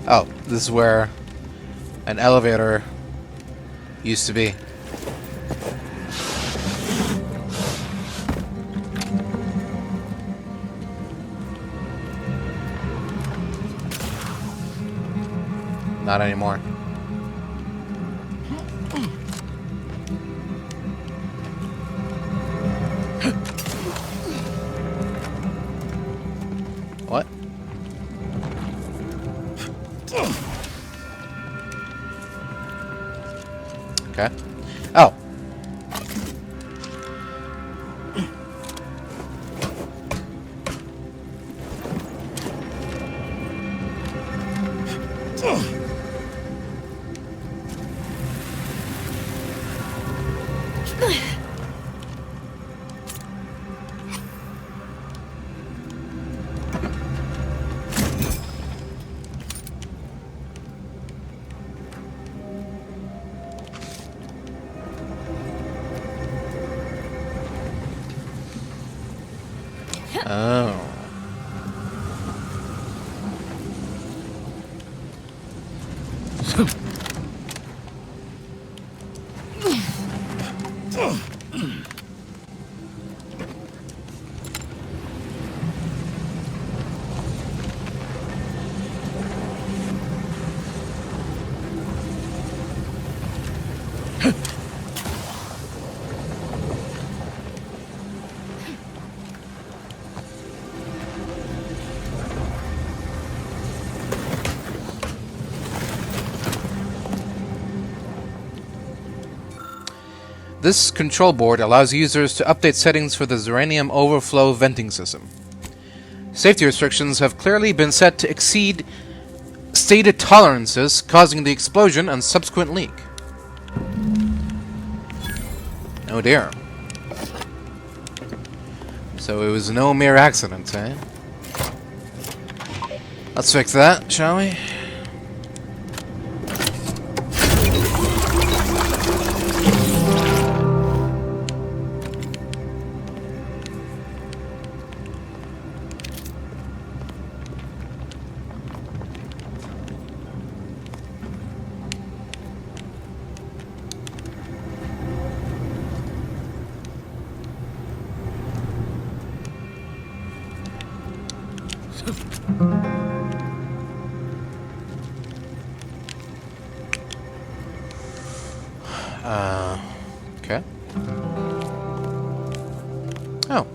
Speaker 1: Oh, this is where an elevator used to be. Not anymore. What? Okay. Oh. Oh. This control board allows users to update settings for the Zyranium overflow venting system. Safety restrictions have clearly been set to exceed stated tolerances, causing the explosion and subsequent leak. Oh dear. So it was no mere accident, eh? Let's fix that, shall we? Okay. Oh.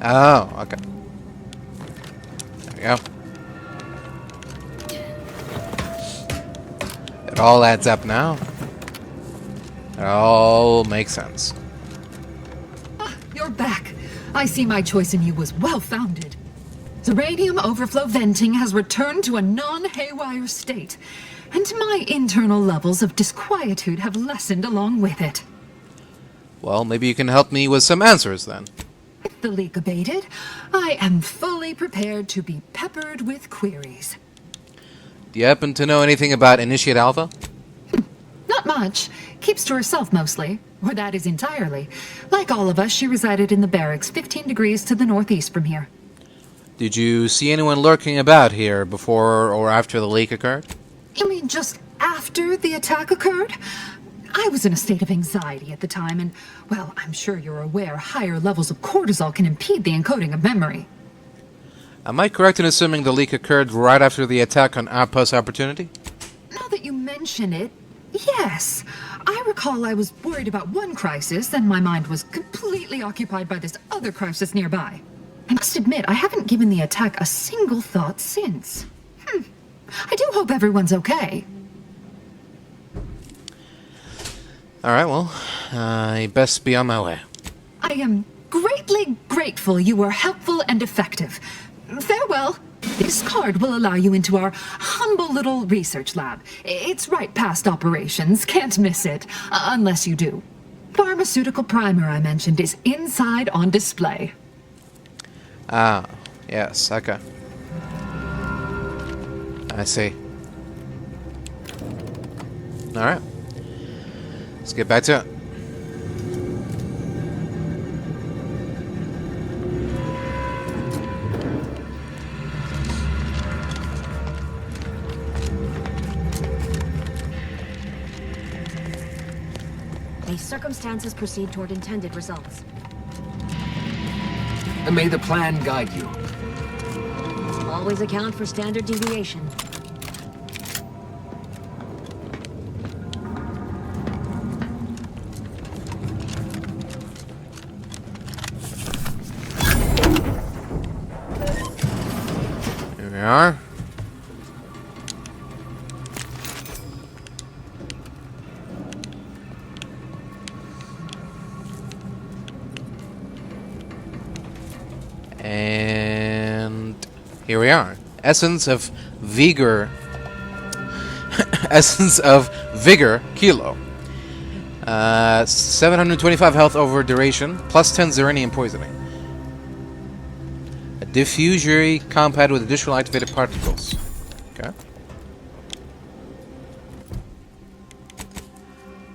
Speaker 1: Oh, okay. There we go. It all adds up now. It all makes sense.
Speaker 20: You're back. I see my choice in you was well-founded. Zyranium overflow venting has returned to a non-haywire state, and my internal levels of disquietude have lessened along with it.
Speaker 1: Well, maybe you can help me with some answers then.
Speaker 20: With the leak abated, I am fully prepared to be peppered with queries.
Speaker 1: Do you happen to know anything about Initiate Alpha?
Speaker 20: Not much. Keeps to herself mostly. Or that is entirely. Like all of us, she resided in the barracks 15 degrees to the northeast from here.
Speaker 1: Did you see anyone lurking about here before or after the leak occurred?
Speaker 20: You mean just after the attack occurred? I was in a state of anxiety at the time, and, well, I'm sure you're aware higher levels of cortisol can impede the encoding of memory.
Speaker 1: Am I correct in assuming the leak occurred right after the attack on Outpost Opportunity?
Speaker 20: Now that you mention it, yes. I recall I was worried about one crisis, then my mind was completely occupied by this other crisis nearby. I must admit, I haven't given the attack a single thought since. I do hope everyone's okay.
Speaker 1: Alright, well, I best be on my way.
Speaker 20: I am greatly grateful you were helpful and effective. Farewell. This card will allow you into our humble little research lab. It's right past operations. Can't miss it. Unless you do. Pharmaceutical primer I mentioned is inside on display.
Speaker 1: Ah, yes, okay. I see. Alright. Let's get back to it.
Speaker 3: May circumstances proceed toward intended results.
Speaker 26: And may the plan guide you.
Speaker 3: Always account for standard deviation.
Speaker 1: Here we are. And here we are. Essence of Vigor. Essence of Vigor Kilo. 725 health over duration, plus 10 Zyranium poisoning. A diffusory compound with additional activated particles. Okay.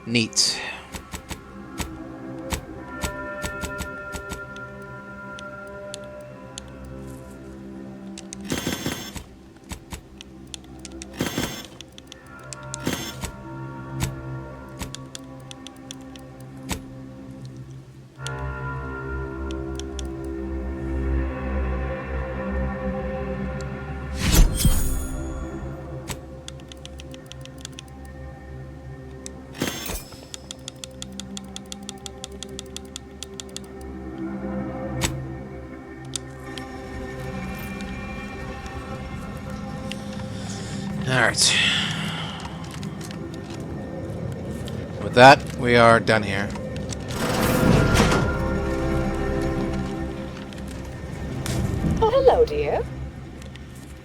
Speaker 1: Neat. Alright. With that, we are done here.
Speaker 14: Oh, hello, dear.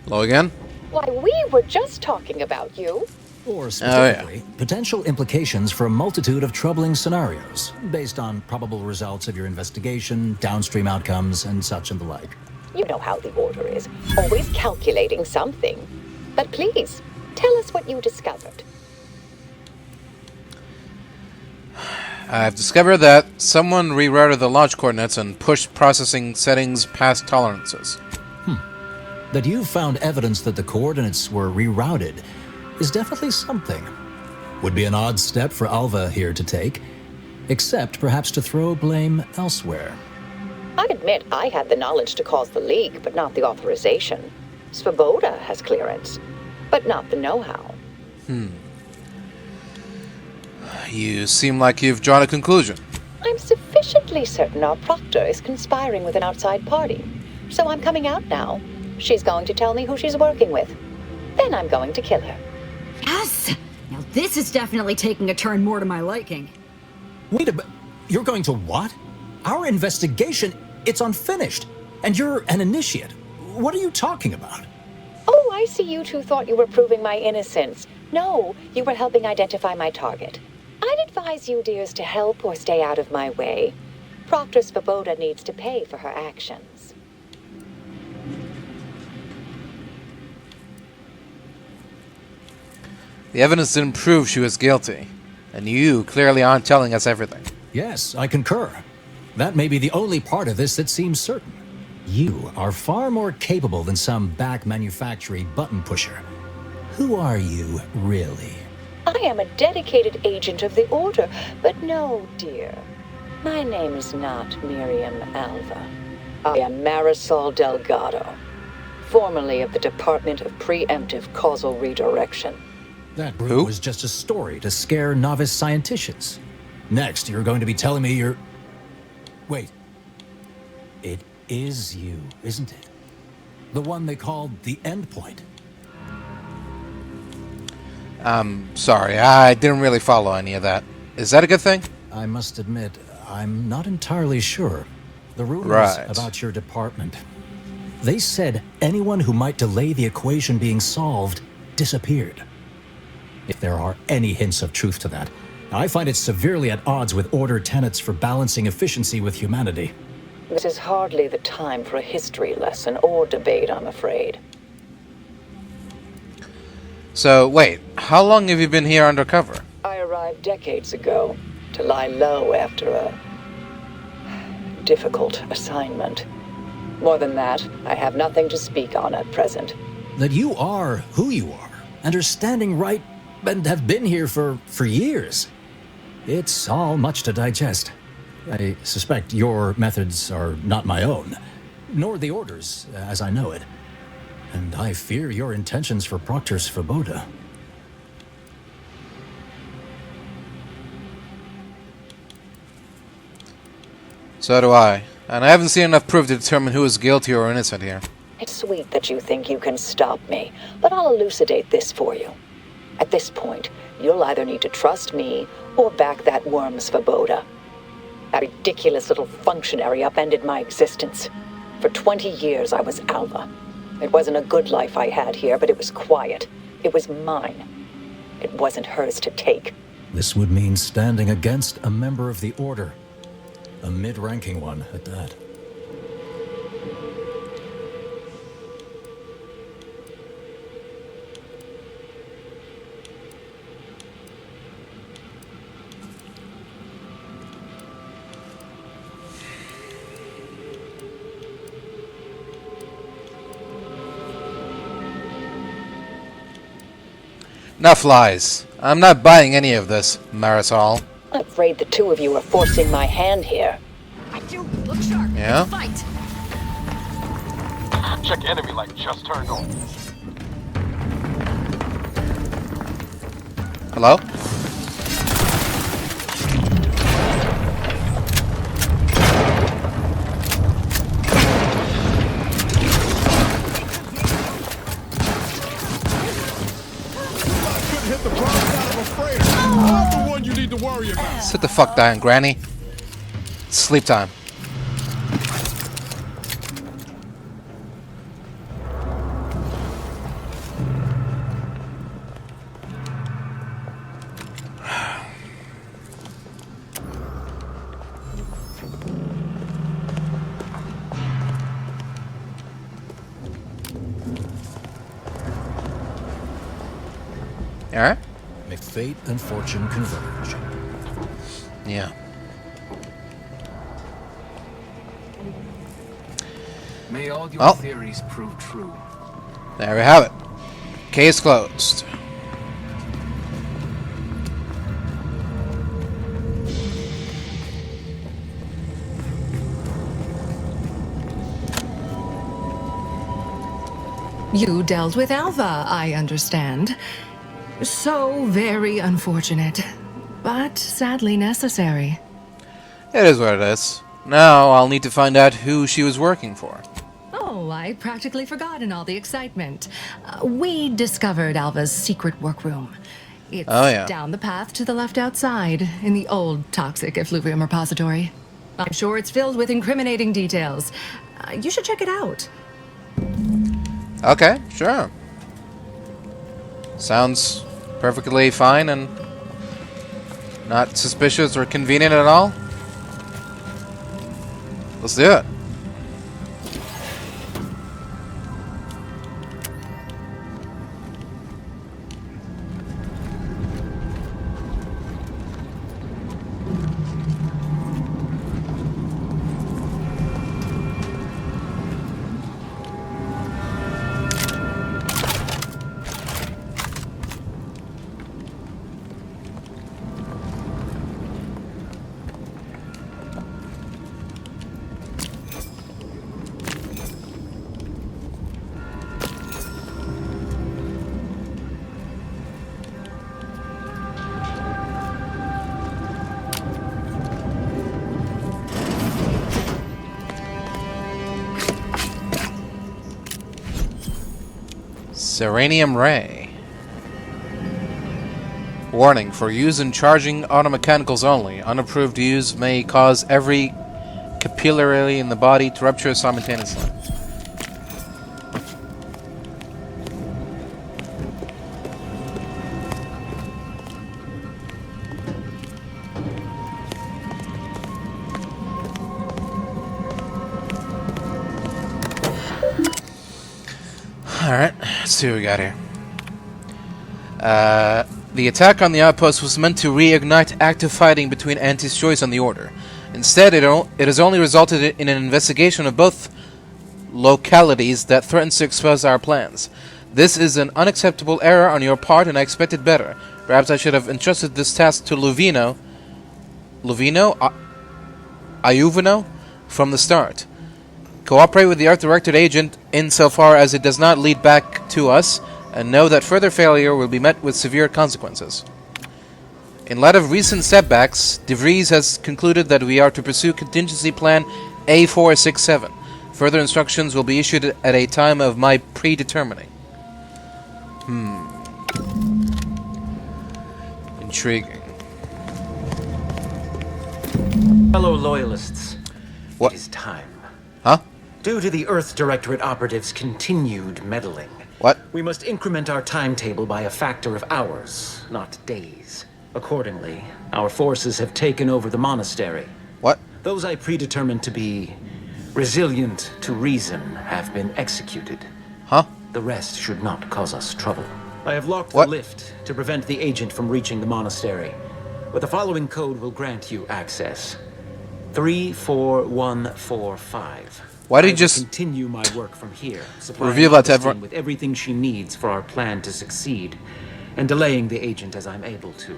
Speaker 1: Hello again?
Speaker 14: Why, we were just talking about you.
Speaker 12: Or specifically, potential implications for a multitude of troubling scenarios, based on probable results of your investigation, downstream outcomes, and such and the like.
Speaker 14: You know how the Order is, always calculating something. But please, tell us what you discovered.
Speaker 1: I've discovered that someone rerouted the launch coordinates and pushed processing settings past tolerances.
Speaker 12: That you found evidence that the coordinates were rerouted is definitely something. Would be an odd step for Alva here to take, except perhaps to throw blame elsewhere.
Speaker 14: I admit I had the knowledge to cause the leak, but not the authorization. Svoboda has clearance, but not the know-how.
Speaker 1: You seem like you've drawn a conclusion.
Speaker 14: I'm sufficiently certain our proctor is conspiring with an outside party. So I'm coming out now. She's going to tell me who she's working with. Then I'm going to kill her.
Speaker 10: Yes! Now this is definitely taking a turn more to my liking.
Speaker 12: Wait a minute. You're going to what? Our investigation, it's unfinished. And you're an initiate. What are you talking about?
Speaker 14: Oh, I see you two thought you were proving my innocence. No, you were helping identify my target. I'd advise you dears to help or stay out of my way. Proctor Svoboda needs to pay for her actions.
Speaker 1: The evidence didn't prove she was guilty, and you clearly aren't telling us everything.
Speaker 12: Yes, I concur. That may be the only part of this that seems certain. You are far more capable than some back manufactory button pusher. Who are you, really?
Speaker 14: I am a dedicated agent of the Order, but no, dear. My name is not Miriam Alva. I am Marisol Delgado, formerly of the Department of Preemptive Causal Redirection.
Speaker 12: That group was just a story to scare novice scienticians. Next, you're going to be telling me you're... Wait. It is you, isn't it? The one they called the Endpoint.
Speaker 1: Sorry, I didn't really follow any of that. Is that a good thing?
Speaker 12: I must admit, I'm not entirely sure. The rumors
Speaker 1: Right.
Speaker 12: about your department. They said anyone who might delay the equation being solved disappeared. If there are any hints of truth to that, I find it severely at odds with Order tenets for balancing efficiency with humanity.
Speaker 14: This is hardly the time for a history lesson or debate, I'm afraid.
Speaker 1: So, wait, how long have you been here undercover?
Speaker 14: I arrived decades ago to lie low after a difficult assignment. More than that, I have nothing to speak on at present.
Speaker 12: That you are who you are, and are standing right, and have been here for years. It's all much to digest. I suspect your methods are not my own, nor the Order's, as I know it. And I fear your intentions for Proctor Svoboda.
Speaker 1: So do I. And I haven't seen enough proof to determine who is guilty or innocent here.
Speaker 14: It's sweet that you think you can stop me, but I'll elucidate this for you. At this point, you'll either need to trust me or back that worm Svoboda. That ridiculous little functionary upended my existence. For 20 years, I was Alva. It wasn't a good life I had here, but it was quiet. It was mine. It wasn't hers to take.
Speaker 12: This would mean standing against a member of the Order. A mid-ranking one, at that.
Speaker 1: Enough lies. I'm not buying any of this, Marisol.
Speaker 14: I'm afraid the two of you are forcing my hand here.
Speaker 22: Look sharp.
Speaker 1: Yeah?
Speaker 22: Fight.
Speaker 18: Check enemy light just turned on.
Speaker 1: Hello?
Speaker 18: Hit the wrong side of a freighter. I'm the one you need to worry about.
Speaker 1: Sit the fuck down, Granny. It's sleep time. Alright.
Speaker 12: May fate and fortune converge.
Speaker 1: Yeah.
Speaker 26: May all your
Speaker 1: Well.
Speaker 26: theories prove true.
Speaker 1: There we have it. Case closed.
Speaker 20: You dealt with Alva, I understand. So very unfortunate, but sadly necessary.
Speaker 1: It is what it is. Now I'll need to find out who she was working for.
Speaker 20: Oh, I practically forgot in all the excitement. We discovered Alva's secret workroom. It's down the path to the left outside, in the old toxic effluvium repository. I'm sure it's filled with incriminating details. You should check it out.
Speaker 1: Okay, sure. Sounds perfectly fine and not suspicious or convenient at all. Let's do it. Zyranium Ray. Warning, for use in charging automechanicals only. Unapproved use may cause every capillarily in the body to rupture simultaneously. Alright, let's see what we got here. The attack on the outpost was meant to reignite active fighting between anti-choice and the Order. Instead, it has only resulted in an investigation of both localities that threatens to expose our plans. This is an unacceptable error on your part, and I expected better. Perhaps I should have entrusted this task to Iuvino from the start. Cooperate with the Art Directorate agent insofar as it does not lead back to us, and know that further failure will be met with severe consequences. In light of recent setbacks, De Vries has concluded that we are to pursue contingency plan A467. Further instructions will be issued at a time of my predetermining. Intriguing.
Speaker 5: Fellow loyalists,
Speaker 1: what?
Speaker 5: It is time.
Speaker 1: Huh?
Speaker 5: Due to the Earth Directorate operatives' continued meddling,
Speaker 1: what?
Speaker 5: We must increment our timetable by a factor of hours, not days. Accordingly, our forces have taken over the monastery.
Speaker 1: What?
Speaker 5: Those I predetermined to be resilient to reason have been executed.
Speaker 1: Huh?
Speaker 5: The rest should not cause us trouble. I have locked the lift to prevent the agent from reaching the monastery. But the following code will grant you access. 34145.
Speaker 1: Why did you just
Speaker 5: continue my work from here,
Speaker 1: reveal that to everyone
Speaker 5: with everything she needs for our plan to succeed, and delaying the agent as I'm able to.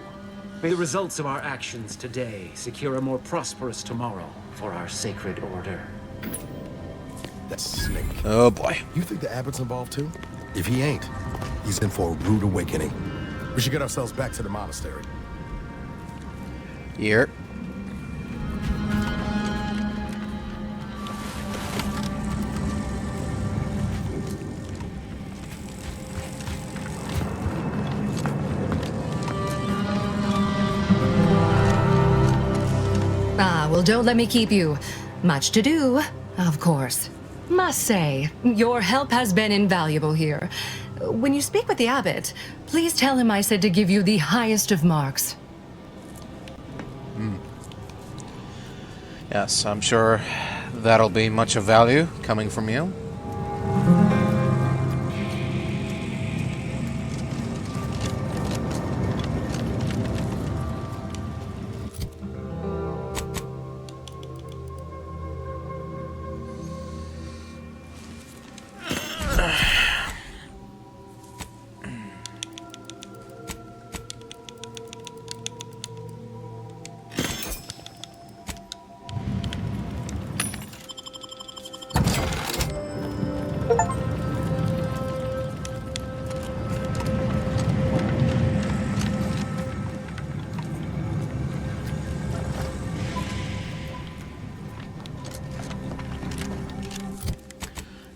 Speaker 5: May the results of our actions today secure a more prosperous tomorrow for our sacred order.
Speaker 18: That snake.
Speaker 1: Oh boy.
Speaker 18: You think the Abbot's involved too? If he ain't, he's in for a rude awakening. We should get ourselves back to the monastery.
Speaker 1: Here.
Speaker 20: Well, don't let me keep you. Much to do, of course. Must say, your help has been invaluable here. When you speak with the abbot, please tell him I said to give you the highest of marks.
Speaker 1: Yes, I'm sure that'll be much of value coming from you.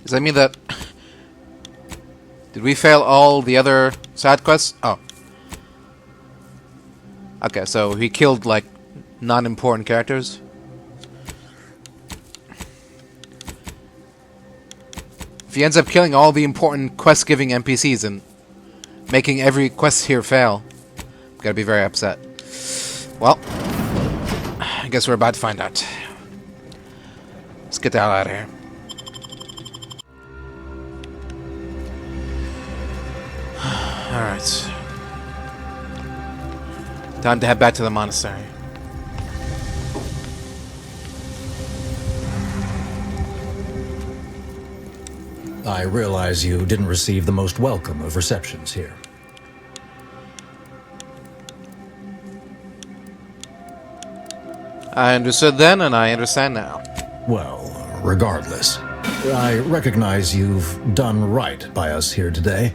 Speaker 1: Does that mean that... Did we fail all the other side quests? Oh. Okay, so he killed, like, non-important characters. If he ends up killing all the important quest-giving NPCs and making every quest here fail, I'm gonna be very upset. Well, I guess we're about to find out. Let's get the hell out of here. Alright. Time to head back to the monastery.
Speaker 12: I realize you didn't receive the most welcome of receptions here.
Speaker 1: I understood then, and I understand now.
Speaker 12: Well, regardless, I recognize you've done right by us here today,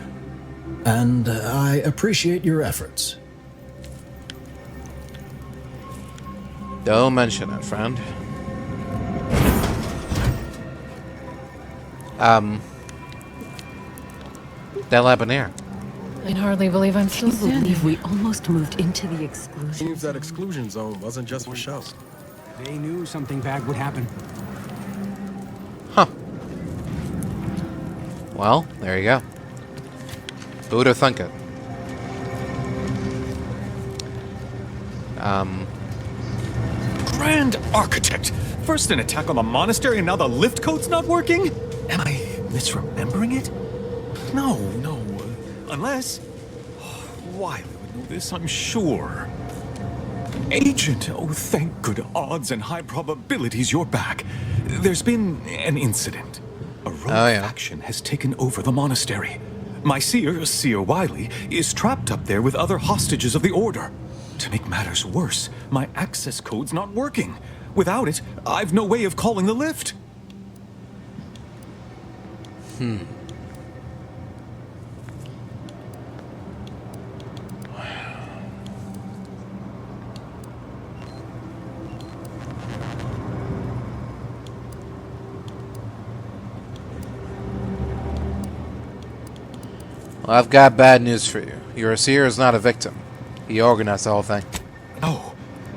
Speaker 12: and I appreciate your efforts.
Speaker 1: Don't mention it, friend. That'll happen here.
Speaker 13: I can hardly believe I'm still standing.
Speaker 11: We almost moved into the exclusion.
Speaker 18: Seems that exclusion zone wasn't just for show.
Speaker 19: They knew something bad would happen.
Speaker 1: Well, there you go. Who would have thunk it?
Speaker 7: Grand Architect! First an attack on the monastery and now the lift code's not working? Am I misremembering it? No. Unless... Wiley would know this, I'm sure. Agent, oh thank good odds and high probabilities you're back. There's been an incident. A rogue faction has taken over the monastery. My Seer Wiley, is trapped up there with other hostages of the Order. To make matters worse, my access code's not working. Without it, I've no way of calling the lift.
Speaker 1: Well, I've got bad news for you. Your Seer is not a victim. He organized the whole thing.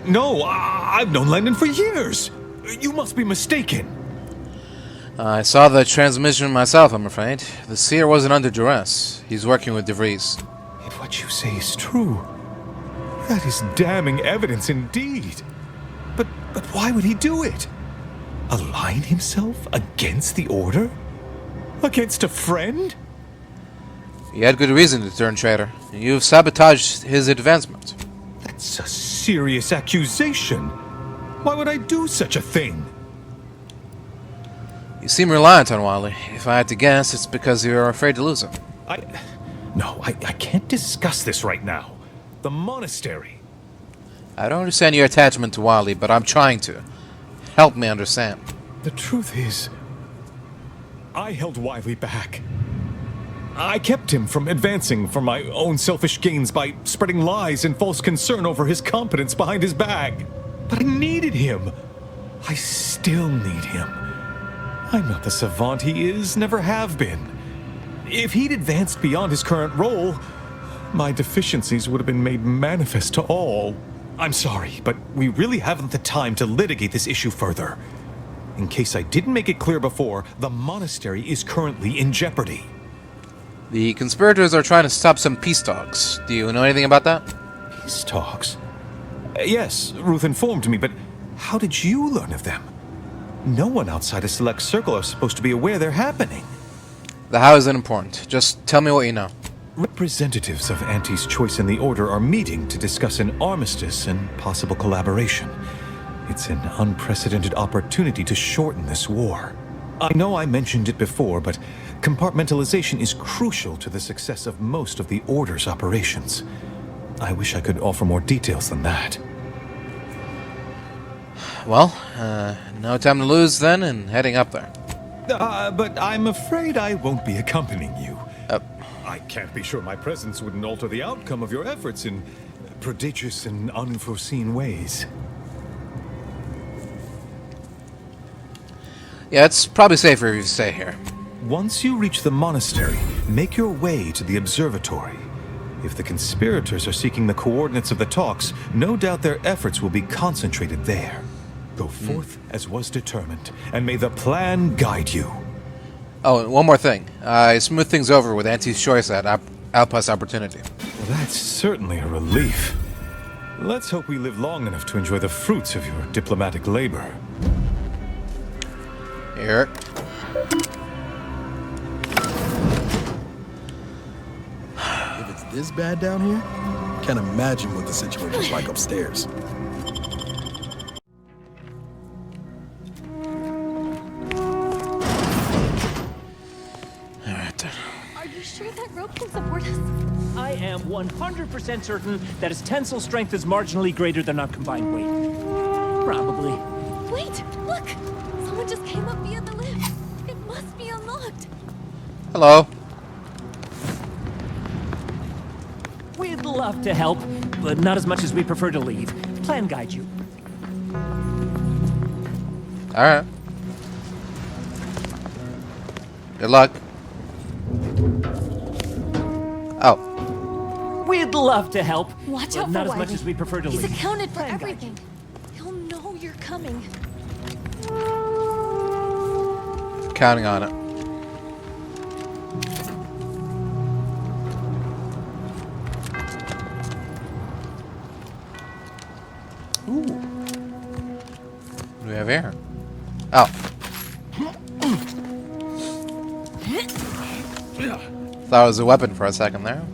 Speaker 7: No, I've known Landon for years. You must be mistaken.
Speaker 1: I saw the transmission myself, I'm afraid. The Seer wasn't under duress. He's working with Vries.
Speaker 7: If what you say is true, that is damning evidence indeed. But why would he do it? Align himself against the Order? Against a friend?
Speaker 1: He had good reason to turn traitor. You've sabotaged his advancement.
Speaker 7: That's a serious accusation. Why would I do such a thing?
Speaker 1: You seem reliant on Wiley. If I had to guess, it's because you're afraid to lose him.
Speaker 7: I can't discuss this right now. The monastery.
Speaker 1: I don't understand your attachment to Wiley, but I'm trying to. Help me understand.
Speaker 7: The truth is, I held Wiley back. I kept him from advancing for my own selfish gains by spreading lies and false concern over his competence behind his back. But I needed him. I still need him. I'm not the savant he is, never have been. If he'd advanced beyond his current role, my deficiencies would have been made manifest to all. I'm sorry, but we really haven't the time to litigate this issue further. In case I didn't make it clear before, the monastery is currently in jeopardy.
Speaker 1: The conspirators are trying to stop some peace talks. Do you know anything about that?
Speaker 7: Peace talks? Yes, Ruth informed me, but how did you learn of them? No one outside a select circle are supposed to be aware they're happening.
Speaker 1: The how isn't important. Just tell me what you know.
Speaker 7: Representatives of Auntie's Choice and the Order are meeting to discuss an armistice and possible collaboration. It's an unprecedented opportunity to shorten this war. I know I mentioned it before, but compartmentalization is crucial to the success of most of the Order's operations. I wish I could offer more details than that.
Speaker 1: Well, no time to lose then, and heading up there.
Speaker 7: But I'm afraid I won't be accompanying you. I can't be sure my presence wouldn't alter the outcome of your efforts in prodigious and unforeseen ways.
Speaker 1: Yeah, it's probably safer if you stay here.
Speaker 7: Once you reach the monastery, make your way to the observatory. If the conspirators are seeking the coordinates of the talks, no doubt their efforts will be concentrated there. Go forth as was determined, and may the plan guide you.
Speaker 1: Oh, and one more thing. I smoothed things over with Auntie's Choice at Outpost Opportunity.
Speaker 7: Well, that's certainly a relief. Let's hope we live long enough to enjoy the fruits of your diplomatic labor.
Speaker 1: Here.
Speaker 16: If it's this bad down here, can't imagine what the situation's like upstairs.
Speaker 22: Are you sure that rope can support us?
Speaker 9: I am 100% certain that its tensile strength is marginally greater than our combined weight. Probably.
Speaker 22: Wait, look! Someone just came up via the lift. It must be unlocked.
Speaker 1: Hello.
Speaker 9: We'd love to help, but not as much as we prefer to leave. Plan guide you.
Speaker 1: Alright. Good luck. Oh.
Speaker 9: We'd love to help,
Speaker 22: Watch
Speaker 9: but
Speaker 22: out for
Speaker 9: not as
Speaker 22: Wiley.
Speaker 9: much as we prefer to
Speaker 22: He's
Speaker 9: leave.
Speaker 22: accounted for
Speaker 9: Plan guide
Speaker 22: everything. He'll know you're coming.
Speaker 1: Counting on it. over here? Oh. Thought it was a weapon for a second there.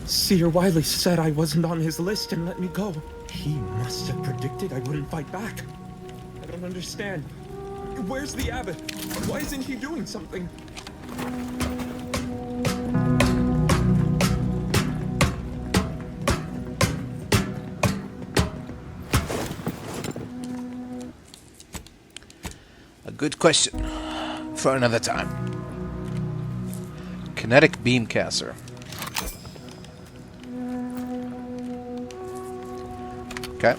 Speaker 2: Seer Wiley said I wasn't on his list and let me go. He must have predicted I wouldn't fight back. I don't understand. Where's the abbot? Why isn't he doing something?
Speaker 1: A good question for another time. Kinetic beam caster. Okay.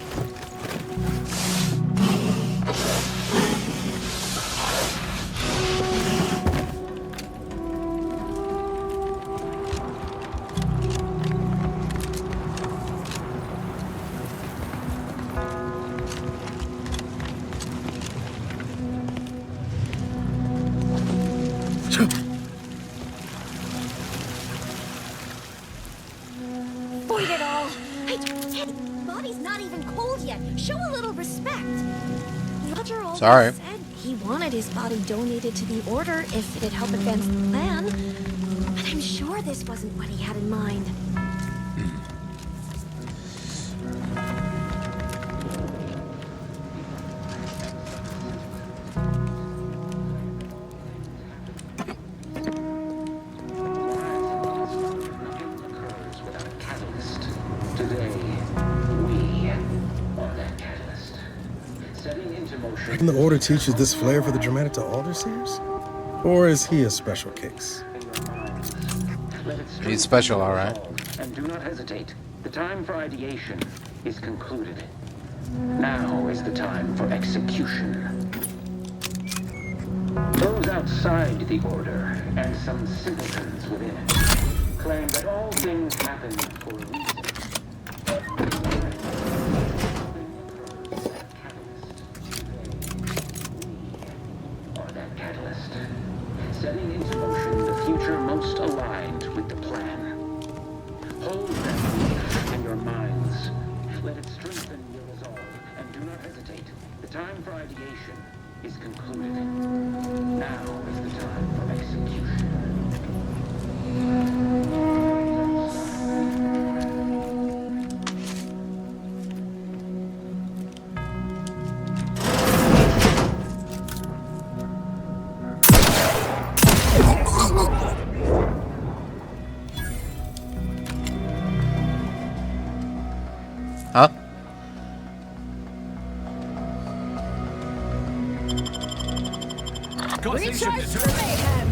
Speaker 10: Void it all! Hey, body's not even cold yet. Show a little respect. Roger always
Speaker 1: Sorry.
Speaker 10: said he wanted his body donated to the Order if it'd help advance the plan. But I'm sure this wasn't what he had in mind.
Speaker 18: Can the Order teaches this flair for the dramatic to Alderseers? Or is he a special case?
Speaker 1: He's special, alright.
Speaker 5: And do not hesitate. The time for ideation is concluded. Now is the time for execution. Those outside the Order, and some simpletons within it, claim that all things happen for a reason. Setting into motion the future most aligned with the plan. Hold that belief in your minds. Let it strengthen your resolve, and do not hesitate. The time for ideation is concluded. Now is the time for execution.
Speaker 1: Huh?
Speaker 25: Recharge for mayhem!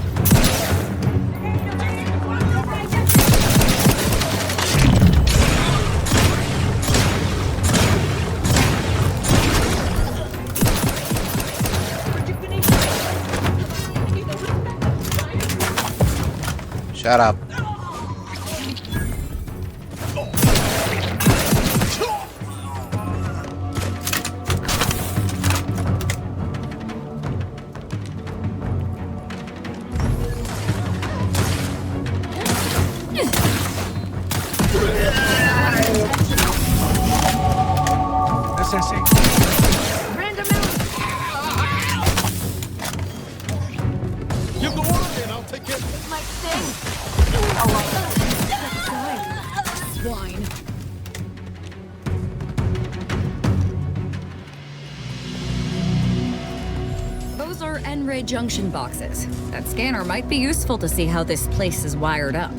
Speaker 1: Shut up.
Speaker 18: Give the order then, I'll take it.
Speaker 25: This might sting. Swine.
Speaker 4: Those are N-ray junction boxes. That scanner might be useful to see how this place is wired up.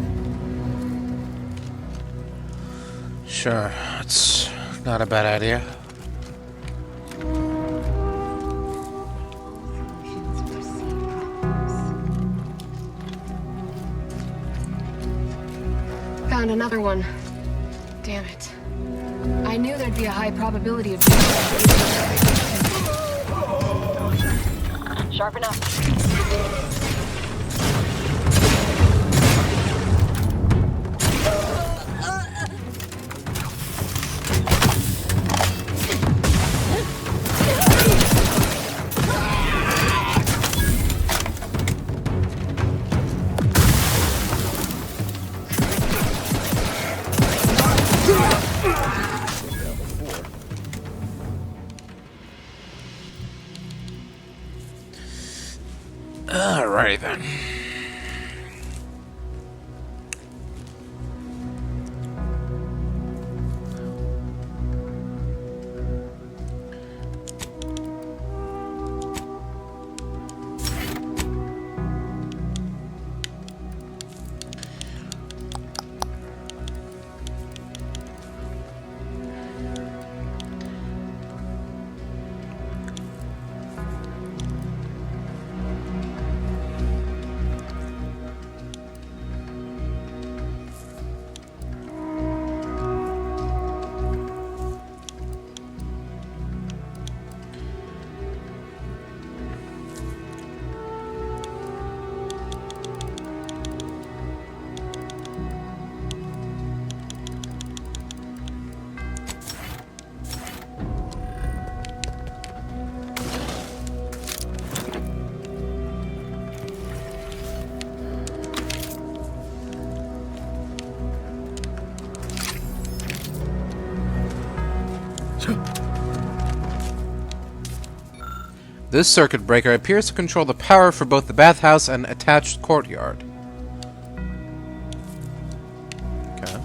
Speaker 1: Sure, it's not a bad idea.
Speaker 22: Found another one. Damn it. I knew there'd be a high probability of...
Speaker 8: Sharp enough.
Speaker 1: Alrighty then. This circuit breaker appears to control the power for both the bathhouse and attached courtyard. Okay.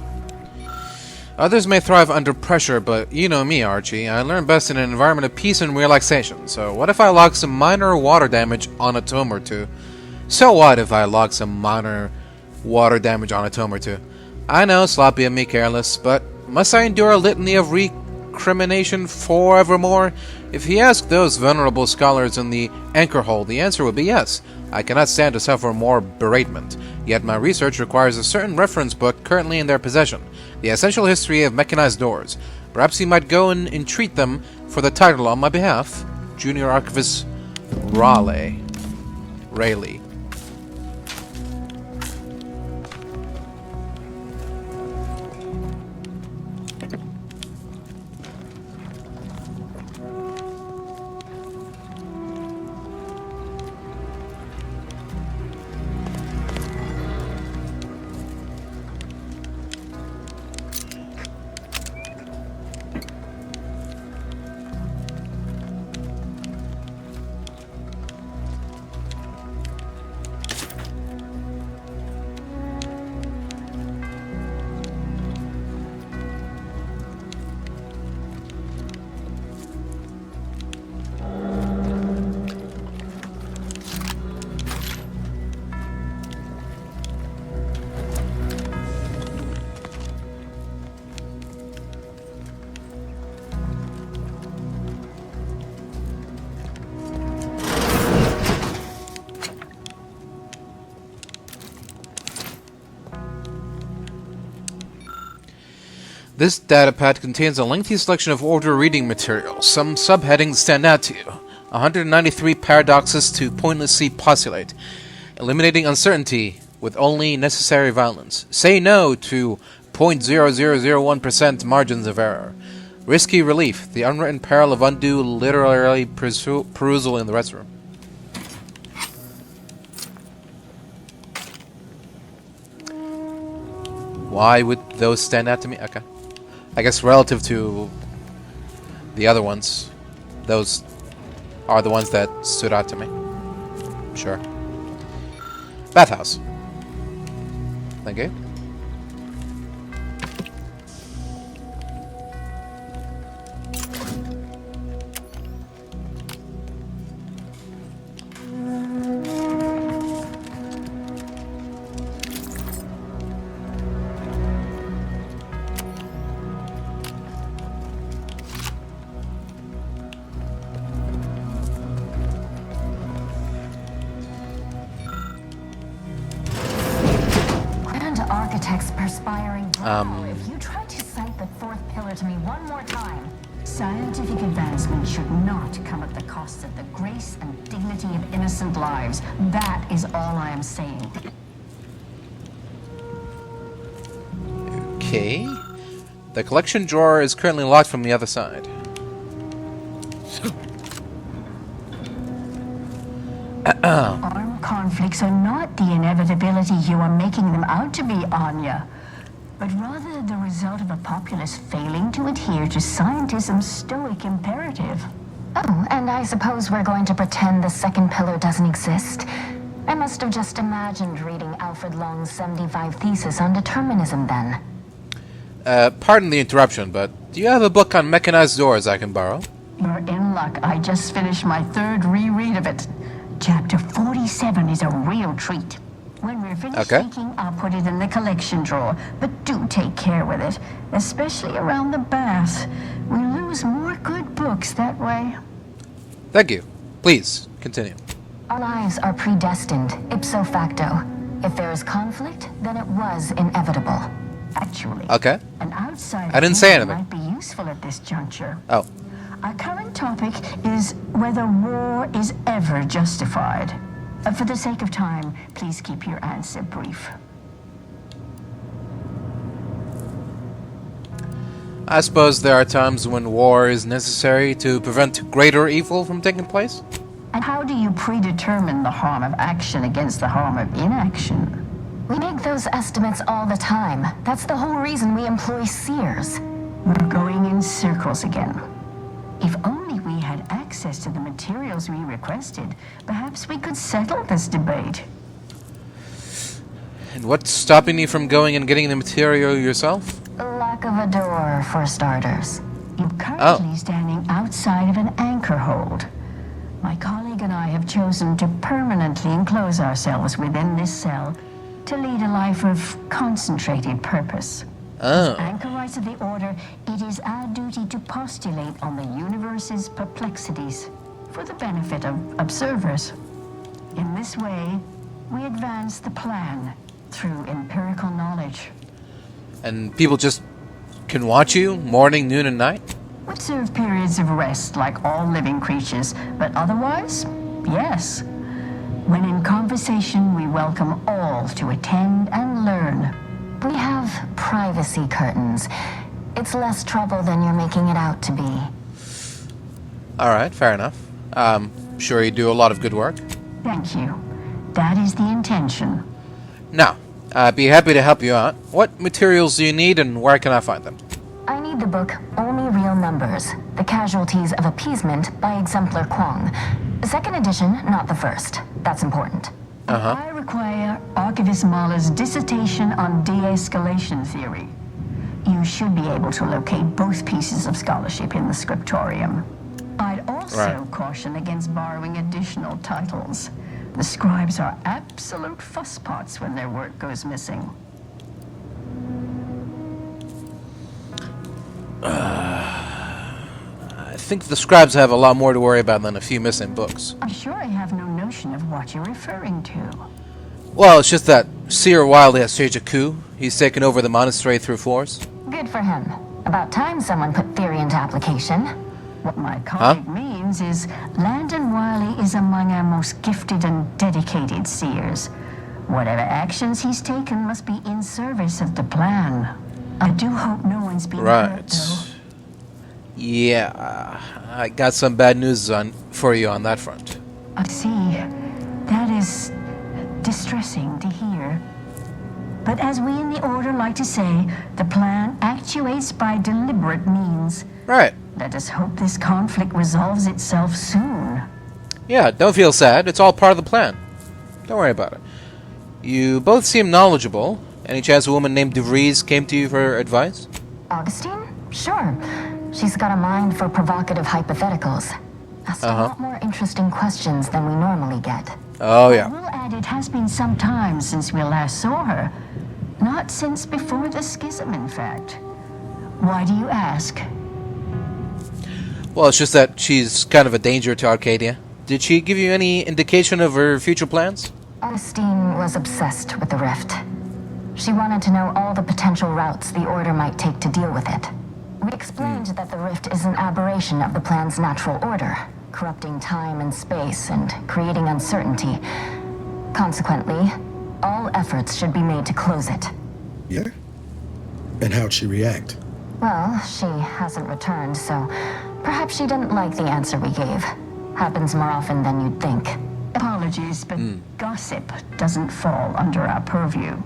Speaker 1: Others may thrive under pressure, but you know me, Archie. I learn best in an environment of peace and relaxation. So what if I log some minor water damage on a tome or two? So what if I log some minor water damage on a tome or two? I know, sloppy and me careless, but must I endure a litany of recrimination forevermore? If he asked those venerable scholars in the anchor hole, the answer would be yes. I cannot stand to suffer more beratement. Yet my research requires a certain reference book currently in their possession, The Essential History of Mechanized Doors. Perhaps he might go and entreat them for the title on my behalf. Junior Archivist Raleigh. This datapad contains a lengthy selection of order reading material. Some subheadings stand out to you. 193 paradoxes to pointlessly postulate. Eliminating uncertainty with only necessary violence. Say no to 0.0001% margins of error. Risky relief. The unwritten peril of undue literary perusal in the restroom. Why would those stand out to me? Okay. I guess relative to the other ones, those are the ones that stood out to me. Sure. Bathhouse. Thank you.
Speaker 3: If you try to cite the fourth pillar to me one more time, scientific advancement should not come at the cost of the grace and dignity of innocent lives. That is all I am saying.
Speaker 1: Okay. The collection drawer is currently locked from the other side.
Speaker 3: Armed conflicts are not the inevitability you are making them out to be, Anya, but rather the result of a populace failing to adhere to scientism's stoic imperative. Oh, and I suppose we're going to pretend the second pillar doesn't exist. I must have just imagined reading Alfred Long's 75 thesis on determinism then.
Speaker 1: Pardon the interruption, but do you have a book on mechanized doors I can borrow?
Speaker 6: You're in luck. I just finished my 3rd reread of it. Chapter 47 is a real treat. When we're finished speaking, I'll put it in the collection drawer. But do take care with it, especially around the bath. We lose more good books that way.
Speaker 1: Thank you. Please, continue.
Speaker 3: Our lives are predestined, ipso facto. If there is conflict, then it was inevitable.
Speaker 6: Actually,
Speaker 1: I
Speaker 6: an outside
Speaker 1: didn't say anything.
Speaker 6: might be useful at this juncture.
Speaker 1: Oh.
Speaker 6: Our current topic is whether war is ever justified. For the sake of time, please keep your answer brief.
Speaker 1: I suppose there are times when war is necessary to prevent greater evil from taking place?
Speaker 6: And how do you predetermine the harm of action against the harm of inaction?
Speaker 3: We make those estimates all the time. That's the whole reason we employ seers.
Speaker 6: We're going in circles again. If only we had access to the materials we requested, perhaps we could settle this debate.
Speaker 1: And what's stopping you from going and getting the material yourself?
Speaker 3: Lack of a door, for starters.
Speaker 6: You're currently standing outside of an anchor hold. My colleague and I have chosen to permanently enclose ourselves within this cell to lead a life of concentrated purpose. As anchorites of the Order, it is our duty to postulate on the universe's perplexities for the benefit of observers. In this way, we advance the plan through empirical knowledge.
Speaker 1: And people just can watch you morning, noon, and night?
Speaker 6: We observe periods of rest like all living creatures, but otherwise, yes. When in conversation, we welcome all to attend and learn.
Speaker 3: We have privacy curtains. It's less trouble than you're making it out to be.
Speaker 1: Alright, fair enough. Sure you do a lot of good work.
Speaker 6: Thank you. That is the intention.
Speaker 1: Now, I'd be happy to help you out. What materials do you need and where can I find them?
Speaker 3: I need the book Only Real Numbers, The Casualties of Appeasement by Exemplar Kwong. Second edition, not the first. That's important.
Speaker 6: I require Archivist Mahler's dissertation on de-escalation theory. You should be able to locate both pieces of scholarship in the scriptorium. I'd also caution against borrowing additional titles. The scribes are absolute fusspots when their work goes missing.
Speaker 1: I think the scribes have a lot more to worry about than a few missing books.
Speaker 6: I'm sure I have no notion of what you're referring to.
Speaker 1: Well, it's just that Seer Wiley has staged a coup. He's taken over the monastery through force.
Speaker 3: Good for him. About time someone put theory into application.
Speaker 6: What my colleague means is Landon Wiley is among our most gifted and dedicated seers. Whatever actions he's taken must be in service of the plan. I do hope no one's been hurt, though.
Speaker 1: Yeah, I got some bad news for you on that front.
Speaker 6: I see. That is distressing to hear. But as we in the Order like to say, the plan actuates by deliberate means.
Speaker 1: Right.
Speaker 6: Let us hope this conflict resolves itself soon.
Speaker 1: Yeah, don't feel sad. It's all part of the plan. Don't worry about it. You both seem knowledgeable. Any chance a woman named Vries came to you for advice?
Speaker 3: Augustine? Sure. She's got a mind for provocative hypotheticals. Asked a lot more interesting questions than we normally get.
Speaker 1: Oh, yeah.
Speaker 6: I will add it has been some time since we last saw her. Not since before the schism, in fact. Why do you ask?
Speaker 1: Well, it's just that she's kind of a danger to Arcadia. Did she give you any indication of her future plans?
Speaker 3: Augustine was obsessed with the rift. She wanted to know all the potential routes the Order might take to deal with it. We explained that the rift is an aberration of the plan's natural order, corrupting time and space and creating uncertainty. Consequently, all efforts should be made to close it.
Speaker 16: Yeah? And how'd she react?
Speaker 3: Well, she hasn't returned, so perhaps she didn't like the answer we gave. Happens more often than you'd think.
Speaker 6: Apologies, but gossip doesn't fall under our purview.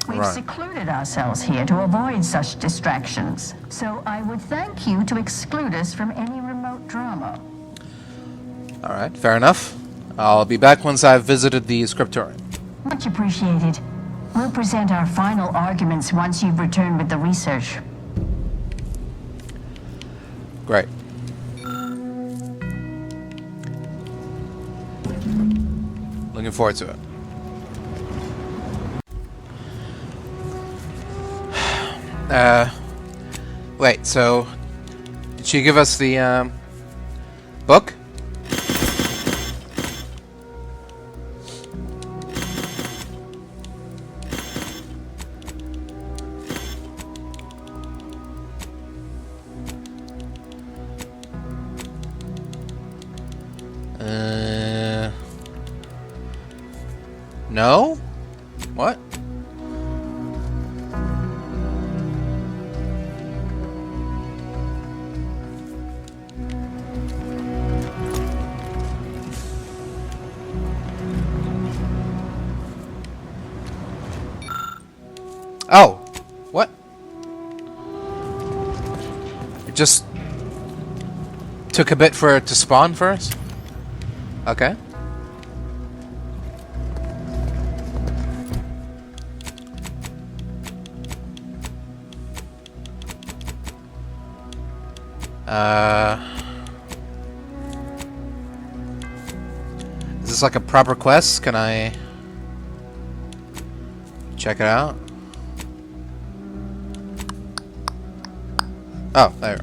Speaker 6: We've secluded ourselves here to avoid such distractions, so I would thank you to exclude us from any remote drama.
Speaker 1: Alright, fair enough. I'll be back once I've visited the Extractorium.
Speaker 6: Much appreciated. We'll present our final arguments once you've returned with the research.
Speaker 1: Great. Looking forward to it. Wait, so did she give us the book? No? What? Oh, what? It just took a bit for it to spawn first? Okay. Is this like a proper quest? Can I check it out? Oh, there.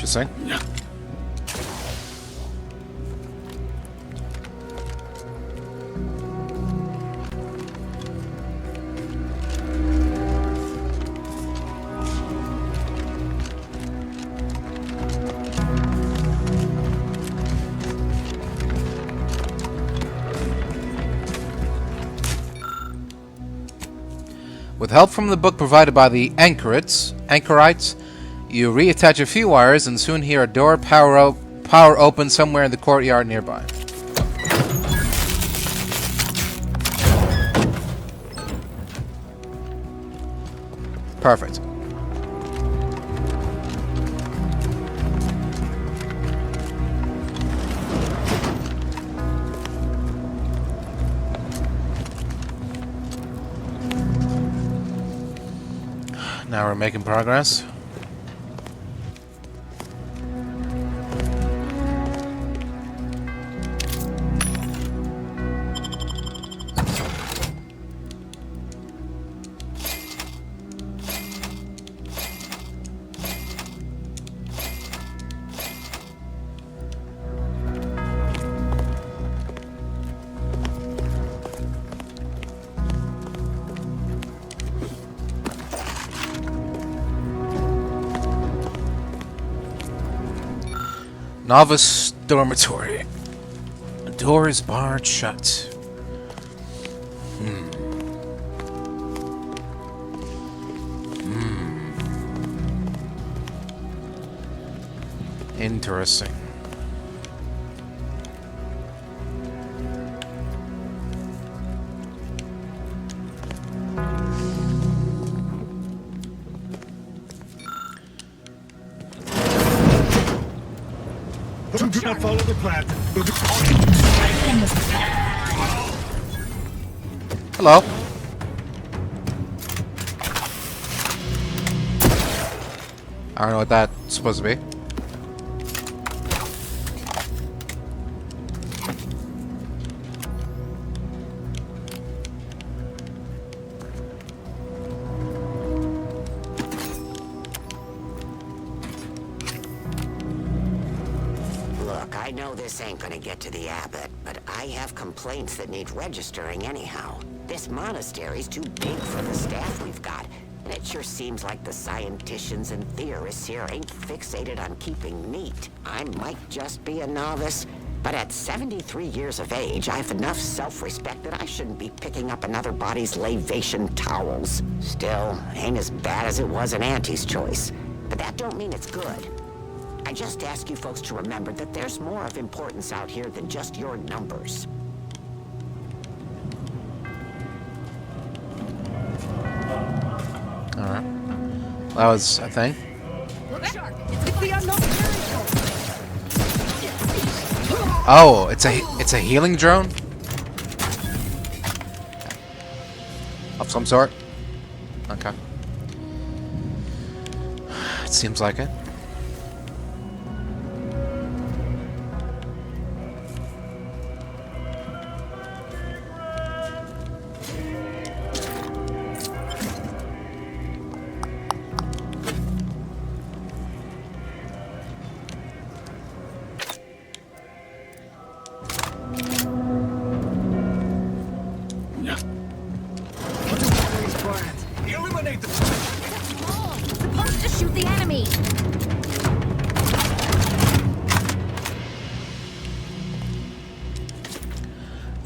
Speaker 1: Interesting. Yeah. With help from the book provided by the Anchorites, you reattach a few wires and soon hear a door power open somewhere in the courtyard nearby. Perfect. Now we're making progress. Novice dormitory. The door is barred shut. Interesting.
Speaker 15: Do not follow the plan.
Speaker 1: Hello. I don't know what that's supposed to be.
Speaker 17: Look, I know this ain't gonna get to the abbot, but I have complaints that need registering anyhow. This monastery's too big for the staff we've got. And it sure seems like the scienticians and theorists here ain't fixated on keeping neat. I might just be a novice, but at 73 years of age, I have enough self-respect that I shouldn't be picking up another body's lavation towels. Still, ain't as bad as it was in Auntie's choice. But that don't mean it's good. I just ask you folks to remember that there's more of importance out here than just your numbers.
Speaker 1: Alright. That was a thing. Oh, it's a healing drone? Of some sort? Okay. It seems like it.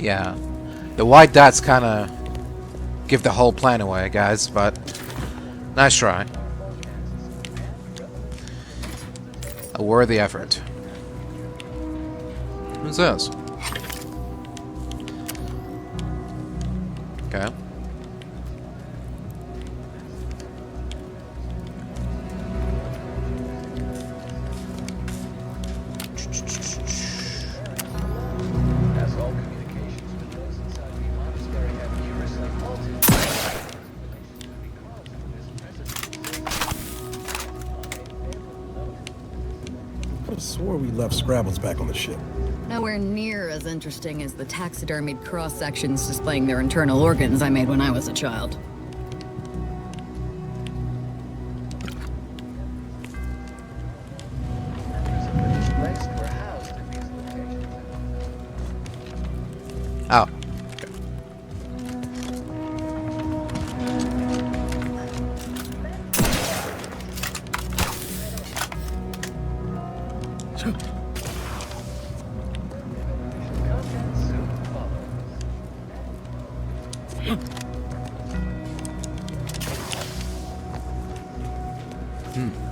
Speaker 1: Yeah, the white dots kind of give the whole plan away, guys, but nice try. A worthy effort. Who's this? Okay.
Speaker 16: I swore we left Scrabbles back on the ship.
Speaker 4: Nowhere near as interesting as the taxidermied cross-sections displaying their internal organs I made when I was a child.
Speaker 1: Oh.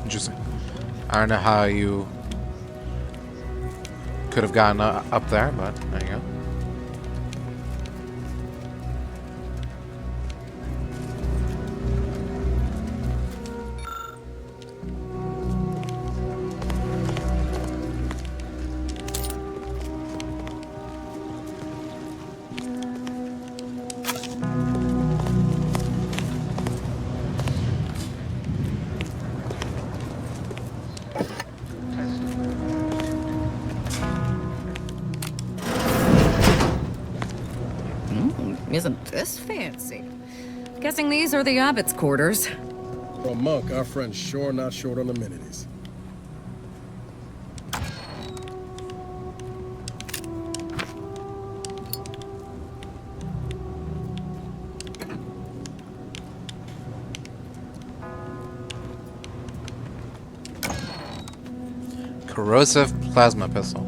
Speaker 1: Interesting. I don't know how you could have gotten up there, but there you go.
Speaker 4: Isn't this fancy? Guessing these are the abbot's quarters.
Speaker 16: For a monk, our friend's sure not short on amenities.
Speaker 1: Corrosive plasma pistol.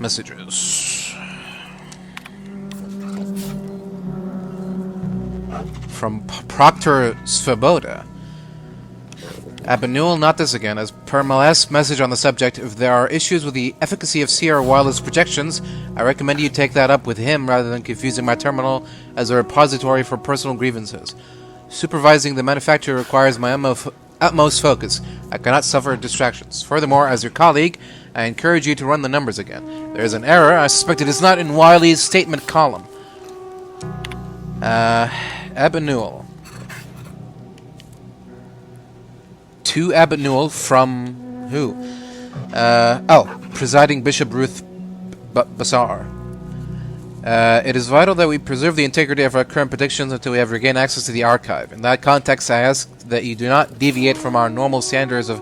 Speaker 1: Messages. From Proctor Svoboda. Abanul, not this again. As per my last message on the subject, if there are issues with the efficacy of Sierra Wireless projections, I recommend you take that up with him rather than confusing my terminal as a repository for personal grievances. Supervising the manufacturer requires my utmost focus. I cannot suffer distractions. Furthermore, as your colleague, I encourage you to run the numbers again. There is an error. I suspect it is not in Wiley's statement column. Abanul. To Abanul from who? Presiding Bishop Ruth Basar. It is vital that we preserve the integrity of our current predictions until we have regained access to the archive. In that context, I ask that you do not deviate from our normal standards of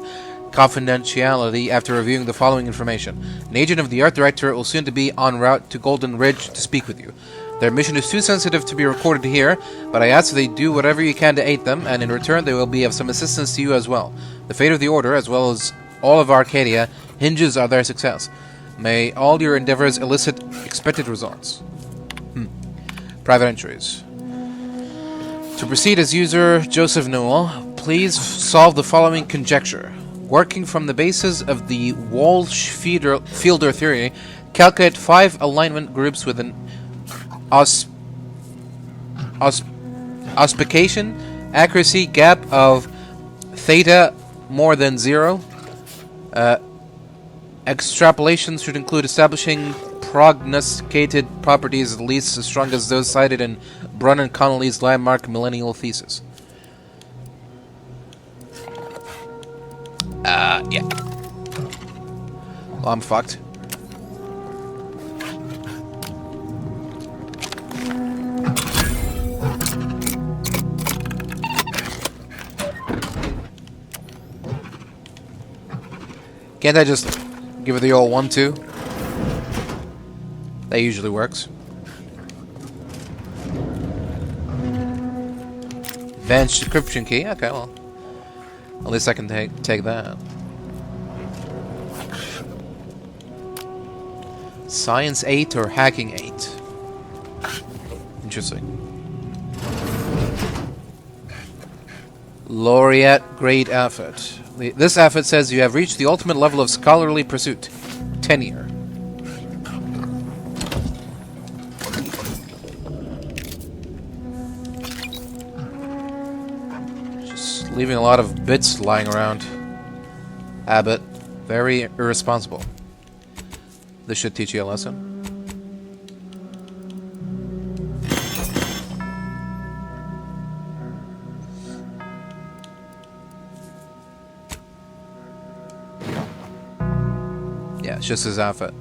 Speaker 1: confidentiality after reviewing the following information. An agent of the Art Directorate will soon to be en route to Golden Ridge to speak with you. Their mission is too sensitive to be recorded here, but I ask that they do whatever you can to aid them, and in return they will be of some assistance to you as well. The fate of the Order, as well as all of Arcadia, hinges on their success. May all your endeavors elicit expected results. Private entries. To proceed as user Joseph Newell, please solve the following conjecture. Working from the basis of the Walsh-Fielder theory, calculate 5 alignment groups with an auspication accuracy gap of theta more than 0. Extrapolations should include establishing prognosticated properties at least as strong as those cited in Brun and Connolly's landmark millennial thesis. Yeah. Well, I'm fucked. Can't I just give it the old 1-2? That usually works. Advanced decryption key. Okay, well, at least I can take that. Science 8 or Hacking 8? Interesting. Laureate grade effort. This effort says you have reached the ultimate level of scholarly pursuit. Tenure. Just leaving a lot of bits lying around. Abbott. Very irresponsible. This should teach you a lesson. Yeah, it's just his outfit.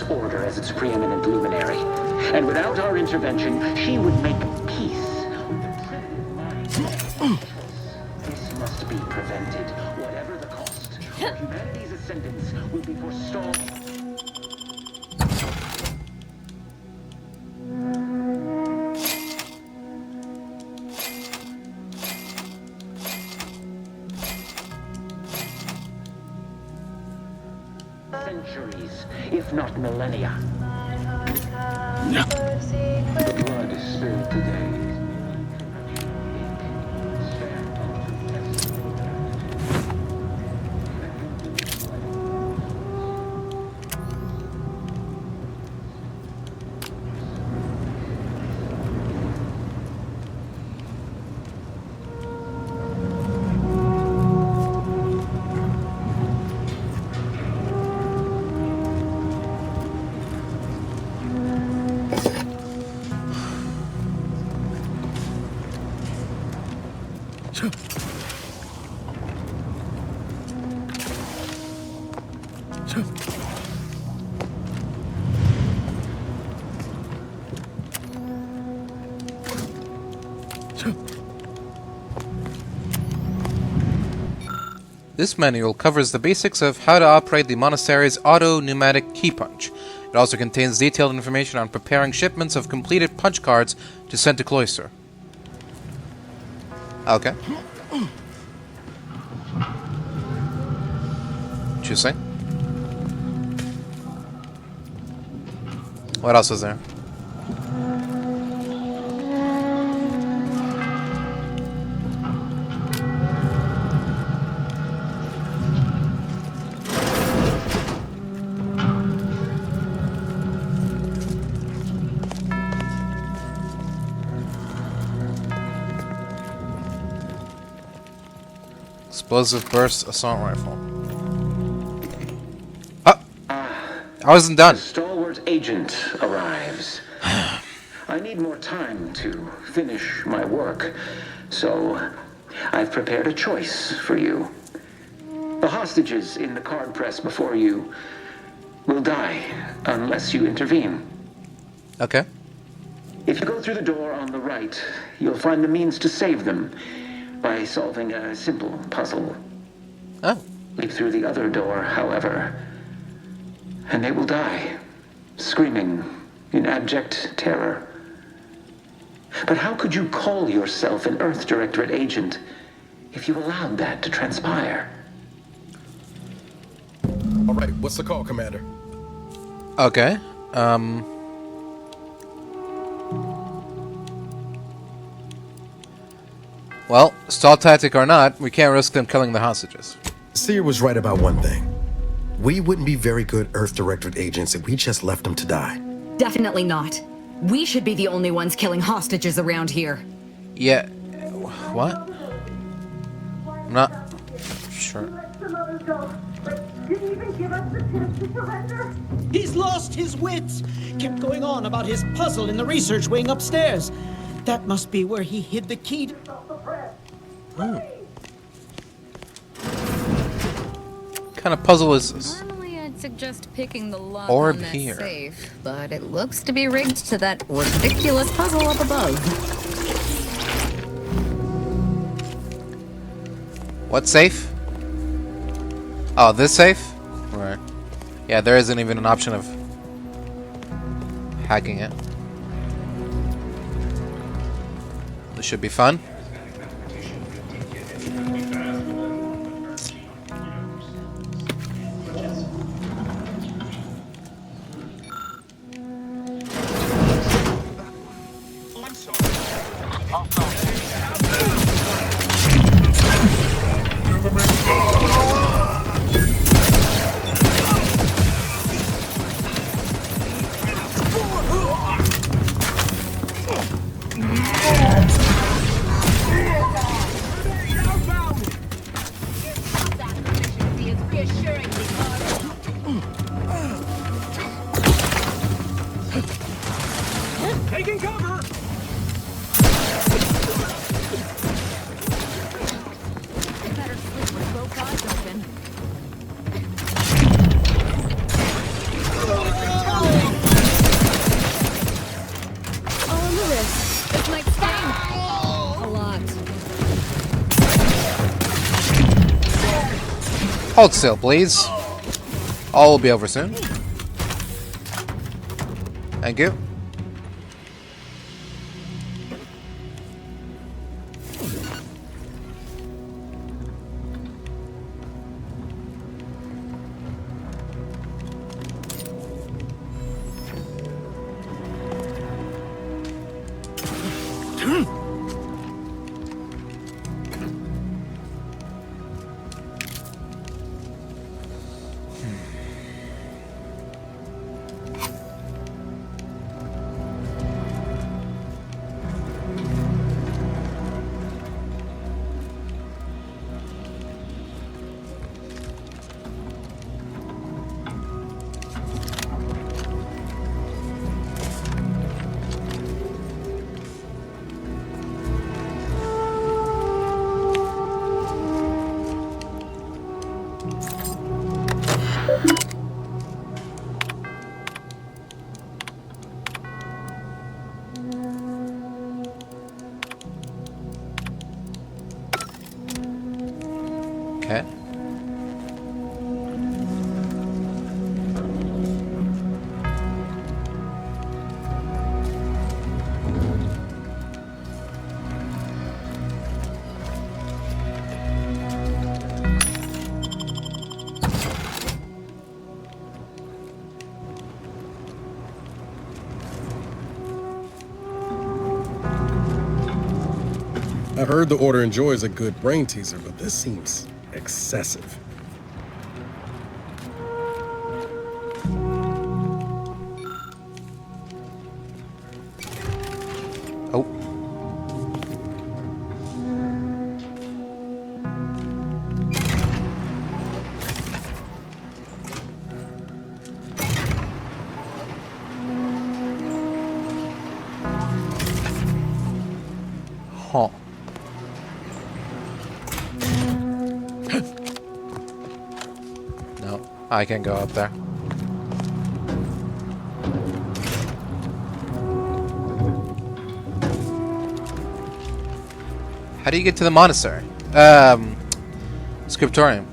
Speaker 5: Order as its preeminent luminary. And without our intervention, she would make peace with the primitive mind. This must be prevented, whatever the cost. Humanity's ascendance will be forestalled. Centuries, if not millennia. The blood is spilled today.
Speaker 1: This manual covers the basics of how to operate the monastery's auto-pneumatic key punch. It also contains detailed information on preparing shipments of completed punch cards to send to Cloister. Okay. Interesting. What else is there? Explosive burst assault rifle. I wasn't done.
Speaker 5: The stalwart agent arrives. I need more time to finish my work, so I've prepared a choice for you. The hostages in the card press before you will die unless you intervene.
Speaker 1: Okay.
Speaker 5: If you go through the door on the right, you'll find the means to save them by solving a simple puzzle.
Speaker 1: Oh.
Speaker 5: Leap through the other door, however, and they will die, screaming in abject terror. But how could you call yourself an Earth Directorate agent if you allowed that to transpire?
Speaker 18: All right, what's the call, Commander?
Speaker 1: Okay. Well, stall tactic or not, we can't risk them killing the hostages.
Speaker 18: Seer was right about one thing. We wouldn't be very good Earth Directorate agents if we just left them to die.
Speaker 10: Definitely not. We should be the only ones killing hostages around here.
Speaker 1: Yeah. What? I'm not sure.
Speaker 14: Didn't even give us the chance to surrender. He's lost his wits. Kept going on about his puzzle in the research wing upstairs. That must be where he hid the key to stop the press.
Speaker 1: What kind of puzzle is this?
Speaker 4: Normally I'd suggest picking the lock
Speaker 1: Orb
Speaker 4: on that
Speaker 1: here.
Speaker 4: safe, but it looks to be rigged to that ridiculous puzzle up above.
Speaker 1: What safe? Oh, this safe? Right. Yeah, there isn't even an option of hacking it. This should be fun.
Speaker 14: Taking cover!
Speaker 4: Better sleep with both eyes open. Oh, look at this. This might sting. A lot.
Speaker 1: Hold still, please. All will be over soon. Thank you.
Speaker 16: I've heard the Order enjoys a good brain teaser, but this seems excessive.
Speaker 1: Oh. Huh. No, I can't go up there. How do you get to the monastery? Scriptorium.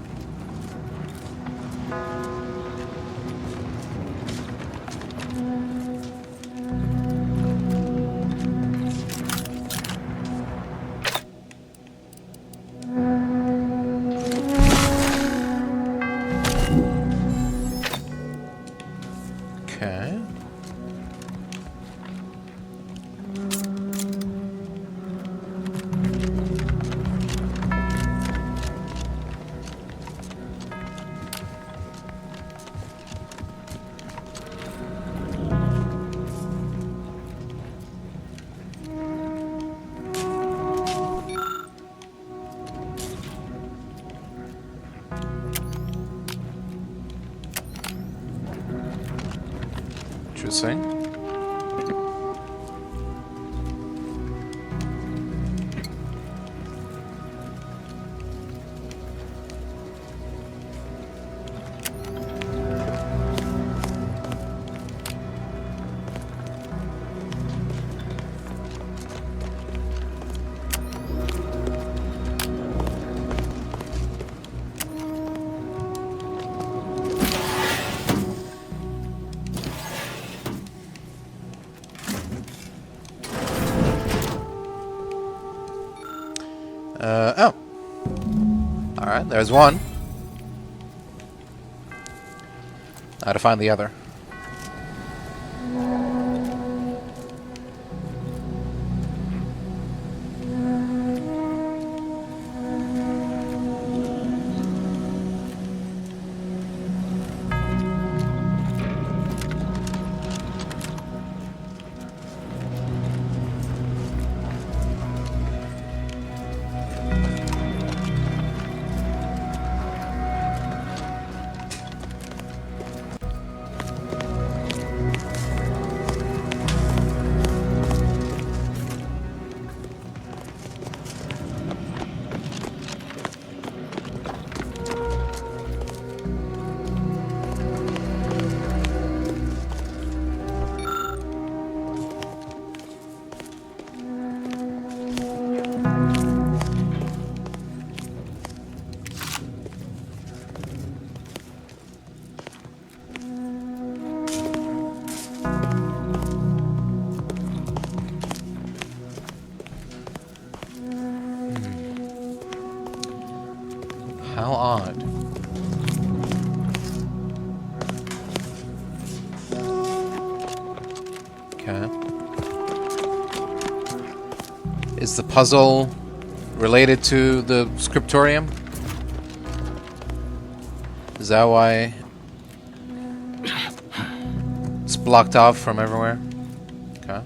Speaker 1: Okay. Interesting. Oh. Alright, there's one. Now to find the other. How odd. Okay. Is the puzzle related to the Scriptorium? Is that why it's blocked off from everywhere? Okay.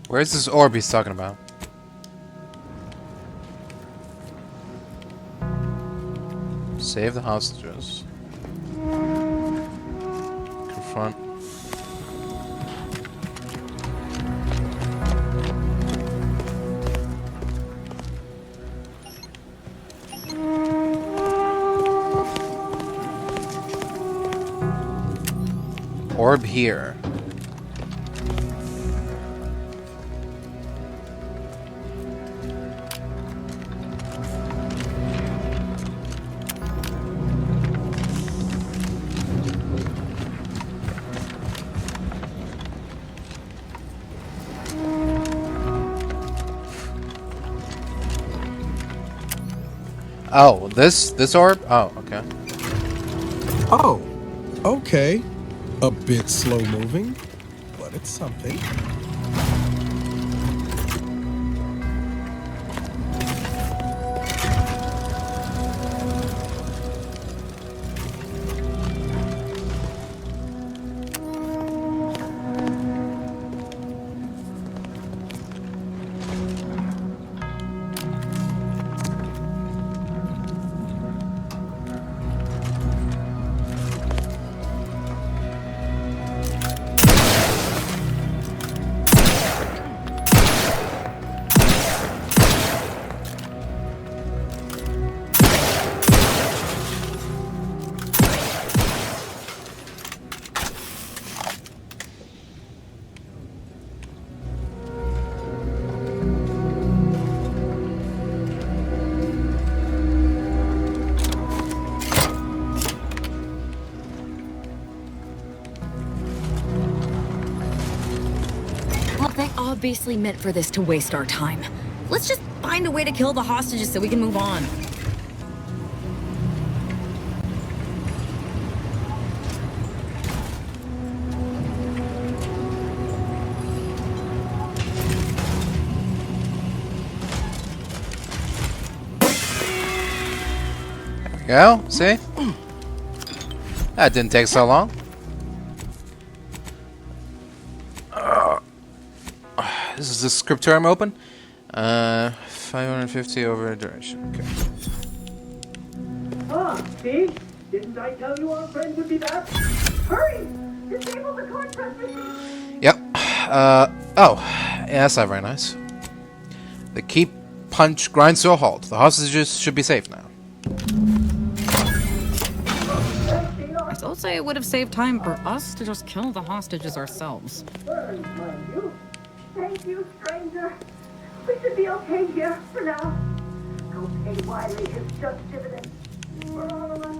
Speaker 1: Where's this orb he's talking about? Save the hostages. Confront. Orb here. Oh, this orb? Oh, okay.
Speaker 16: Oh, okay. A bit slow moving, but it's something.
Speaker 4: Obviously meant for this to waste our time. Let's just find a way to kill the hostages so we can move on.
Speaker 1: There we go. See? That didn't take so long. This is the Scriptorium open. 550 over duration. Okay.
Speaker 14: Ah, see? Didn't I tell you our friend would be back? Hurry! Disable the card transmission!
Speaker 1: Yep. Oh. Yeah, that's not very nice. The key punch grinds to a halt. The hostages should be safe now.
Speaker 4: I still say it would have saved time for us to just kill the hostages ourselves.
Speaker 14: Thank you, stranger. We should be okay here for now. Go pay Wiley his just dividends. For all of us.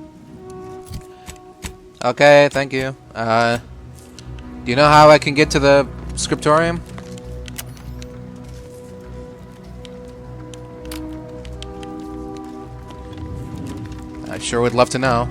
Speaker 1: Okay, thank you. Do you know how I can get to the Scriptorium? I sure would love to know.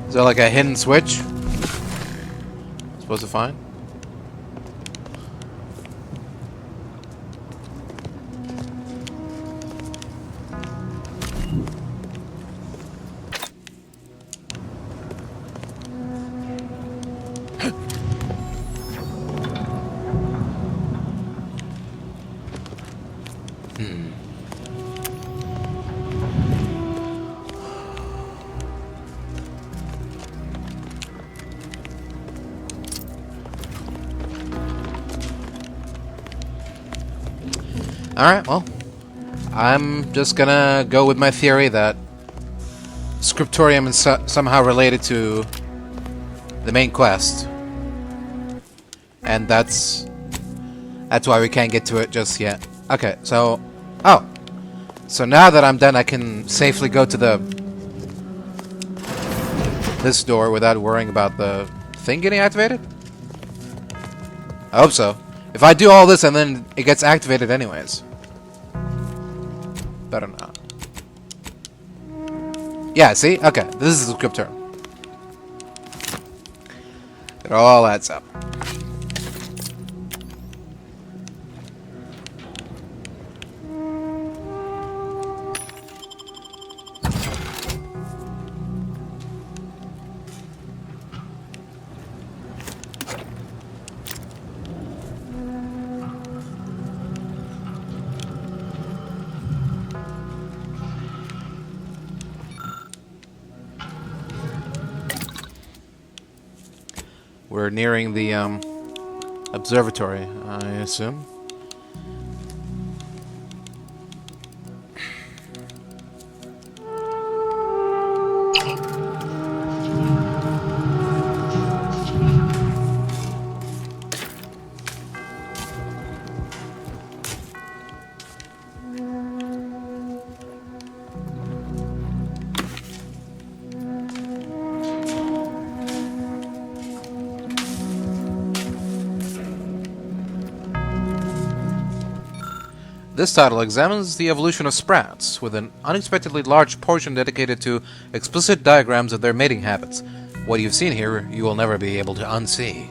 Speaker 1: Is there like a hidden switch? Supposed to find? Alright, well, I'm just gonna go with my theory that Scriptorium is somehow related to the main quest. And that's why we can't get to it just yet. Okay, so... Oh! So now that I'm done, I can safely go to the this door without worrying about the thing getting activated? I hope so. If I do all this and then it gets activated anyways. Better not. Yeah, see? Okay, this is the script term. It all adds up. We're nearing the observatory, I assume. This title examines the evolution of sprats, with an unexpectedly large portion dedicated to explicit diagrams of their mating habits. What you've seen here, you will never be able to unsee.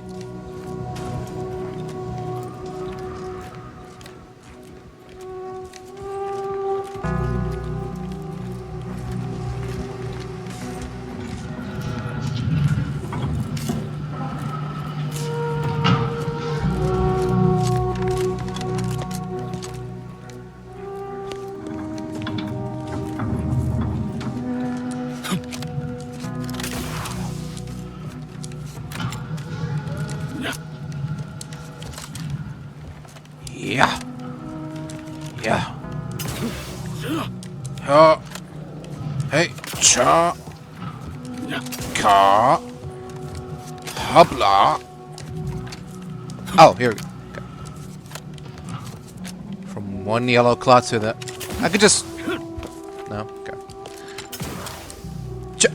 Speaker 1: Yeah. Yeah. Hey. Cha. Ka. Hopla. Oh, here we go. Okay. From one yellow clot to the... I could just... No? Okay. Cha.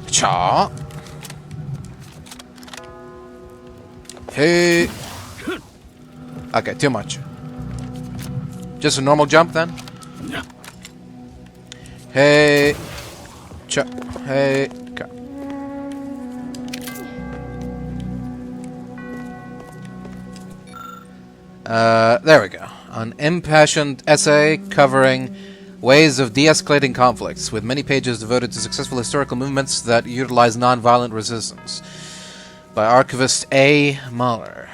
Speaker 1: Cha. Hey. Okay, too much. Just a normal jump then? Hey. Cha. Hey. Okay. There we go. An impassioned essay covering ways of de-escalating conflicts, with many pages devoted to successful historical movements that utilize non-violent resistance. By archivist A. Mahler.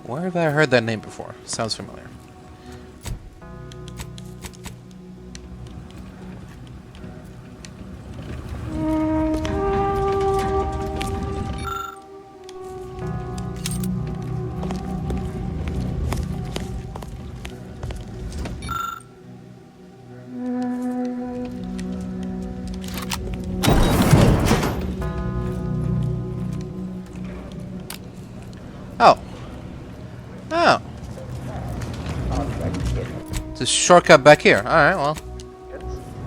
Speaker 1: Where have I heard that name before? Sounds familiar. Oh. Oh. It's a shortcut back here. Alright, well.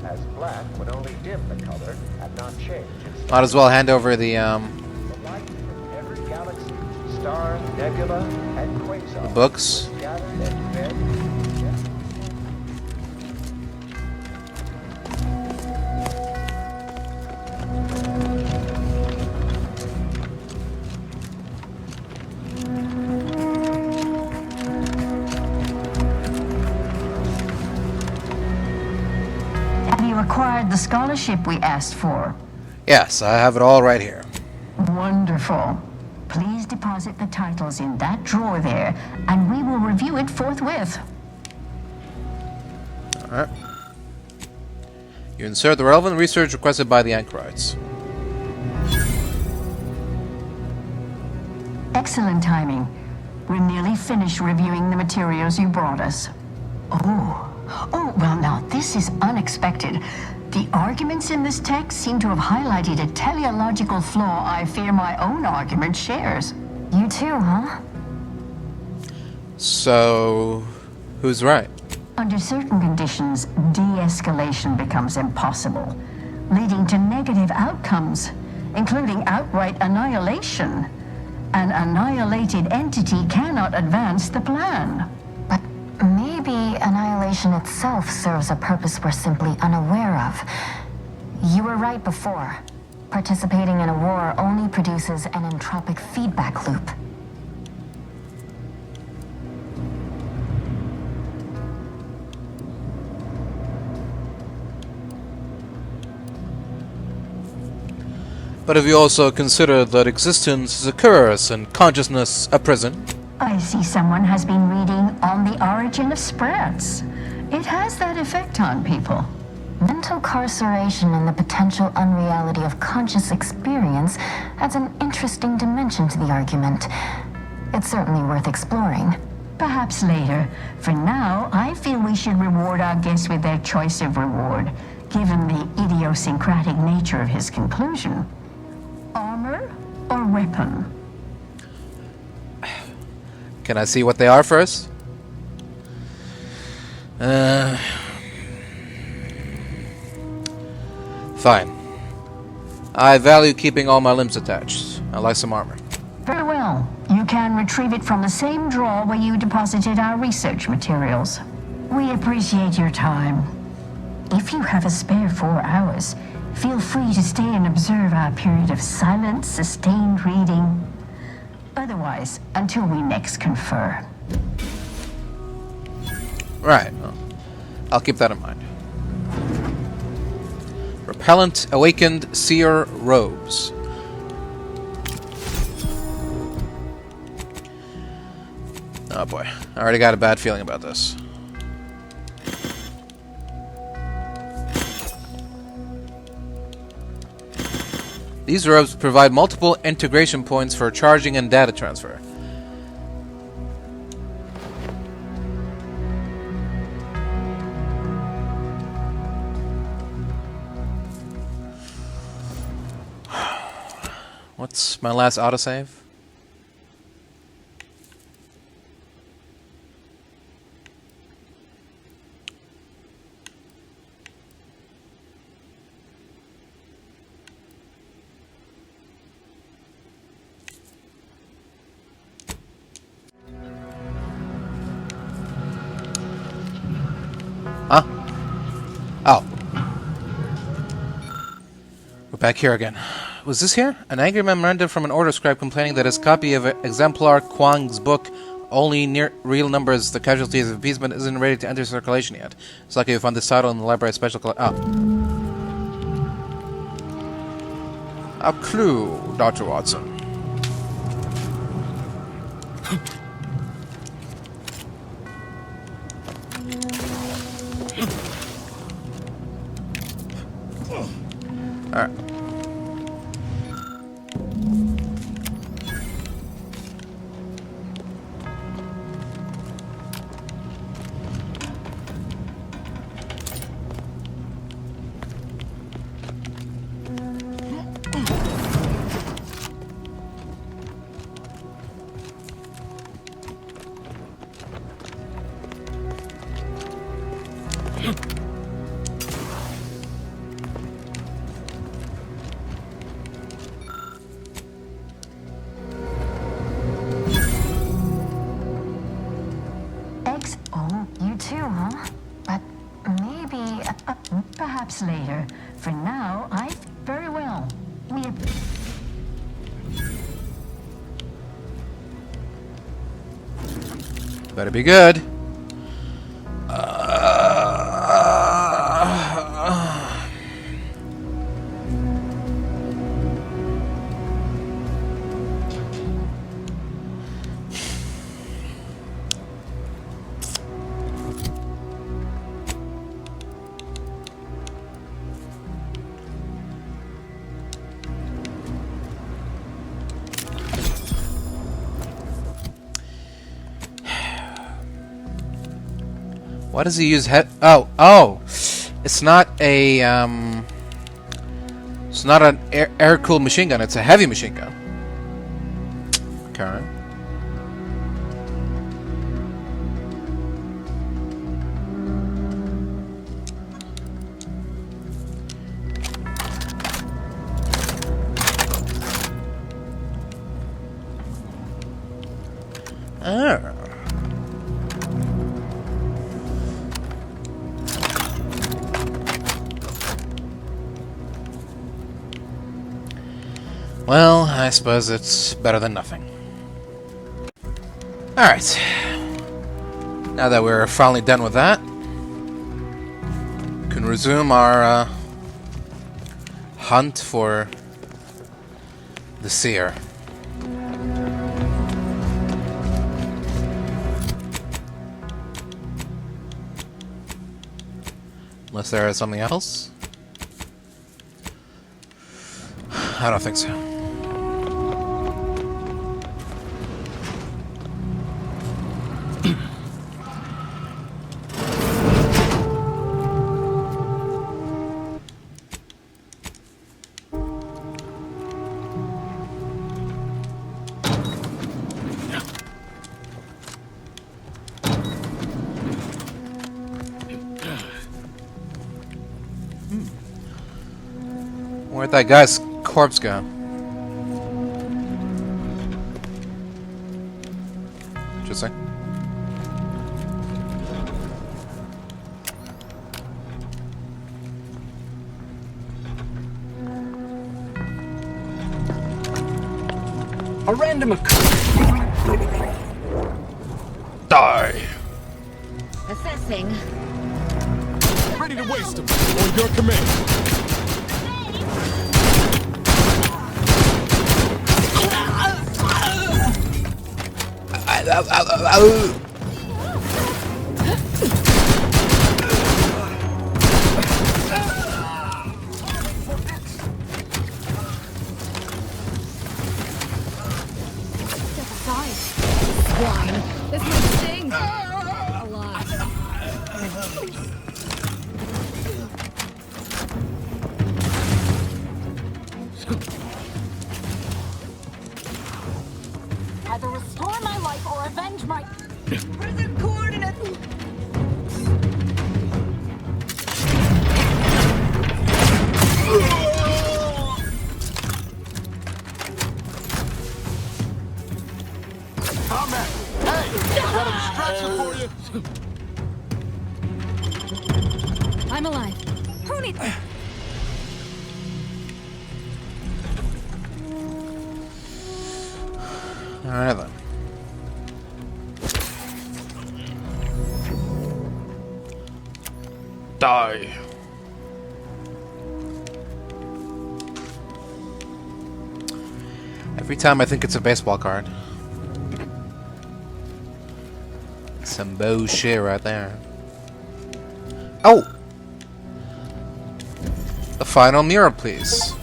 Speaker 19: As black would only dim the color and not change its
Speaker 1: Might as well hand over the
Speaker 19: light from every galaxy, star, nebula, and quasar.
Speaker 1: the books.
Speaker 19: was gathered and fed.
Speaker 6: Have you acquired the scholarship we asked for?
Speaker 1: Yes, I have it all right here.
Speaker 6: Wonderful. Please deposit the titles in that drawer there, and we will review it forthwith.
Speaker 1: Alright. You insert the relevant research requested by the anchorites.
Speaker 6: Excellent timing. We're nearly finished reviewing the materials you brought us. Oh, well now, this is unexpected. The arguments in this text seem to have highlighted a teleological flaw I fear my own argument shares. You too, huh?
Speaker 1: So, Who's right?
Speaker 6: Under certain conditions, de-escalation becomes impossible, leading to negative outcomes, including outright annihilation. An annihilated entity cannot advance the plan.
Speaker 12: But maybe annihilation itself serves a purpose we're simply unaware of. You were right before. Participating in a war only produces an entropic feedback loop.
Speaker 1: But have you also considered that existence is a curse and consciousness a prison?
Speaker 6: I see someone has been reading On the Origin of Sprats. It has that effect on people.
Speaker 12: Mental carceration and the potential unreality of conscious experience adds an interesting dimension to the argument. It's certainly worth exploring.
Speaker 6: Perhaps later. For now, I feel we should reward our guest with their choice of reward, given the idiosyncratic nature of his conclusion. Armor or weapon?
Speaker 1: Can I see what they are first? Fine. I value keeping all my limbs attached. I like some armor.
Speaker 6: Very well. You can retrieve it from the same drawer where you deposited our research materials. We appreciate your time. If you have a spare 4 hours, feel free to stay and observe our period of silent, sustained reading. Otherwise, until we next confer.
Speaker 1: Right. Well, I'll keep that in mind. Repellent Awakened Seer Robes. Oh boy. I already got a bad feeling about this. These robes provide multiple integration points for charging and data transfer. What's my last autosave? Huh? Oh. We're back here again. Was this here? An angry memorandum from an order scribe complaining that his copy of exemplar Kwang's book, only near real numbers, the casualties of appeasement, isn't ready to enter circulation yet. It's lucky we found this title in the library special oh. A clue, Dr. Watson. Alright.
Speaker 6: Perhaps later. For now, very well.
Speaker 1: Better be good. Why does he use Oh! It's not a, it's not an air-cooled machine gun, it's a heavy machine gun. Okay. Well, I suppose it's better than nothing. Alright. Now that we're finally done with that, we can resume our hunt for the seer. Unless there is something else? I don't think so. Where'd that guy's corpse go? Interesting.
Speaker 13: A random occurrence.
Speaker 18: Die!
Speaker 10: Assessing.
Speaker 7: Ready to waste them. On your command.
Speaker 22: Swine. This might sting. A lot.
Speaker 20: Either restore my life or avenge my... Prison coordinates!
Speaker 18: Combat! Hey! Got a distraction for you?
Speaker 22: I'm alive. Who needs...
Speaker 1: Alright then.
Speaker 18: Die!
Speaker 1: Every time I think it's a baseball card. Some bullshit right there. Oh! The final mirror, please.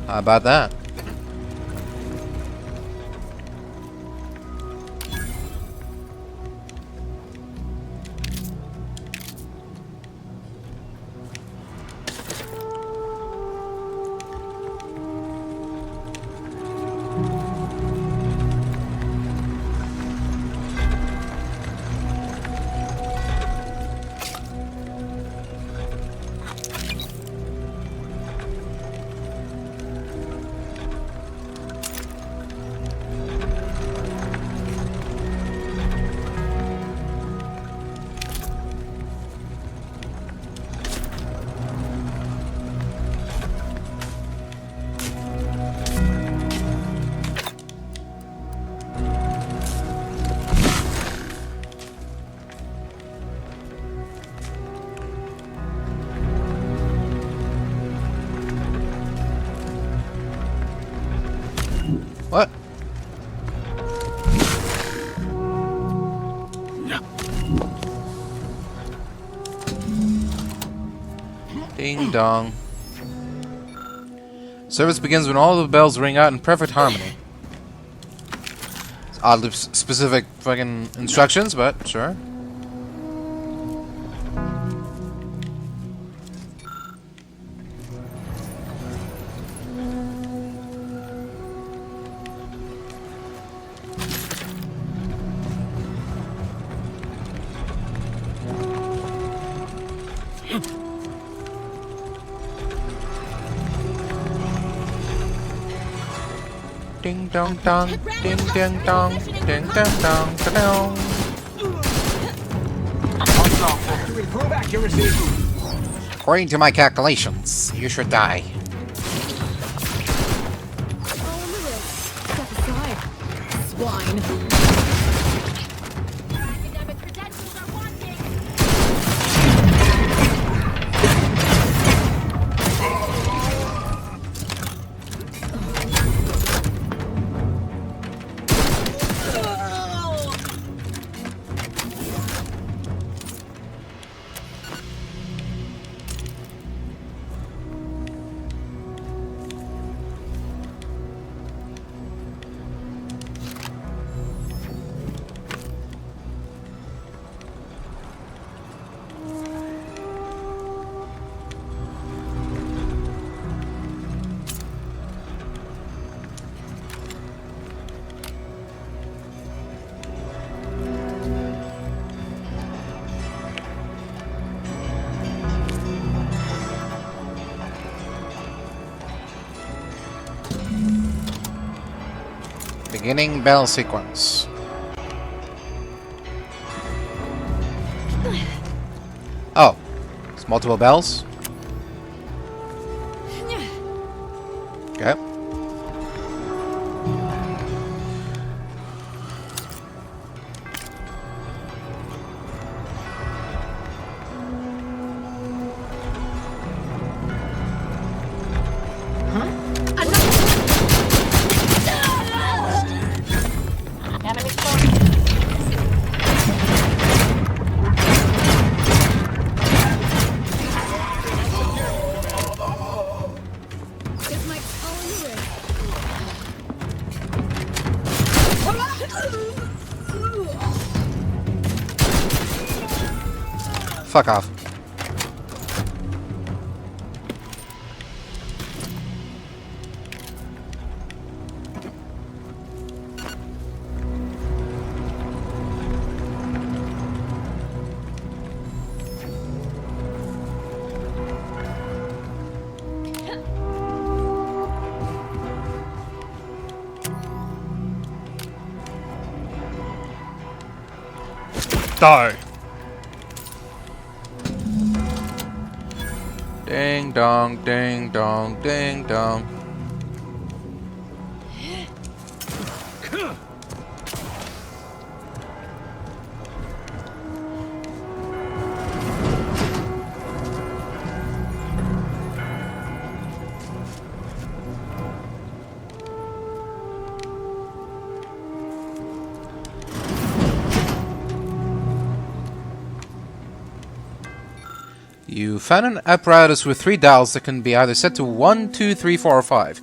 Speaker 1: How about that? What? Ding dong. Service begins when all the bells ring out in perfect harmony. It's oddly specific fucking instructions, but sure. Ding dong dong, ding ding dong, ding dong dong, dong.
Speaker 13: To improve accuracy.
Speaker 1: According to my calculations, you should die.
Speaker 22: Step aside. Swine.
Speaker 1: Beginning bell sequence. Oh, it's multiple bells? Okay. Fuck off. Die. Ding dong, ding dong, ding dong. You found an apparatus with 3 dials that can be either set to 1, 2, 3, 4, or 5.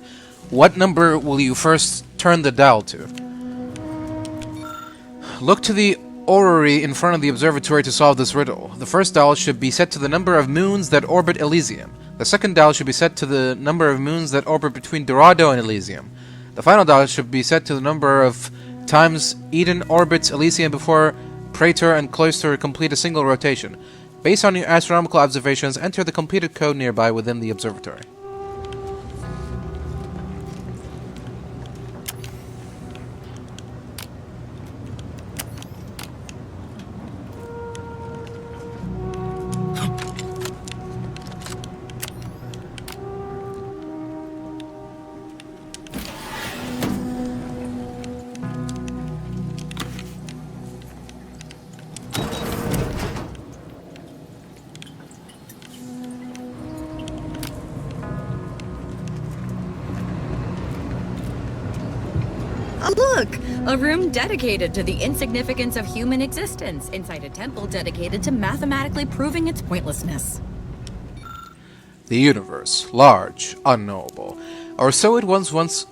Speaker 1: What number will you first turn the dial to? Look to the orrery in front of the observatory to solve this riddle. The first dial should be set to the number of moons that orbit Elysium. The second dial should be set to the number of moons that orbit between Dorado and Elysium. The final dial should be set to the number of times Eden orbits Elysium before Traitor and Cloister complete a single rotation. Based on your astronomical observations, enter the completed code nearby within the observatory.
Speaker 4: Look! A room dedicated to the insignificance of human existence inside a temple dedicated to mathematically proving its pointlessness.
Speaker 1: The universe, large, unknowable, or so it was once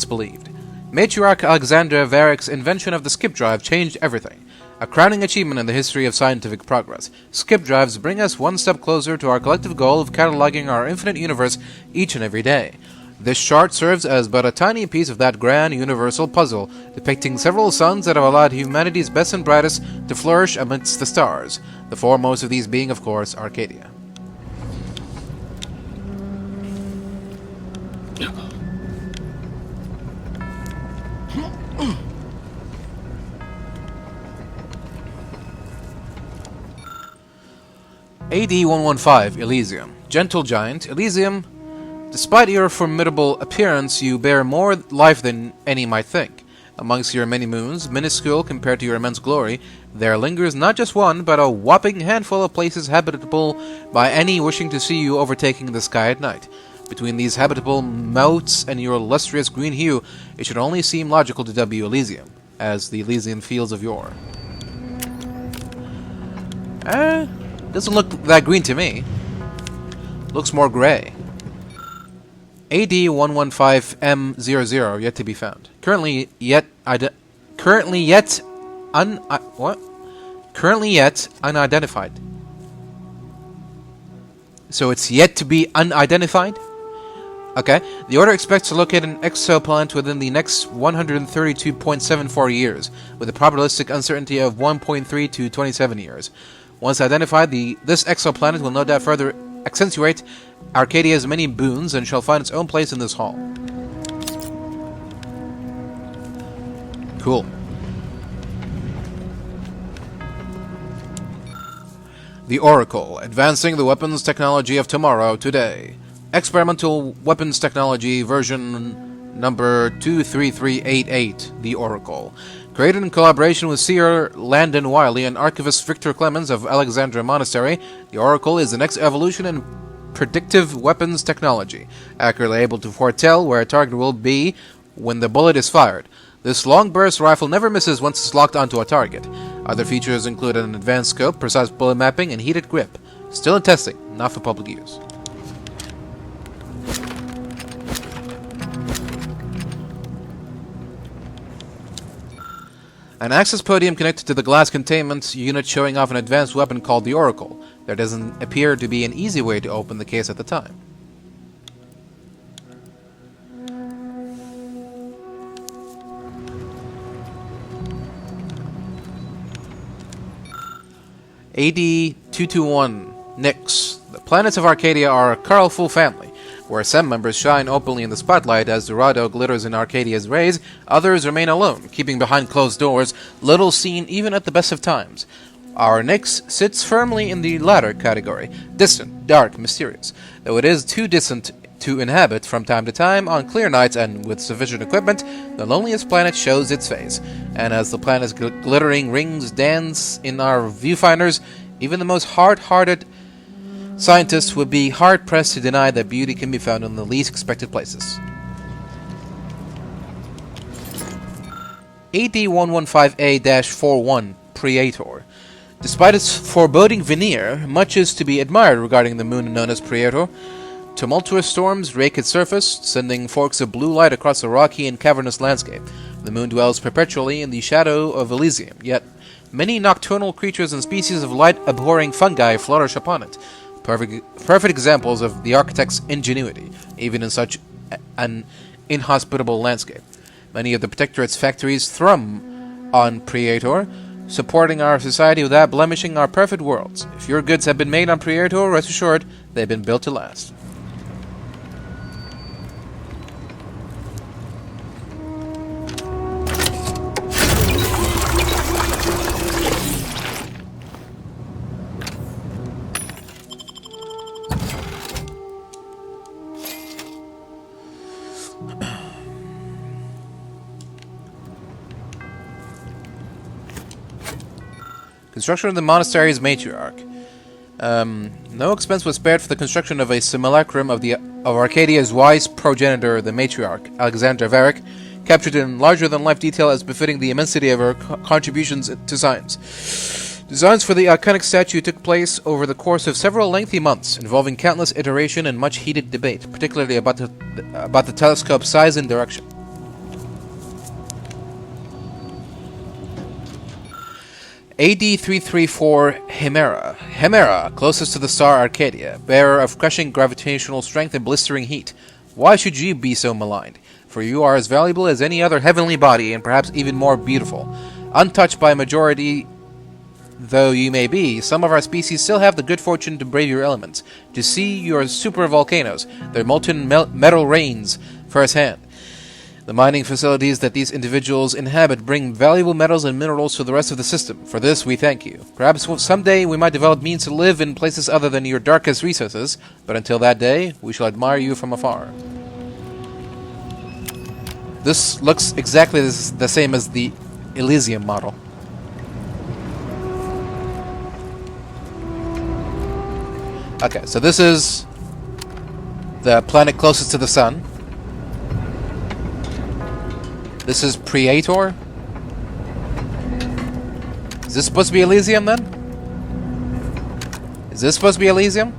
Speaker 1: believed. Matriarch Alexandra Varick's invention of the skip drive changed everything. A crowning achievement in the history of scientific progress. Skip drives bring us one step closer to our collective goal of cataloging our infinite universe each and every day. This chart serves as but a tiny piece of that grand universal puzzle, depicting several suns that have allowed humanity's best and brightest to flourish amidst the stars, the foremost of these being, of course, Arcadia. AD-115, Elysium. Gentle Giant, Elysium, despite your formidable appearance, you bear more life than any might think. Amongst your many moons, minuscule compared to your immense glory, there lingers not just one, but a whopping handful of places habitable by any wishing to see you overtaking the sky at night. Between these habitable motes and your lustrous green hue, it should only seem logical to dub you Elysium, as the Elysian fields of yore. Doesn't look that green to me. Looks more gray. AD-115M00 yet to be found. Currently yet unidentified. So it's yet to be unidentified? Okay. The Order expects to locate an exoplanet within the next 132.74 years, with a probabilistic uncertainty of 1.3 to 27 years. Once identified, this exoplanet will no doubt further accentuate Arcadia's many boons and shall find its own place in this hall. Cool. The Oracle, advancing the weapons technology of tomorrow today. Experimental weapons technology version number 23388, the Oracle. Created in collaboration with Seer Landon Wiley and archivist Victor Clemens of Alexandra Monastery, the Oracle is the next evolution in predictive weapons technology, accurately able to foretell where a target will be when the bullet is fired. This long-burst rifle never misses once it's locked onto a target. Other features include an advanced scope, precise bullet mapping, and heated grip. Still in testing, not for public use. An access podium connected to the glass containment unit showing off an advanced weapon called the Oracle. There doesn't appear to be an easy way to open the case at the time. AD-221, Nyx. The planets of Arcadia are a colorful family, where some members shine openly in the spotlight as Dorado glitters in Arcadia's rays, others remain alone, keeping behind closed doors, little seen even at the best of times. Our Nyx sits firmly in the latter category, distant, dark, mysterious, though it is too distant to inhabit from time to time. On clear nights and with sufficient equipment, the loneliest planet shows its face, and as the planet's glittering rings dance in our viewfinders, even the most hard-hearted scientists would be hard-pressed to deny that beauty can be found in the least expected places. AD-115A-41, Traitor. Despite its foreboding veneer, much is to be admired regarding the moon known as Traitor. Tumultuous storms rake its surface, sending forks of blue light across a rocky and cavernous landscape. The moon dwells perpetually in the shadow of Elysium, yet many nocturnal creatures and species of light-abhorring fungi flourish upon it. Perfect examples of the architect's ingenuity, even in such an inhospitable landscape. Many of the Protectorate's factories thrum on Traitor, supporting our society without blemishing our perfect worlds. If your goods have been made on Traitor, rest assured, they've been built to last. Construction of the monastery's Matriarch. No expense was spared for the construction of a simulacrum of Arcadia's wise progenitor, the Matriarch, Alexandra Monastery, captured in larger-than-life detail as befitting the immensity of her contributions to science. Designs for the iconic statue took place over the course of several lengthy months, involving countless iteration and much heated debate, particularly about the telescope's size and direction. AD-334 Hemera. Hemera, closest to the star Arcadia, bearer of crushing gravitational strength and blistering heat. Why should you be so maligned? For you are as valuable as any other heavenly body, and perhaps even more beautiful. Untouched by majority though you may be, some of our species still have the good fortune to brave your elements, to see your super volcanoes, their molten metal rains firsthand. The mining facilities that these individuals inhabit bring valuable metals and minerals to the rest of the system. For this, we thank you. Perhaps someday we might develop means to live in places other than your darkest recesses, but until that day, we shall admire you from afar. This looks exactly the same as the Elysium model. Okay, so this is the planet closest to the sun. This is Traitor. Is this supposed to be Elysium then? Is this supposed to be Elysium?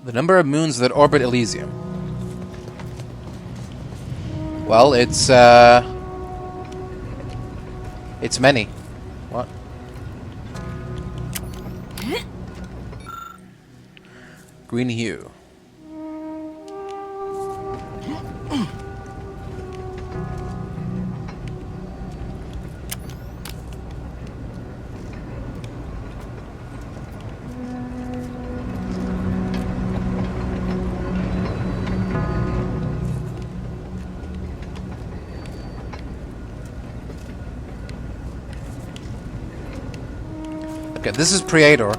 Speaker 1: The number of moons that orbit Elysium. Well, it's many. What? Green hue. Okay, this is Traitor.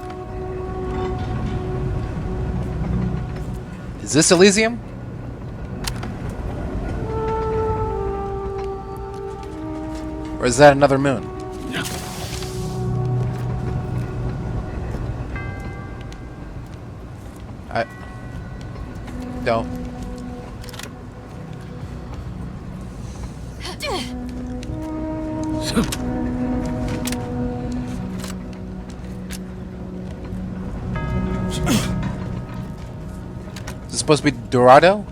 Speaker 1: Is this Elysium? Or is that another moon? I don't. Is this supposed to be Dorado?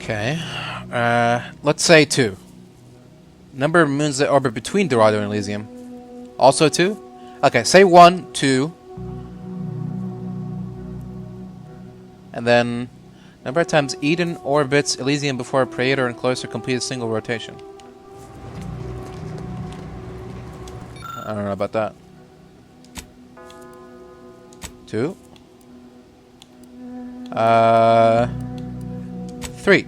Speaker 1: Okay. Let's say 2. Number of moons that orbit between Dorado and Elysium. Also 2? Okay, say 1, 2. And then number of times Eden orbits Elysium before Traitor and Cloister complete a single rotation. I don't know about that. 2. 3.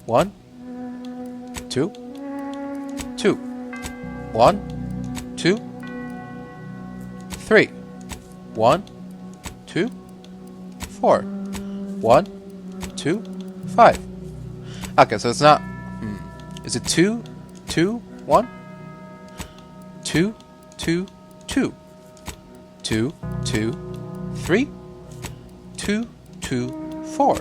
Speaker 1: 1, 2, 2, 1, 2, 3, 1, 2, 4, 1, 2, 5. Okay, so it's not. Is it 2, 2, 1, 2, 2, 2, 2, 2, 3, 2, 2, 4,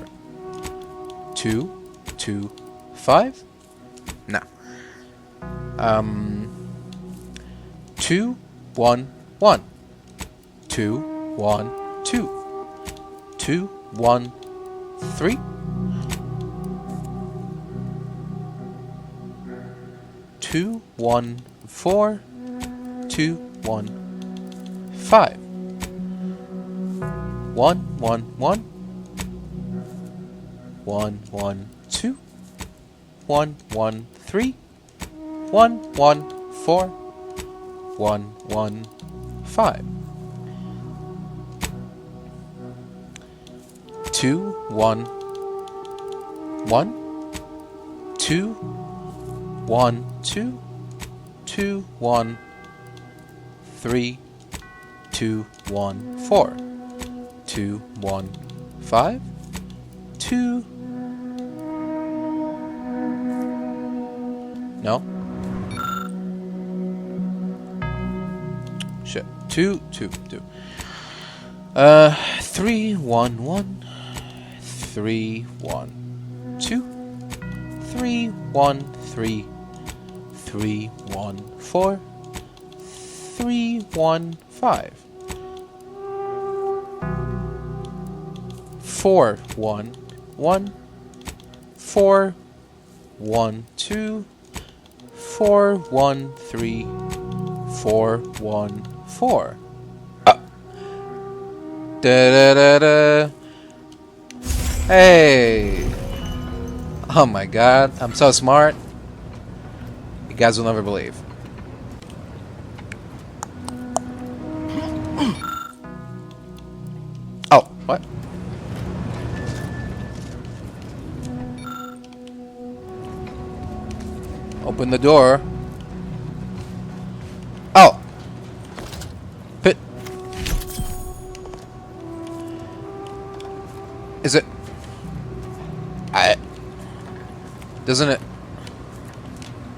Speaker 1: 2, 2, 5? No. 2, 1, 1. 2, 1, 2. 2, 1, 3. 2, 1, 4. 2, 1, 5. 1, 1, 1. 1, 1, 2. 1, 1, 3. 1, 1, 4. 1, 1, 5. 2, 1, 1. 2, 1, 2. 2, 1, 3, 2, 1, 4. 2, 1, 5. 2. No. Shit. 2, 2, 2. 3, 1, 1. 3, 1, 2. 3, 1, 3. 3, 1, 4. 3, 1, 5. 4, 1, 1. 4, 1, 2. 4, 1, 3. 4, 1, 4. Da-da-da-da. Hey! Oh my god, I'm so smart. You guys will never believe. Oh, what? Open the door. Oh! Pit. Is it... Doesn't it...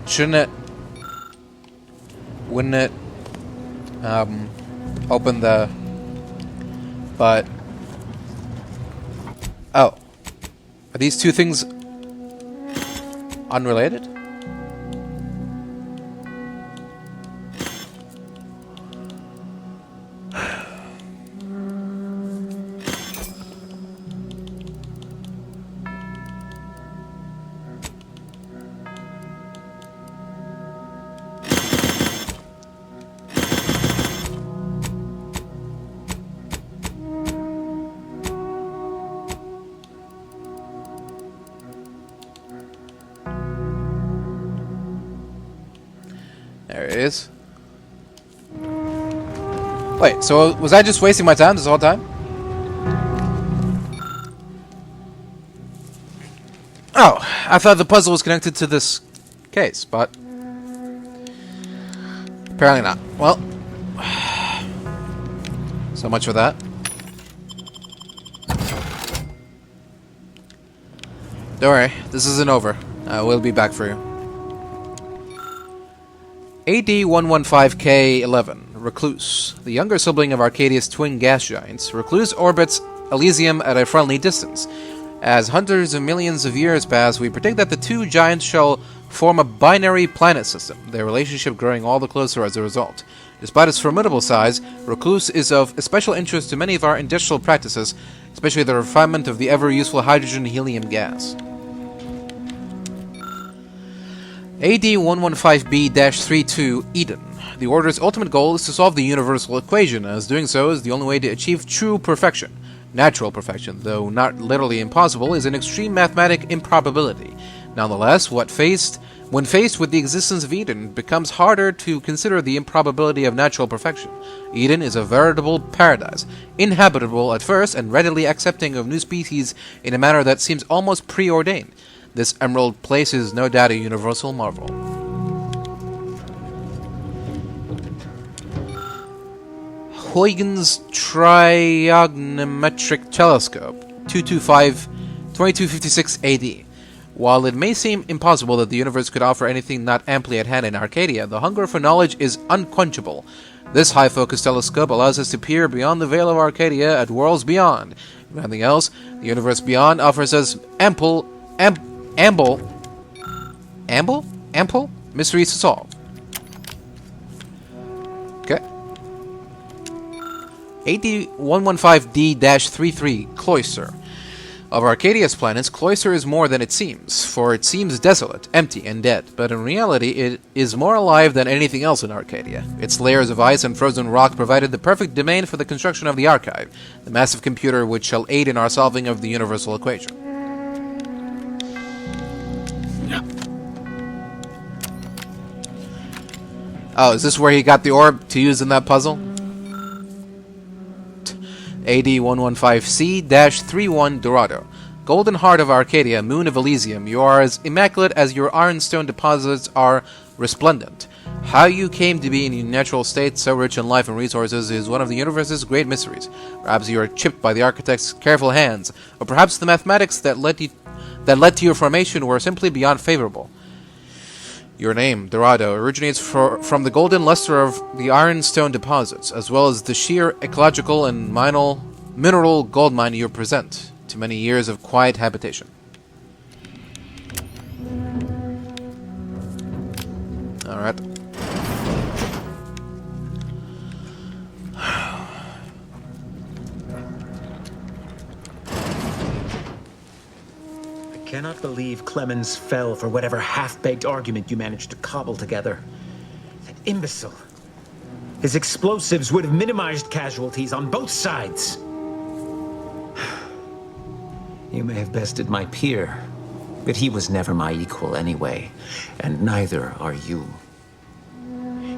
Speaker 1: Shouldn't it... Wouldn't it... Open the... But... Oh. Are these two things... unrelated? There it is. Wait, so was I just wasting my time this whole time? Oh, I thought the puzzle was connected to this case, but apparently not. Well, so much for that. Don't worry, this isn't over. We'll be back for you. AD-115K-11, Recluse. The younger sibling of Arcadia's twin gas giants, Recluse orbits Elysium at a friendly distance. As hundreds of millions of years pass, we predict that the two giants shall form a binary planet system, their relationship growing all the closer as a result. Despite its formidable size, Recluse is of special interest to many of our industrial practices, especially the refinement of the ever-useful hydrogen-helium gas. AD-115B-32 Eden. The Order's ultimate goal is to solve the universal equation, as doing so is the only way to achieve true perfection. Natural perfection, though not literally impossible, is an extreme mathematic improbability. Nonetheless, when faced with the existence of Eden, it becomes harder to consider the improbability of natural perfection. Eden is a veritable paradise, inhabitable at first and readily accepting of new species in a manner that seems almost preordained. This emerald place is no doubt a universal marvel. Huygens Trigonometric Telescope, 2256 AD. While it may seem impossible that the universe could offer anything not amply at hand in Arcadia, the hunger for knowledge is unquenchable. This high-focus telescope allows us to peer beyond the veil of Arcadia at worlds beyond. If nothing else, the universe beyond offers us ample mysteries to solve. Okay. AD-115D-33 Cloister. Of Arcadia's planets, Cloister is more than it seems, for it seems desolate, empty, and dead, but in reality it is more alive than anything else in Arcadia. Its layers of ice and frozen rock provided the perfect domain for the construction of the Archive, the massive computer which shall aid in our solving of the universal equation. Oh, is this where he got the orb to use in that puzzle? AD-115C-31 Dorado. Golden Heart of Arcadia, Moon of Elysium, you are as immaculate as your ironstone deposits are resplendent. How you came to be in your natural state, so rich in life and resources, is one of the universe's great mysteries. Perhaps you are chipped by the architect's careful hands, or perhaps the mathematics that led to your formation were simply beyond favorable. Your name, Dorado, originates from the golden luster of the ironstone deposits, as well as the sheer ecological and mineral gold mine you present to many years of quiet habitation. Alright.
Speaker 14: I cannot believe Clemens fell for whatever half-baked argument you managed to cobble together. That imbecile. His explosives would have minimized casualties on both sides. You may have bested my peer, but he was never my equal anyway, and neither are you.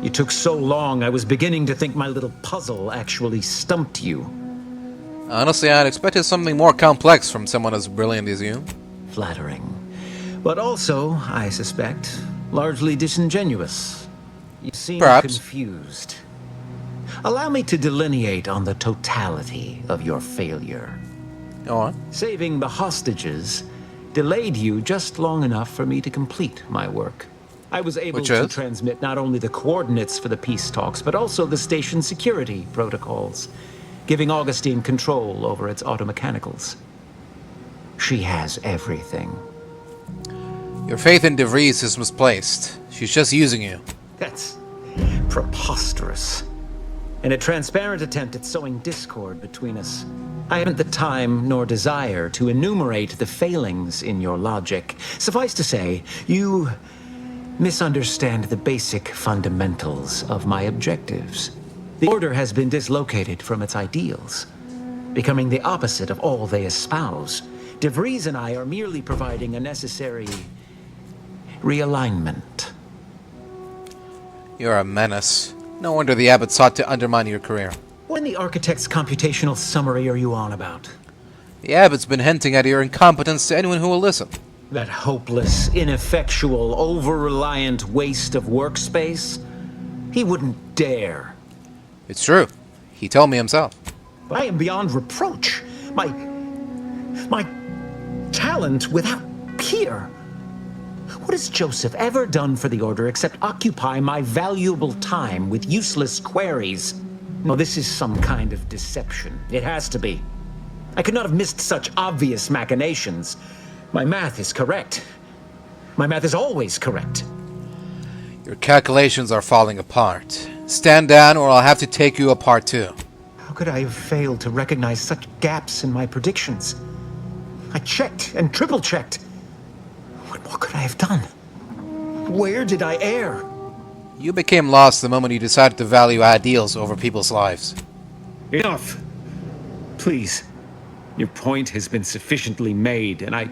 Speaker 14: You took so long, I was beginning to think my little puzzle actually stumped you.
Speaker 1: Honestly, I'd expected something more complex from someone as brilliant as you.
Speaker 14: Flattering. But also, I suspect, largely disingenuous. You seem confused. Allow me to delineate on the totality of your failure.
Speaker 1: Go on.
Speaker 14: Saving the hostages delayed you just long enough for me to complete my work. I was able to transmit not only the coordinates for the peace talks, but also the station's security protocols, giving Augustine control over its automechanicals. She has everything.
Speaker 1: Your faith in Vries is misplaced. She's just using you.
Speaker 14: That's preposterous. In a transparent attempt at sowing discord between us, I haven't the time nor desire to enumerate the failings in your logic. Suffice to say, you misunderstand the basic fundamentals of my objectives. The Order has been dislocated from its ideals, becoming the opposite of all they espouse. Vries and I are merely providing a necessary realignment.
Speaker 1: You're a menace. No wonder the Abbot sought to undermine your career.
Speaker 14: What in the Architect's computational summary are you on about?
Speaker 1: The Abbot's been hinting at your incompetence to anyone who will listen.
Speaker 14: That hopeless, ineffectual, over-reliant waste of workspace? He wouldn't dare.
Speaker 1: It's true. He told me himself.
Speaker 14: I am beyond reproach. My talent without peer. What has Joseph ever done for the Order except occupy my valuable time with useless queries? No, this is some kind of deception. It has to be. I could not have missed such obvious machinations. My math is correct. My math is always correct.
Speaker 1: Your calculations are falling apart. Stand down or I'll have to take you apart too.
Speaker 14: How could I have failed to recognize such gaps in my predictions? I checked and triple-checked. What more could I have done? Where did I err?
Speaker 1: You became lost the moment you decided to value ideals over people's lives.
Speaker 14: Enough. Please. Your point has been sufficiently made, and I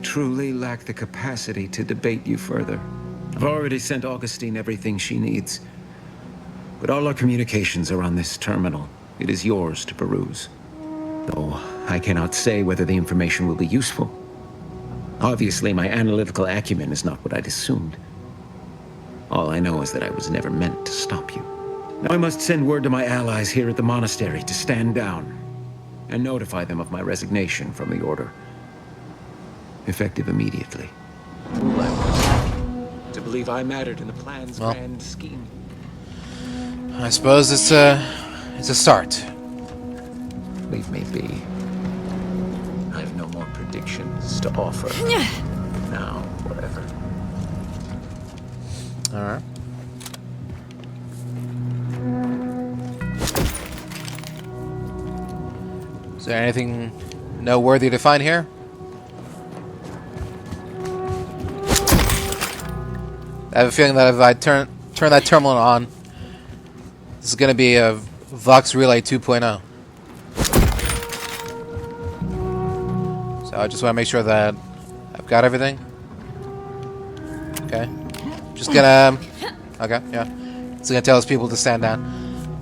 Speaker 14: truly lack the capacity to debate you further. I've already sent Augustine everything she needs. But all our communications are on this terminal. It is yours to peruse. Though I cannot say whether the information will be useful. Obviously, my analytical acumen is not what I'd assumed. All I know is that I was never meant to stop you. Now I must send word to my allies here at the monastery to stand down and notify them of my resignation from the Order. Effective immediately. Fool I was to believe I mattered in the plan's grand scheme.
Speaker 1: I suppose it's a start.
Speaker 14: Leave me be. I have no more predictions to offer. Now, whatever.
Speaker 1: Alright. Is there anything noteworthy to find here? I have a feeling that if I turn that terminal on, this is going to be a Vox Relay 2.0. So I just want to make sure that I've got everything. Okay. Just gonna... Okay, yeah. It's gonna tell us people to stand down.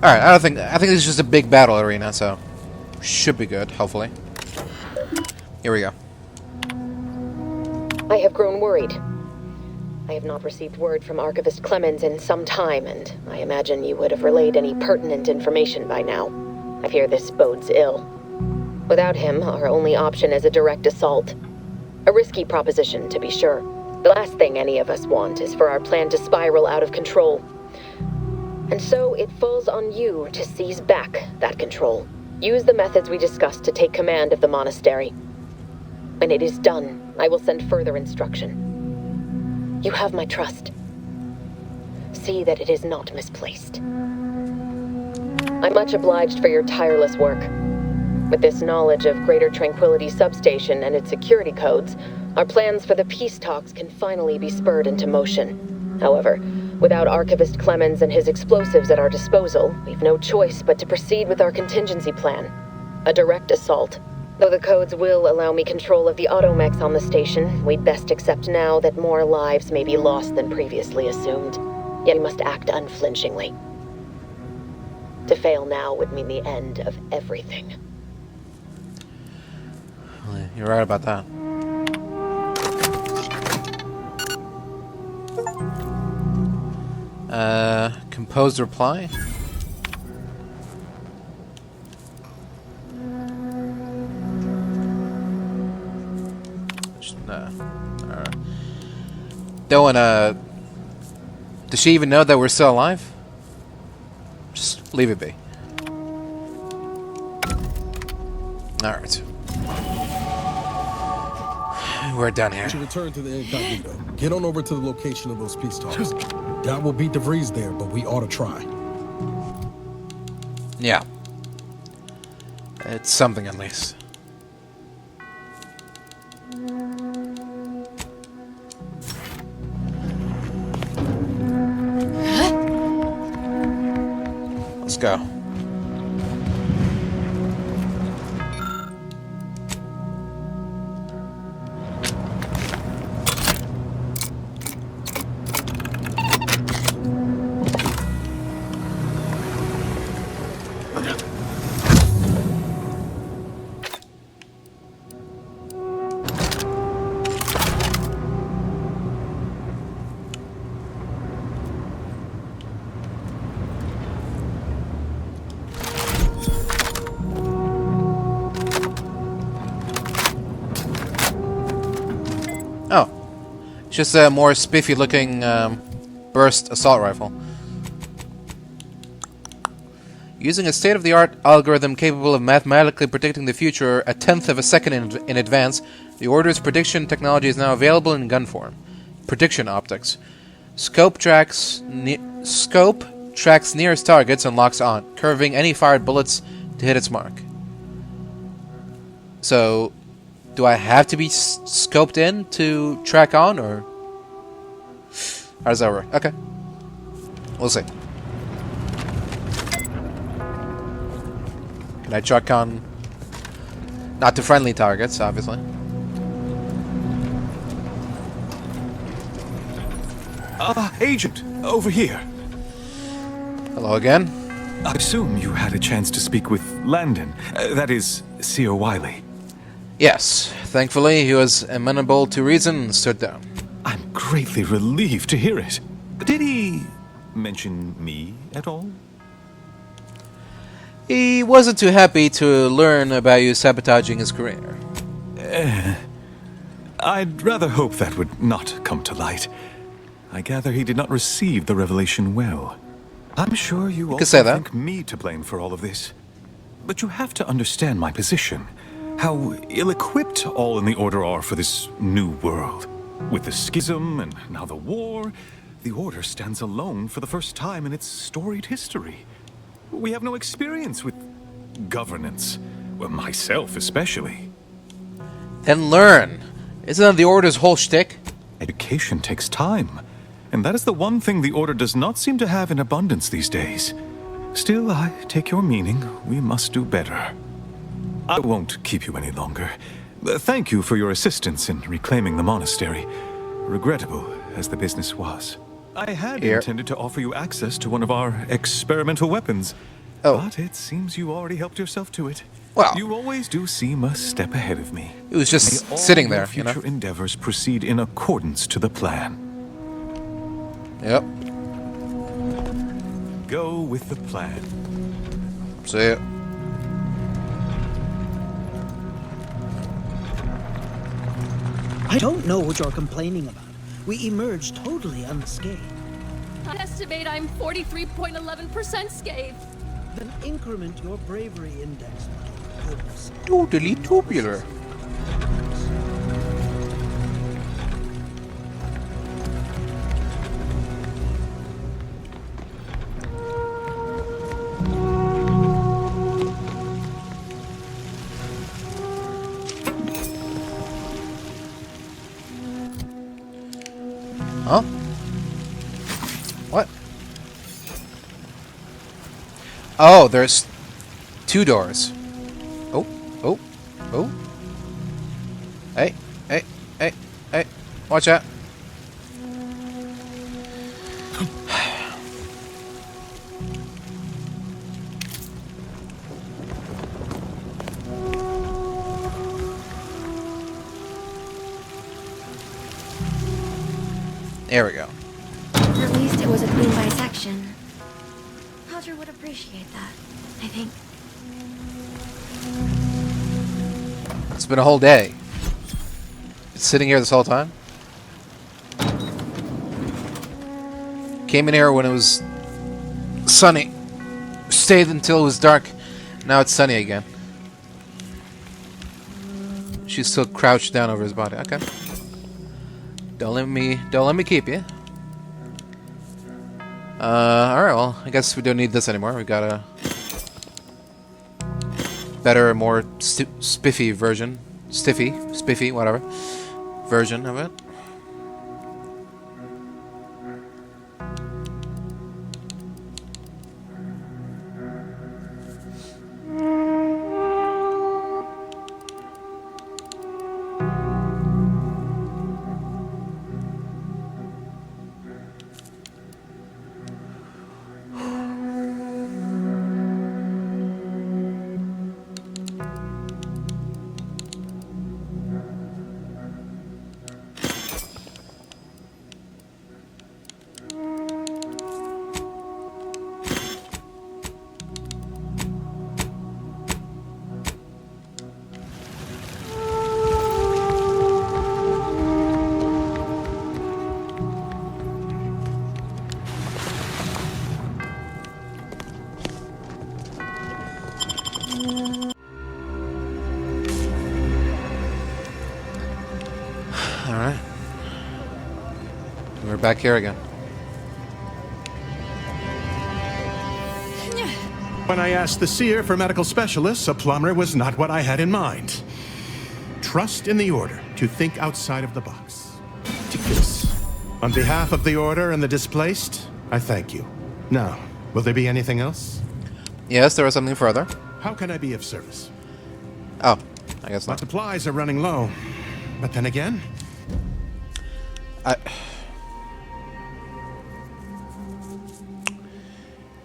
Speaker 1: Alright, I think this is just a big battle arena, so... should be good, hopefully. Here we go.
Speaker 9: I have grown worried. I have not received word from Archivist Clemens in some time, and I imagine you would have relayed any pertinent information by now. I fear this bodes ill. Without him, our only option is a direct assault. A risky proposition, to be sure. The last thing any of us want is for our plan to spiral out of control. And so it falls on you to seize back that control. Use the methods we discussed to take command of the monastery. When it is done, I will send further instruction. You have my trust. See that it is not misplaced. I'm much obliged for your tireless work. With this knowledge of Greater Tranquility Substation and its security codes, our plans for the peace talks can finally be spurred into motion. However, without Archivist Clemens and his explosives at our disposal, we've no choice but to proceed with our contingency plan. A direct assault. Though the codes will allow me control of the automechs on the station, we'd best accept now that more lives may be lost than previously assumed. Yet we must act unflinchingly. To fail now would mean the end of everything.
Speaker 1: You're right about that. Composed reply? Don't wanna... Does she even know that we're still alive? Just leave it be. Alright. We're done here.
Speaker 16: To return to the Incognito. Get on over to the location of those peace talks. Doubt we'll beat Vries there, but we ought to try.
Speaker 1: Yeah. It's something at least. Let's go. Just a more spiffy-looking burst assault rifle. Using a state-of-the-art algorithm capable of mathematically predicting the future a tenth of a second in advance, the Order's prediction technology is now available in gun form. Prediction optics. Scope tracks nearest targets and locks on, curving any fired bullets to hit its mark. So... do I have to be scoped in to track on, or how does that work? Okay, we'll see. Can I track on? Not to friendly targets, obviously.
Speaker 7: Agent, over here.
Speaker 1: Hello again.
Speaker 7: I assume you had a chance to speak with Landon, that is, Seer Wiley.
Speaker 1: Yes, thankfully he was amenable to reason and stood down.
Speaker 7: I'm greatly relieved to hear it. Did he mention me at all?
Speaker 1: He wasn't too happy to learn about you sabotaging his career.
Speaker 7: I'd rather hope that would not come to light. I gather he did not receive the revelation well. I'm sure you also think me to blame for all of this. But you have to understand my position. How ill-equipped all in the Order are for this new world. With the schism and now the war, the Order stands alone for the first time in its storied history. We have no experience with governance, well, myself especially.
Speaker 1: Then learn. Isn't that the Order's whole shtick?
Speaker 7: Education takes time, and that is the one thing the Order does not seem to have in abundance these days. Still, I take your meaning. We must do better. I won't keep you any longer. Thank you for your assistance in reclaiming the monastery, regrettable as the business was. I had intended to offer you access to one of our experimental weapons, but it seems you already helped yourself to it.
Speaker 1: Well,
Speaker 7: you always do seem a step ahead of me.
Speaker 1: It was just sitting there,
Speaker 7: you know. Future endeavors proceed in accordance to the plan.
Speaker 1: Yep.
Speaker 7: Go with the plan.
Speaker 1: See ya.
Speaker 14: I don't know what you're complaining about. We emerged totally unscathed.
Speaker 22: I estimate I'm 43.11% scathed.
Speaker 14: Then increment your bravery index by goodness.
Speaker 1: Totally tubular. Huh? What? Oh, there's 2 doors. Oh, oh, oh. Hey, hey, hey, hey. Watch out. There we go.
Speaker 10: At least it was a clean bisection. Roger would appreciate that, I think.
Speaker 1: It's been a whole day. It's sitting here this whole time. Came in here when it was sunny. Stayed until it was dark. Now it's sunny again. She's still crouched down over his body. Okay. Don't let me keep you. Alright, well, I guess we don't need this anymore. We got a better, more spiffy version. Spiffy, whatever. Version of it. Alright. We're back here again.
Speaker 15: When I asked the seer for medical specialists, a plumber was not what I had in mind. Trust in the Order to think outside of the box. Ridiculous. On behalf of the Order and the displaced, I thank you. Now, will there be anything else?
Speaker 1: Yes, there was something further.
Speaker 15: How can I be of service?
Speaker 1: Oh, I guess
Speaker 15: My
Speaker 1: not.
Speaker 15: supplies are running low. But then again...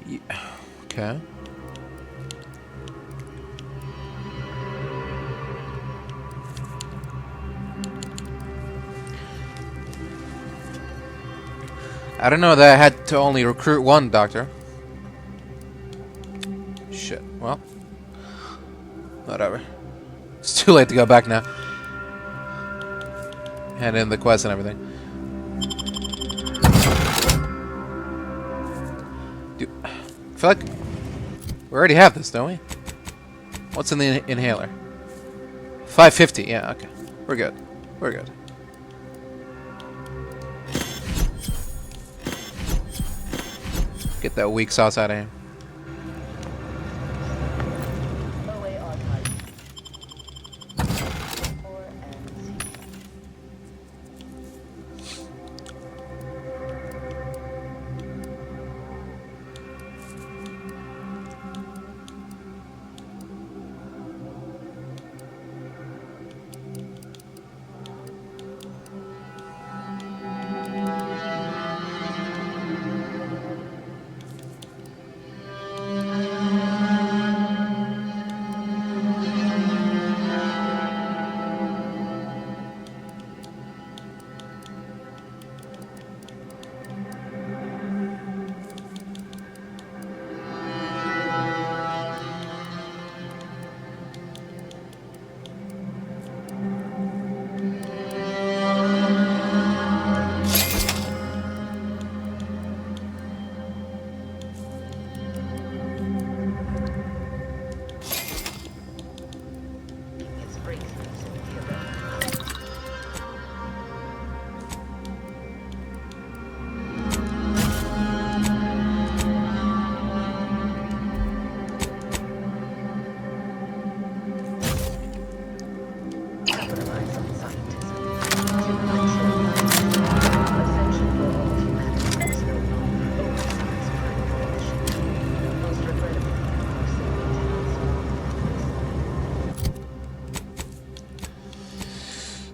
Speaker 1: Yeah. Okay. I don't know that I had to only recruit one doctor. Shit. Well, whatever. It's too late to go back now. Hand in the quest and everything. Dude, I feel like we already have this, don't we? What's in the inhaler? 550. Yeah. Okay. We're good. We're good. Get that weak sauce out of here.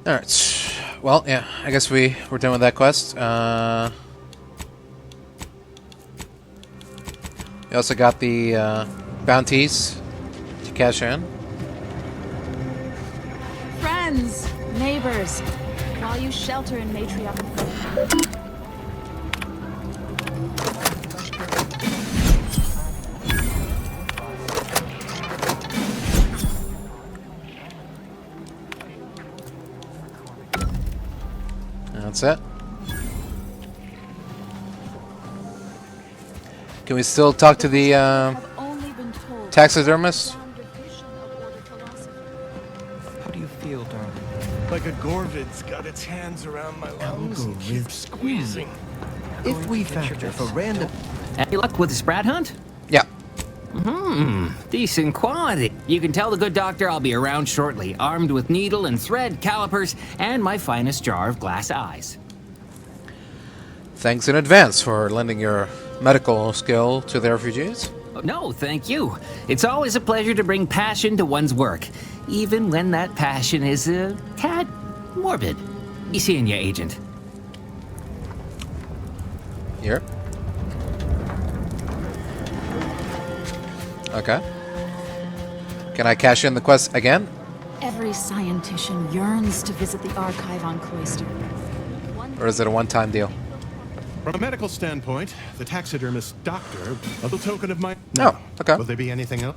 Speaker 1: Alright. Well, yeah, I guess we're done with that quest. We also got the bounties to cash in.
Speaker 20: Friends, neighbors, while you shelter in Matriarch.
Speaker 1: That's it. Can we still talk to the taxidermist?
Speaker 2: How do you feel, darling?
Speaker 11: Like a Gorvid's got its hands around my lungs and keeps squeezing.
Speaker 2: If we factor for random...
Speaker 21: Any luck with the Sprat hunt?
Speaker 1: Yeah.
Speaker 21: Decent quality. You can tell the good doctor I'll be around shortly, armed with needle and thread, calipers, and my finest jar of glass eyes.
Speaker 1: Thanks in advance for lending your medical skill to the refugees.
Speaker 21: No, thank you. It's always a pleasure to bring passion to one's work, even when that passion is a tad morbid. Be seeing you, Agent.
Speaker 1: Here. Okay. Can I cash in the quest again?
Speaker 20: Every scientician yearns to visit the archive on Cloister.
Speaker 1: Or is it a one-time deal?
Speaker 15: From a medical standpoint, the taxidermist doctor, a little token of my...
Speaker 1: No, okay.
Speaker 15: Will there be anything else?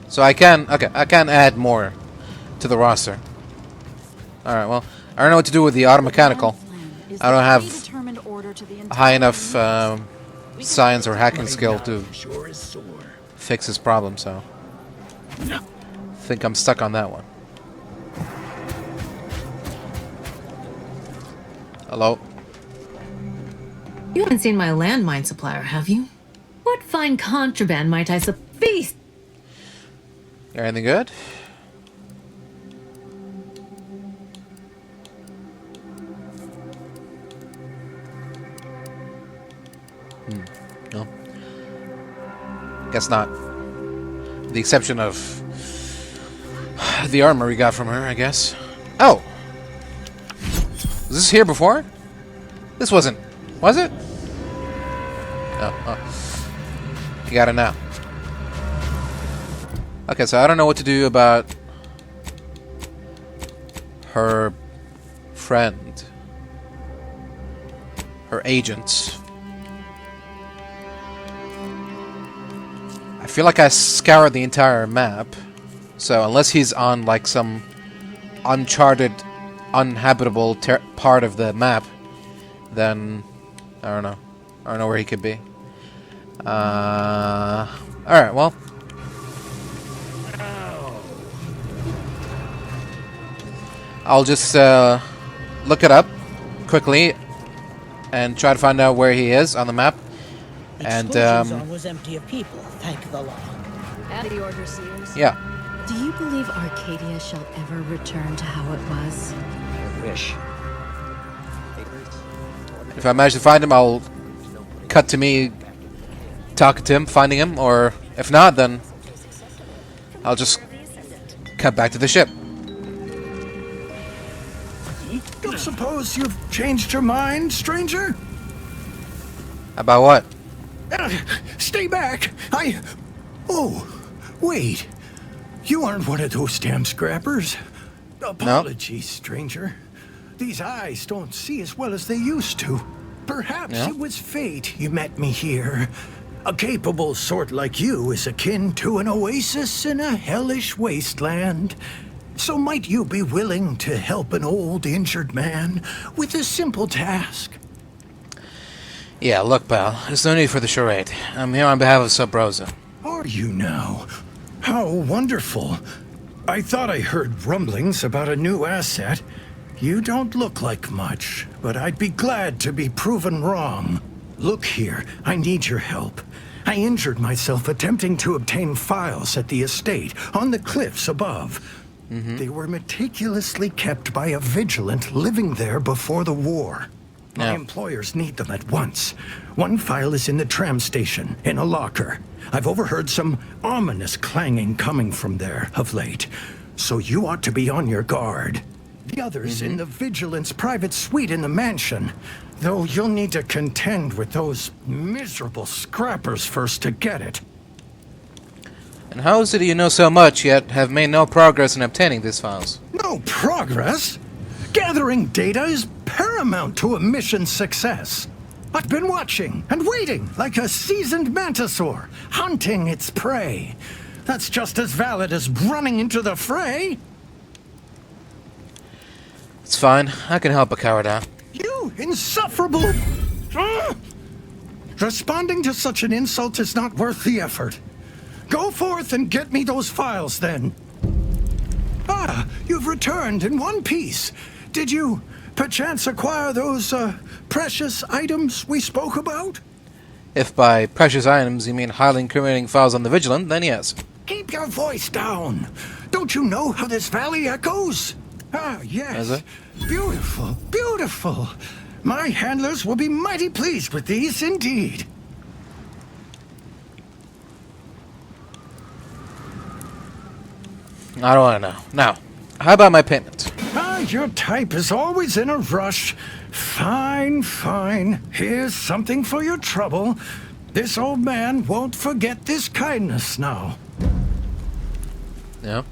Speaker 1: So I can add more to the roster. Alright, well, I don't know what to do with the automechanical. I don't have high enough science or hacking skill to fix this problem, so I think I'm stuck on that one. Hello?
Speaker 23: You haven't seen my landmine supplier, have you? What fine contraband might I beast?
Speaker 1: Anything good? No. Guess not. With the exception of the armor we got from her, I guess. Oh! Was this here before? This wasn't. Was it? Oh. You got it now. Okay, so I don't know what to do about her friend. Her agent. I feel like I scoured the entire map. So unless he's on like some uncharted, uninhabitable part of the map, then I don't know. I don't know where he could be. Alright, well. I'll just look it up quickly and try to find out where he is on the map. And
Speaker 14: zone was empty of people, thank the law.
Speaker 23: Out of order, Sears.
Speaker 1: Yeah.
Speaker 23: Do you believe Arcadia shall ever return to how it was?
Speaker 2: I wish.
Speaker 1: If I manage to find him, I'll cut to me talking to him, finding him, or if not, then I'll just cut back to the ship.
Speaker 24: Don't suppose you've changed your mind, stranger?
Speaker 1: About what?
Speaker 24: Stay back! Oh, wait. You aren't one of those damn scrappers. Apologies, stranger. These eyes don't see as well as they used to. Perhaps it was fate you met me here. A capable sort like you is akin to an oasis in a hellish wasteland. So might you be willing to help an old injured man with a simple task?
Speaker 1: Yeah, look, pal. There's no need for the charade. I'm here on behalf of Sub Rosa.
Speaker 24: Are you now? How wonderful. I thought I heard rumblings about a new asset. You don't look like much, but I'd be glad to be proven wrong. Look here, I need your help. I injured myself attempting to obtain files at the estate on the cliffs above. They were meticulously kept by a vigilant living there before the war. My employers need them at once. One file is in the tram station, in a locker. I've overheard some ominous clanging coming from there of late, so you ought to be on your guard. The others in the Vigilance private suite in the mansion. Though you'll need to contend with those miserable scrappers first to get it.
Speaker 1: And how is it you know so much, yet have made no progress in obtaining these files?
Speaker 24: No progress? Gathering data is paramount to a mission's success. I've been watching and waiting like a seasoned Mantisaur, hunting its prey. That's just as valid as running into the fray.
Speaker 1: It's fine. I can help a coward out.
Speaker 24: You insufferable... Responding to such an insult is not worth the effort. Go forth and get me those files, then. Ah, you've returned in one piece. Did you, perchance, acquire those, precious items we spoke about?
Speaker 1: If by precious items you mean highly incriminating files on the Vigilant, then yes.
Speaker 24: Keep your voice down. Don't you know how this valley echoes? Ah, yes.
Speaker 1: Is it?
Speaker 24: Beautiful, beautiful. My handlers will be mighty pleased with these, indeed.
Speaker 1: I don't want to know. Now, how about my payment?
Speaker 24: Ah, your type is always in a rush. Fine, fine. Here's something for your trouble. This old man won't forget this kindness now.
Speaker 1: Yeah.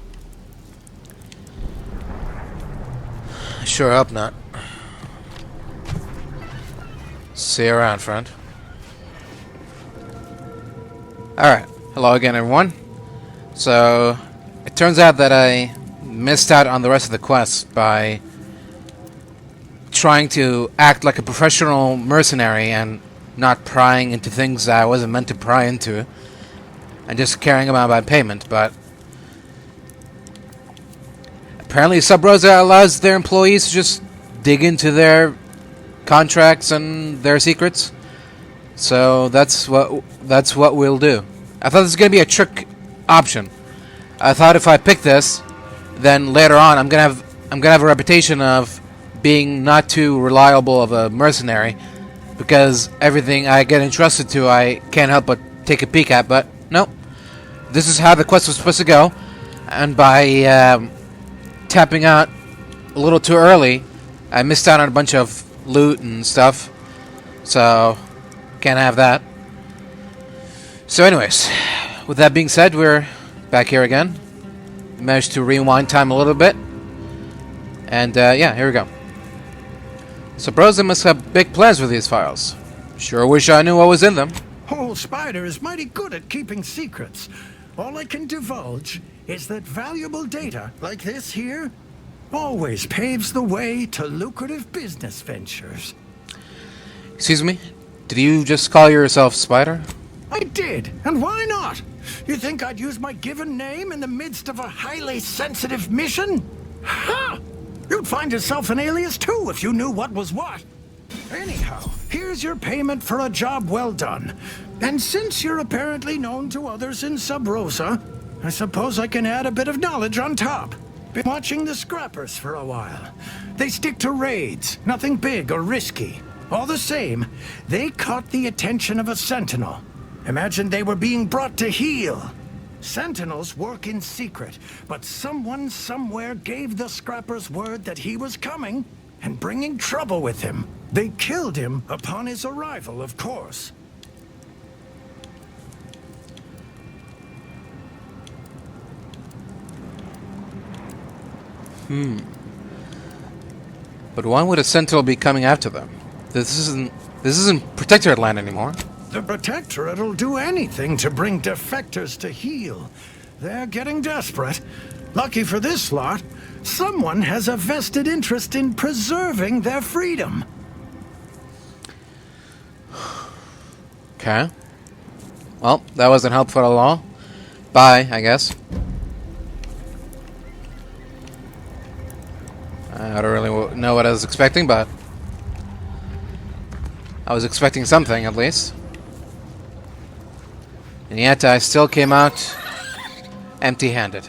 Speaker 1: Sure hope not. See you around, friend. Alright. Hello again, everyone. So, it turns out that I missed out on the rest of the quest by trying to act like a professional mercenary and not prying into things that I wasn't meant to pry into, and just caring about my payment, but apparently Sub Rosa allows their employees to just dig into their contracts and their secrets. So that's what we'll do. I thought this was gonna be a trick option. I thought if I pick this, then later on I'm gonna have a reputation of being not too reliable of a mercenary, because everything I get entrusted to I can't help but take a peek at. But no, this is how the quest was supposed to go, and by tapping out a little too early, I missed out on a bunch of loot and stuff, so can't have that. So anyways, with that being said, we're back here again. Managed to rewind time a little bit, and yeah, here we go. So Brosa must have big plans with these files. Sure wish I knew what was in them.
Speaker 24: Old Spider is mighty good at keeping secrets. All I can divulge is that valuable data, like this here, always paves the way to lucrative business ventures.
Speaker 1: Excuse me? Did you just call yourself Spider?
Speaker 24: I did, and why not? You think I'd use my given name in the midst of a highly sensitive mission? Ha! You'd find yourself an alias too if you knew what was what. Anyhow, here's your payment for a job well done. And since you're apparently known to others in Sub Rosa, I suppose I can add a bit of knowledge on top. Been watching the scrappers for a while. They stick to raids, nothing big or risky. All the same, they caught the attention of a sentinel. Imagine they were being brought to heel. Sentinels work in secret, but someone somewhere gave the scrappers word that he was coming and bringing trouble with him. They killed him upon his arrival, of course.
Speaker 1: But why would a sentinel be coming after them? This isn't Protectorate land anymore.
Speaker 24: The Protectorate'll do anything to bring defectors to heel. They're getting desperate. Lucky for this lot, someone has a vested interest in preserving their freedom.
Speaker 1: Okay. Well, that wasn't helpful at all. Bye, I guess. I don't really know what I was expecting, but I was expecting something, at least. And yet I still came out empty-handed.